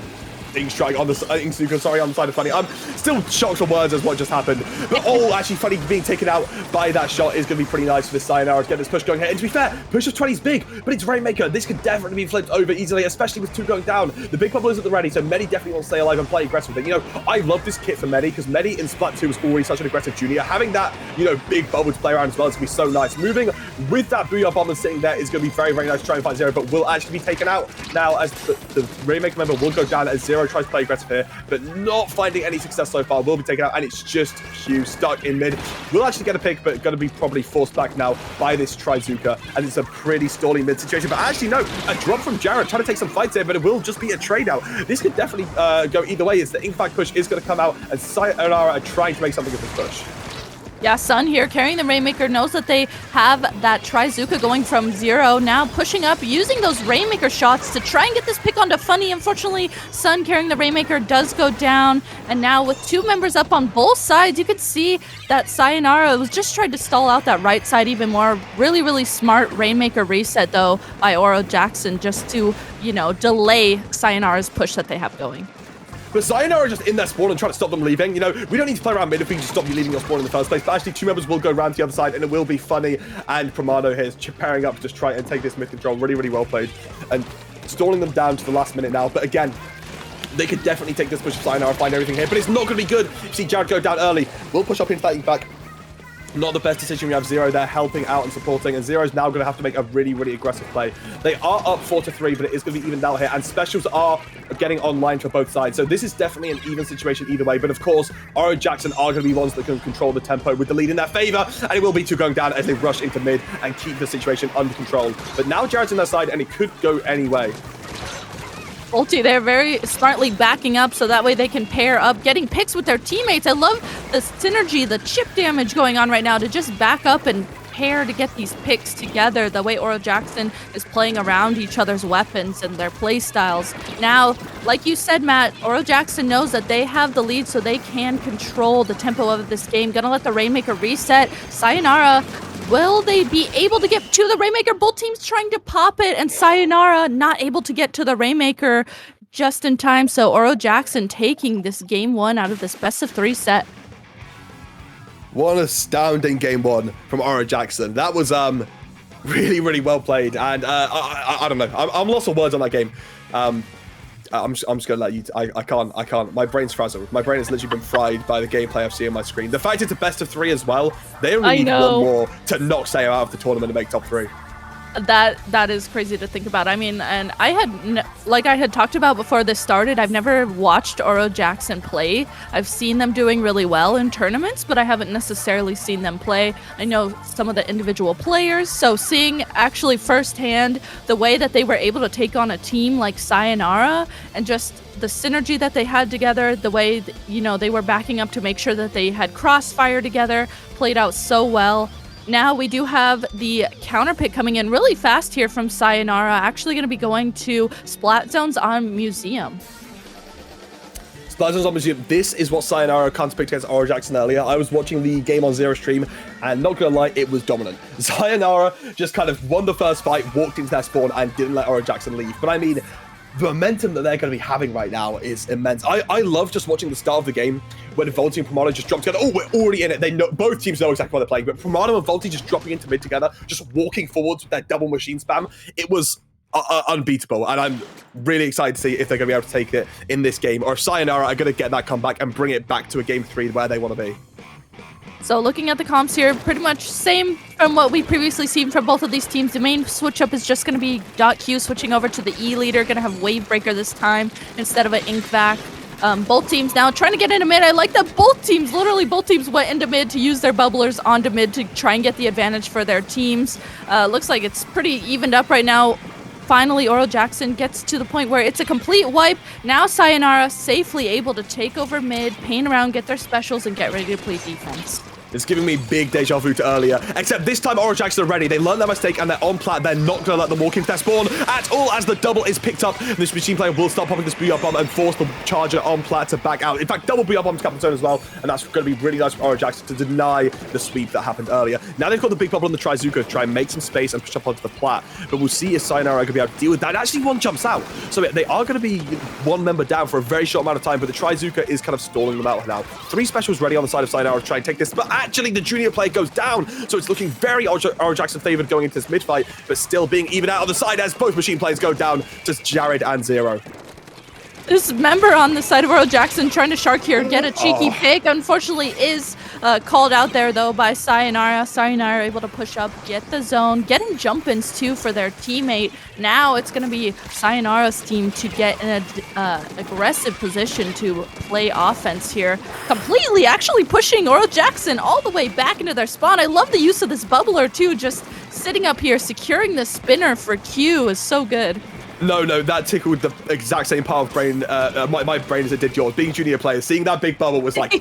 Ink strike on the on the side of Funny. I'm still shocked for words as what just happened. But actually Funny being taken out by that shot is going to be pretty nice for this Sayonara to get this push going here. And to be fair, push of 20 is big, but it's Rainmaker. This could definitely be flipped over easily, especially with 2 going down. The big bubble is at the ready, so Medi definitely wants to stay alive and play aggressive with it. You know, I love this kit for Medi because Medi in Splatoon was already such an aggressive junior. Having that, you know, big bubble to play around as well is going to be so nice. Moving with that Booyah Bomber sitting there is going to be very, very nice to try and find Zero, but will actually be taken out now as the Rainmaker member will go down as Zero Zero tries to play aggressive here, but not finding any success so far. Will be taken out, and it's just Hugh stuck in mid. Will actually get a pick, but going to be probably forced back now by this Trizuka, and it's a pretty stalling mid situation. But actually, no, a drop from Jared, trying to take some fights here, but it will just be a trade out. This could definitely go either way. It's the Inkback push is going to come out, and Sayonara are trying to make something of this push. Yeah, Sun here carrying the Rainmaker, knows that they have that Trizuka going from 0, now pushing up, using those Rainmaker shots to try and get this pick onto Funny. Unfortunately, Sun carrying the Rainmaker does go down, and now with 2 members up on both sides, you could see that Sayonara was just trying to stall out that right side even more. Really, really smart Rainmaker reset, though, by Oro Jackson, just to, you know, delay Sayonara's push that they have going. But Sayonara are just in their spawn and trying to stop them leaving. You know, we don't need to play around mid if we can just stop you leaving your spawn in the first place. But actually, 2 members will go around to the other side, and it will be Funny and Primado here pairing up to just try and take this mid control. Really, really well played. And stalling them down to the last minute now. But again, they could definitely take this push of Sayonara, find everything here. But it's not going to be good. You see Jared go down early. We'll push up into that back. Not the best decision. We have Zero there helping out and supporting, and Zero's now going to have to make a really, really aggressive play. They are up 4-3, but it is going to be evened out here, and specials are getting online for both sides. So this is definitely an even situation either way. But of course, Oro Jackson are going to be ones that can control the tempo with the lead in their favor, and it will be 2 going down as they rush into mid and keep the situation under control. But now Jared's in their side, and it could go any way. Ulti, they're very smartly backing up so that way they can pair up, getting picks with their teammates. I love the synergy, the chip damage going on right now to just back up and pair to get these picks together. The way Oro Jackson is playing around each other's weapons and their play styles. Now, like you said, Matt, Oro Jackson knows that they have the lead so they can control the tempo of this game. Gonna let the Rainmaker reset. Sayonara, will they be able to get to the Rainmaker? Both teams trying to pop it, and Sayonara not able to get to the Rainmaker just in time. So Oro Jackson taking this game 1 out of this best of 3 set. What an astounding game 1 from Oro Jackson. That was really, really well played. And I don't know. I'm lost for words on that game. I'm just gonna let you. I can't. My brain's frazzled. My brain has literally been fried by the gameplay I've seen on my screen. The fact it's a best of 3 as well. They only need 1 more to knock Sayo out of the tournament and make top 3. That is crazy to think about. I mean, and I had, like I had talked about before this started, I've never watched Oro Jackson play. I've seen them doing really well in tournaments, but I haven't necessarily seen them play. I know some of the individual players, so seeing actually firsthand the way that they were able to take on a team like Sayonara and just the synergy that they had together, the way, you know, they were backing up to make sure that they had crossfire together, played out so well. Now we do have the counter pick coming in really fast here from Sayonara. Actually going to be going to Splat Zones on Museum. Splat Zones on Museum. This is what Sayonara counterpicked against Oro Jackson earlier. I was watching the game on Zero stream, and not gonna lie, it was dominant. Sayonara just kind of won the first fight, walked into their spawn, and didn't let Oro Jackson leave. But I mean, the momentum that they're going to be having right now is immense. I love just watching the start of the game when Volti and Primado just drop together. Oh, we're already in it. They know, both teams know exactly what they're playing, but Primado and Volti just dropping into mid together, just walking forwards with their double machine spam. It was unbeatable, and I'm really excited to see if they're going to be able to take it in this game, or if Sayonara are going to get that comeback and bring it back to a game 3 where they want to be. So looking at the comps here, pretty much same from what we previously seen from both of these teams. The main switch up is just going to be .Q switching over to the E leader, going to have Wave Breaker this time instead of an Ink back. Both teams now trying to get into mid. I like that both teams went into mid to use their bubblers onto mid to try and get the advantage for their teams. Looks like it's pretty evened up right now. Finally, Oro Jackson gets to the point where it's a complete wipe. Now Sayonara safely able to take over mid, paint around, get their specials, and get ready to play defense. It's giving me big deja vu to earlier, except this time Oro Jackson are ready. They learned their mistake and they're on plat. They're not going to let them walk into their spawn at all as the double is picked up. This machine player will start popping this booyah bomb and force the charger on plat to back out. In fact, double booyah bomb to Captain Zone as well, and that's going to be really nice for Oro Jackson to deny the sweep that happened earlier. Now they've got the big bubble on the Trizuka to try and make some space and push up onto the plat, but we'll see if Sayonara are going to be able to deal with that. And actually, one jumps out, so they are going to be 1 member down for a very short amount of time, but the Trizuka is kind of stalling them out now. 3 specials ready on the side of Sayonara to try and take this, but actually the junior play goes down, so it's looking very Oro Jackson favored going into this mid fight, but still being even out on the side as both machine players go down, just Jared and Zero. This member on the side of Oro Jackson trying to shark here, get a cheeky pick, unfortunately is called out there though by Sayonara. Sayonara able to push up, get the zone, getting jump-ins too for their teammate. Now it's going to be Sayonara's team to get in an aggressive position to play offense here. Completely actually pushing Oro Jackson all the way back into their spawn. I love the use of this bubbler too, just sitting up here, securing the spinner for Q is so good. No, that tickled the exact same part of brain, my brain as it did yours. Being junior player, seeing that big bubble was like,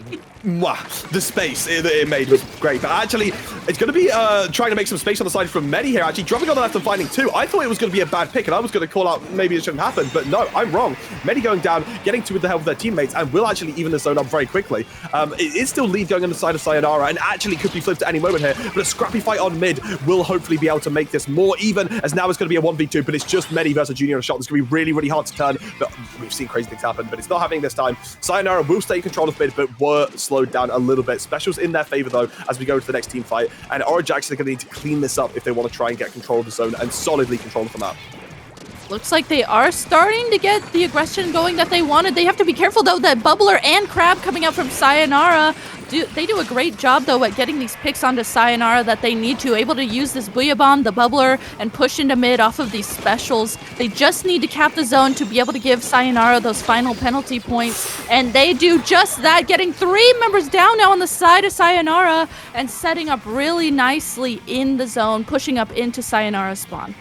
mwah, the space it made was great. But actually, it's going to be trying to make some space on the side from Medi here, actually. Dropping on the left and finding 2. I thought it was going to be a bad pick, and I was going to call out maybe it shouldn't happen, but no, I'm wrong. Medi going down, getting 2 with the help of their teammates, and will actually even the zone up very quickly. It is still lead going on the side of Sayonara, and actually could be flipped at any moment here, but a scrappy fight on mid will hopefully be able to make this more even, as now it's going to be a 1v2, but it's just Medi versus Junior on a shot. It's going to be really, really hard to turn, but we've seen crazy things happen, but it's not happening this time. Sayonara will stay in control of mid, but were slowed down a little bit. Specials in their favor, though, as we go to the next team fight, and Oro Jackson are going to need to clean this up if they want to try and get control of the zone and solidly control the map. Looks like they are starting to get the aggression going that they wanted. They have to be careful, though, that Bubbler and Crab coming out from Sayonara. They do a great job, though, at getting these picks onto Sayonara that they need to. Able to use this Booyah Bomb, the Bubbler, and push into mid off of these specials. They just need to cap the zone to be able to give Sayonara those final penalty points. And they do just that, getting 3 members down now on the side of Sayonara and setting up really nicely in the zone, pushing up into Sayonara's spawn.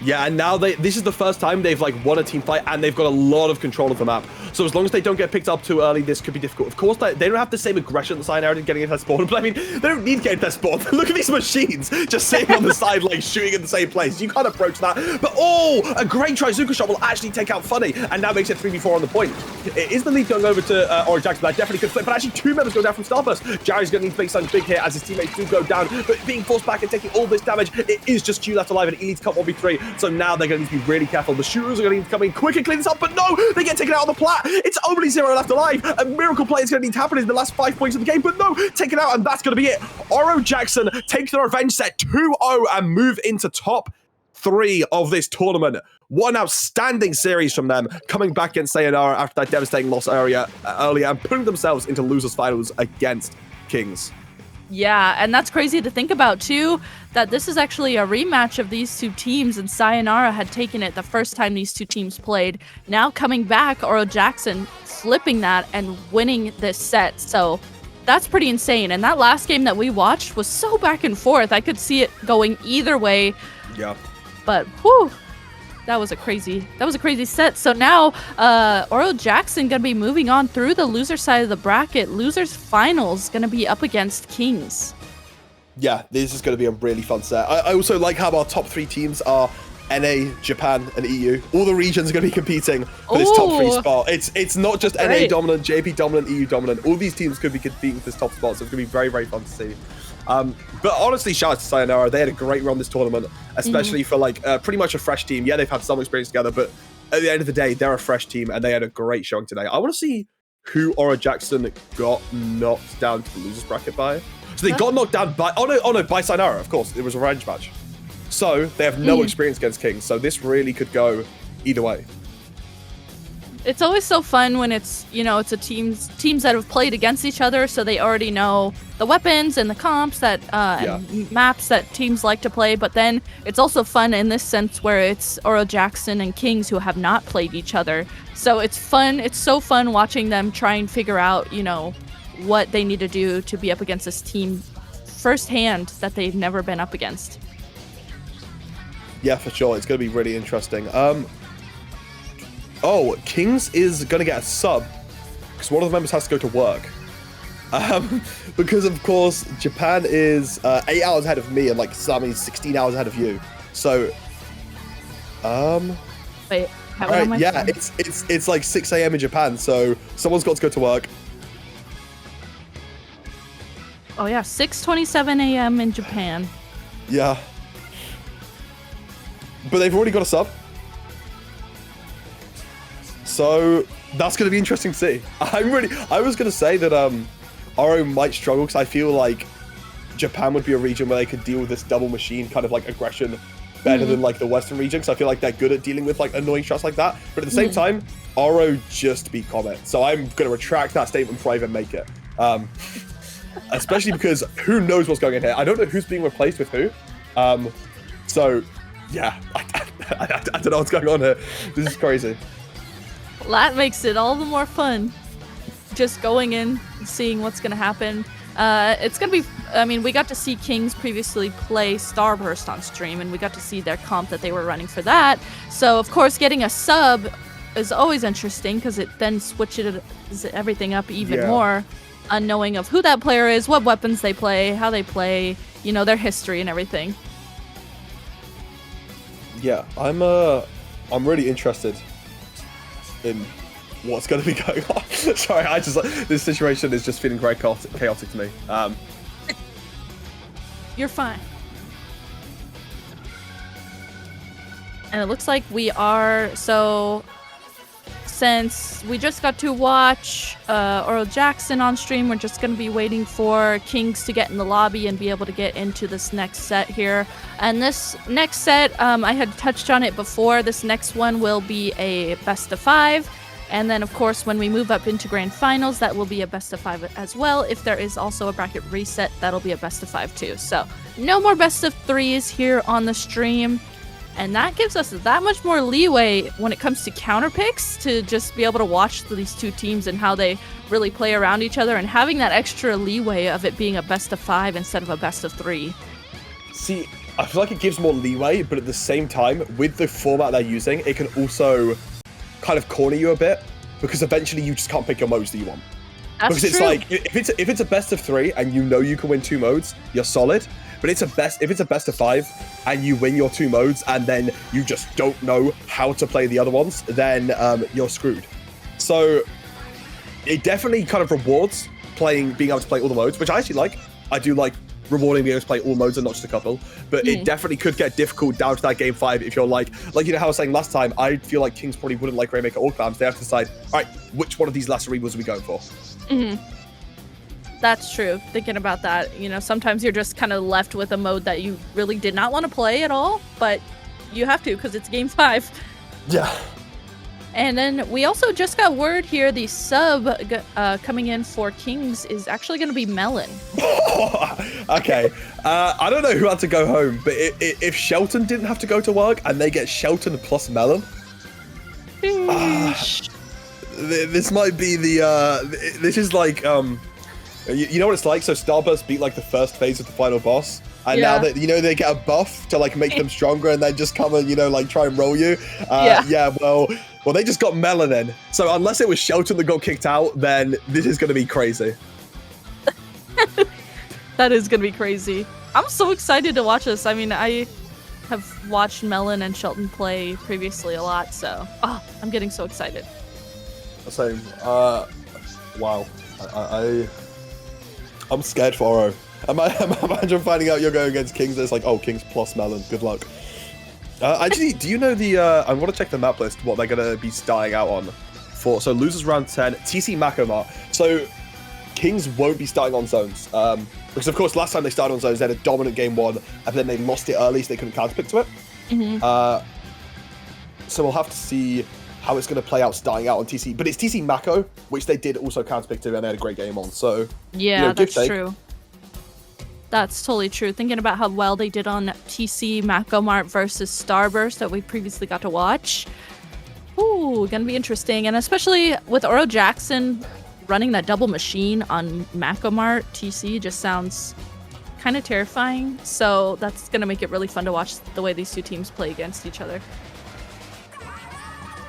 Yeah, and now this is the first time they've like won a team fight, and they've got a lot of control of the map. So as long as they don't get picked up too early, this could be difficult. Of course, they don't have the same aggression that Sayonara did getting into their spawn. But I mean, they don't need to get into their spawn. Look at these machines just sitting on the side, like shooting in the same place. You can't approach that. But oh, a great Trizuka shot will actually take out Funny, and now makes it 3v4 on the point. It is the lead going over to Oro Jackson. That definitely could flip, but actually 2 members go down from Starburst. Jerry's going to need to make something big here as his teammates do go down, but being forced back and taking all this damage, it is just Q left alive, and he needs to cut 1v3. So now they're going to need to be really careful. The shooters are going to need to come in quick and clean this up, but no, they get taken out on the plat. It's only 0 left alive. A miracle play is going to need to happen in the last 5 points of the game, but no, taken out, and that's going to be it. Oro Jackson take the revenge set 2-0 and move into top 3 of this tournament. What an outstanding series from them, coming back against Sayonara after that devastating loss earlier and putting themselves into losers finals against Kings. Yeah, and that's crazy to think about too, that this is actually a rematch of these 2 teams, and Sayonara had taken it the first time these 2 teams played. Now coming back, Oro Jackson flipping that and winning this set. So that's pretty insane. And that last game that we watched was so back and forth. I could see it going either way. Yeah. But whew, that was a crazy set. So now Oro Jackson gonna be moving on through the loser side of the bracket. Losers finals gonna be up against Kings. Yeah, this is going to be a really fun set. I also like how our top 3 teams are NA, Japan, and EU. All the regions are going to be competing for this top 3 spot. It's not just NA dominant, JP dominant, EU dominant. All these teams could be competing for this top spot, so it's going to be very, very fun to see. But honestly, shout out to Sayonara. They had a great run this tournament, especially for like pretty much a fresh team. Yeah, they've had some experience together, but at the end of the day, they're a fresh team, and they had a great showing today. I want to see who Oro Jackson got knocked down to the losers bracket by. So they got knocked down by, oh no, by Sayonara, of course. It was a revenge match. So they have no experience against Kings, so this really could go either way. It's always so fun when it's, you know, it's a teams that have played against each other, so they already know the weapons and the comps that and maps that teams like to play. But then it's also fun in this sense where it's Oro Jackson and Kings who have not played each other. So it's fun. It's so fun watching them try and figure out, you know, what they need to do to be up against this team firsthand that they've never been up against. Yeah, for sure. It's going to be really interesting. Oh, Kings is going to get a sub because one of the members has to go to work. Because, of course, Japan is 8 hours ahead of me and, like, Sami's 16 hours ahead of you. So, Wait, yeah, it's like 6 a.m. in Japan, so someone's got to go to work. Oh, yeah, 6:27 a.m. in Japan. Yeah. But they've already got a sub. So that's going to be interesting to see. I was going to say that Oro might struggle because I feel like Japan would be a region where they could deal with this double machine kind of like aggression better than like the Western region. Because I feel like they're good at dealing with like annoying shots like that. But at the same time, Oro just beat Comet. So I'm going to retract that statement before I even make it. especially because who knows what's going on here. I don't know who's being replaced with who. So, yeah, I don't know what's going on here. This is crazy. That makes it all the more fun. Just going in, seeing what's going to happen. It's going to be, I mean, we got to see Kings previously play Starburst on stream, and we got to see their comp that they were running for that. So, of course, getting a sub is always interesting because it then switches everything up even more, unknowing of who that player is, what weapons they play, how they play, you know, their history and everything. Yeah, I'm really interested in what's going to be going on. Sorry, this situation is just feeling very chaotic to me. You're fine. And it looks like we are, so since we just got to watch Oral Jackson on stream, we're just going to be waiting for Kings to get in the lobby and be able to get into this next set here. And this next set, I had touched on it before, this next one will be a best of 5. And then, of course, when we move up into Grand Finals, that will be a best of 5 as well. If there is also a bracket reset, that'll be a best of 5 too. So, no more best of 3s here on the stream. And that gives us that much more leeway when it comes to counter picks to just be able to watch these two teams and how they really play around each other, and having that extra leeway of it being a best of 5 instead of a best of 3. See, I feel like it gives more leeway, but at the same time, with the format they're using, it can also kind of corner you a bit, because eventually you just can't pick your modes that you want. That's because it's true. like, if it's a best of 3 and you know you can win 2 modes, you're solid. But if it's a best of 5 and you win your 2 modes and then you just don't know how to play the other ones, then you're screwed. So it definitely kind of rewards being able to play all the modes, which I actually like. I do like rewarding being able to play all modes and not just a couple. But it definitely could get difficult down to that game 5 if you're like you know how I was saying last time, I feel like Kings probably wouldn't like Rainmaker or Clams. They have to decide, all right, which one of these last arenas are we going for? That's true. Thinking about that, you know, sometimes you're just kind of left with a mode that you really did not want to play at all, but you have to because it's game 5. Yeah. And then we also just got word here, the sub coming in for Kings is actually going to be Melon. Okay. I don't know who had to go home, but if Shelton didn't have to go to work and they get Shelton plus Melon, this might be the, this is like, you know what it's like? So Starburst beat like the first phase of the final boss, and now that you know they get a buff to like make them stronger, and then just come and like try and roll you. Well, they just got Melon then. So unless it was Shelton that got kicked out, then this is going to be crazy. That is going to be crazy. I'm so excited to watch this. I mean, I have watched Melon and Shelton play previously a lot, so I'm getting so excited. Same. Wow. I'm scared for Oro. Imagine finding out you're going against Kings and it's like, oh, Kings plus Melon. Good luck. Actually, do you know I want to check the map list, what they're going to be starting out on for. So losers round 10, TC Macomar. So Kings won't be starting on zones. Because, of course, last time they started on zones, they had a dominant game 1, and then they lost it early, so they couldn't counterpick to it. So we'll have to see how it's going to play out starting out on TC. But it's TC Mako, which they did also counterpick to, and they had a great game on. So, yeah, that's true. That's totally true. Thinking about how well they did on TC Macomart versus Starburst that we previously got to watch. Ooh, gonna be interesting. And especially with Oro Jackson running that double machine on Macomart TC just sounds kind of terrifying. So that's gonna make it really fun to watch the way these two teams play against each other.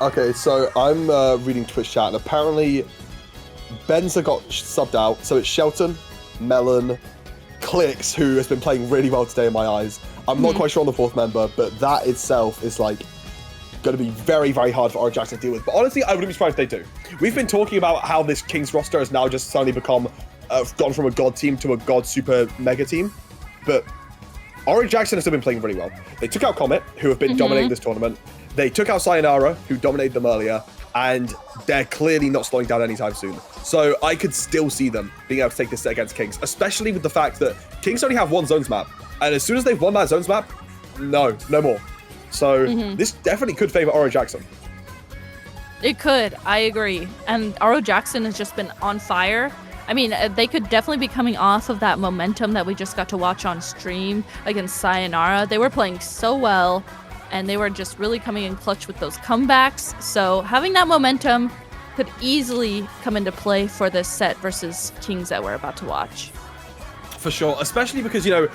Okay, so I'm reading Twitch chat, and apparently Benza got subbed out. So it's Shelton, Melon, Clicks, who has been playing really well today in my eyes. I'm not quite sure on the 4th member, but that itself is like going to be very, very hard for Oro Jackson to deal with. But honestly, I wouldn't be surprised if they do. We've been talking about how this Kings roster has now just suddenly become gone from a god team to a god super mega team. But Oro Jackson has still been playing really well. They took out Comet, who have been dominating this tournament. They took out Sayonara, who dominated them earlier, and they're clearly not slowing down anytime soon. So I could still see them being able to take this set against Kings, especially with the fact that Kings only have one zones map. And as soon as they've won that zones map, no more. So this definitely could favor Oro Jackson. It could, I agree. And Oro Jackson has just been on fire. I mean, they could definitely be coming off of that momentum that we just got to watch on stream against Sayonara. They were playing so well, and they were just really coming in clutch with those comebacks. So having that momentum could easily come into play for this set versus Kings that we're about to watch. For sure, especially because, you know,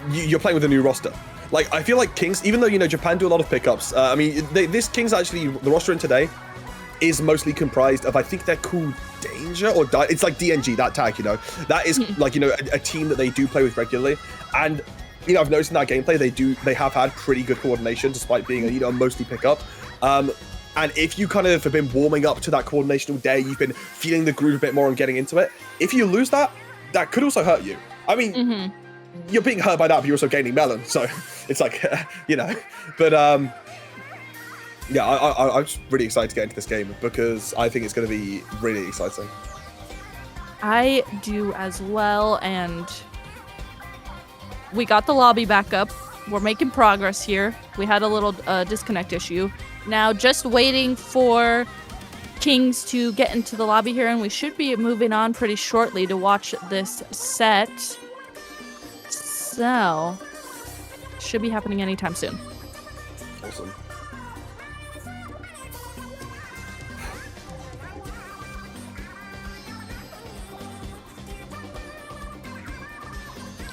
you're playing with a new roster. Like, I feel like Kings, even though, you know, Japan do a lot of pickups, I mean, this Kings actually, the roster in today is mostly comprised of, I think they're called Danger or it's like DNG, that tag, you know. That is like, you know, a team that they do play with regularly. And, you know, I've noticed in that gameplay, they have had pretty good coordination despite being, you know, mostly pickup. And if you kind of have been warming up to that coordination all day, you've been feeling the groove a bit more and getting into it. If you lose that, that could also hurt you. I mean, you're being hurt by that, but you're also gaining melon. So it's like, you know, but yeah, I'm just really excited to get into this game because I think it's going to be really exciting. I do as well, and we got the lobby back up. We're making progress here. We had a little disconnect issue. Now just waiting for Kings to get into the lobby here, and we should be moving on pretty shortly to watch this set. So, should be happening anytime soon. Awesome.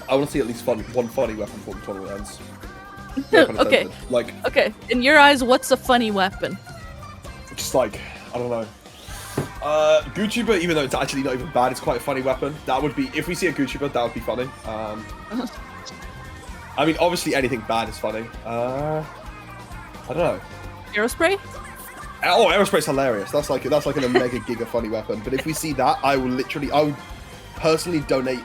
I want to see at least one funny weapon before the tournament ends. Okay. Like, Okay. In your eyes, what's a funny weapon? just like, I don't know. Gucciba, even though it's actually not even bad, it's quite a funny weapon. That would be, if we see a Gucciba, that would be funny. I mean, obviously anything bad is funny. I don't know. Aerospray? Oh, Aerospray's hilarious. That's like an mega giga funny weapon. But if we see that, I would personally donate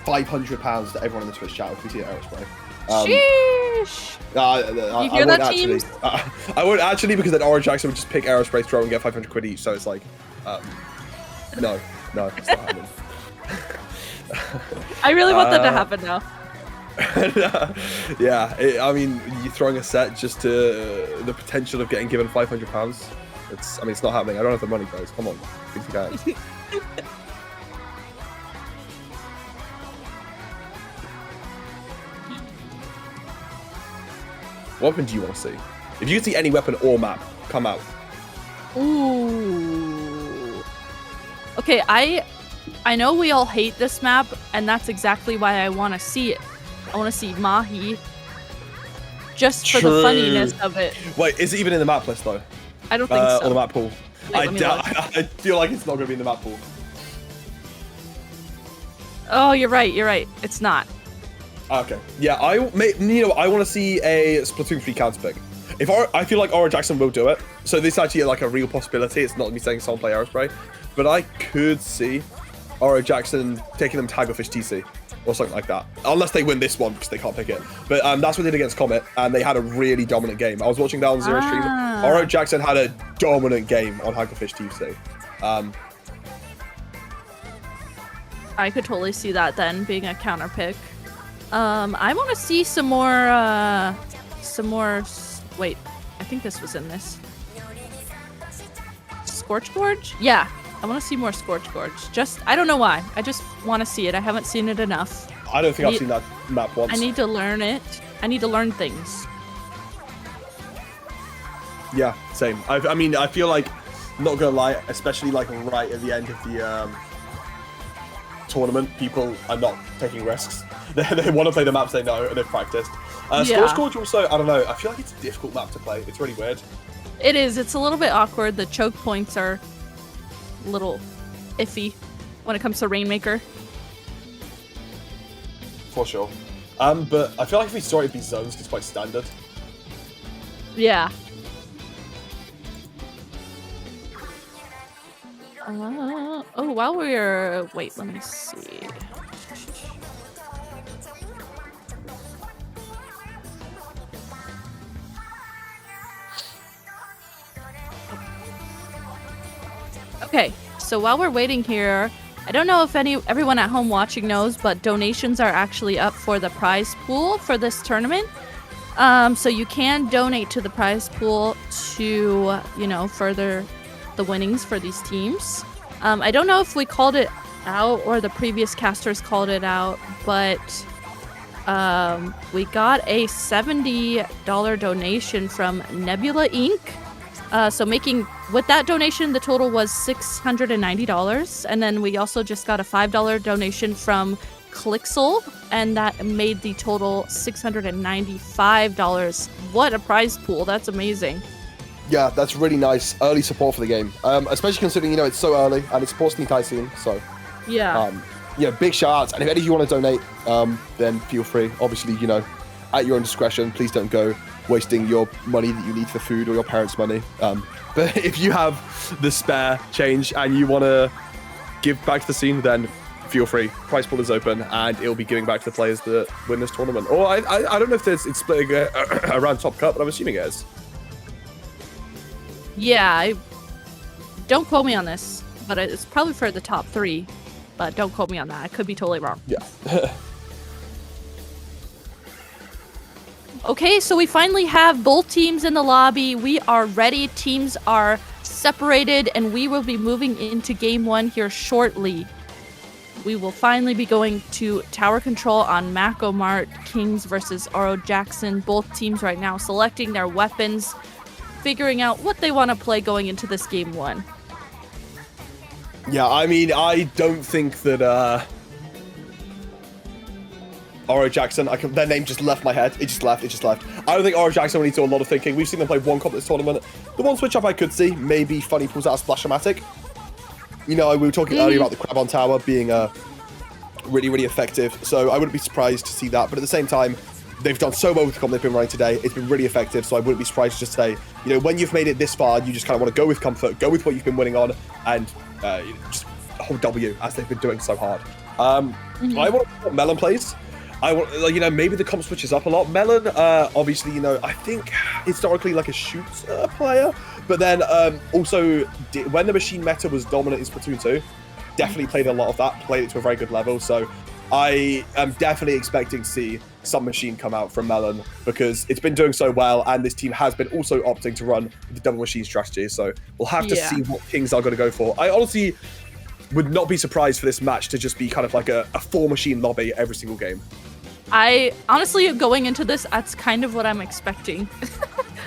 £500 to everyone in the Twitch chat if we see Aerospray. Sheesh! You hear that, teams? I won't actually, because then Orange Jackson would just pick Aerospray's throw and get 500 quid each. So it's like, no, it's not happening. I really want that to happen now. Yeah, I mean, you're throwing a set just to the potential of getting given £500. It's not happening. I don't have the money, guys. Come on, think you can. What weapon do you want to see? If you could see any weapon or map come out. Ooh. Okay, I know we all hate this map, and that's exactly why I want to see it. I want to see Mahi. Just for the funniness of it. Wait, is it even in the map list though? I don't think so. Or the map pool? Wait, I feel like it's not going to be in the map pool. Oh, you're right. It's not. Okay. Yeah, I want to see a Splatoon 3 counter pick. I feel like Aura Jackson will do it. So this is actually like a real possibility. It's not me saying someone play Aerospray, but I could see Aura Jackson taking them Tag or Fish TC or something like that. Unless they win this one because they can't pick it. But that's what they did against Comet, and they had a really dominant game. I was watching that on Zero stream. Aura Jackson had a dominant game on Hagglefish TC. I could totally see that then being a counter pick. I want to see some more. Wait, I think this was in this. Scorch Gorge? Yeah, I want to see more Scorch Gorge. I don't know why. I just want to see it. I haven't seen it enough. I don't think I've seen that map once. I need to learn it. I need to learn things. Yeah, same. I mean, I feel like, not gonna lie, especially like right at the end of the tournament, people are not taking risks. They want to play the maps they know and they've practiced. Scorch Gorge also, I don't know, I feel like it's a difficult map to play. It's really weird. It is. It's a little bit awkward. The choke points are a little iffy when it comes to Rainmaker. For sure. But I feel like if we saw it, it'd be zones, 'cause it's quite standard. Yeah. Oh, while we're... Wait, let me see. Okay, so while we're waiting here, I don't know if everyone at home watching knows, but donations are actually up for the prize pool for this tournament. So you can donate to the prize pool to, further the winnings for these teams. I don't know if we called it out, or the previous casters called it out, but we got a $70 donation from Nebula Inc. So making, with that donation, the total was $690. And then we also just got a $5 donation from Clixel, and that made the total $695. What a prize pool. That's amazing. Yeah, that's really nice. Early support for the game. Especially considering, you know, it's so early and it supports the entire scene. So, Yeah. yeah, big shout outs. And if any of you want to donate, then feel free. Obviously, you know, at your own discretion. Please don't go wasting your money that you need for food or your parents' money. But if you have the spare change and you want to give back to the scene, then feel free. Prize pool is open and it'll be giving back to the players that win this tournament. Or I don't know if it's splitting around top cut, but I'm assuming it is. Yeah, don't quote me on this, but it's probably for the top 3. But don't quote me on that. I could be totally wrong. Yeah. Okay, so we finally have both teams in the lobby. We are ready. Teams are separated, and we will be moving into game 1 here shortly. We will finally be going to tower control on Mako Mart, Kings versus Oro Jackson. Both teams right now selecting their weapons, figuring out what they want to play going into this game 1. Yeah, I mean, I don't think that Oro Jackson, their name just left my head. It just left. I don't think Oro Jackson will need to do a lot of thinking. We've seen them play one comp this tournament. The one switch up I could see, maybe Funny pulls out a Splash-O-Matic. You know, we were talking earlier about the Crab on Tower being really, really effective. So I wouldn't be surprised to see that. But at the same time, they've done so well with the comp they've been running today. It's been really effective. So I wouldn't be surprised to just say, you know, when you've made it this far, you just kind of want to go with comfort, go with what you've been winning on, and just hold W as they've been doing so hard. I want to see what Melon plays. I want, you know, maybe the comp switches up a lot. Melon, obviously, you know, I think historically like a shooter player, but then also when the machine meta was dominant in Splatoon 2, definitely played a lot of that, played it to a very good level. So I am definitely expecting to see some machine come out from Melon because it's been doing so well, and this team has been also opting to run the double machine strategy. So we'll have to see what Kings are going to go for. I honestly would not be surprised for this match to just be kind of like a 4-machine lobby every single game. I honestly, going into this, that's kind of what I'm expecting.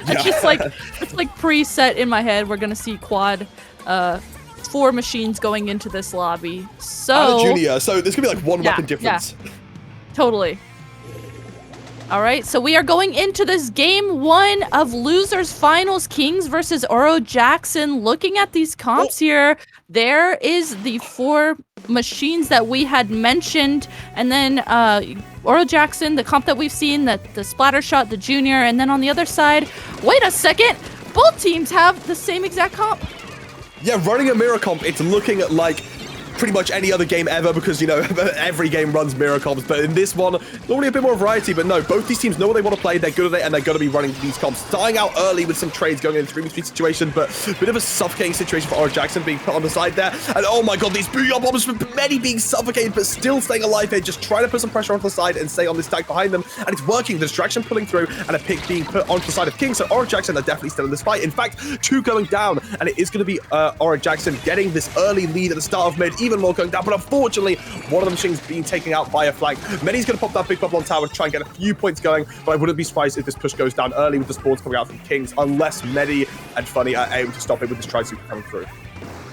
It's just like, it's like preset in my head. We're gonna see quad 4 machines going into this lobby. So and a junior, so there's gonna be like one weapon difference. Yeah, totally. All right, so we are going into this game 1 of losers finals, Kings versus Oro Jackson. Looking at these comps here, there is the 4 machines that we had mentioned, and then Oro Jackson, the comp that we've seen, the splatter shot, the junior, and then on the other side, wait a second, both teams have the same exact comp. Yeah, running a mirror comp, it's looking at like pretty much any other game ever because, you know, every game runs mirror comps, but in this one, normally a bit more variety, but no, both these teams know what they want to play, they're good at it, and they're going to be running these comps. Starting out early with some trades going in a 3v3 situation, but a bit of a suffocating situation for Oro Jackson being put on the side there, and oh my god, these booyah bombs from many being suffocated, but still staying alive here, just trying to put some pressure onto the side and stay on this stack behind them, and it's working, the distraction pulling through, and a pick being put onto the side of King, so Oro Jackson are definitely still in this fight. In fact, 2 going down, and it is going to be Oro Jackson getting this early lead at the start of mid, even more going down, but unfortunately, one of the machines being taken out by a flank. Medi's going to pop that big bubble on tower to try and get a few points going, but I wouldn't be surprised if this push goes down early with the spawns coming out from Kings, unless Medi and Funny are able to stop it with this Trizuka coming through.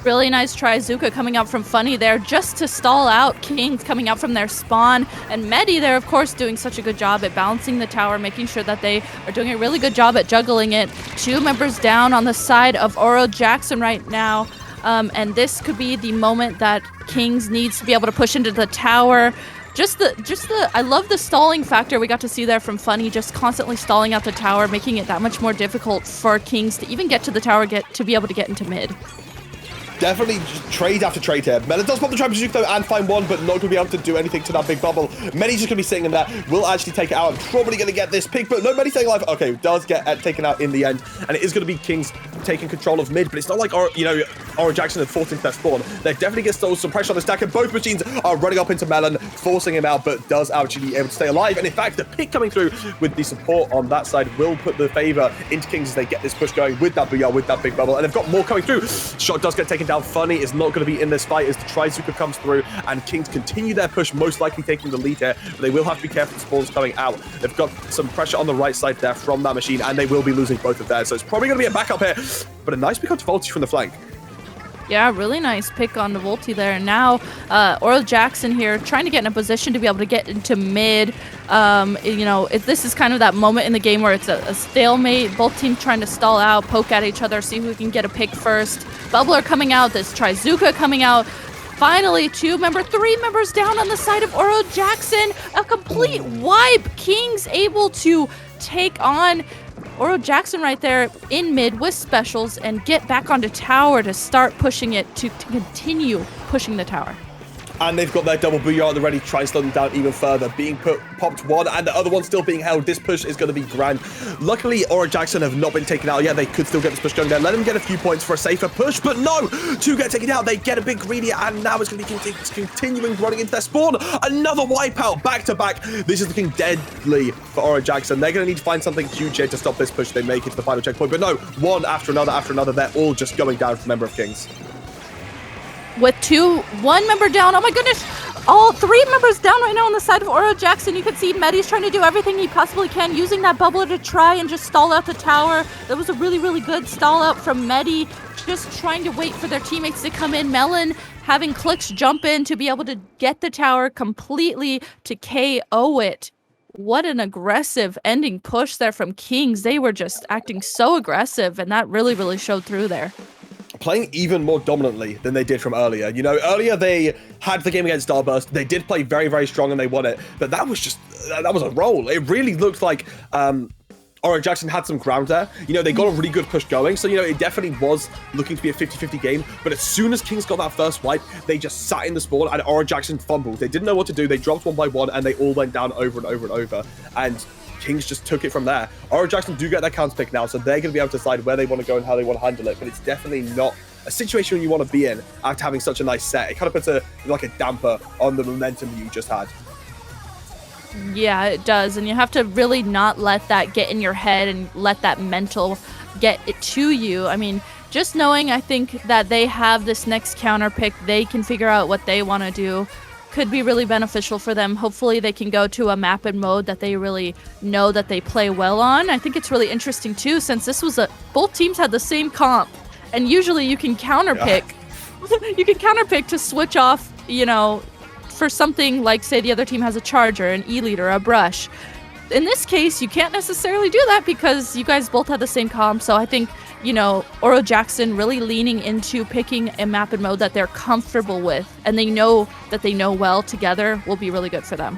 Really nice Trizuka coming out from Funny there just to stall out Kings coming out from their spawn. And Medi there, of course, doing such a good job at balancing the tower, making sure that they are doing a really good job at juggling it. 2 members down on the side of Oro Jackson right now. And this could be the moment that Kings needs to be able to push into the tower. I love the stalling factor we got to see there from Funny, just constantly stalling out the tower, making it that much more difficult for Kings to even get to the tower, to be able to get into mid. Definitely trade after trade here. Meta does pop the trap though and find one, but not going to be able to do anything to that big bubble. Medi's just going to be sitting in there. Will actually take it out. I'm probably going to get this pick, but no, Medi's staying alive. Okay, does get taken out in the end, and it is going to be Kings taking control of mid, but it's not like, you know, Orange Jackson had forced into their spawn. They definitely get some pressure on the stack, and both machines are running up into Melon, forcing him out, but does actually able to stay alive. And in fact, the pick coming through with the support on that side will put the favor into Kings as they get this push going with that booyah, with that big bubble, and they've got more coming through. Shot does get taken down. Funny is not going to be in this fight as the Trizuka comes through, and Kings continue their push, most likely taking the lead here, but they will have to be careful. The spawns coming out. They've got some pressure on the right side there from that machine, and they will be losing both of theirs, so it's probably going to be a backup here, but a nice pick onto Voltage from the flank. Yeah, really nice pick on the Volti there. And now, Oral Jackson here trying to get in a position to be able to get into mid. If this is kind of that moment in the game where it's a stalemate, both teams trying to stall out, poke at each other, see who can get a pick first. Bubbler coming out, this Trizuka coming out. Finally, three members down on the side of Oral Jackson. A complete wipe. Kings able to take on Oral Jackson right there in mid with specials and get back onto tower to start pushing it, to continue pushing the tower. And they've got their double booyah at the ready, try and slow them down even further. Being popped one, and the other one still being held. This push is going to be grand. Luckily, Orange Jackson have not been taken out yet. They could still get this push going there. Let them get a few points for a safer push, but no! To get taken out, they get a bit greedy, and now it's going to be continuing running into their spawn. Another wipeout, back-to-back. This is looking deadly for Orange Jackson. They're going to need to find something huge here to stop this push. They make it to the final checkpoint, but no, one after another, they're all just going down for Member of Kings. With one member down. Oh my goodness. All three members down right now on the side of Oral Jackson. You can see Medi's trying to do everything he possibly can, using that bubbler to try and just stall out the tower. That was a really, really good stall out from Medi, just trying to wait for their teammates to come in. Melon having Clicks jump in to be able to get the tower completely to KO it. What an aggressive ending push there from Kings. They were just acting so aggressive, and that really, really showed through there. Playing even more dominantly than they did from earlier. You know, earlier they had the game against Starburst. They did play very, very strong and they won it. But that was a roll. It really looked like Orange Jackson had some ground there. You know, they got a really good push going. So, you know, it definitely was looking to be a 50-50 game. But as soon as Kings got that first wipe, they just sat in the spawn and Orange Jackson fumbled. They didn't know what to do. They dropped one by one and they all went down over and over and over. And Kings just took it from there. Orange Jackson do get their counter pick now, so they're going to be able to decide where they want to go and how they want to handle it, but it's definitely not a situation you want to be in after having such a nice set. It kind of puts a damper on the momentum that you just had. Yeah, it does, and you have to really not let that get in your head and let that mental get it to you. I mean, just knowing, I think, that they have this next counter pick, they can figure out what they want to do, could be really beneficial for them. Hopefully they can go to a map and mode that they really know that they play well on. I think it's really interesting too, since this was both teams had the same comp, and usually you can counterpick. You can counterpick to switch off, you know, for something like, say, the other team has a charger, an E-leader, a brush. In this case, you can't necessarily do that because you guys both had the same comp. So I think, you know, Oral Jackson really leaning into picking a map and mode that they're comfortable with and they know that they know well together will be really good for them.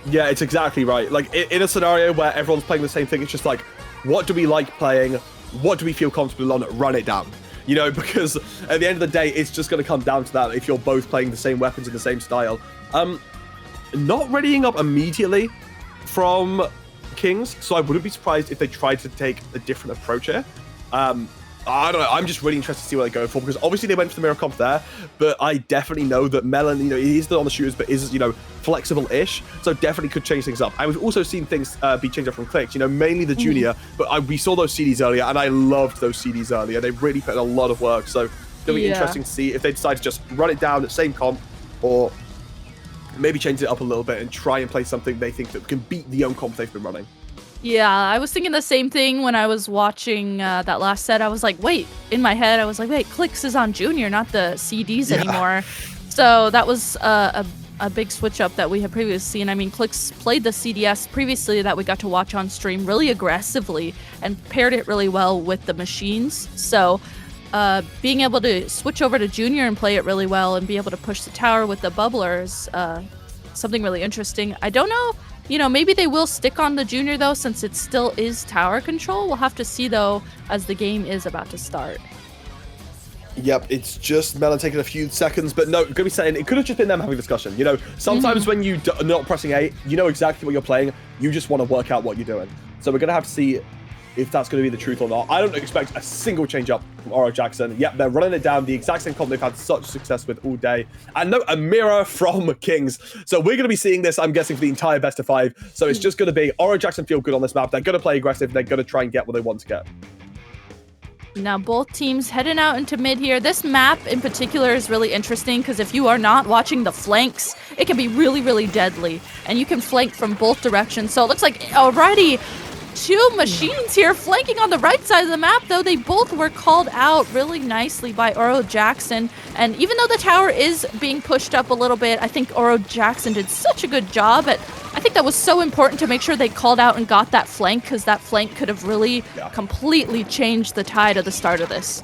Yeah, it's exactly right. Like, in a scenario where everyone's playing the same thing, it's just like, what do we like playing? What do we feel comfortable on? Run it down. You know, because at the end of the day, it's just going to come down to that if you're both playing the same weapons in the same style. Not readying up immediately from Kings, so I wouldn't be surprised if they tried to take a different approach here. I don't know, I'm just really interested to see what they go for, because obviously they went for the mirror comp there, but I definitely know that Melon, you know, he's still on the shooters, but is, you know, flexible-ish, so definitely could change things up. And we've also seen things be changed up from Clicks, you know, mainly the junior, but we saw those CDs earlier, and I loved those CDs earlier. They really put in a lot of work, so it'll be interesting to see if they decide to just run it down at same comp, or maybe change it up a little bit and try and play something they think that can beat the own comp they've been running. Yeah, I was thinking the same thing when I was watching that last set. I was like, wait, in my head, I was like, wait, Clicks is on Junior, not the CDs anymore. So that was a big switch up that we had previously seen. I mean, Clicks played the CDS previously that we got to watch on stream really aggressively and paired it really well with the machines. So being able to switch over to Junior and play it really well and be able to push the tower with the bubblers, something really interesting. I don't know. You know, maybe they will stick on the Junior, though, since it still is tower control. We'll have to see, though, as the game is about to start. Yep, it's just Melon taking a few seconds, but no, gonna be saying it could have just been them having a discussion. You know, sometimes when you are not pressing A, you know exactly what you're playing. You just want to work out what you're doing. So we're gonna have to see if that's going to be the truth or not. I don't expect a single change up from Oro Jackson. Yep, they're running it down. The exact same comp they've had such success with all day. And no, a mirror from Kings. So we're going to be seeing this, I'm guessing, for the entire best of 5. So it's just going to be Oro Jackson feel good on this map. They're going to play aggressive. They're going to try and get what they want to get. Now both teams heading out into mid here. This map in particular is really interesting because if you are not watching the flanks, it can be really, really deadly. And you can flank from both directions. So it looks like already 2 machines here flanking on the right side of the map, though they both were called out really nicely by Oro Jackson. And even though the tower is being pushed up a little bit, I think Oro Jackson did such a good job at, I think that was so important to make sure they called out and got that flank, because that flank could have really completely changed the tide of the start of this.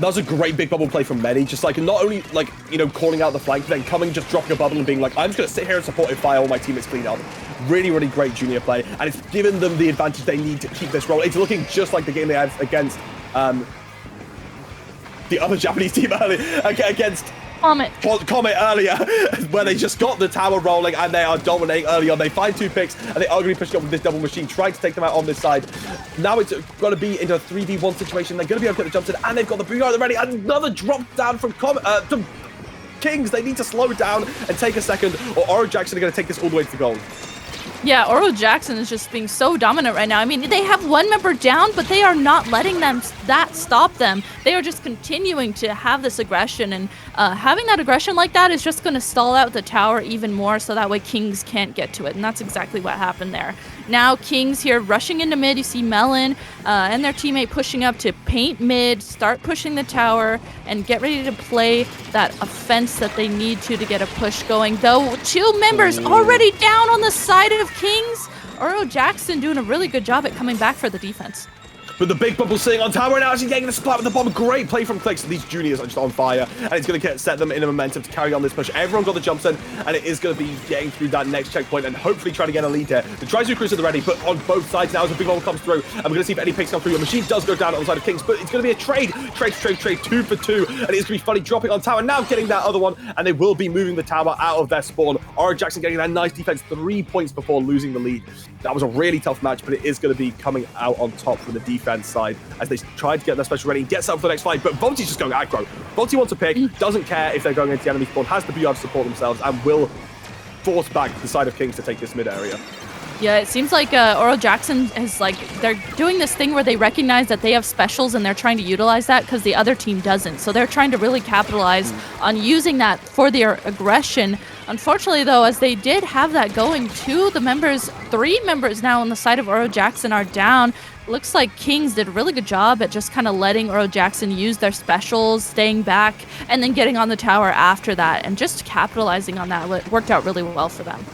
That was a great big bubble play from Medi. Just like, not only like, you know, calling out the flank, then coming, just dropping a bubble and being like, I'm just going to sit here and support if all my teammates clean up. Really, really great junior play. And it's given them the advantage they need to keep this roll. It's looking just like the game they had against the other Japanese team earlier, against Comet earlier, where they just got the tower rolling and they are dominating early on. They find 2 picks and they are going to be pushing up with this double machine, trying to take them out on this side. Now it's going to be into a 3v1 situation. They're going to be able to get the jumps in, and they've got the booyah ready. Another drop down from Kings. They need to slow down and take a second, or Oro Jackson are going to take this all the way to the goal. Yeah, Oro Jackson is just being so dominant right now. I mean, they have 1 member down, but they are not letting that stop them. They are just continuing to have this aggression, and having that aggression like that is just going to stall out the tower even more, so that way Kings can't get to it, and that's exactly what happened there. Now Kings here rushing into mid. You see Melon and their teammate pushing up to paint mid, start pushing the tower, and get ready to play that offense that they need to get a push going. Though 2 members already down on the side of Kings. Oro Jackson doing a really good job at coming back for the defense. But the big bubble sitting on tower now, actually getting the splat with the bomb. Great play from Clicks. These juniors are just on fire, and it's going to set them in a momentum to carry on this push. Everyone got the jumps in, and it is going to be getting through that next checkpoint and hopefully trying to get a lead here. The Trizu Cruise are ready, but on both sides now as a big bubble comes through, and we're going to see if any picks come through. The machine does go down on the side of Kings, but it's going to be a trade, 2 for 2, and it's going to be funny dropping on tower, now getting that other one, and they will be moving the tower out of their spawn. Oro Jackson getting that nice defense, 3 points before losing the lead. That was a really tough match, but it is going to be coming out on top from the defense side as they try to get their special ready and gets up for the next fight. But Volti's just going aggro. Volti wants a pick, doesn't care if they're going into the enemy spawn, has the BR to support themselves, and will force back the side of Kings to take this mid area. Yeah, it seems like Oro Jackson is like, they're doing this thing where they recognize that they have specials and they're trying to utilize that because the other team doesn't. So they're trying to really capitalize on using that for their aggression. Unfortunately, though, as they did have that going, 3 members now on the side of Oro Jackson are down. Looks like Kings did a really good job at just kind of letting Oro Jackson use their specials, staying back, and then getting on the tower after that, and just capitalizing on that. It worked out really well for them.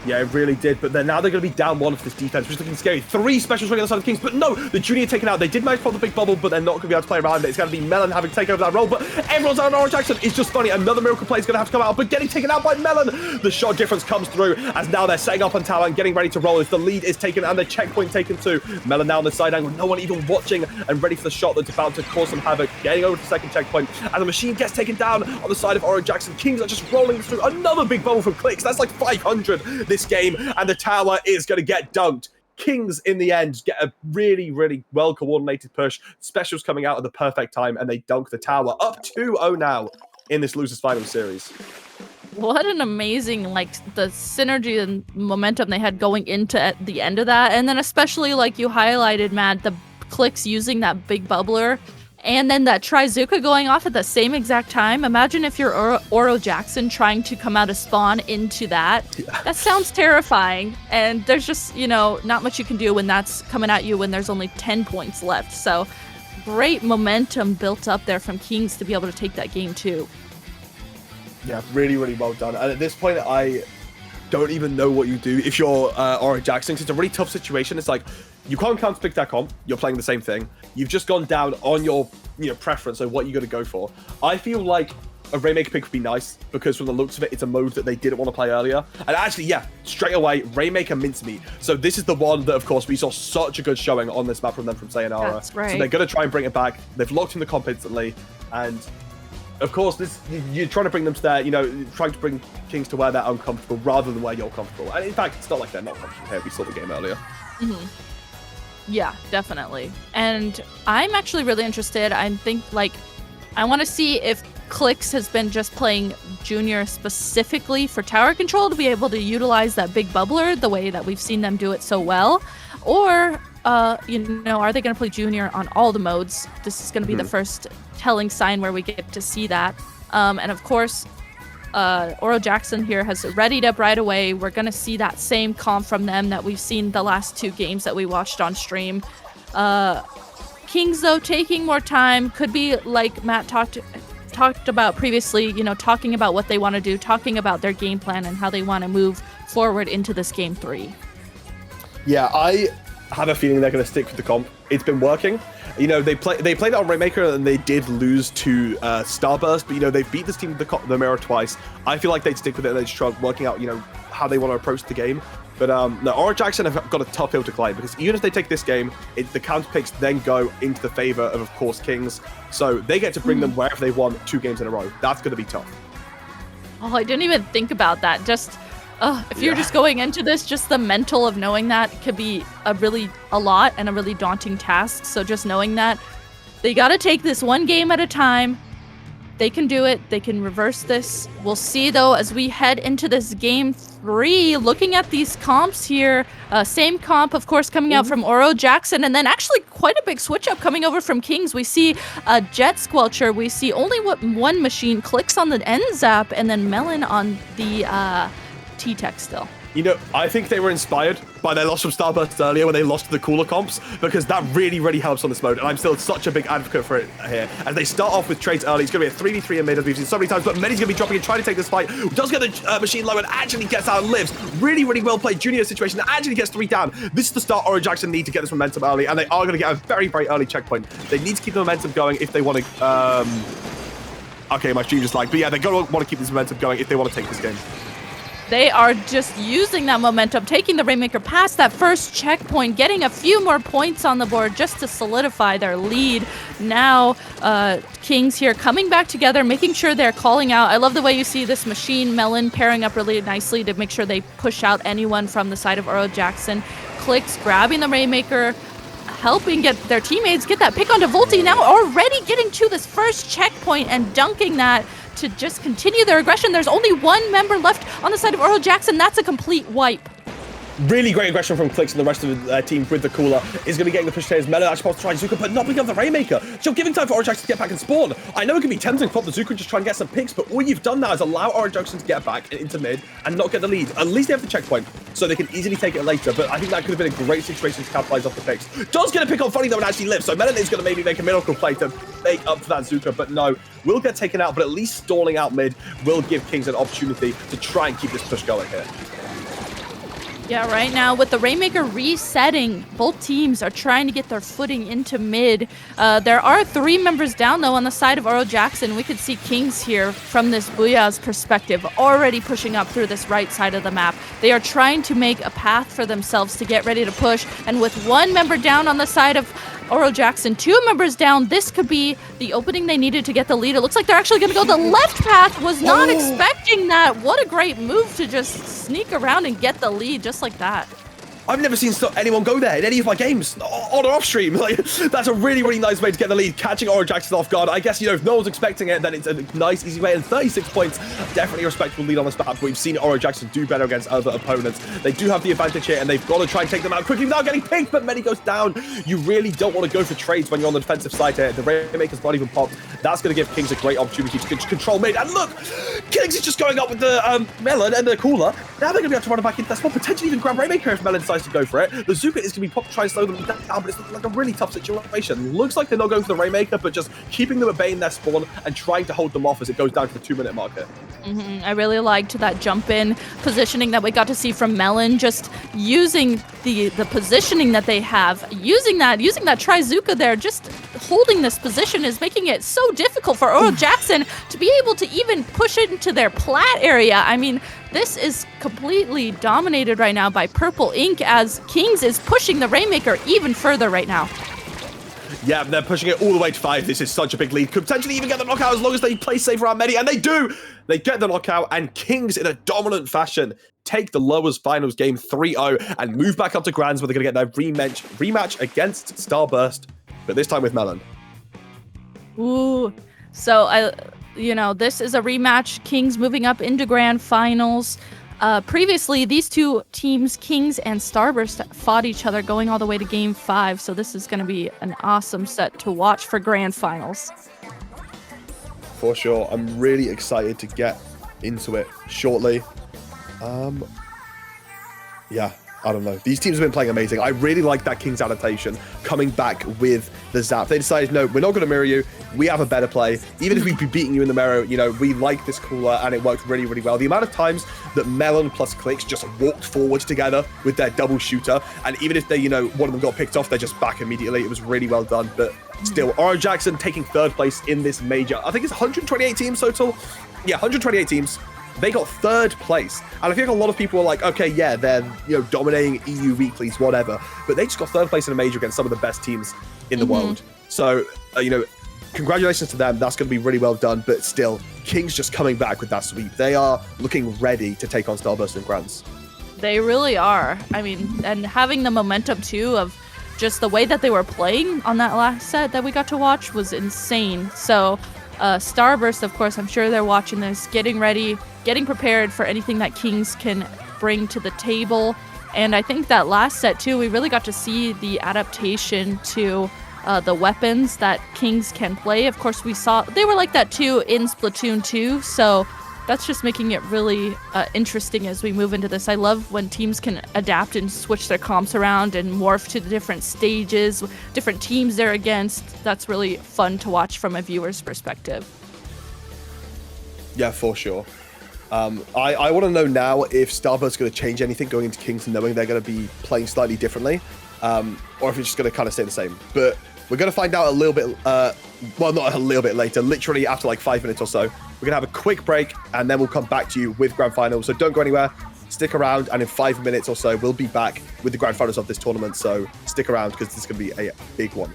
Yeah, it really did. But now they're going to be down 1 for this defense, which is looking scary. 3 specials running on the side of Kings, but no, the junior taken out. They did manage to pop the big bubble, but they're not going to be able to play around it. It's going to be Melon having to take over that role, but everyone's on Oro Jackson. It's just funny. Another miracle play is going to have to come out, but getting taken out by Melon. The shot difference comes through as now they're setting up on tower and getting ready to roll as the lead is taken and the checkpoint taken too. Melon now on the side angle, no one even watching and ready for the shot that's about to cause some havoc. Getting over to the second checkpoint, and the machine gets taken down on the side of Oro Jackson. Kings are just rolling through. Another big bubble from Clicks. That's like 500 this game, and the tower is going to get dunked. Kings, in the end, get a really, really well-coordinated push. Specials coming out at the perfect time, and they dunk the tower. Up 2-0 now in this losers final series. What an amazing, like, the synergy and momentum they had going into at the end of that. And then especially, like you highlighted, Matt, the Clicks using that big bubbler. And then that Trizuka going off at the same exact time. Imagine if you're Oro Jackson trying to come out of spawn into that. Yeah. That sounds terrifying. And there's just, you know, not much you can do when that's coming at you when there's only 10 points left. So great momentum built up there from Kings to be able to take that game too. Yeah, really, really well done. And at this point, I don't even know what you do if you're Oro Jackson. It's a really tough situation. It's like, you can't counterpick that comp. You're playing the same thing. You've just gone down on your preference of what you're going to go for. I feel like a Rainmaker pick would be nice because from the looks of it, it's a mode that they didn't want to play earlier. And actually, yeah, straight away, Rainmaker mincemeat. So this is the one that, of course, we saw such a good showing on this map from them from Sayonara. That's right. So they're going to try and bring it back. They've locked in the comp instantly. And of course, you're trying to bring them to their, trying to bring Kings to where they're uncomfortable rather than where you're comfortable. And in fact, it's not like they're not comfortable here. We saw the game earlier. Mm-hmm. Yeah, definitely. And I'm actually really interested. I think, like, I want to see if Clix has been just playing Junior specifically for tower control to be able to utilize that big bubbler the way that we've seen them do it so well. Or, you know, are they going to play Junior on all the modes? This is going to be the first telling sign where we get to see that. And of course, Oro Jackson here has readied up right away. We're going to see that same comp from them that we've seen the last 2 games that we watched on stream. Kings, though, taking more time. Could be like Matt talked about previously, you know, talking about what they want to do, talking about their game plan and how they want to move forward into this game 3. Yeah, I have a feeling they're going to stick with the comp. It's been working. You know, they played it on Rainmaker and they did lose to Starburst, but, you know, they've beat this team with the mirror twice. I feel like they'd stick with it and they'd just try working out, you know, how they want to approach the game. But no, Oro Jackson have got a tough hill to climb because even if they take this game, the counter picks then go into the favor of course, Kings. So they get to bring them wherever they want 2 games in a row. That's going to be tough. Oh, I didn't even think about that. Just, if you're just going into this, just the mental of knowing that could be a lot and a really daunting task. So just knowing that they got to take this one game at a time. They can do it. They can reverse this. We'll see, though, as we head into this game 3, looking at these comps here. Same comp, of course, coming out from Oro Jackson, and then actually quite a big switch up coming over from Kings. We see a Jet Squelcher. We see only one machine clicks on the end zap, and then Melon on the T-Tech still. You know, I think they were inspired by their loss from Starburst earlier when they lost to the cooler comps, because that really, really helps on this mode, and I'm still such a big advocate for it here. As they start off with trades early, it's going to be a 3v3 in mid, as we've seen so many times, but Medi's going to be dropping and trying to take this fight. Does get the machine low and actually gets out and lives. Really, really well played Junior situation that actually gets 3 down. This is the start Oro Jackson need to get this momentum early, and they are going to get a very, very early checkpoint. They need to keep the momentum going if they want to... Okay, my stream just lagged, but yeah, they're going to want to keep this momentum going if they want to take this game. They are just using that momentum, taking the Rainmaker past that first checkpoint, getting a few more points on the board just to solidify their lead. Now, Kings here coming back together, making sure they're calling out. I love the way you see this machine Melon pairing up really nicely to make sure they push out anyone from the side of Oro Jackson. Clicks grabbing the Rainmaker, helping get their teammates get that pick onto Volti. Now already getting to this first checkpoint and dunking that to just continue their aggression. There's only 1 member left on the side of Oro Jackson. That's a complete wipe. Really great aggression from Clix and the rest of the team with the cooler. Is going to be getting the push players. Melon actually supposed to try Zuka, but not picking up the Rainmaker. So giving time for Oro Jackson to get back and spawn. I know it can be tempting to pop the Zuka and just try and get some picks, but all you've done now is allow Oro Jackson to get back into mid and not get the lead. At least they have the checkpoint, so they can easily take it later, but I think that could have been a great situation to capitalize off the picks. Does get a pick on Funny though and actually live, so Melon is going to maybe make a miracle play to make up for that Zuka, but no, will get taken out, but at least stalling out mid will give Kings an opportunity to try and keep this push going here. Yeah, right now with the Rainmaker resetting, both teams are trying to get their footing into mid. There are 3 members down though on the side of Oro Jackson. We could see Kings here from this Booyah's perspective already pushing up through this right side of the map. They are trying to make a path for themselves to get ready to push, and with 1 member down on the side of Oro Jackson, 2 members down, this could be the opening they needed to get the lead. It looks like they're actually going to go the left path. Was not expecting that. What a great move to just sneak around and get the lead just like that. I've never seen anyone go there in any of my games, on or off stream. Like, that's a really, really nice way to get the lead, catching Oro Jackson off guard. I guess, you know, if no one's expecting it, then it's a nice, easy way. And 36 points, definitely a respectable lead on this map. But we've seen Oro Jackson do better against other opponents. They do have the advantage here, and they've got to try and take them out quickly without getting picked. But Many goes down. You really don't want to go for trades when you're on the defensive side here. The Rainmaker's not even popped. That's going to give Kings a great opportunity to control mid. And look, Kings is just going up with the Melon and the cooler. Now they're going to be able to run it back into that spot, potentially even grab Rainmaker if Melon decides to go for it. The Zuka is going to be popped to try and slow them down, but it's like a really tough situation. Looks like they're not going for the Rainmaker, but just keeping them at bay in their spawn and trying to hold them off as it goes down to the 2-minute mark here. I really liked that jump-in positioning that we got to see from Melon, just using the positioning that they have, using that Tri-Zuka there, just holding this position is making it so difficult for Oro Jackson to be able to even push it into their plat area. I mean, this is completely dominated right now by Purple Ink as Kings is pushing the Rainmaker even further right now. Yeah, they're pushing it all the way to 5. This is such a big lead. Could potentially even get the knockout as long as they play safe around Medi, and they do! They get the knockout, and Kings, in a dominant fashion, take the lowers finals game 3-0 and move back up to Grands where they're going to get their rematch against Starburst, but this time with Melon. Ooh. So this is a rematch. Kings moving up into grand finals. Previously, these two teams, Kings and Starburst, fought each other going all the way to game 5. So this is going to be an awesome set to watch for grand finals. For sure. I'm really excited to get into it shortly. Yeah, I don't know. These teams have been playing amazing. I really like that Kings adaptation coming back with the Zap. They decided, no, we're not going to mirror you. We have a better play. Even if we've been beating you in the mirror, we like this cooler, and it worked really, really well. The amount of times that Melon plus Clicks just walked forward together with their double shooter, and even if they, one of them got picked off, they're just back immediately. It was really well done, but still, Orange Jackson taking 3rd place in this major. I think it's 128 teams total. Yeah, 128 teams. They got 3rd place. And I think a lot of people are like, okay, yeah, they're, dominating EU weeklies, whatever. But they just got 3rd place in a major against some of the best teams in the world. So, congratulations to them. That's going to be really well done. But still, Kings just coming back with that sweep. They are looking ready to take on Starburst and Grands. They really are. I mean, and having the momentum, too, of just the way that they were playing on that last set that we got to watch was insane. So, Starburst, of course, I'm sure they're watching this, getting ready, getting prepared for anything that Kings can bring to the table. And I think that last set, too, we really got to see the adaptation to the weapons that Kings can play. Of course, we saw they were like that, too, in Splatoon 2. So that's just making it really interesting as we move into this. I love when teams can adapt and switch their comps around and morph to the different stages, different teams they're against. That's really fun to watch from a viewer's perspective. Yeah, for sure. I want to know now if Starburst is going to change anything going into Kings, knowing they're going to be playing slightly differently, or if it's just going to kind of stay the same. But we're going to find out a little bit, well, not a little bit later, literally after like 5 minutes or so. We're going to have a quick break, and then we'll come back to you with Grand Finals. So don't go anywhere. Stick around, and in 5 minutes or so, we'll be back with the Grand Finals of this tournament. So stick around, because this is going to be a big one.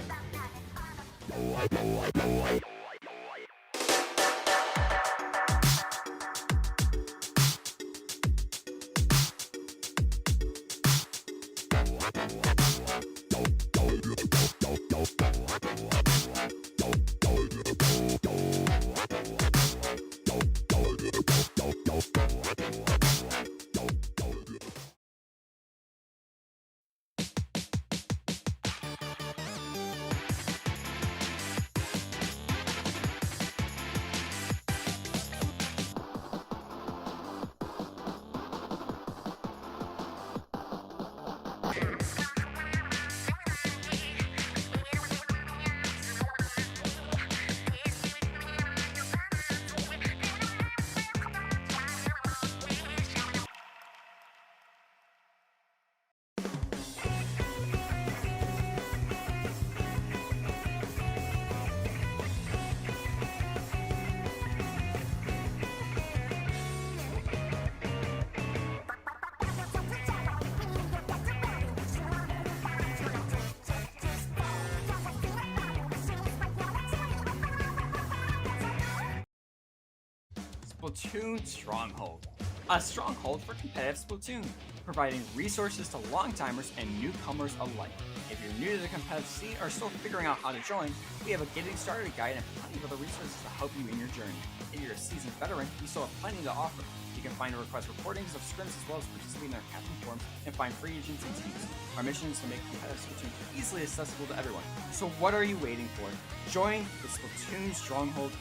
Splatoon Stronghold. A stronghold for competitive Splatoon, providing resources to long-timers and newcomers alike. If you're new to the competitive scene or still figuring out how to join, we have a getting started guide and plenty of other resources to help you in your journey. If you're a seasoned veteran, we still have plenty to offer. You can find and request recordings of scrims as well as participate in our captain forums and find free agents and teams. Our mission is to make competitive Splatoon easily accessible to everyone. So what are you waiting for? Join the Splatoon Stronghold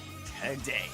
today.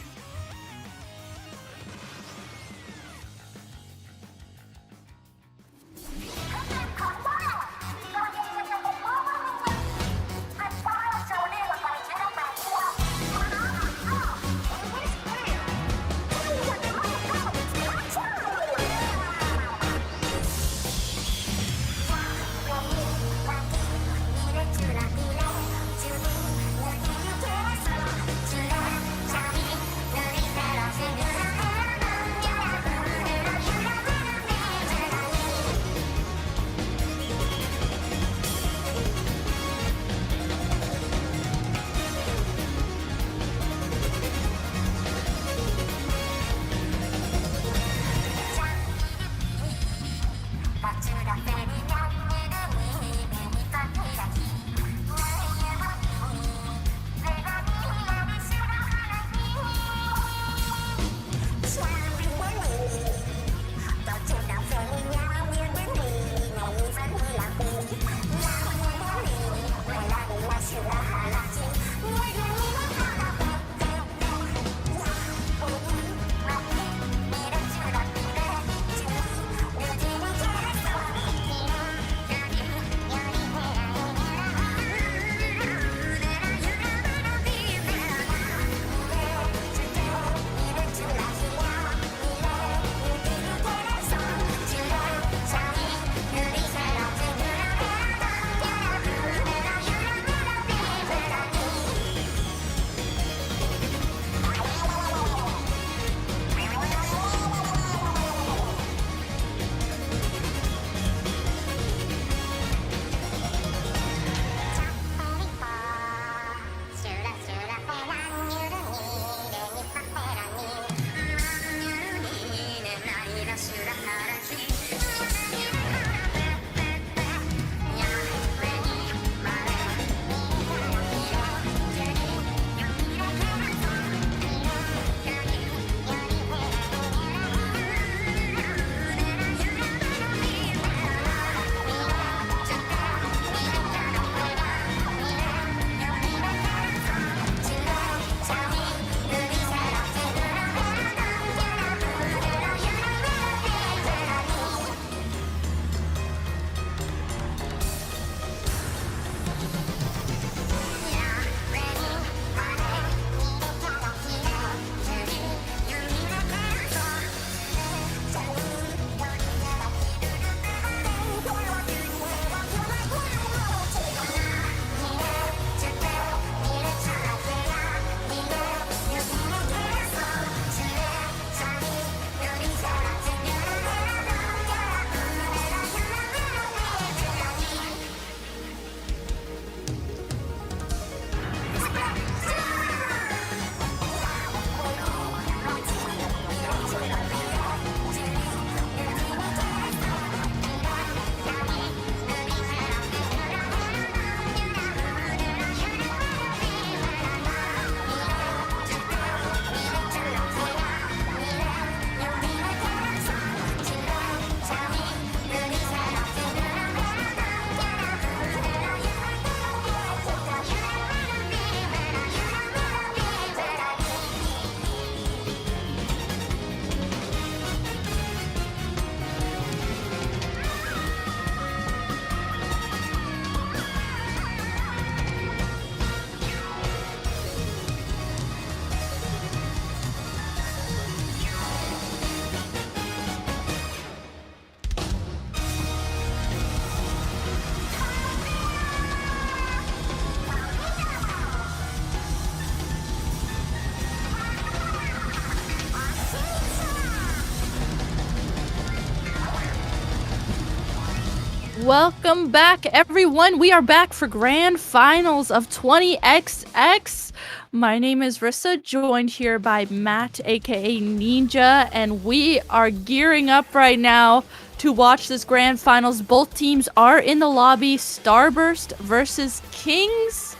Welcome back, everyone. We are back for grand finals of 20XX. My name is Rissa, joined here by Matt, aka Ninja, and we are gearing up right now to watch this grand finals. Both teams are in the lobby. Starburst versus Kings.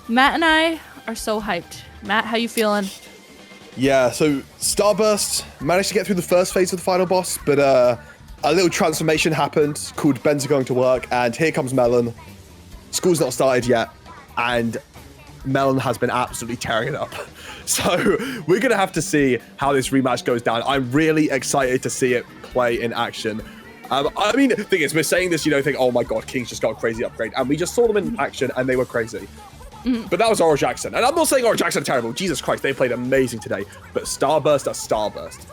Matt and I are so hyped. Matt, how you feeling? Yeah, so Starburst managed to get through the first phase of the final boss, but a little transformation happened called Ben's are going to work, and here comes Melon. School's not started yet, and Melon has been absolutely tearing it up. So we're going to have to see how this rematch goes down. I'm really excited to see it play in action. I mean, the thing is, we're saying this, think, oh my god, Kings just got a crazy upgrade, and we just saw them in action, and they were crazy. But that was Aura Jackson. And I'm not saying Aura Jackson are terrible. Jesus Christ, they played amazing today. But Starburst are Starburst.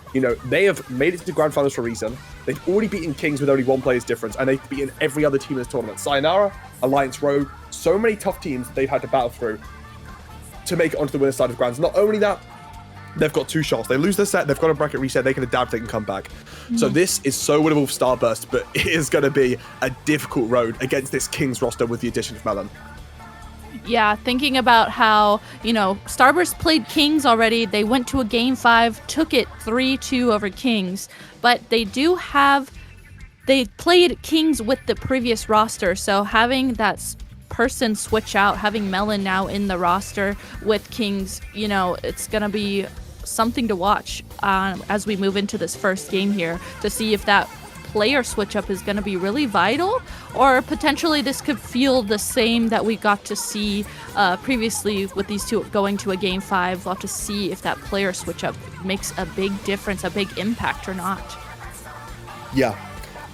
They have made it to the grand finals for a reason. They've already beaten Kings with only one player's difference, and they've beaten every other team in this tournament. Sayonara, Alliance Rogue, so many tough teams they've had to battle through to make it onto the winner's side of grands. Not only that, they've got 2 shots. They lose their set, they've got a bracket reset, they can adapt, they can come back. So this is so winnable for Starburst, but it is going to be a difficult road against this Kings roster with the addition of Melon. Yeah, thinking about how, Starburst played Kings already. They went to a game 5, took it 3-2 over Kings. But they played Kings with the previous roster. So having that person switch out, having Melon now in the roster with Kings, it's going to be something to watch as we move into this first game here to see if that player switch up is going to be really vital, or potentially this could feel the same that we got to see previously with these two going to a game 5. We'll have to see if that player switch up makes a big difference, a big impact or not. Yeah,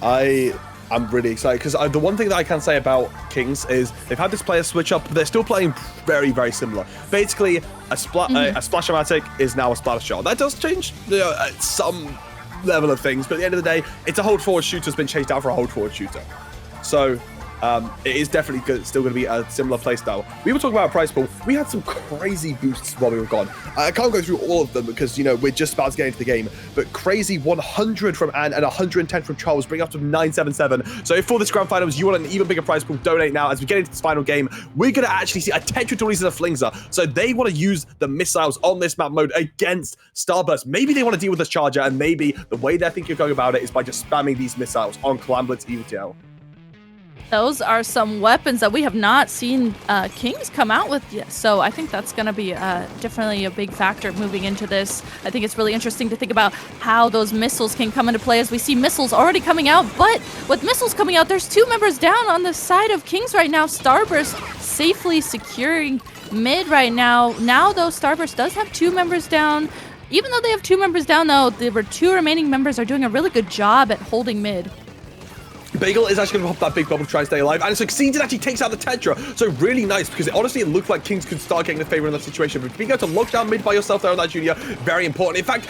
I'm really excited because the one thing that I can say about Kings is they've had this player switch up, but they're still playing very, very similar. Basically, a Splash-O-Matic is now a Splash Shot. That does change some level of things, but at the end of the day, it's a hold forward shooter has been changed out for a hold forward shooter. So it is definitely still going to be a similar playstyle. We were talking about a prize pool. We had some crazy boosts while we were gone. I can't go through all of them because, we're just about to get into the game, but crazy 100 from Anne and 110 from Charles bring up to 977. So if for this grand finals you want an even bigger prize pool, donate now. As we get into this final game, we're going to actually see a Tetra Tories and a Flingser. So they want to use the missiles on this map mode against Starburst. Maybe they want to deal with this charger, and maybe the way they're thinking of going about it is by just spamming these missiles on Calamblitz EVTL. Those are some weapons that we have not seen Kings come out with yet. So I think that's going to be definitely a big factor moving into this. I think it's really interesting to think about how those missiles can come into play as we see missiles already coming out. But with missiles coming out, there's 2 members down on the side of Kings right now. Starburst safely securing mid right now. Now, though, Starburst does have 2 members down. Even though they have 2 members down, though, the 2 remaining members are doing a really good job at holding mid. Bagel is actually going to pop that big bubble to try and stay alive, and it succeeds and actually takes out the Tetra. So really nice, because honestly it looked like Kings could start getting the favor in that situation. But being able to lock down mid by yourself there on that Junior, very important. In fact,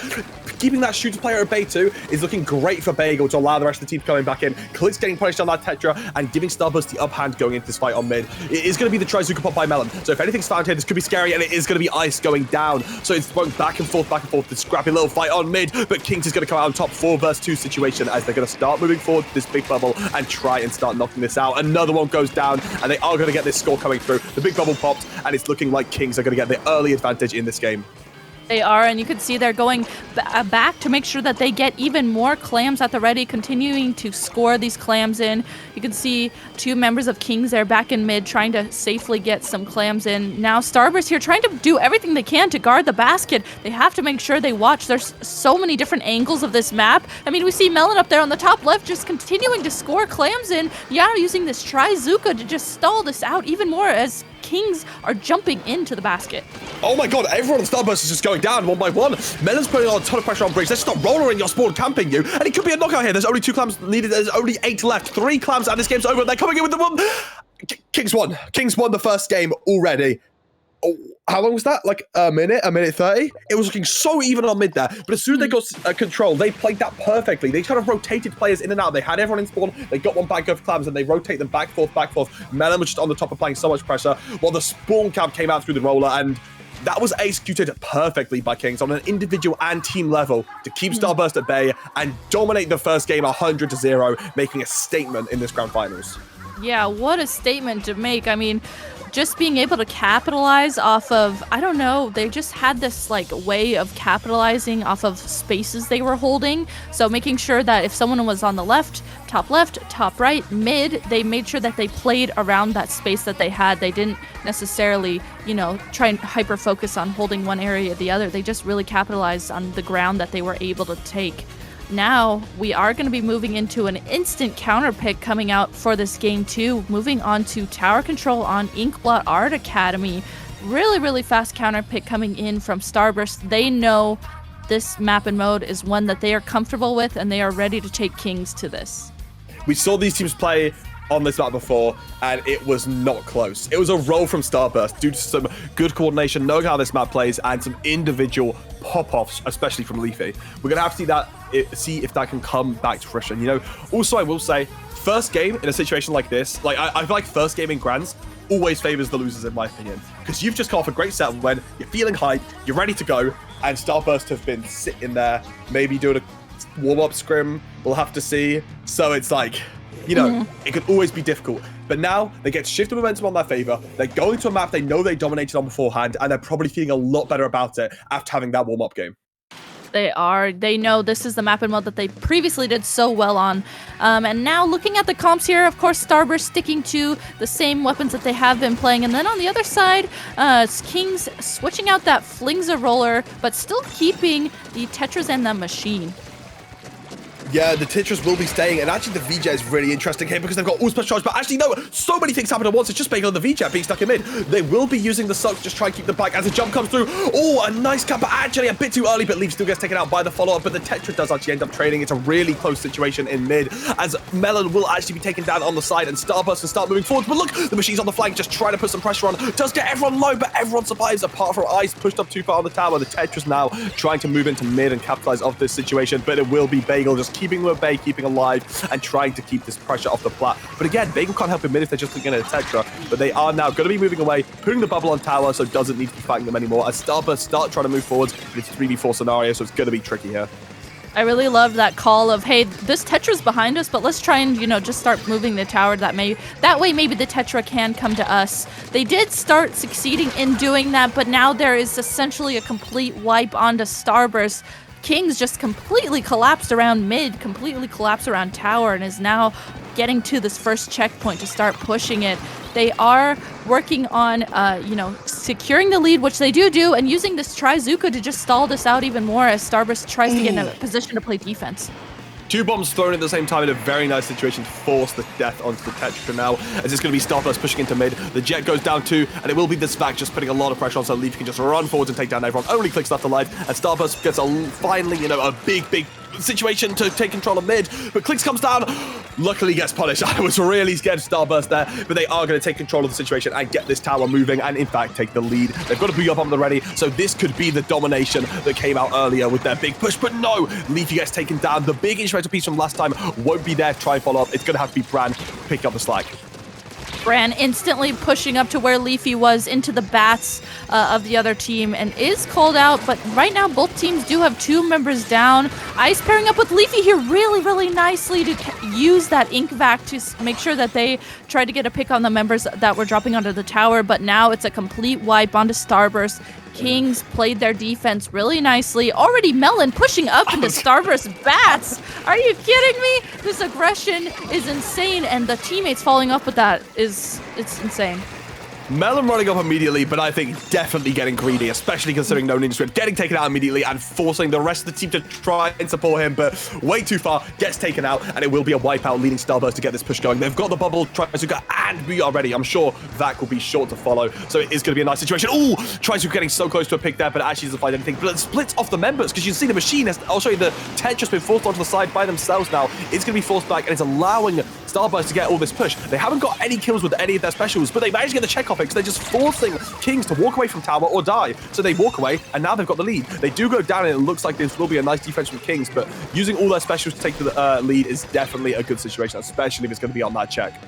keeping that shooter player at bay too is looking great for Bagel to allow the rest of the team coming back in. Clit's getting punished on that Tetra and giving Starburst the upper hand going into this fight on mid. It is going to be the Trizuka pop by Melon. So if anything's found here, this could be scary, and it is going to be Ice going down. So it's going back and forth, this scrappy little fight on mid. But Kings is going to come out on top 4 versus 2 situation as they're going to start moving forward this big bubble and try and start knocking this out. Another one goes down, and they are going to get this score coming through. The big bubble popped, and it's looking like Kings are going to get the early advantage in this game. They are, and you can see they're going back to make sure that they get even more clams at the ready, continuing to score these clams in. You can see 2 members of Kings there back in mid trying to safely get some clams in. Now Starburst here trying to do everything they can to guard the basket. They have to make sure they watch. There's so many different angles of this map. I mean, we see Melon up there on the top left just continuing to score clams in. Yeah, using this Trizuka to just stall this out even more as Kings are jumping into the basket. Oh my god, everyone on Starburst is just going down one by one. Melon's putting on a ton of pressure on Briggs. Let's not roller in your spawn camping you. And it could be a knockout here. There's only 2 clams needed. There's only 8 left. 3 clams and this game's over. They're coming in with the one. Kings won. Kings won the first game already. Oh, how long was that? Like a minute 30? It was looking so even on mid there. But as soon as they got control, they played that perfectly. They kind of rotated players in and out. They had everyone in spawn. They got one back of clams and they rotate them back, forth. Melon was just on the top of applying so much pressure while the spawn camp came out through the roller, and that was executed perfectly by Kings on an individual and team level to keep Starburst at bay and dominate the first game 100-0, making a statement in this grand finals. Yeah, what a statement to make. I mean, just being able to capitalize off of, I don't know, they just had this like way of capitalizing off of spaces they were holding. So making sure that if someone was on the left, top right, mid, they made sure that they played around that space that they had. They didn't necessarily, you know, try and hyper focus on holding one area or the other. They just really capitalized on the ground that they were able to take. Now, we are going to be moving into an instant counter pick coming out for this game too, moving on to tower control on Inkblot Art Academy. Really, really fast counter pick coming in from Starburst. They know this map and mode is one that they are comfortable with, and they are ready to take Kings to this. We saw these teams play on this map before, and it was not close. It was a roll from Starburst due to some good coordination, knowing how this map plays, and some individual pop-offs, especially from Leafy. We're going to have to see if that can come back to fruition. You know, also I will say, first game in a situation like this, like I feel like first game in Grands always favors the losers in my opinion, because you've just come off a great set when you're feeling hyped, you're ready to go, and Starburst have been sitting there, maybe doing a warm-up scrim, we'll have to see. So it's like, you know, it could always be difficult. But now they get to shift the momentum on their favor. They're going to a map they know they dominated on beforehand, and they're probably feeling a lot better about it after having that warm-up game. They are. They know this is the map and mode that they previously did so well on. And now looking at the comps here, of course, Starburst sticking to the same weapons that they have been playing. And then on the other side, Kings switching out that Flingza roller, but still keeping the Tetras and the machine. Yeah, the Tetras will be staying, and actually the VJ is really interesting here because they've got all special charge, but actually no, so many things happen at once. It's just Bagel and the VJ being stuck in mid. They will be using the Suck to just try and keep them back as the jump comes through. Oh, a nice cut, but actually a bit too early, but Leaf still gets taken out by the follow-up, but the Tetra does actually end up trading. It's a really close situation in mid, as Melon will actually be taken down on the side, and Starburst can start moving forward. But look, the machine's on the flank, just trying to put some pressure on. Does get everyone low, but everyone survives apart from Ice, pushed up too far on the tower. The Tetras now trying to move into mid and capitalize off this situation, but it will be Bagel just keeping them at bay, keeping alive, and trying to keep this pressure off the plat. But again, Bagel can't help in mid if they're just looking at a Tetra, but they are now going to be moving away, putting the bubble on tower, so doesn't need to be fighting them anymore. As Starburst start trying to move forwards, it's 3v4 scenario, so it's going to be tricky here. I really love that call of, hey, this Tetra's behind us, but let's try and, you know, just start moving the tower. That way maybe the Tetra can come to us. They did start succeeding in doing that, but now there is essentially a complete wipe onto Starburst. Kings just completely collapsed around mid, completely collapsed around tower, and is now getting to this first checkpoint to start pushing it. They are working on, you know, securing the lead, which they do, and using this Trizuka to just stall this out even more as Starburst tries to get in a position to play defense. Two bombs thrown at the same time in a very nice situation to force the death onto the Tetra now, as it's going to be Starburst pushing into mid. The Jet goes down too, and it will be this Vac just putting a lot of pressure on, so Leaf can just run forward and take down everyone. Only Clicks left alive, and Starburst gets finally, you know, a big situation to take control of mid, but Clicks comes down, luckily gets punished. I was really scared of Starburst there, but they are going to take control of the situation and get this tower moving, and in fact take the lead. They've got a booyah bomb ready, so this could be the domination that came out earlier with their big push, but no, Leafy gets taken down. The big instrumental piece from last time won't be there to try and follow up. It's going to have to be Bran picking up the slack. Bran instantly pushing up to where Leafy was into the bats of the other team and is called out, but right now both teams do have 2 members down. Ice pairing up with Leafy here really nicely to use that Ink Vac to make sure that they tried to get a pick on the members that were dropping onto the tower, but now it's a complete wipe onto Starburst. Kings played their defense really nicely. Already Melon pushing up into Starburst bats. Are you kidding me? This aggression is insane, and the teammates following up with that it's insane. Melon running up immediately, but I think definitely getting greedy, especially considering no Ninja Squid, getting taken out immediately and forcing the rest of the team to try and support him, but way too far, gets taken out, and it will be a wipeout leading Starburst to get this push going. They've got the bubble, Trizuka, and we are ready. I'm sure Vac will be short to follow, so it is going to be a nice situation. Ooh, Trizuka getting so close to a pick there, but actually doesn't find anything, but it splits off the members, because you can see the machine has, I'll show you, the Tetra's been forced onto the side by themselves now. It's going to be forced back, and it's allowing Starburst to get all this push. They haven't got any kills with any of their specials, but they managed to get the check off it, because they're just forcing Kings to walk away from tower or die. So they walk away, and now they've got the lead. They do go down, and it looks like this will be a nice defense from Kings, but using all their specials to take the lead is definitely a good situation, especially if it's going to be on that check.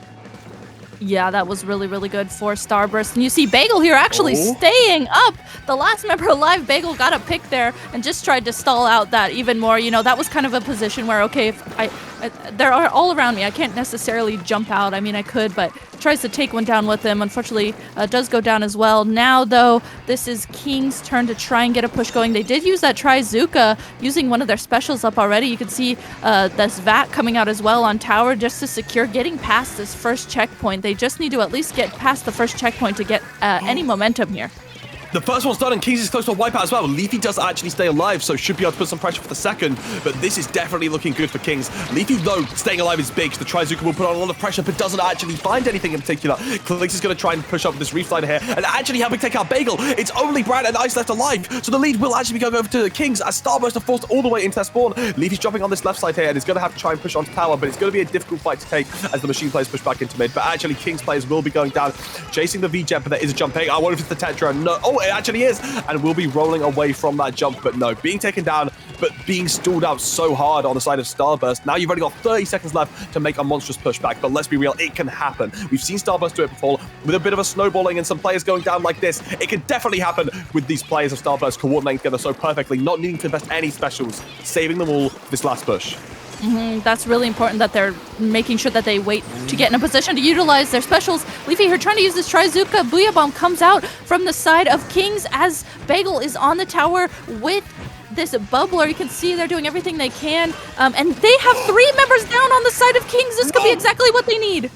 Yeah, that was really, really good for Starburst. And you see Bagel here actually staying up. The last member alive, Bagel, got a pick there and just tried to stall out that even more. You know, that was kind of a position where, okay, if they're all around me. I can't necessarily jump out. I mean, I could, but tries to take one down with him. Unfortunately, does go down as well. Now, though, this is King's turn to try and get a push going. They did use that Trizooka, using one of their specials up already. You can see this Vat coming out as well on tower just to secure getting past this first checkpoint. They just need to at least get past the first checkpoint to get any momentum here. The first one's done, and Kings is close to a wipeout as well. Leafy does actually stay alive, so should be able to put some pressure for the second, but this is definitely looking good for Kings. Leafy, though, staying alive is big. The Trizooka will put on a lot of pressure, but doesn't actually find anything in particular. Clinx is going to try and push up this Reef Liner here, and actually helping take out Bagel. It's only Brad and Ice left alive, so the lead will actually be going over to the Kings as Starburst are forced all the way into their spawn. Leafy's dropping on this left side here, and is going to have to try and push onto tower, but it's going to be a difficult fight to take as the machine players push back into mid. But actually, Kings players will be going down, chasing the V-Jet, but there is a jump. I wonder if it's the Tetra. No, oh, it actually is. And will be rolling away from that jump, but no, being taken down, but being stalled out so hard on the side of Starburst. Now you've only got 30 seconds left to make a monstrous pushback, but let's be real, it can happen. We've seen Starburst do it before with a bit of a snowballing and some players going down like this. It can definitely happen with these players of Starburst coordinating together so perfectly, not needing to invest any specials, saving them all this last push. That's really important that they're making sure that they wait to get in a position to utilize their specials. Leafy here trying to use this Trizooka. Booyah Bomb comes out from the side of Kings as Bagel is on the tower with this bubbler. You can see they're doing everything they can. And they have 3 members down on the side of Kings. This could be exactly what they need.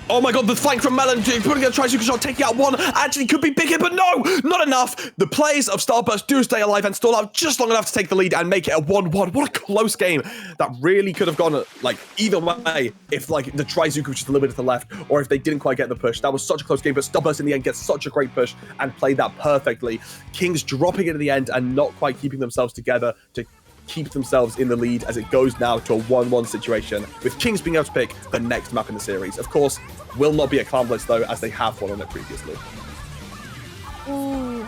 Oh my god, the flank from Melon, putting a Trizooka shot, taking out one, actually could be big here, but no, not enough. The players of Starburst do stay alive and stall out just long enough to take the lead and make it a 1-1. What a close game. That really could have gone, like, either way if, like, the Trizooka was just a little bit to the left or if they didn't quite get the push. That was such a close game, but Starburst in the end gets such a great push and played that perfectly. Kings dropping it in the end and not quite keeping themselves together to keep themselves in the lead as it goes now to a 1-1 situation, with Kings being able to pick the next map in the series. Of course, will not be a Clown Blitz though, as they have won on it previously. Ooh,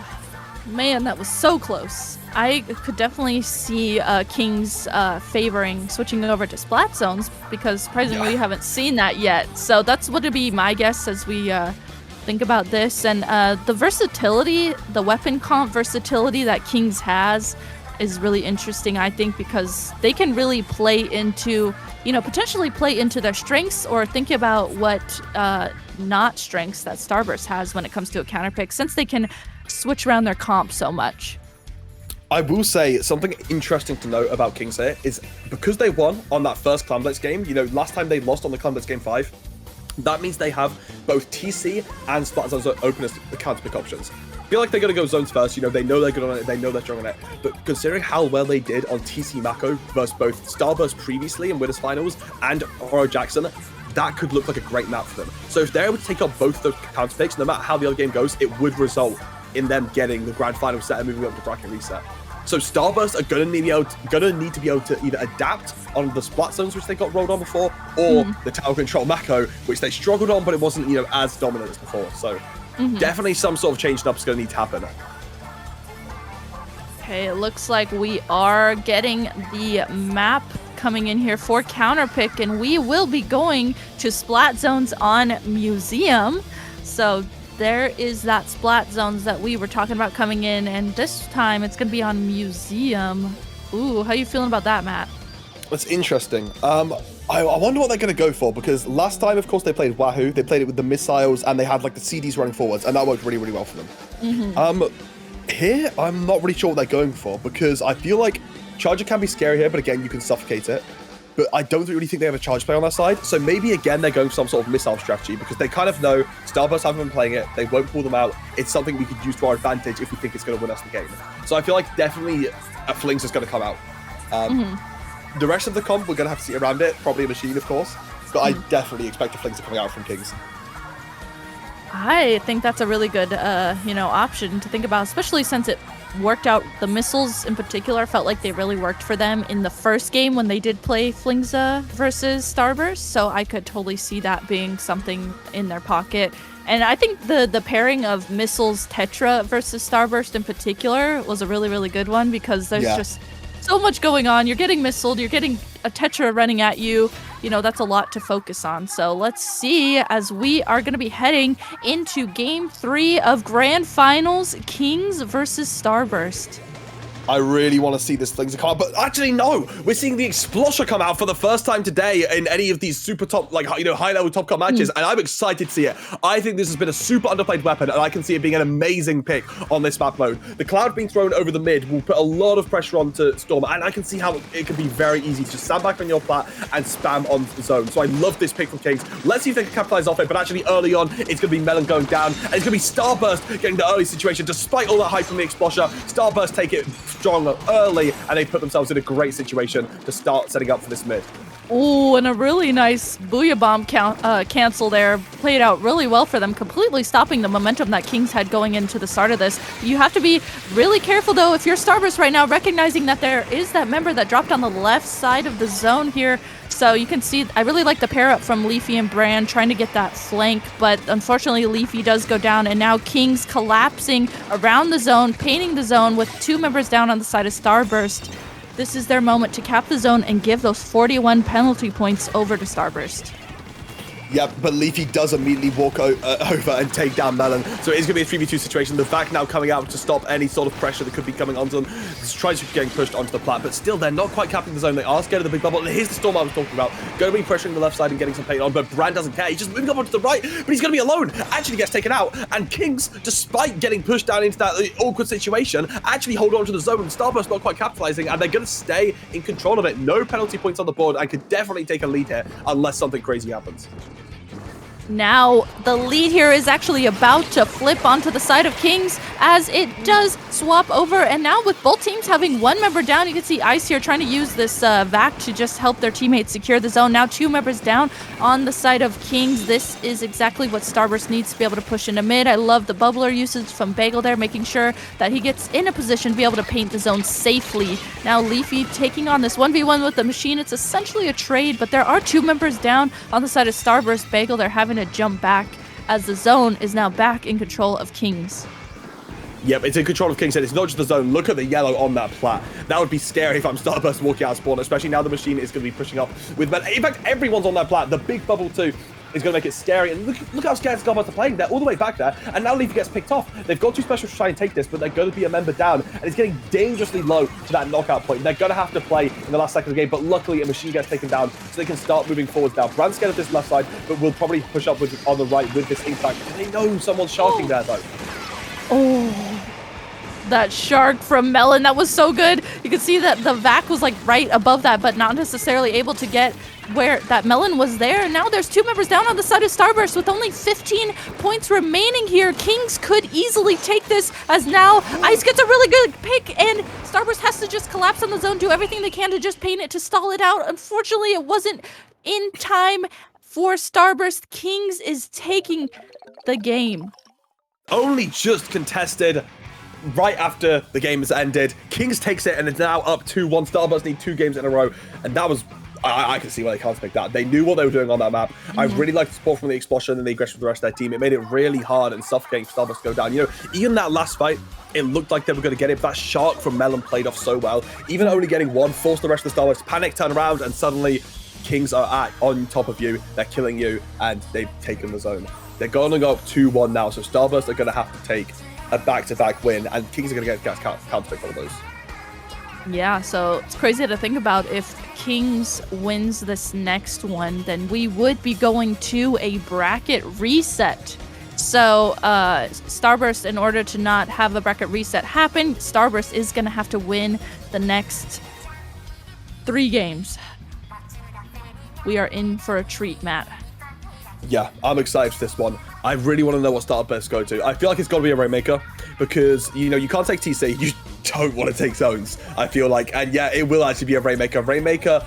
man, that was so close. I could definitely see Kings favoring switching over to Splat Zones, because surprisingly we haven't seen that yet. So that's what would be my guess as we think about this. And the versatility, the weapon comp versatility that Kings has is really interesting, I think, because they can really play into, you know, potentially play into their strengths, or think about what not strengths that Starburst has when it comes to a counter pick, since they can switch around their comp so much. I will say something interesting to note about Kings here is because they won on that first Clan Blitz game, you know, last time they lost on the Clan Blitz game 5, that means they have both TC and Splat Zones open as the counter pick options. I feel like they're going to go zones first, you know, they know they're good on it, they know they're strong on it, but considering how well they did on TC Mako versus both Starburst previously in Winners Finals and Oro Jackson, that could look like a great map for them. So if they're able to take up both those counter picks, no matter how the other game goes, it would result in them getting the grand final set and moving up to bracket reset. So Starburst are going to need to be able to either adapt on the Splat Zones, which they got rolled on before, or the Tower Control Mako, which they struggled on, but it wasn't, you know, as dominant as before. So definitely some sort of change up is going to need to happen. Okay, it looks like we are getting the map coming in here for counter pick, and we will be going to Splat Zones on Museum. So there is that Splat Zones that we were talking about coming in, and this time it's going to be on Museum. Ooh, how you feeling about that, Matt? That's interesting. I wonder what they're going to go for, because last time, of course, they played Wahoo. They played it with the missiles, and they had like the CDs running forwards, and that worked really, really well for them. Here, I'm not really sure what they're going for, because I feel like Charger can be scary here, but again, you can suffocate it. But I don't really think they have a charge play on their side. So maybe, again, they're going for some sort of missile strategy, because they kind of know Starburst haven't been playing it. They won't pull them out. It's something we could use to our advantage if we think it's going to win us the game. So I feel like definitely a Flings is going to come out. The rest of the comp, we're going to have to see around it. Probably a machine, of course. But I definitely expect a Flings to come out from Kings. I think that's a really good, option to think about, especially since it worked out. The missiles in particular felt like they really worked for them in the first game when they did play Flingza versus Starburst. So I could totally see that being something in their pocket. And I think the pairing of missiles Tetra versus Starburst in particular was a really, really good one, because there's just so much going on. You're getting missiled, you're getting a Tetra running at you, you know, that's a lot to focus on. So let's see as we are going to be heading into Game 3 of Grand Finals, Kings versus Starburst. I really want to see this thing come out, but actually no, we're seeing the Explosion come out for the first time today in any of these super top, like, you know, high level top cut matches, and I'm excited to see it. I think this has been a super underplayed weapon, and I can see it being an amazing pick on this map mode. The Cloud being thrown over the mid will put a lot of pressure onto Storm, and I can see how it can be very easy to just stand back on your plat and spam on the zone. So I love this pick from Kings. Let's see if they can capitalize off it, but actually early on, it's going to be Melon going down, and it's going to be Starburst getting the early situation. Despite all that hype from the Explosion, Starburst take it strong early, and they put themselves in a great situation to start setting up for this mid. Ooh, and a really nice Booyah Bomb cancel there. Played out really well for them, completely stopping the momentum that Kings had going into the start of this. You have to be really careful, though, if you're Starburst right now, recognizing that there is that member that dropped on the left side of the zone here. So you can see, I really like the pair up from Leafy and Brand trying to get that flank, but unfortunately Leafy does go down, and now Kings collapsing around the zone, painting the zone with 2 members down on the side of Starburst. This is their moment to cap the zone and give those 41 penalty points over to Starburst. Yep, but Leafy does immediately walk over and take down Melon. So it is going to be a 3v2 situation. The Vac now coming out to stop any sort of pressure that could be coming onto them. Tries to getting pushed onto the plat, but still they're not quite capping the zone. They are scared of the big bubble. And here's the Storm I was talking about. Going to be pressuring the left side and getting some paint on, but Brand doesn't care. He's just moving up onto the right, but he's going to be alone. Actually gets taken out, and Kings, despite getting pushed down into that awkward situation, actually hold on to the zone. Starburst not quite capitalizing, and they're going to stay in control of it. No penalty points on the board, and could definitely take a lead here unless something crazy happens. Now, the lead here is actually about to flip onto the side of Kings as it does swap over. And now with both teams having 1 member down, you can see Ice here trying to use this Vac to just help their teammates secure the zone. Now 2 members down on the side of Kings. This is exactly what Starburst needs to be able to push into mid. I love the bubbler usage from Bagel there, making sure that he gets in a position to be able to paint the zone safely. Now Leafy taking on this 1v1 with the machine. It's essentially a trade, but there are 2 members down on the side of Starburst. Bagel, they're having to jump back as the zone is now back in control of Kings. Yep, it's in control of Kings, and it's not just the zone. Look at the yellow on that plat. That would be scary if I'm Starburst walking out of spawn, especially now the machine is going to be pushing up with... In fact, everyone's on that plat. The big bubble too is going to make it scary. And look how scared Starburst are playing. They're all the way back there, and now Leafy gets picked off. They've got 2 specials to try and take this, but they're going to be a member down, and it's getting dangerously low to that knockout point. They're going to have to play in the last second of the game, but luckily a machine gets taken down, so they can start moving forwards now. Brand's scared of this left side, but will probably push up on the right with this impact. They know someone's sharking there, though. Oh, that shark from Melon, that was so good. You can see that the Vac was like right above that, but not necessarily able to get where that Melon was there. And now there's 2 members down on the side of Starburst with only 15 points remaining here. Kings could easily take this, as now Ice gets a really good pick, and Starburst has to just collapse on the zone, do everything they can to just paint it to stall it out. Unfortunately, it wasn't in time for Starburst. Kings is taking the game. Only just contested right after the game has ended. Kings takes it and is now up 2-1. Starburst need 2 games in a row, and that was... I can see why they can't pick that. They knew what they were doing on that map. I really liked the support from the Explosion and the aggression from the rest of their team. It made it really hard and suffocating for Starburst to go down. You know, even that last fight, it looked like they were going to get it. But that shark from Melon played off so well. Even only getting 1 forced the rest of the Starburst to panic, turn around, and suddenly Kings are on top of you. They're killing you, and they've taken the zone. They're going to go up 2-1 now, so Starburst are going to have to take a back-to-back win, and Kings are going to get counter-pick all of those. Yeah, so it's crazy to think about. If Kings wins this next one, then we would be going to a bracket reset. So Starburst, in order to not have a bracket reset happen, Starburst is going to have to win the next 3 games. We are in for a treat, Matt. Yeah, I'm excited for this one. I really want to know what Starburst go to. I feel like it's got to be a Rainmaker because, you know, you can't take TC. You don't want to take zones, I feel like. And yeah, it will actually be a Rainmaker. Rainmaker,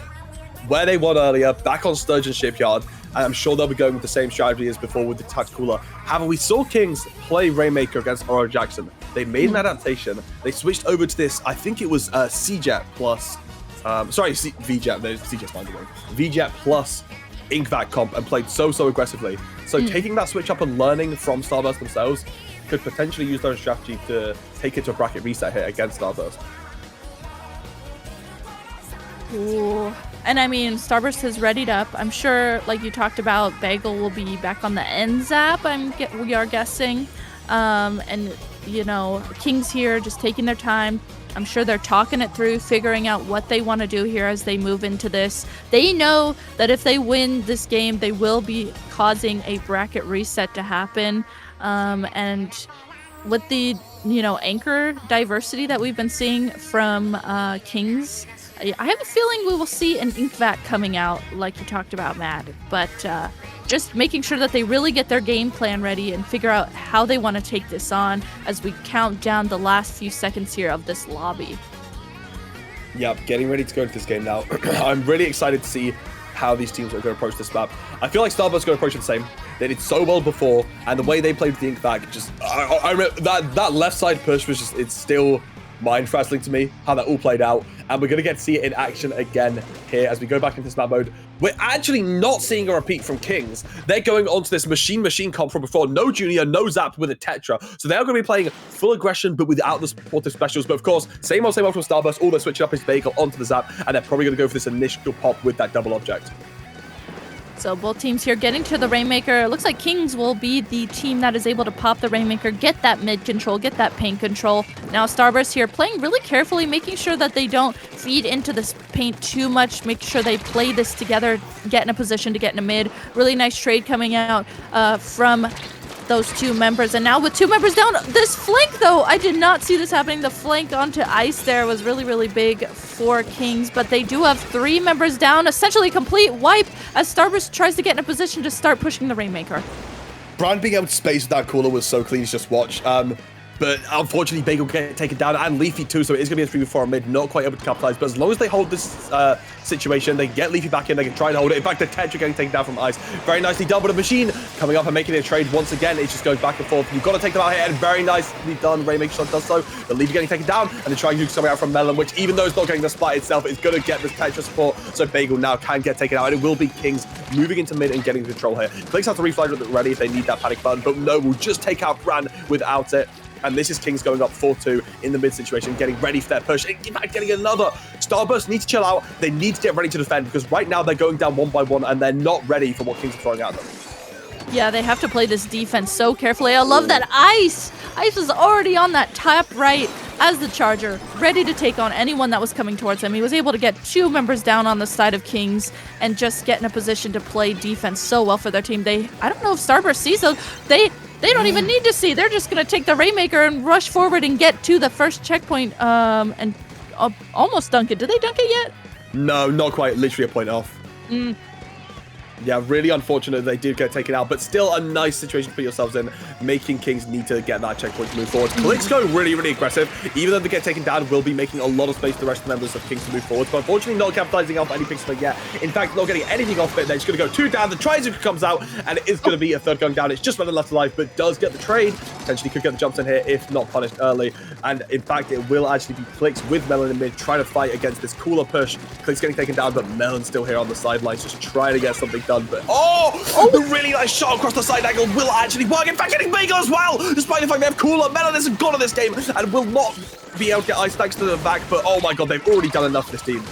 where they won earlier, back on Sturgeon Shipyard. And I'm sure they'll be going with the same strategy as before with the Tacticooler. However, we saw Kings play Rainmaker against Oro Jackson. They made an adaptation. They switched over to this, I think it was C-Jet plus... V-Jet. No, C-Jet's fine. V-Jet plus Inkvac comp and played so aggressively. So taking that switch up and learning from Starburst themselves could potentially use their strategy to take it to a bracket reset here against Starburst. Ooh. And I mean, Starburst has readied up. I'm sure, like you talked about, Bagel will be back on the end zap, we are guessing. And, you know, Kings here just taking their time. I'm sure they're talking it through, figuring out what they want to do here as they move into this. They know that if they win this game, they will be causing a bracket reset to happen. And with the, you know, anchor diversity that we've been seeing from Kings, I have a feeling we will see an ink vat coming out, like you talked about, Matt. But just making sure that they really get their game plan ready and figure out how they want to take this on as we count down the last few seconds here of this lobby. Yep, getting ready to go into this game now. I'm really excited to see how these teams are going to approach this map. I feel like Starburst is going to approach it the same. They did so well before, and the way they played with the ink bag, just I remember that left side push was just, it's still mind-frazzling to me how that all played out, and we're going to get to see it in action again here as we go back into this map mode. We're actually not seeing a repeat from Kings. They're going onto this machine comp from before. No Junior, no Zap with a Tetra. So they are going to be playing full aggression, but without the supportive specials. But of course, same old from Starburst. All they're switching up is Bagel onto the Zap, and they're probably going to go for this initial pop with that double object. So both teams here getting to the Rainmaker. It looks like Kings will be the team that is able to pop the Rainmaker, get that mid control, get that paint control. Now Starburst here playing really carefully, making sure that they don't feed into this paint too much, make sure they play this together, get in a position to get in a mid. Really nice trade coming out from those two members. And now with two members down, this flank though, I did not see this happening. The flank onto ice there was really, really big for Kings, but they do have three members down, essentially complete wipe as Starburst tries to get in a position to start pushing the Rainmaker. Brand being able to space with that cooler was so clean to just watch. But unfortunately, Bagel get taken down, and Leafy too, so it is going to be a 3v4 mid, not quite able to capitalize. But as long as they hold this situation, they can get Leafy back in, they can try and hold it. In fact, the Tetra getting taken down from ice. Very nicely done, but a machine coming up and making a trade once again. It just goes back and forth. You've got to take them out here, and very nicely done. Rainmaker shot does so. The Leafy getting taken down, and they're trying to do something out from Melon, which even though it's not getting the spot itself, it's going to get this Tetra support. So Bagel now can get taken out, and it will be Kings moving into mid and getting control here. Clicks have to refly ready if they need that panic button, but no, we'll just take out Brand without it. And this is Kings going up 4-2 in the mid situation, getting ready for their push. In fact, getting another. Starburst need to chill out. They need to get ready to defend because right now they're going down one by one and they're not ready for what Kings are throwing at them. Yeah, they have to play this defense so carefully. I love that Ice. Ice was already on that top right as the Charger, ready to take on anyone that was coming towards him. He was able to get two members down on the side of Kings and just get in a position to play defense so well for their team. I don't know if Starburst sees them. They don't even need to see. They're just going to take the Rainmaker and rush forward and get to the first checkpoint and almost dunk it. Did they dunk it yet? No, not quite. Literally a point off. Yeah, really unfortunate they did get taken out, but still a nice situation to put yourselves in, making Kings need to get that checkpoint to move forward. Clicks go really, really aggressive. Even though they get taken down, will be making a lot of space for the rest of the members of Kings to move forward, but unfortunately not capitalizing off any picks yet. In fact, not getting anything off it. They're just going to go two down. The Trizuka comes out, and it is going to be a third gun down. It's just running left alive, but does get the trade. Potentially could get the jumps in here if not punished early. And in fact, it will actually be Clicks with Melon in mid, trying to fight against this cooler push. Clicks getting taken down, but Melon's still here on the sidelines, just trying to get something done. But the really nice shot across the side angle will actually work. In fact, getting Bagel as well, despite the fact they have cooler. Melon isn't gone in this game and will not be able to get ice thanks to the back. But oh my god, they've already done enough for this team.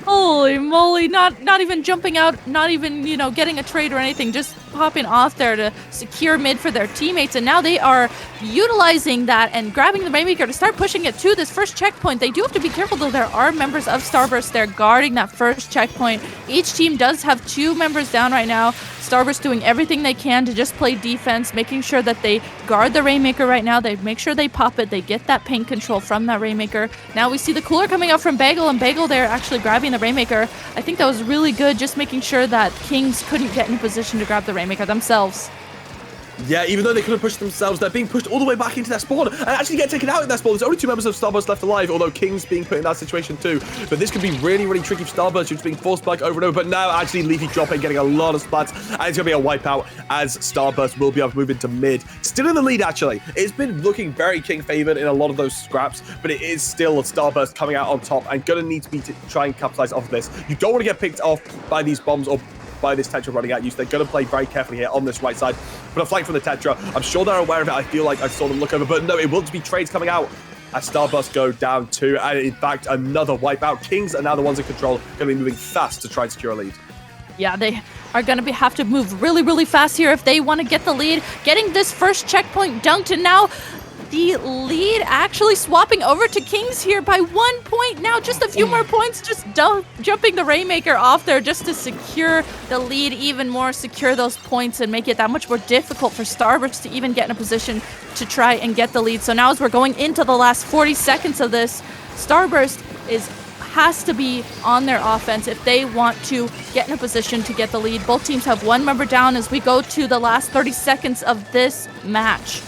Holy moly, not even jumping out, not even, you know, getting a trade or anything, just popping off there to secure mid for their teammates. And now they are utilizing that and grabbing the Rainmaker to start pushing it to this first checkpoint. They do have to be careful though. There are members of Starburst there guarding that first checkpoint. Each team does have two members down right now. Starburst doing everything they can to just play defense, making sure that they guard the Rainmaker right now. They make sure they pop it. They get that paint control from that Rainmaker. Now we see the cooler coming up from Bagel, and Bagel there actually grabbing the Rainmaker. I think that was really good, just making sure that Kings couldn't get in a position to grab the Rainmaker themselves. Yeah, even though they could have pushed themselves, they're being pushed all the way back into their spawn and actually get taken out in their spawn. There's only two members of Starburst left alive, although King's being put in that situation too. But this could be really, really tricky for Starburst, who's being forced back over and over. But now actually Leafy dropping, getting a lot of splats, and it's going to be a wipeout as Starburst will be able to move into mid. Still in the lead, actually. It's been looking very King favored in a lot of those scraps, but it is still Starburst coming out on top and going to need to be try and capitalize off of this. You don't want to get picked off by these bombs or by this Tetra running at you, so they're going to play very carefully here on this right side. But a flank from the Tetra, I'm sure they're aware of it. I feel like I saw them look over, but no, it will just be trades coming out as Starburst go down 2, and in fact, another wipeout. Kings are now the ones in control, going to be moving fast to try and secure a lead. Yeah, they are going to have to move really, really fast here if they want to get the lead. Getting this first checkpoint dunked, and now the lead actually swapping over to Kings here by 1 point. Now just a few more points, just jumping the Rainmaker off there just to secure the lead even more, secure those points and make it that much more difficult for Starburst to even get in a position to try and get the lead. So now as we're going into the last 40 seconds of this, Starburst has to be on their offense if they want to get in a position to get the lead. Both teams have one member down as we go to the last 30 seconds of this match.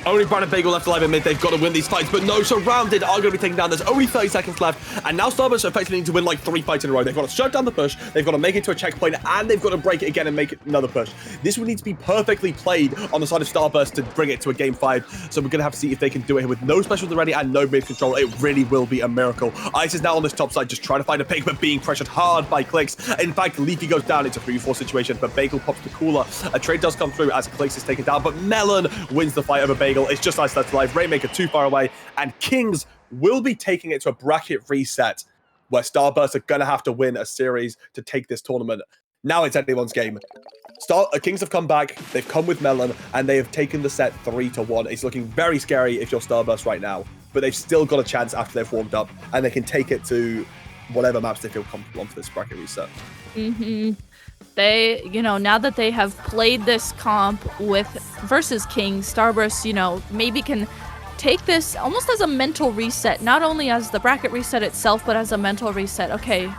Only Brad and Bagel left alive in mid. They've got to win these fights, but no, Surrounded are going to be taken down. There's only 30 seconds left, and now Starburst effectively need to win like 3 fights in a row. They've got to shut down the push, they've got to make it to a checkpoint, and they've got to break it again and make it another push. This would need to be perfectly played on the side of Starburst to bring it to a game 5, so we're going to have to see if they can do it here with no specials already and no mid control. It really will be a miracle. Ice is now on this top side, just trying to find a pick, but being pressured hard by Clicks. In fact, Leafy goes down into a 3-4 situation, but Bagel pops the cooler. A trade does come through as Clicks is taken down, but Melon wins the fight over Bagel. It's just Ice that's live. Rainmaker too far away, and Kings will be taking it to a bracket reset where Starburst are going to have to win a series to take this tournament. Now it's anyone's game. Kings have come back, they've come with Melon, and they have taken the set 3-1. It's looking very scary if you're Starburst right now, but they've still got a chance after they've warmed up, and they can take it to whatever maps they feel comfortable on for this bracket reset. They, now that they have played this comp versus Kings, Starburst, maybe can take this almost as a mental reset, not only as the bracket reset itself, but as a mental reset. Okay,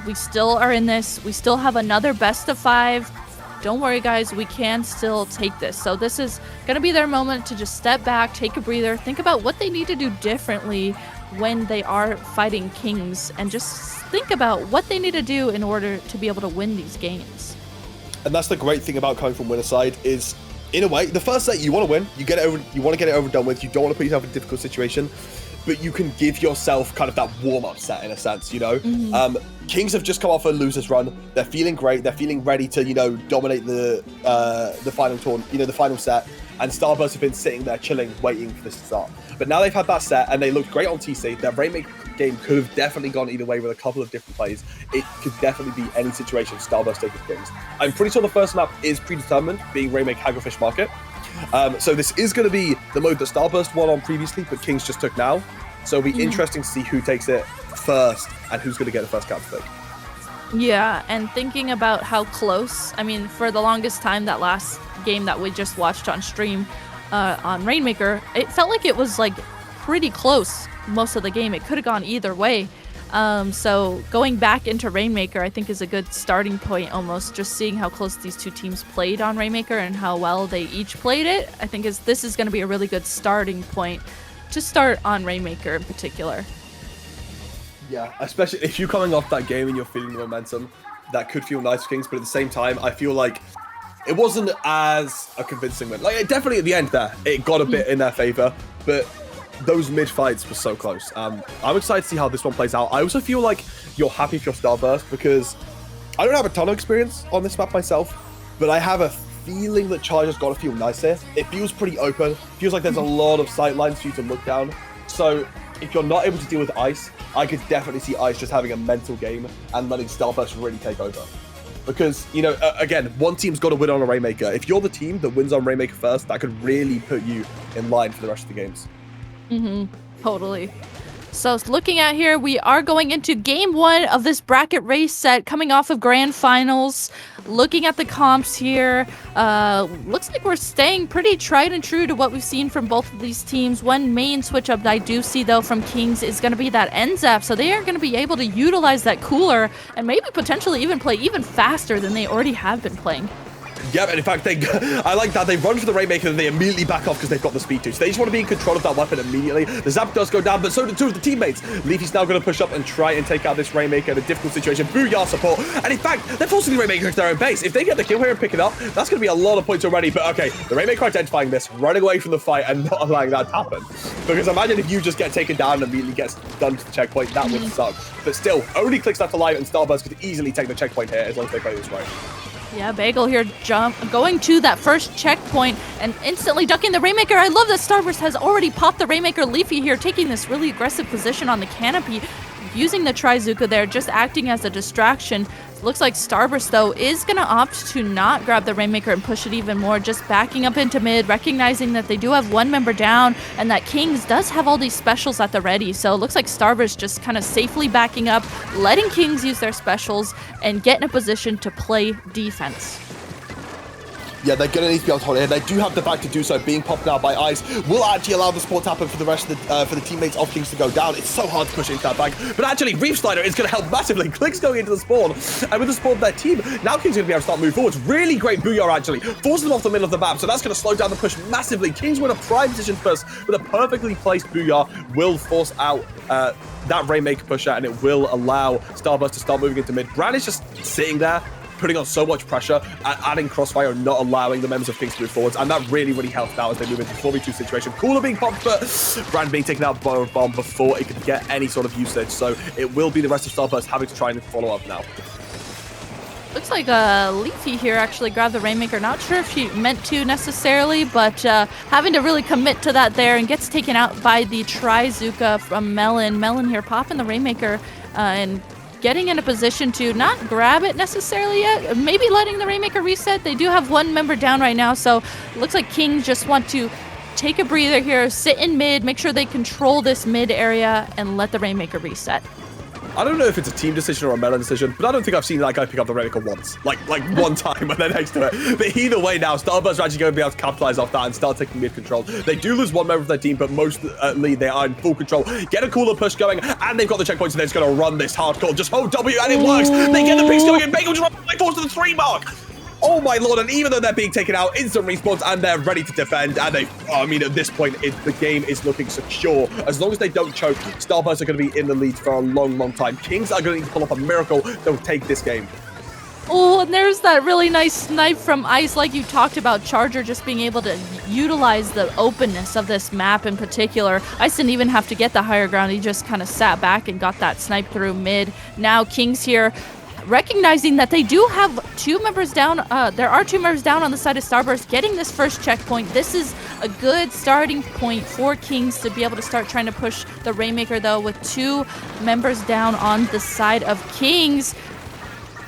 we still are in this. We still have another best of 5. Don't worry, guys. We can still take this. So this is going to be their moment to just step back, take a breather, think about what they need to do differently when they are fighting Kings, and just think about what they need to do in order to be able to win these games. And that's the great thing about coming from winner side is, in a way, the first set you want to win, you want to get it over and done with, you don't want to put yourself in a difficult situation, but you can give yourself kind of that warm-up set in a sense, Kings have just come off a loser's run. They're feeling great. They're feeling ready to, dominate the final tournament, the final set. And Starburst have been sitting there chilling, waiting for this to start. But now they've had that set, and they looked great on TC. Their Rainmaker game could have definitely gone either way with a couple of different plays. It could definitely be any situation Starburst take with Kings. I'm pretty sure the first map is predetermined, being Rainmaker Hagglefish Market. So this is going to be the mode that Starburst won on previously, but Kings just took now. So it'll be interesting to see who takes it first and who's going to get the first capture pick. Yeah, and thinking about how close, for the longest time, that last game that we just watched on stream on Rainmaker, it felt like it was pretty close most of the game. It could have gone either way. So going back into Rainmaker, I think, is a good starting point, almost just seeing how close these two teams played on Rainmaker and how well they each played it. I think this is going to be a really good starting point to start on Rainmaker in particular. Yeah, especially if you're coming off that game and you're feeling the momentum, that could feel nice for Kings, but at the same time, I feel like it wasn't as a convincing win. Definitely at the end there, it got a bit in their favor, but those mid fights were so close. I'm excited to see how this one plays out. I also feel like you're happy for your Starburst because I don't have a ton of experience on this map myself, but I have a feeling that Charger's got to feel nice here. It feels pretty open. Feels like there's a lot of sight lines for you to look down. So if you're not able to deal with Ice, I could definitely see Ice just having a mental game and letting Starburst really take over. Because, again, one team's got to win on a Rainmaker. If you're the team that wins on Rainmaker first, that could really put you in line for the rest of the games. Totally. So looking at here, we are going into game 1 of this bracket race set, coming off of grand finals. Looking at the comps here, looks like we're staying pretty tried and true to what we've seen from both of these teams. One main switch up that I do see though from Kings is going to be that end zap, so they are going to be able to utilize that cooler and maybe potentially even play even faster than they already have been playing. Yeah, and in fact, I like that. They run for the Rainmaker and they immediately back off because they've got the speed too. So they just want to be in control of that weapon immediately. The zap does go down, but so do 2 of the teammates. Leafy's now going to push up and try and take out this Rainmaker in a difficult situation. Booyah support. And in fact, they're forcing the Rainmaker into their own base. If they get the kill here and pick it up, that's going to be a lot of points already. But okay, the Rainmaker identifying this, running away from the fight and not allowing that to happen. Because imagine if you just get taken down and immediately gets done to the checkpoint, that would suck. But still, only Clicks left alive and Starburst could easily take the checkpoint here as long as they play this right. Yeah, Bagel here going to that first checkpoint and instantly ducking the Rainmaker. I love that Starburst has already popped the Rainmaker. Leafy here taking this really aggressive position on the canopy, using the Trizuka there, just acting as a distraction. Looks like Starburst, though, is going to opt to not grab the Rainmaker and push it even more, just backing up into mid, recognizing that they do have one member down and that Kings does have all these specials at the ready. So it looks like Starburst just kind of safely backing up, letting Kings use their specials and get in a position to play defense. Yeah, they're going to need to be able to hold it. They do have the back to do so. Being popped out by Ice will actually allow the spawn to happen for the rest of the for the teammates of Kings to go down. It's so hard to push into that back. But actually, Reef Slider is going to help massively. Click's going into the spawn. And with the spawn of their team, now Kings are going to be able to start moving forwards. Really great Booyah, actually. Forces them off the middle of the map. So that's going to slow down the push massively. Kings were in a prime position first, but a perfectly placed Booyah will force out that Rainmaker pusher, and it will allow Starburst to start moving into mid. Brand is just sitting there, putting on so much pressure, adding Crossfire and not allowing the members of Kings to move forwards, and that really, really helped out as they move into 4v2 situation. Cooler being popped, but Brand being taken out by a bomb before it could get any sort of usage, so it will be the rest of Starburst having to try and follow up now. Looks like Leafy here actually grabbed the Rainmaker. Not sure if she meant to necessarily, but having to really commit to that there, and gets taken out by the Trizuka from Melon. Melon here popping the Rainmaker and getting in a position to not grab it necessarily yet. Maybe letting the Rainmaker reset. They do have one member down right now, so it looks like Kings just want to take a breather here, sit in mid, make sure they control this mid area, and let the Rainmaker reset. I don't know if it's a team decision or a Melon decision, but I don't think I've seen that guy pick up the Rainmaker once. Like one time when they're next to it. But either way now, Starburst are actually going to be able to capitalize off that and start taking mid control. They do lose one member of their team, but mostly they are in full control. Get a cooler push going, and they've got the checkpoints, so they're just going to run this hardcore. Just hold W, and it works. They get the picks going, and Bagel just runs right forward to the 3 mark. Oh my lord, and even though they're being taken out, instant respawns, and they're ready to defend, and I mean, at this point, the game is looking secure. As long as they don't choke, Starburst are going to be in the lead for a long, long time. Kings are going to need to pull off a miracle that will take this game. Oh, and there's that really nice snipe from Ice, like you talked about. Charger just being able to utilize the openness of this map in particular. Ice didn't even have to get the higher ground. He just kind of sat back and got that snipe through mid. Now Kings here, recognizing that they do have 2 members down. There are 2 members down on the side of Starburst, getting this first checkpoint. This is a good starting point for Kings to be able to start trying to push the Rainmaker, though, with 2 members down on the side of Kings.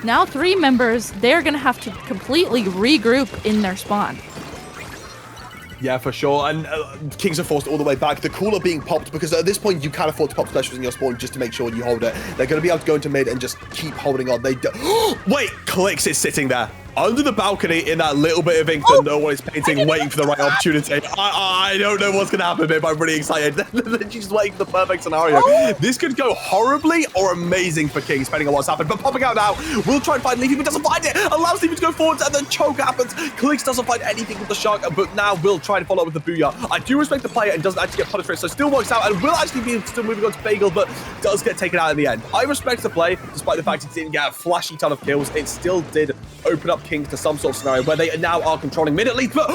Now 3 members, they're going to have to completely regroup in their spawn. Yeah, for sure. And Kings are forced all the way back. The cooler being popped, because at this point you can't afford to pop specials in your spawn just to make sure you hold it. They're going to be able to go into mid and just keep holding on. They do Wait, Clicks is sitting there under the balcony in that little bit of ink that no one is painting, waiting for the right opportunity. I don't know what's going to happen, babe. I'm really excited. She's waiting for the perfect scenario. This could go horribly or amazing for Kings, depending on what's happened. But popping out now, we'll try and find Leafy, but doesn't find it. Allows Leafy to go forwards, and then choke happens. Clicks doesn't find anything with the shark, but now will try and follow up with the Booyah. I do respect the player and doesn't actually get punished for it, so still works out, and will actually be still moving on to Bagel, but does get taken out in the end. I respect the play, despite the fact it didn't get a flashy ton of kills. It still did open up Kings to some sort of scenario where they now are controlling mid at least, but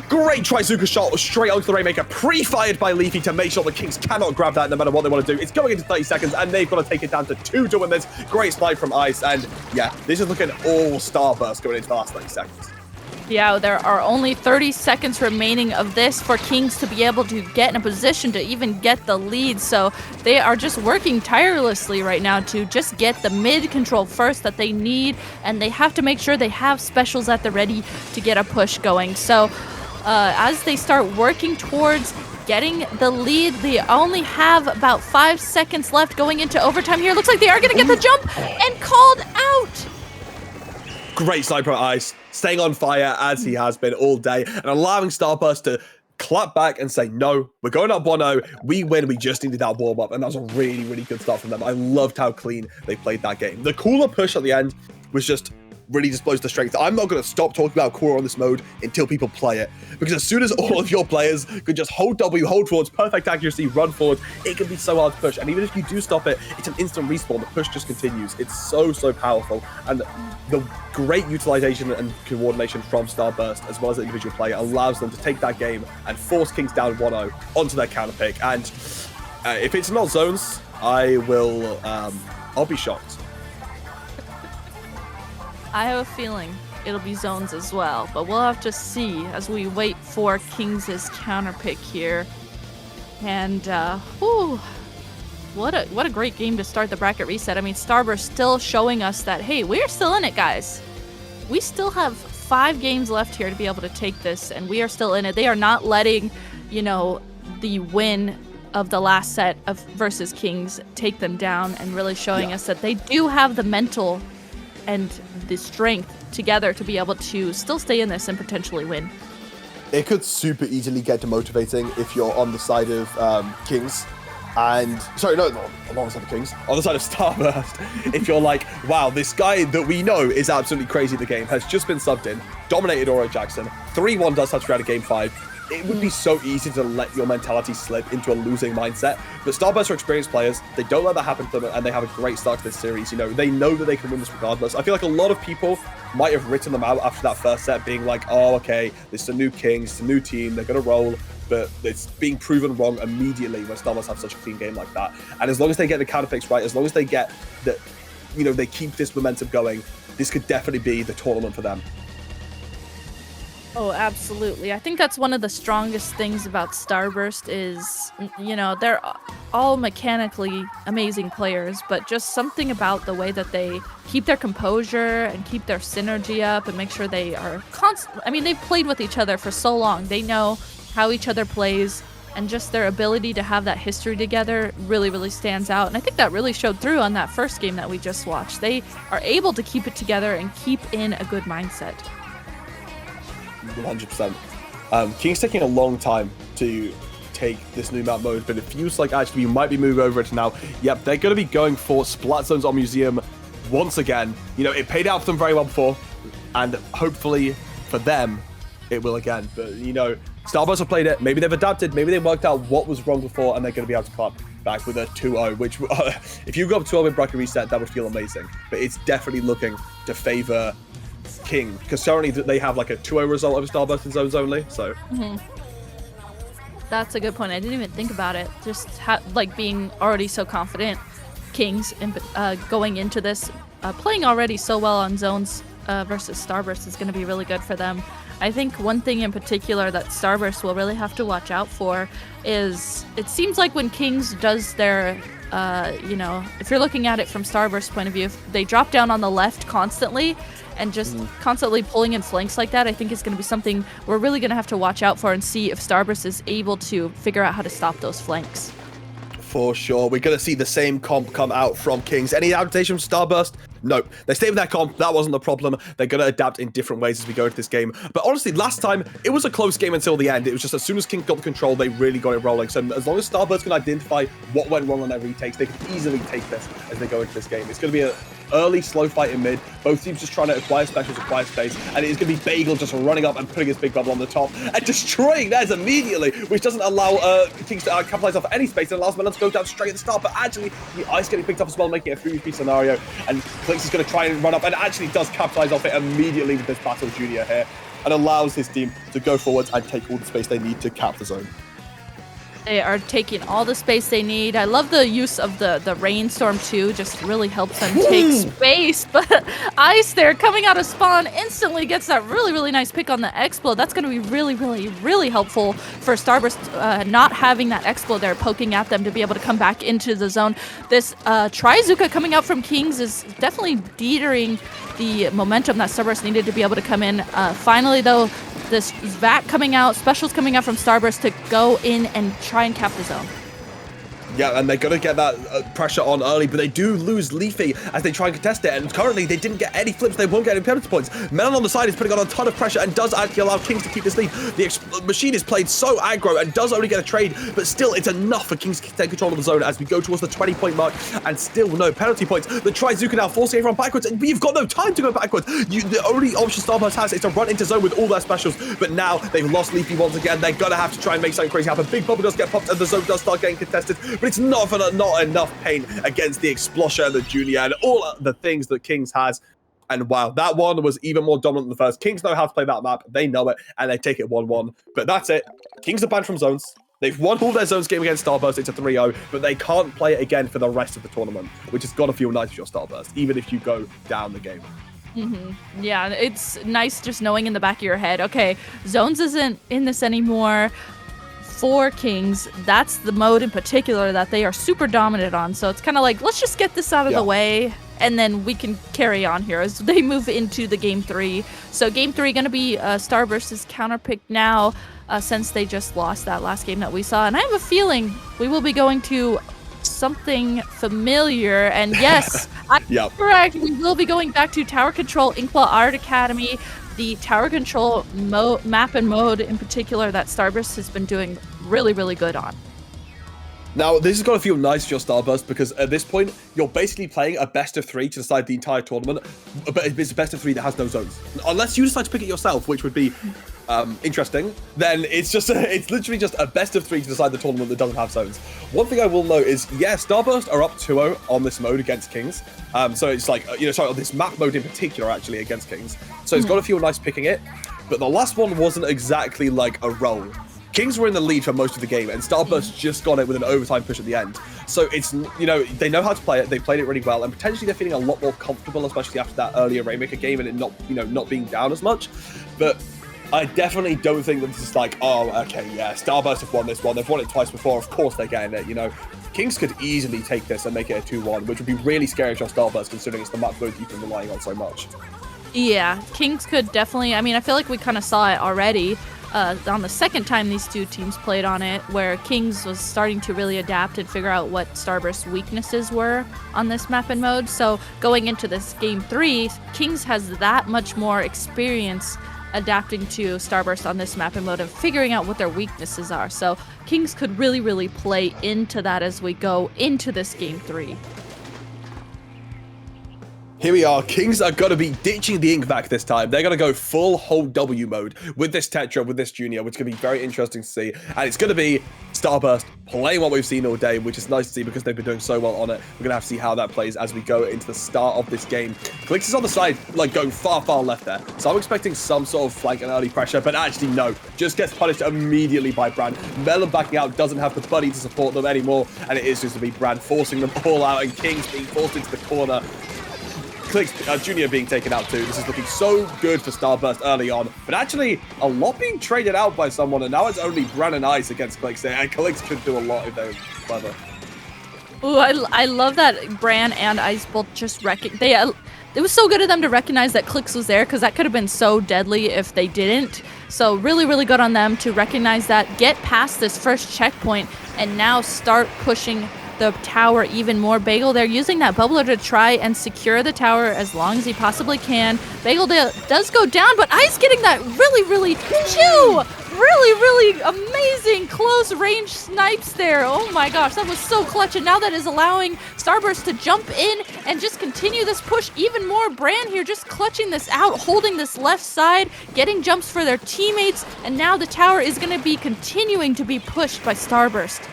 great Trizuka shot straight onto the Rainmaker, pre-fired by Leafy to make sure the Kings cannot grab that no matter what they want to do. It's going into 30 seconds, and they've got to take it down to 2 to win this. Great slide from Ice, and yeah, this is looking all Starburst going into the last 30 seconds. Yeah, there are only 30 seconds remaining of this for Kings to be able to get in a position to even get the lead. So they are just working tirelessly right now to just get the mid control first that they need. And they have to make sure they have specials at the ready to get a push going. So as they start working towards getting the lead, they only have about 5 seconds left going into overtime here. Looks like they are going to get the jump and called out. Great sniper at Ice, staying on fire as he has been all day, and allowing Starburst to clap back and say, no, we're going up 1-0. We win. We just needed that warm-up, and that was a really, really good start from them. I loved how clean they played that game. The cooler push at the end was just really displays the strength. I'm not going to stop talking about core on this mode until people play it, because as soon as all of your players could just hold W, hold forwards, perfect accuracy, run forward, it can be so hard to push. And even if you do stop it, it's an instant respawn. The push just continues. It's so, so powerful. And the great utilization and coordination from Starburst, as well as the individual play, allows them to take that game and force Kings down 1-0 onto their counter pick. And if it's not zones, I'll be shocked. I have a feeling it'll be zones as well. But we'll have to see as we wait for Kings' counter pick here. And whew, what a great game to start the bracket reset. I mean, Starburst still showing us that, hey, we're still in it, guys. We still have 5 games left here to be able to take this, and we are still in it. They are not letting, you know, the win of the last set of versus Kings take them down, and really showing us that they do have the mental and the strength together to be able to still stay in this and potentially win. It could super easily get demotivating if you're on the side of Kings. And, sorry, no, not on the side of Kings, on the side of Starburst. If you're like, wow, this guy that we know is absolutely crazy at the game has just been subbed in, dominated Oro Jackson, 3-1 does touch out of game 5. It would be so easy to let your mentality slip into a losing mindset. But Starburst are experienced players. They don't let that happen to them, and they have a great start to this series. You know, they know that they can win this regardless. I feel like a lot of people might have written them out after that first set, being like, oh, okay, this is a new Kings, it's a new team, they're going to roll. But it's being proven wrong immediately when Starburst have such a clean game like that. And as long as they get the counter picks right, as long as they get the, you know, they keep this momentum going, this could definitely be the tournament for them. Oh, absolutely. I think that's one of the strongest things about Starburst is, you know, they're all mechanically amazing players, but just something about the way that they keep their composure and keep their synergy up and make sure they are I mean, they've played with each other for so long. They know how each other plays, and just their ability to have that history together really, really stands out. And I think that really showed through on that first game that we just watched. They are able to keep it together and keep in a good mindset. 100%. King's taking a long time to take this new map mode, but it feels like actually we might be moving over it now. Yep, they're going to be going for Splat Zones on Museum once again. You know, it paid out for them very well before, and hopefully for them, it will again. But, you know, Starburst have played it. Maybe they've adapted. Maybe they worked out what was wrong before, and they're going to be able to come back with a 2-0, which, if you go up 2-0 in bracket reset, that would feel amazing. But it's definitely looking to favor King, because currently they have like a 2-0 result over Starburst in zones only, so. That's a good point. I didn't even think about it. Just like being already so confident, Kings going into this, playing already so well on zones versus Starburst is going to be really good for them. I think one thing in particular that Starburst will really have to watch out for is, it seems like when Kings does their, you know, if you're looking at it from Starburst's point of view, if they drop down on the left constantly and just constantly pulling in flanks like that, I think is going to be something we're really going to have to watch out for and see if Starburst is able to figure out how to stop those flanks. For sure. We're going to see the same comp come out from Kings. Any adaptation from Starburst? Nope. They stayed with that comp. That wasn't the problem. They're going to adapt in different ways as we go into this game. But honestly, last time, it was a close game until the end. It was just as soon as Kings got the control, they really got it rolling. So as long as Starburst can identify what went wrong on their retakes, they can easily take this as they go into this game. It's going to be an early, slow fight in mid. Both teams just trying to acquire specials, acquire space. And it's going to be Bagel just running up and putting his big bubble on the top and destroying theirs immediately, which doesn't allow Kings to capitalize off any space. And allows Melon to go down straight at the start. But actually, the ice getting picked up as well, making it a 3v3 scenario. And Clinks is going to try and run up and actually does capitalize off it immediately with this Battle Junior here and allows his team to go forwards and take all the space they need to cap the zone. They are taking all the space they need. I love the use of the rainstorm too. Just really helps them take space. But Ice there coming out of spawn instantly gets that really, really nice pick on the Explode. That's going to be really, really, really helpful for Starburst not having that Explode there poking at them to be able to come back into the zone. This Trizuka coming out from Kings is definitely teetering the momentum that Starburst needed to be able to come in. Finally, though, this VAC coming out, specials coming out from Starburst to go in and try and cap the zone. Yeah, and they're going to get that pressure on early, but they do lose Leafy as they try and contest it, and currently they didn't get any flips, they won't get any penalty points. Melon on the side is putting on a ton of pressure and does actually allow Kings to keep this lead. The machine is played so aggro and does only get a trade, but still it's enough for Kings to take control of the zone as we go towards the 20-point mark, and still no penalty points. The Trizuka now forcing everyone backwards, and we've got no time to go backwards. The only option Starburst has is to run into zone with all their specials, but now they've lost Leafy once again. They're going to have to try and make something crazy happen. Big Bubble does get popped, and the zone does start getting contested, but it's not enough pain against the Explosion, the Junior, and all the things that Kings has. And wow, that one was even more dominant than the first. Kings know how to play that map. They know it, and they take it 1-1. But that's it. Kings are banned from zones. They've won all their zones game against Starburst. It's a 3-0, but they can't play it again for the rest of the tournament, which has got to feel nice for your Starburst, even if you go down the game. Yeah, it's nice just knowing in the back of your head, okay, Zones isn't in this anymore. For Kings, that's the mode in particular that they are super dominant on. So it's kind of like, let's just get this out of the way, and then we can carry on here as they move into the game 3. So game 3 going to be Starburst's counterpick now, since they just lost that last game that we saw. And I have a feeling we will be going to something familiar. And yes, I'm correct. We will be going back to Tower Control Inkball Art Academy. The Tower Control map and mode in particular that Starburst has been doing really, really good on. Now, this is going to feel nice for your Starburst because at this point, you're basically playing a best of 3 to decide the entire tournament, but it's a best of 3 that has no zones. Unless you decide to pick it yourself, which would be interesting, then it's literally just a best of 3 to decide the tournament that doesn't have zones. One thing I will note is, Starburst are up 2-0 on this mode against Kings. So it's like, this map mode in particular, actually, against Kings. So it's got to feel nice picking it. But the last one wasn't exactly like a roll. Kings were in the lead for most of the game, and Starburst just got it with an overtime push at the end. So it's, they know how to play it. They played it really well, and potentially they're feeling a lot more comfortable, especially after that earlier Rainmaker game and it not being down as much. But I definitely don't think that this is like, oh, okay, yeah, Starburst have won this one. They've won it twice before. Of course they're getting it, Kings could easily take this and make it a 2-1, which would be really scary if you're Starburst, considering it's the map mode you've been relying on so much. Yeah, Kings could definitely, I feel like we kind of saw it already on the second time these two teams played on it, where Kings was starting to really adapt and figure out what Starburst's weaknesses were on this map and mode. So going into this game 3, Kings has that much more experience adapting to Starburst on this map and mode and figuring out what their weaknesses are. So Kings could really, really play into that as we go into this game 3. Here we are. Kings are going to be ditching the ink back this time. They're going to go full hold W mode with this Tetra, with this Junior, which is going to be very interesting to see. And it's going to be Starburst playing what we've seen all day, which is nice to see because they've been doing so well on it. We're going to have to see how that plays as we go into the start of this game. Clicks is on the side, like going far, far left there. So I'm expecting some sort of flank and early pressure, but actually no. Just gets punished immediately by Brand. Melon backing out, doesn't have the buddy to support them anymore. And it is just to be Brand forcing them all out and Kings being forced into the corner. Clicks Junior being taken out too. This is looking so good for Starburst early on, but actually a lot being traded out by someone, and now it's only Bran and Ice against Clicks there, and Clicks could do a lot if they were clever. Ooh, I love that Bran and Ice both just it was so good of them to recognize that Clicks was there, because that could have been so deadly if they didn't. So really, really good on them to recognize that, get past this first checkpoint, and now start pushing the tower even more. Bagel, they're using that bubbler to try and secure the tower as long as he possibly can. Bagel does go down, but Ice getting that really amazing close range snipes there. Oh my gosh, that was so clutch, and now that is allowing Starburst to jump in and just continue this push even more. Bran here just clutching this out, holding this left side, getting jumps for their teammates, and now the tower is going to be continuing to be pushed by Starburst.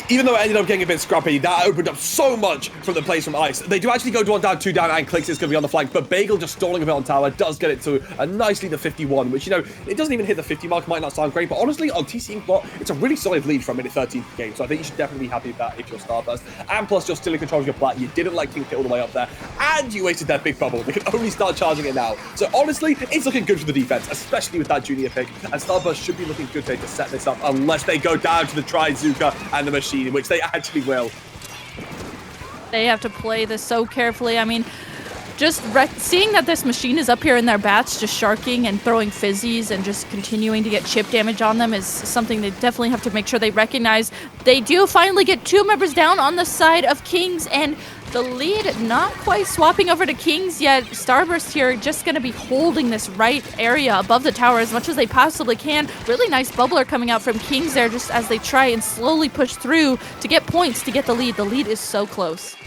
Even though it ended up getting a bit scrappy, that opened up so much from the plays from Ice. They do actually go to 1 down, 2 down, and Clicks is going to be on the flank, but Bagel just stalling a bit on tower does get it to a nicely the 51, which, it doesn't even hit the 50 mark, might not sound great, but honestly, on TC Inkbot, it's a really solid lead from minute 13 of the game, so I think you should definitely be happy with that if you're Starburst. And plus, you're still in control of your plat, you didn't let King get all the way up there, and you wasted that big bubble. They can only start charging it now. So honestly, it's looking good for the defense, especially with that Junior pick, and Starburst should be looking good today to set this up, unless they go down to the Trizuka and the Machine, in which they actually will. They have to play this so carefully. Just seeing that this Machine is up here in their bats, just sharking and throwing fizzies and just continuing to get chip damage on them is something they definitely have to make sure they recognize. They do finally get 2 members down on the side of Kings, and the lead not quite swapping over to Kings yet. Starburst here just going to be holding this right area above the tower as much as they possibly can. Really nice bubbler coming out from Kings there just as they try and slowly push through to get points to get the lead. The lead is so close.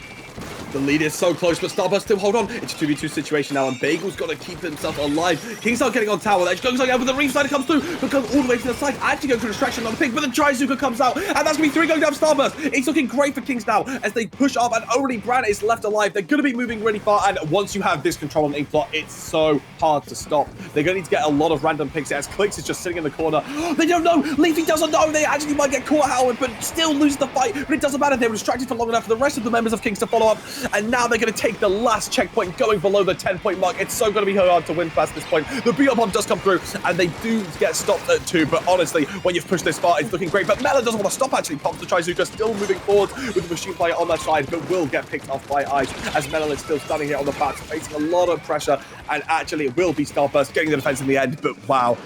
The lead is so close, but Starburst still hold on. It's a 2v2 situation now, and Bagel's got to keep himself alive. King's not getting on tower. They're just going out, but the Reef Slider comes through, but goes all the way to the side. Actually going for distraction on the pick, but the Trizuka comes out, and that's going to be 3 going down Starburst. It's looking great for Kings now as they push up, and only Bran is left alive. They're going to be moving really far, and once you have this control on Inkplot, it's so hard to stop. They're going to need to get a lot of random picks as Clicks is just sitting in the corner. They don't know. Leafy doesn't know. They actually might get caught, Howard, but still lose the fight, but it doesn't matter. They were distracted for long enough for the rest of the members of Kings to follow up. and now they're going to take the last checkpoint going below the 10-point mark. It's so going to be hard to win past this point. The BO bomb does come through, and they do get stopped at 2, but honestly, when you've pushed this far, it's looking great. But Melon doesn't want to stop, actually. Pops the Trizuka, still moving forward with the machine player on that side, but will get picked off by Ice, as Melon is still standing here on the bats, facing a lot of pressure, and actually it will be Starburst getting the defense in the end, but wow.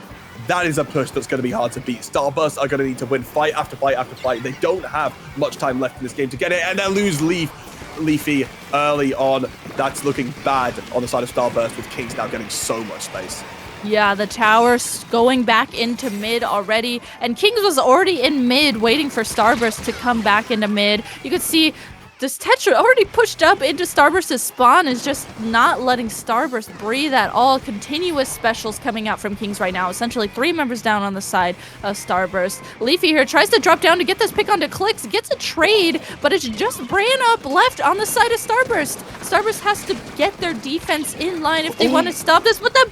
That is a push that's going to be hard to beat. Starburst are going to need to win fight after fight after fight. They don't have much time left in this game to get it, and they'll lose Leafy early on. That's looking bad on the side of Starburst, with Kings now getting so much space. Yeah, the tower's going back into mid already, and Kings was already in mid waiting for Starburst to come back into mid. You could see this Tetra already pushed up into Starburst's spawn, is just not letting Starburst breathe at all. Continuous specials coming out from Kings right now. Essentially 3 members down on the side of Starburst. Leafy here tries to drop down to get this pick onto Clicks, gets a trade, but it's just Bran up left on the side of Starburst. Starburst has to get their defense in line if they want to stop this, but that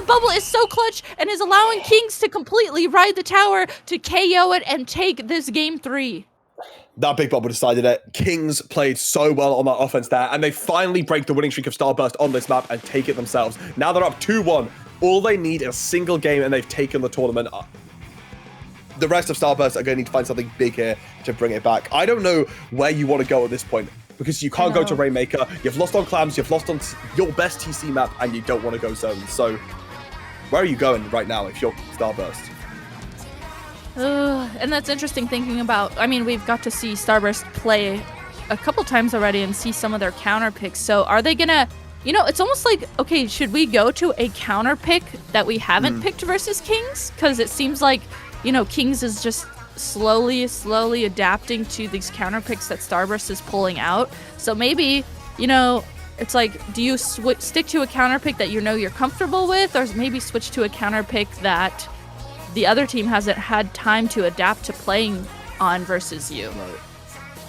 bubble is so clutch and is allowing Kings to completely ride the tower to KO it and take this game 3. That big bubble decided it. Kings played so well on that offense there, and they finally break the winning streak of Starburst on this map and take it themselves. Now they're up 2-1. All they need is a single game, and they've taken the tournament. The rest of Starburst are going to need to find something big here to bring it back. I don't know where you want to go at this point, because you can't go to Rainmaker. You've lost on Clams, you've lost on your best TC map, and you don't want to go zones. So where are you going right now if you're Starburst? And that's interesting thinking about, I mean, we've got to see Starburst play a couple times already and see some of their counter picks. So are they gonna, you know, it's almost like, okay, should we go to a counter pick that we haven't picked versus Kings? Because it seems like, you know, Kings is just slowly adapting to these counter picks that Starburst is pulling out. So maybe, you know, it's like, do you stick to a counter pick that you know you're comfortable with, or maybe switch to a counter pick that the other team hasn't had time to adapt to playing on versus you? Right.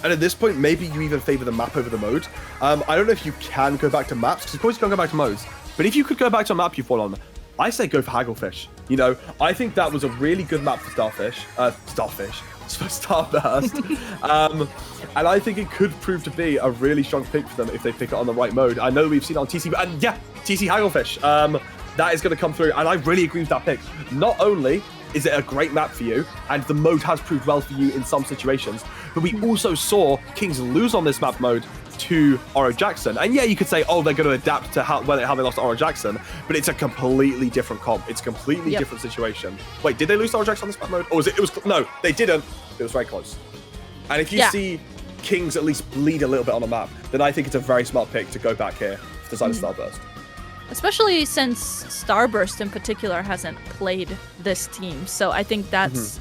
And at this point, maybe you even favor the map over the mode. I don't know if you can go back to maps, because of course you can't go back to modes. But if you could go back to a map you've won on, I say go for Hagglefish. You know, I think that was a really good map for for Starburst. And I think it could prove to be a really strong pick for them if they pick it on the right mode. I know we've seen it on TC, and yeah, TC Hagglefish. That is going to come through, and I really agree with that pick. Not only is it a great map for you, and the mode has proved well for you in some situations, but we also saw Kings lose on this map mode to Oro Jackson. And yeah, you could say, oh, they're going to adapt to how they lost to Oro Jackson, but it's a completely different comp. It's a completely different situation. Wait, did they lose to Oro Jackson on this map mode? Or was it was no, they didn't. It was very close. And if you see Kings at least bleed a little bit on the map, then I think it's a very smart pick to go back here to the side of Starburst. Especially since Starburst in particular hasn't played this team. So I think that's,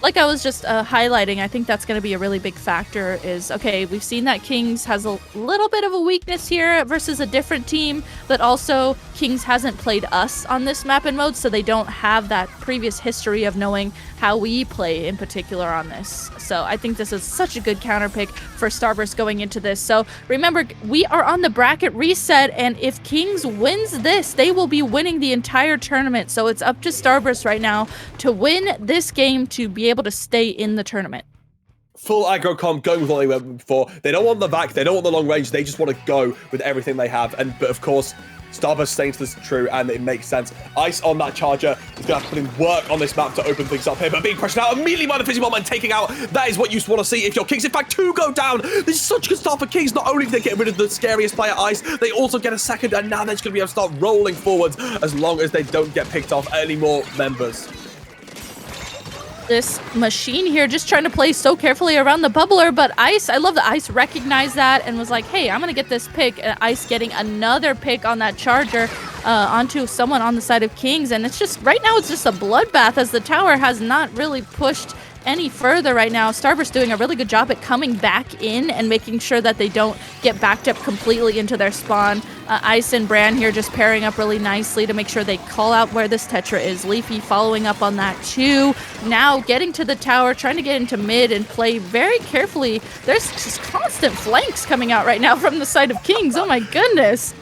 like I was just highlighting, I think that's going to be a really big factor is, okay, we've seen that Kings has a little bit of a weakness here versus a different team, but also Kings hasn't played us on this map and mode, so they don't have that previous history of knowing how we play in particular on this. So I think this is such a good counter pick for Starburst going into this. So remember, we are on the bracket reset, and if Kings wins this, they will be winning the entire tournament. So it's up to Starburst right now to win this game to be able to stay in the tournament. Full aggro comp, going with what they went before. They don't want the back, they don't want the long range, they just want to go with everything they have. But of course, Starburst staying to this true, and it makes sense. Ice on that charger is going to have to put in work on this map to open things up here, but being pressured out immediately by the Fizzy Bomb and taking out, that is what you want to see if your Kings. In fact, 2 go down. This is such a good start for Kings. Not only do they get rid of the scariest player, Ice, they also get a second, and now they're just going to be able to start rolling forwards as long as they don't get picked off any more members. This machine here just trying to play so carefully around the bubbler, but Ice, I love that Ice recognized that and was like, hey, I'm gonna get this pick. Ice getting another pick on that charger onto someone on the side of Kings, and it's just, right now it's just a bloodbath as the tower has not really pushed any further right now. Starburst doing a really good job at coming back in and making sure that they don't get backed up completely into their spawn. Ice and Bran here just pairing up really nicely to make sure they call out where this Tetra is. Leafy following up on that too. Now getting to the tower, trying to get into mid and play very carefully. There's just constant flanks coming out right now from the side of Kings. Oh my goodness.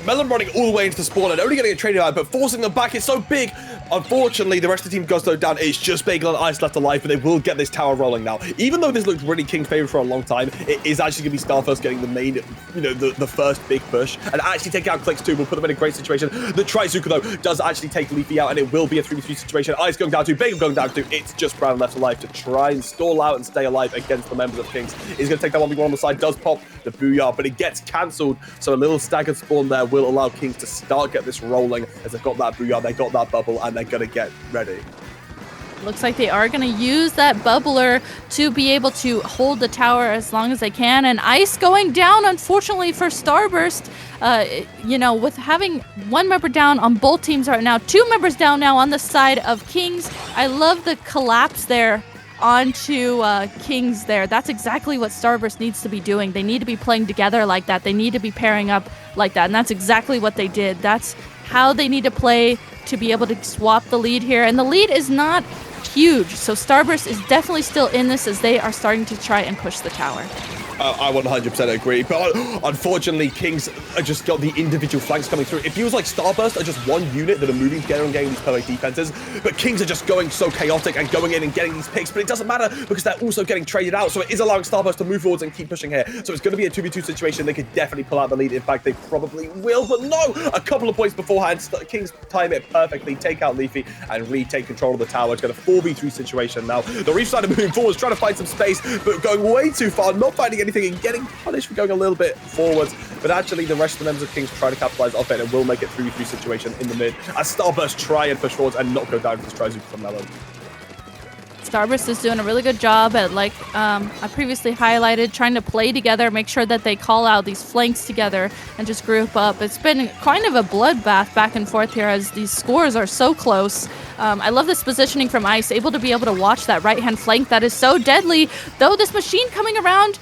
Melon running all the way into the spawn and only getting a trading out, but forcing them back is so big. Unfortunately, the rest of the team goes down. It's just Bagel and Ice left alive, but they will get this tower rolling now. Even though this looked really King's favorite for a long time, it is actually going to be Starburst getting the main, the first big push. And actually taking out Clicks too will put them in a great situation. The Trizuka, though, does actually take Leafy out, and it will be a 3v3 situation. Ice going down to, Bagel going down to. It's just Brown left alive to try and stall out and stay alive against the members of Kings. He's going to take that 1v1 on the side, does pop the Booyah, but it gets cancelled. So a little staggered spawn there will allow Kings to start get this rolling as they've got that Booyah, they got that bubble, and they're going to get ready. Looks like they are going to use that bubbler to be able to hold the tower as long as they can. And Ice going down, unfortunately, for Starburst. With having one member down on both teams right now, 2 members down now on the side of Kings. I love the collapse there onto Kings there. That's exactly what Starburst needs to be doing. They need to be playing together like that. They need to be pairing up like that. And that's exactly what they did. That's how they need to play to be able to swap the lead here. And the lead is not huge, so Starburst is definitely still in this as they are starting to try and push the tower. I 100% agree, but unfortunately, Kings just got the individual flanks coming through. It feels like Starburst are just one unit that are moving together and getting these perfect defenses, but Kings are just going so chaotic and going in and getting these picks, but it doesn't matter because they're also getting traded out, so it is allowing Starburst to move forwards and keep pushing here. So it's going to be a 2v2 situation. They could definitely pull out the lead. In fact, they probably will, but no! A couple of points beforehand, Kings time it perfectly, take out Leafy, and retake control of the tower. It's got a 4v3 situation now. The Reef side are moving forwards, trying to find some space, but going way too far, not finding anything and getting punished for going a little bit forwards. But actually, the rest of the members of Kings try to capitalize off it and will make it 3v3 situation in the mid as Starburst try and push forwards and not go down to this Trizuka from Melon. Starburst is doing a really good job at, like I previously highlighted, trying to play together, make sure that they call out these flanks together and just group up. It's been kind of a bloodbath back and forth here as these scores are so close. I love this positioning from Ice, able to watch that right-hand flank that is so deadly, though this machine coming around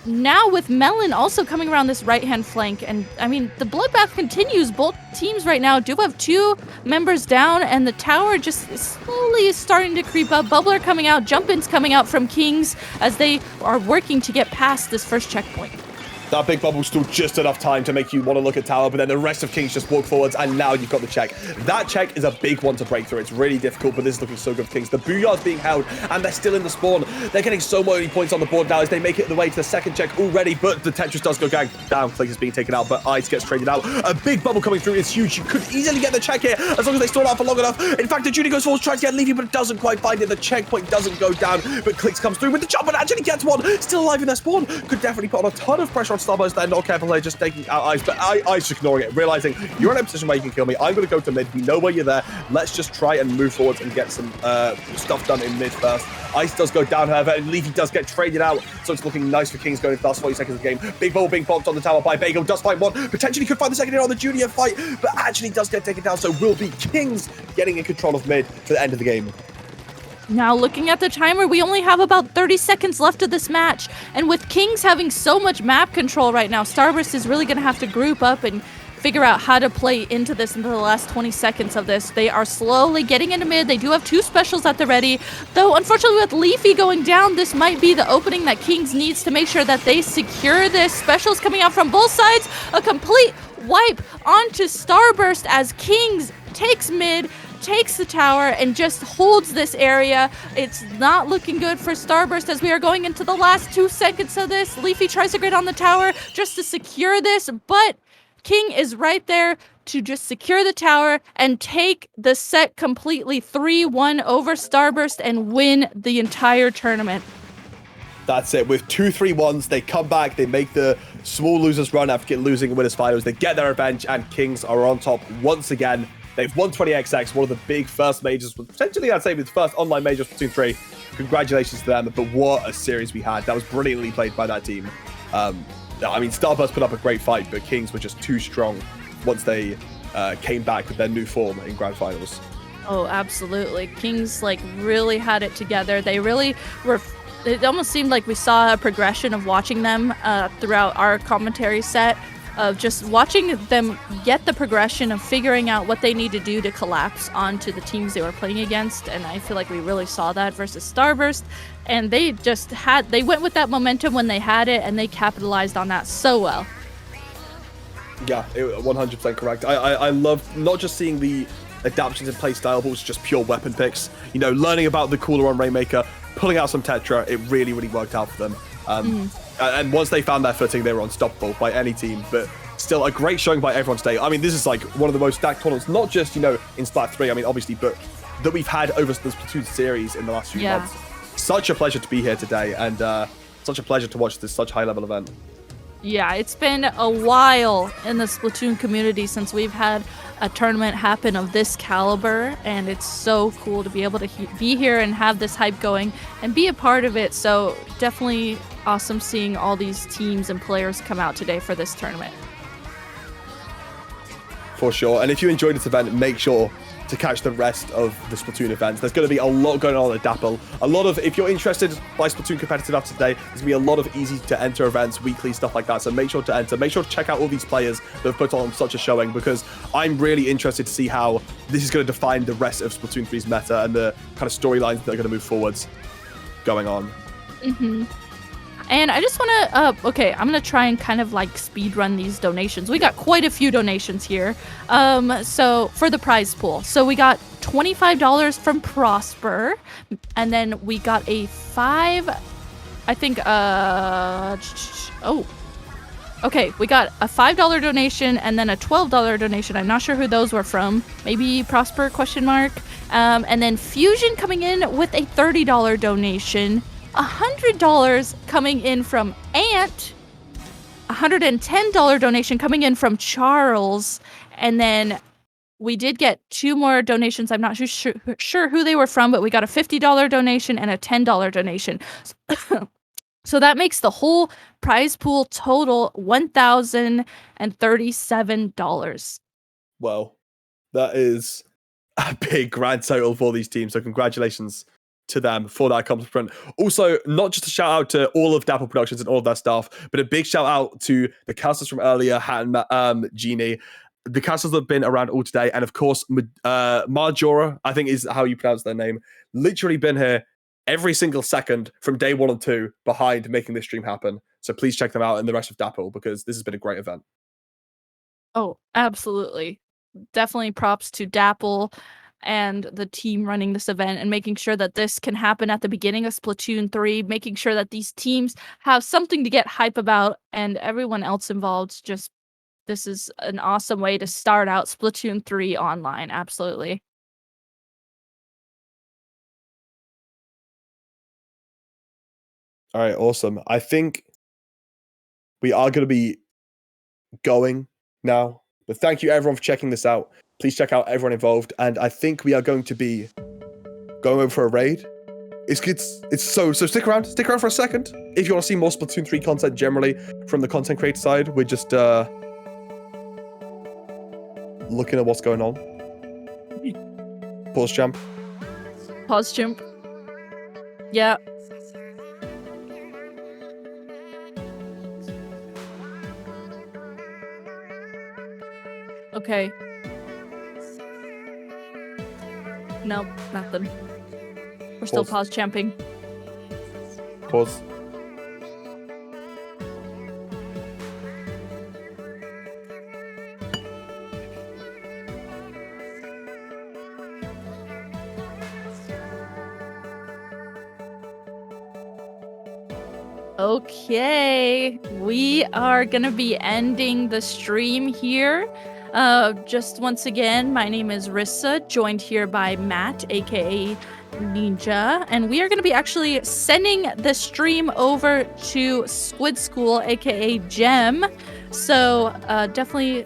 now with Melon also coming around this right-hand flank. And, I mean, the bloodbath continues. Both teams right now do have 2 members down, and the tower just slowly is starting to creep up. Bubbler coming out, jump-ins coming out from Kings as they are working to get past this first checkpoint. That big bubble's still just enough time to make you want to look at tower, but then the rest of Kings just walk forwards, and now you've got the check. That check is a big one to break through. It's really difficult, but this is looking so good for Kings. The Booyah's being held, and they're still in the spawn. They're getting so many points on the board now as they make it the way to the second check already, but the Tetris does go down. Clicks is being taken out, but Ice gets traded out. A big bubble coming through is huge. You could easily get the check here as long as they stall out for long enough. In fact, the Judy goes forwards, tries to get Leafy, but doesn't quite find it. The checkpoint doesn't go down, but Clicks comes through with the jump and actually gets one. Still alive in their spawn. Could definitely put on a ton of pressure on Starburst there. Not careful here, just taking out Ice, but Ice ignoring it, realizing you're in a position where you can kill me. I'm going to go to mid. We know where you're there. Let's just try and move forwards and get some stuff done in mid first. Ice does go down, however, and Leafy does get traded out, so it's looking nice for Kings going into the last 40 seconds of the game. Big ball being popped on the tower by Bagel, does find one, potentially could find the second here on the Junior fight, but actually does get taken down, so will be Kings getting in control of mid to the end of the game. Now looking at the timer, we only have about 30 seconds left of this match, and with Kings having so much map control right now, Starburst is really going to have to group up and figure out how to play into this into the last 20 seconds of this. They are slowly getting into mid. They do have 2 specials at the ready, though unfortunately with Leafy going down, this might be the opening that Kings needs to make sure that they secure this. Specials coming out from both sides, a complete wipe onto Starburst as Kings takes mid, takes the tower, and just holds this area. It's not looking good for Starburst as we are going into the last 2 seconds of this. Leafy tries to grid on the tower just to secure this, but King is right there to just secure the tower and take the set completely 3-1 over Starburst and win the entire tournament. That's it. With 2-3-1s, they come back, they make the small losers run after losing in winners finals. They get their revenge, and Kings are on top once again. They've won 20XX, one of the big first majors, potentially I'd say the first online major of Splatoon 3. Congratulations to them, but what a series we had. That was brilliantly played by that team. I mean, Starburst put up a great fight, but Kings were just too strong once they came back with their new form in Grand Finals. Oh, absolutely. Kings, like, really had it together. They really were... It almost seemed like we saw a progression of watching them throughout our commentary set, of just watching them get the progression of figuring out what they need to do to collapse onto the teams they were playing against. And I feel like we really saw that versus Starburst. And they just they went with that momentum when they had it, and they capitalized on that so well. Yeah, 100% correct. I love not just seeing the adaptations in playstyle, but also just pure weapon picks. You know, learning about the cooler on Rainmaker, pulling out some Tetra, it really, really worked out for them. And once they found their footing, they were unstoppable by any team. But still, a great showing by everyone today. I mean, this is like one of the most stacked tournaments, not just, you know, in Splat 3, I mean, obviously, but that we've had over the Splatoon series in the last few months. Such a pleasure to be here today, and such a pleasure to watch this such high-level event. Yeah, it's been a while in the Splatoon community since we've had a tournament happen of this caliber, and it's so cool to be able to be here and have this hype going and be a part of it. So definitely awesome seeing all these teams and players come out today for this tournament. For sure. And if you enjoyed this event, make sure to catch the rest of the Splatoon events. There's going to be a lot going on at Dapple. A lot of, if you're interested by Splatoon competitive after today, there's going to be a lot of easy to enter events, weekly stuff like that. So make sure to enter. Make sure to check out all these players that have put on such a showing, because I'm really interested to see how this is going to define the rest of Splatoon 3's meta and the kind of storylines that are going to move forwards going on. And I just want to, okay, I'm going to try and kind of like speed run these donations. We got quite a few donations here. So for the prize pool. So we got $25 from Prosper, and then we got a okay, we got a $5 donation and then a $12 donation. I'm not sure who those were from. Maybe Prosper, ? And then Fusion coming in with a $30 donation. $100 coming in from Ant, $110 donation coming in from Charles, and then we did get 2 more donations. I'm not sure who they were from, but we got a $50 donation and a $10 donation. So that makes the whole prize pool total $1,037. Well, that is a big grand total for these teams. So congratulations to them for that accomplishment. Also, not just a shout out to all of Dapple Productions and all of their staff, but a big shout out to the casters from earlier, Hat and Genie, the casters that have been around all today, and of course, Marjora, I think is how you pronounce their name, literally been here every single second from day 1 and 2 behind making this stream happen. So please check them out and the rest of Dapple, because this has been a great event. Oh, absolutely. Definitely props to Dapple and the team running this event and making sure that this can happen at the beginning of Splatoon 3, making sure that these teams have something to get hype about, and everyone else involved. Just, this is an awesome way to start out Splatoon 3 online. Absolutely. All right, awesome. I think we are going to be going now, but thank you everyone for checking this out. Please check out everyone involved, and I think we are going to be going over for a raid. It's so stick around for a second if you want to see more Splatoon 3 content generally from the content creator side. We're just looking at what's going on. Pause champ. Pause jump. Yeah. Okay. Nope, nothing. We're still pause champing. Pause. Okay, we are gonna be ending the stream here. Just once again, my name is Rissa, joined here by Matt, aka Ninja, and we are going to be actually sending the stream over to Squid School, aka Gem. So definitely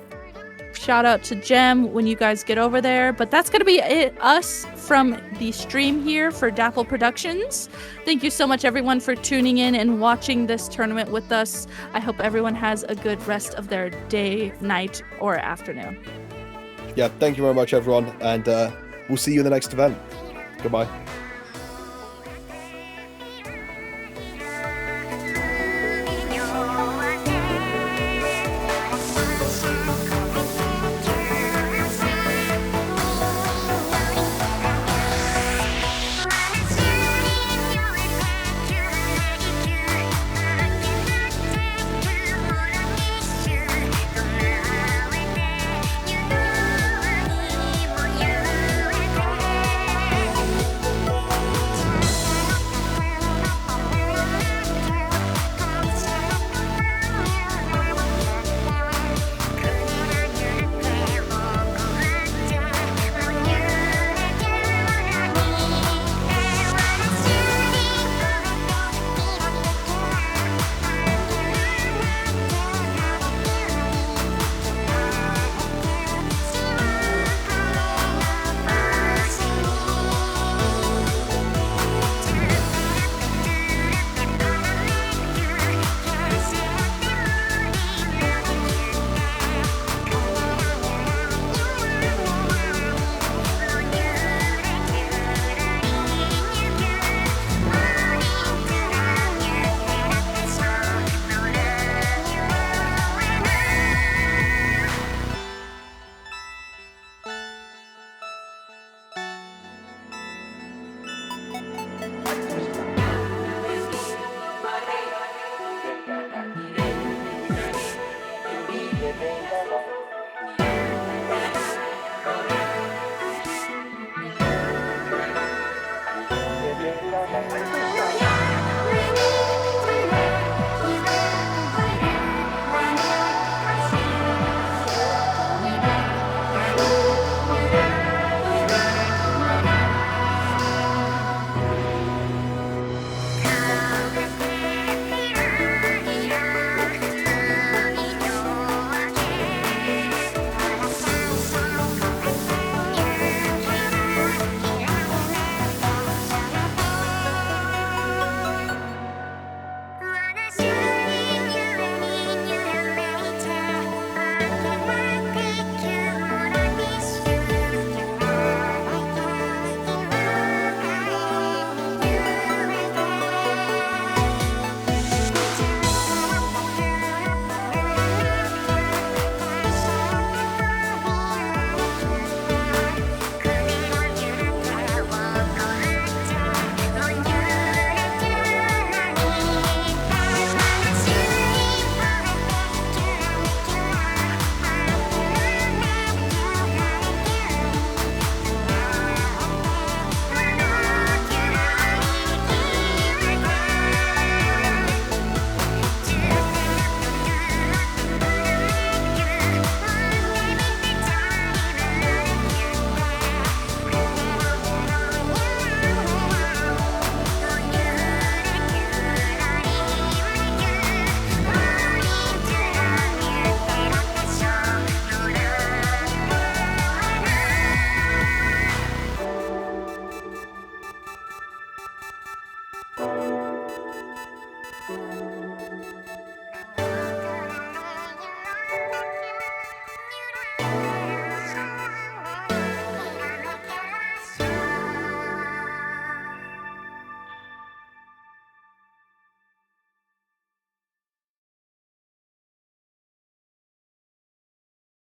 shout out to Gem when you guys get over there. But that's going to be it, us from the stream here for Dapple Productions. Thank you so much, everyone, for tuning in and watching this tournament with us. I hope everyone has a good rest of their day, night, or afternoon. Yeah, thank you very much, everyone, and we'll see you in the next event. Goodbye.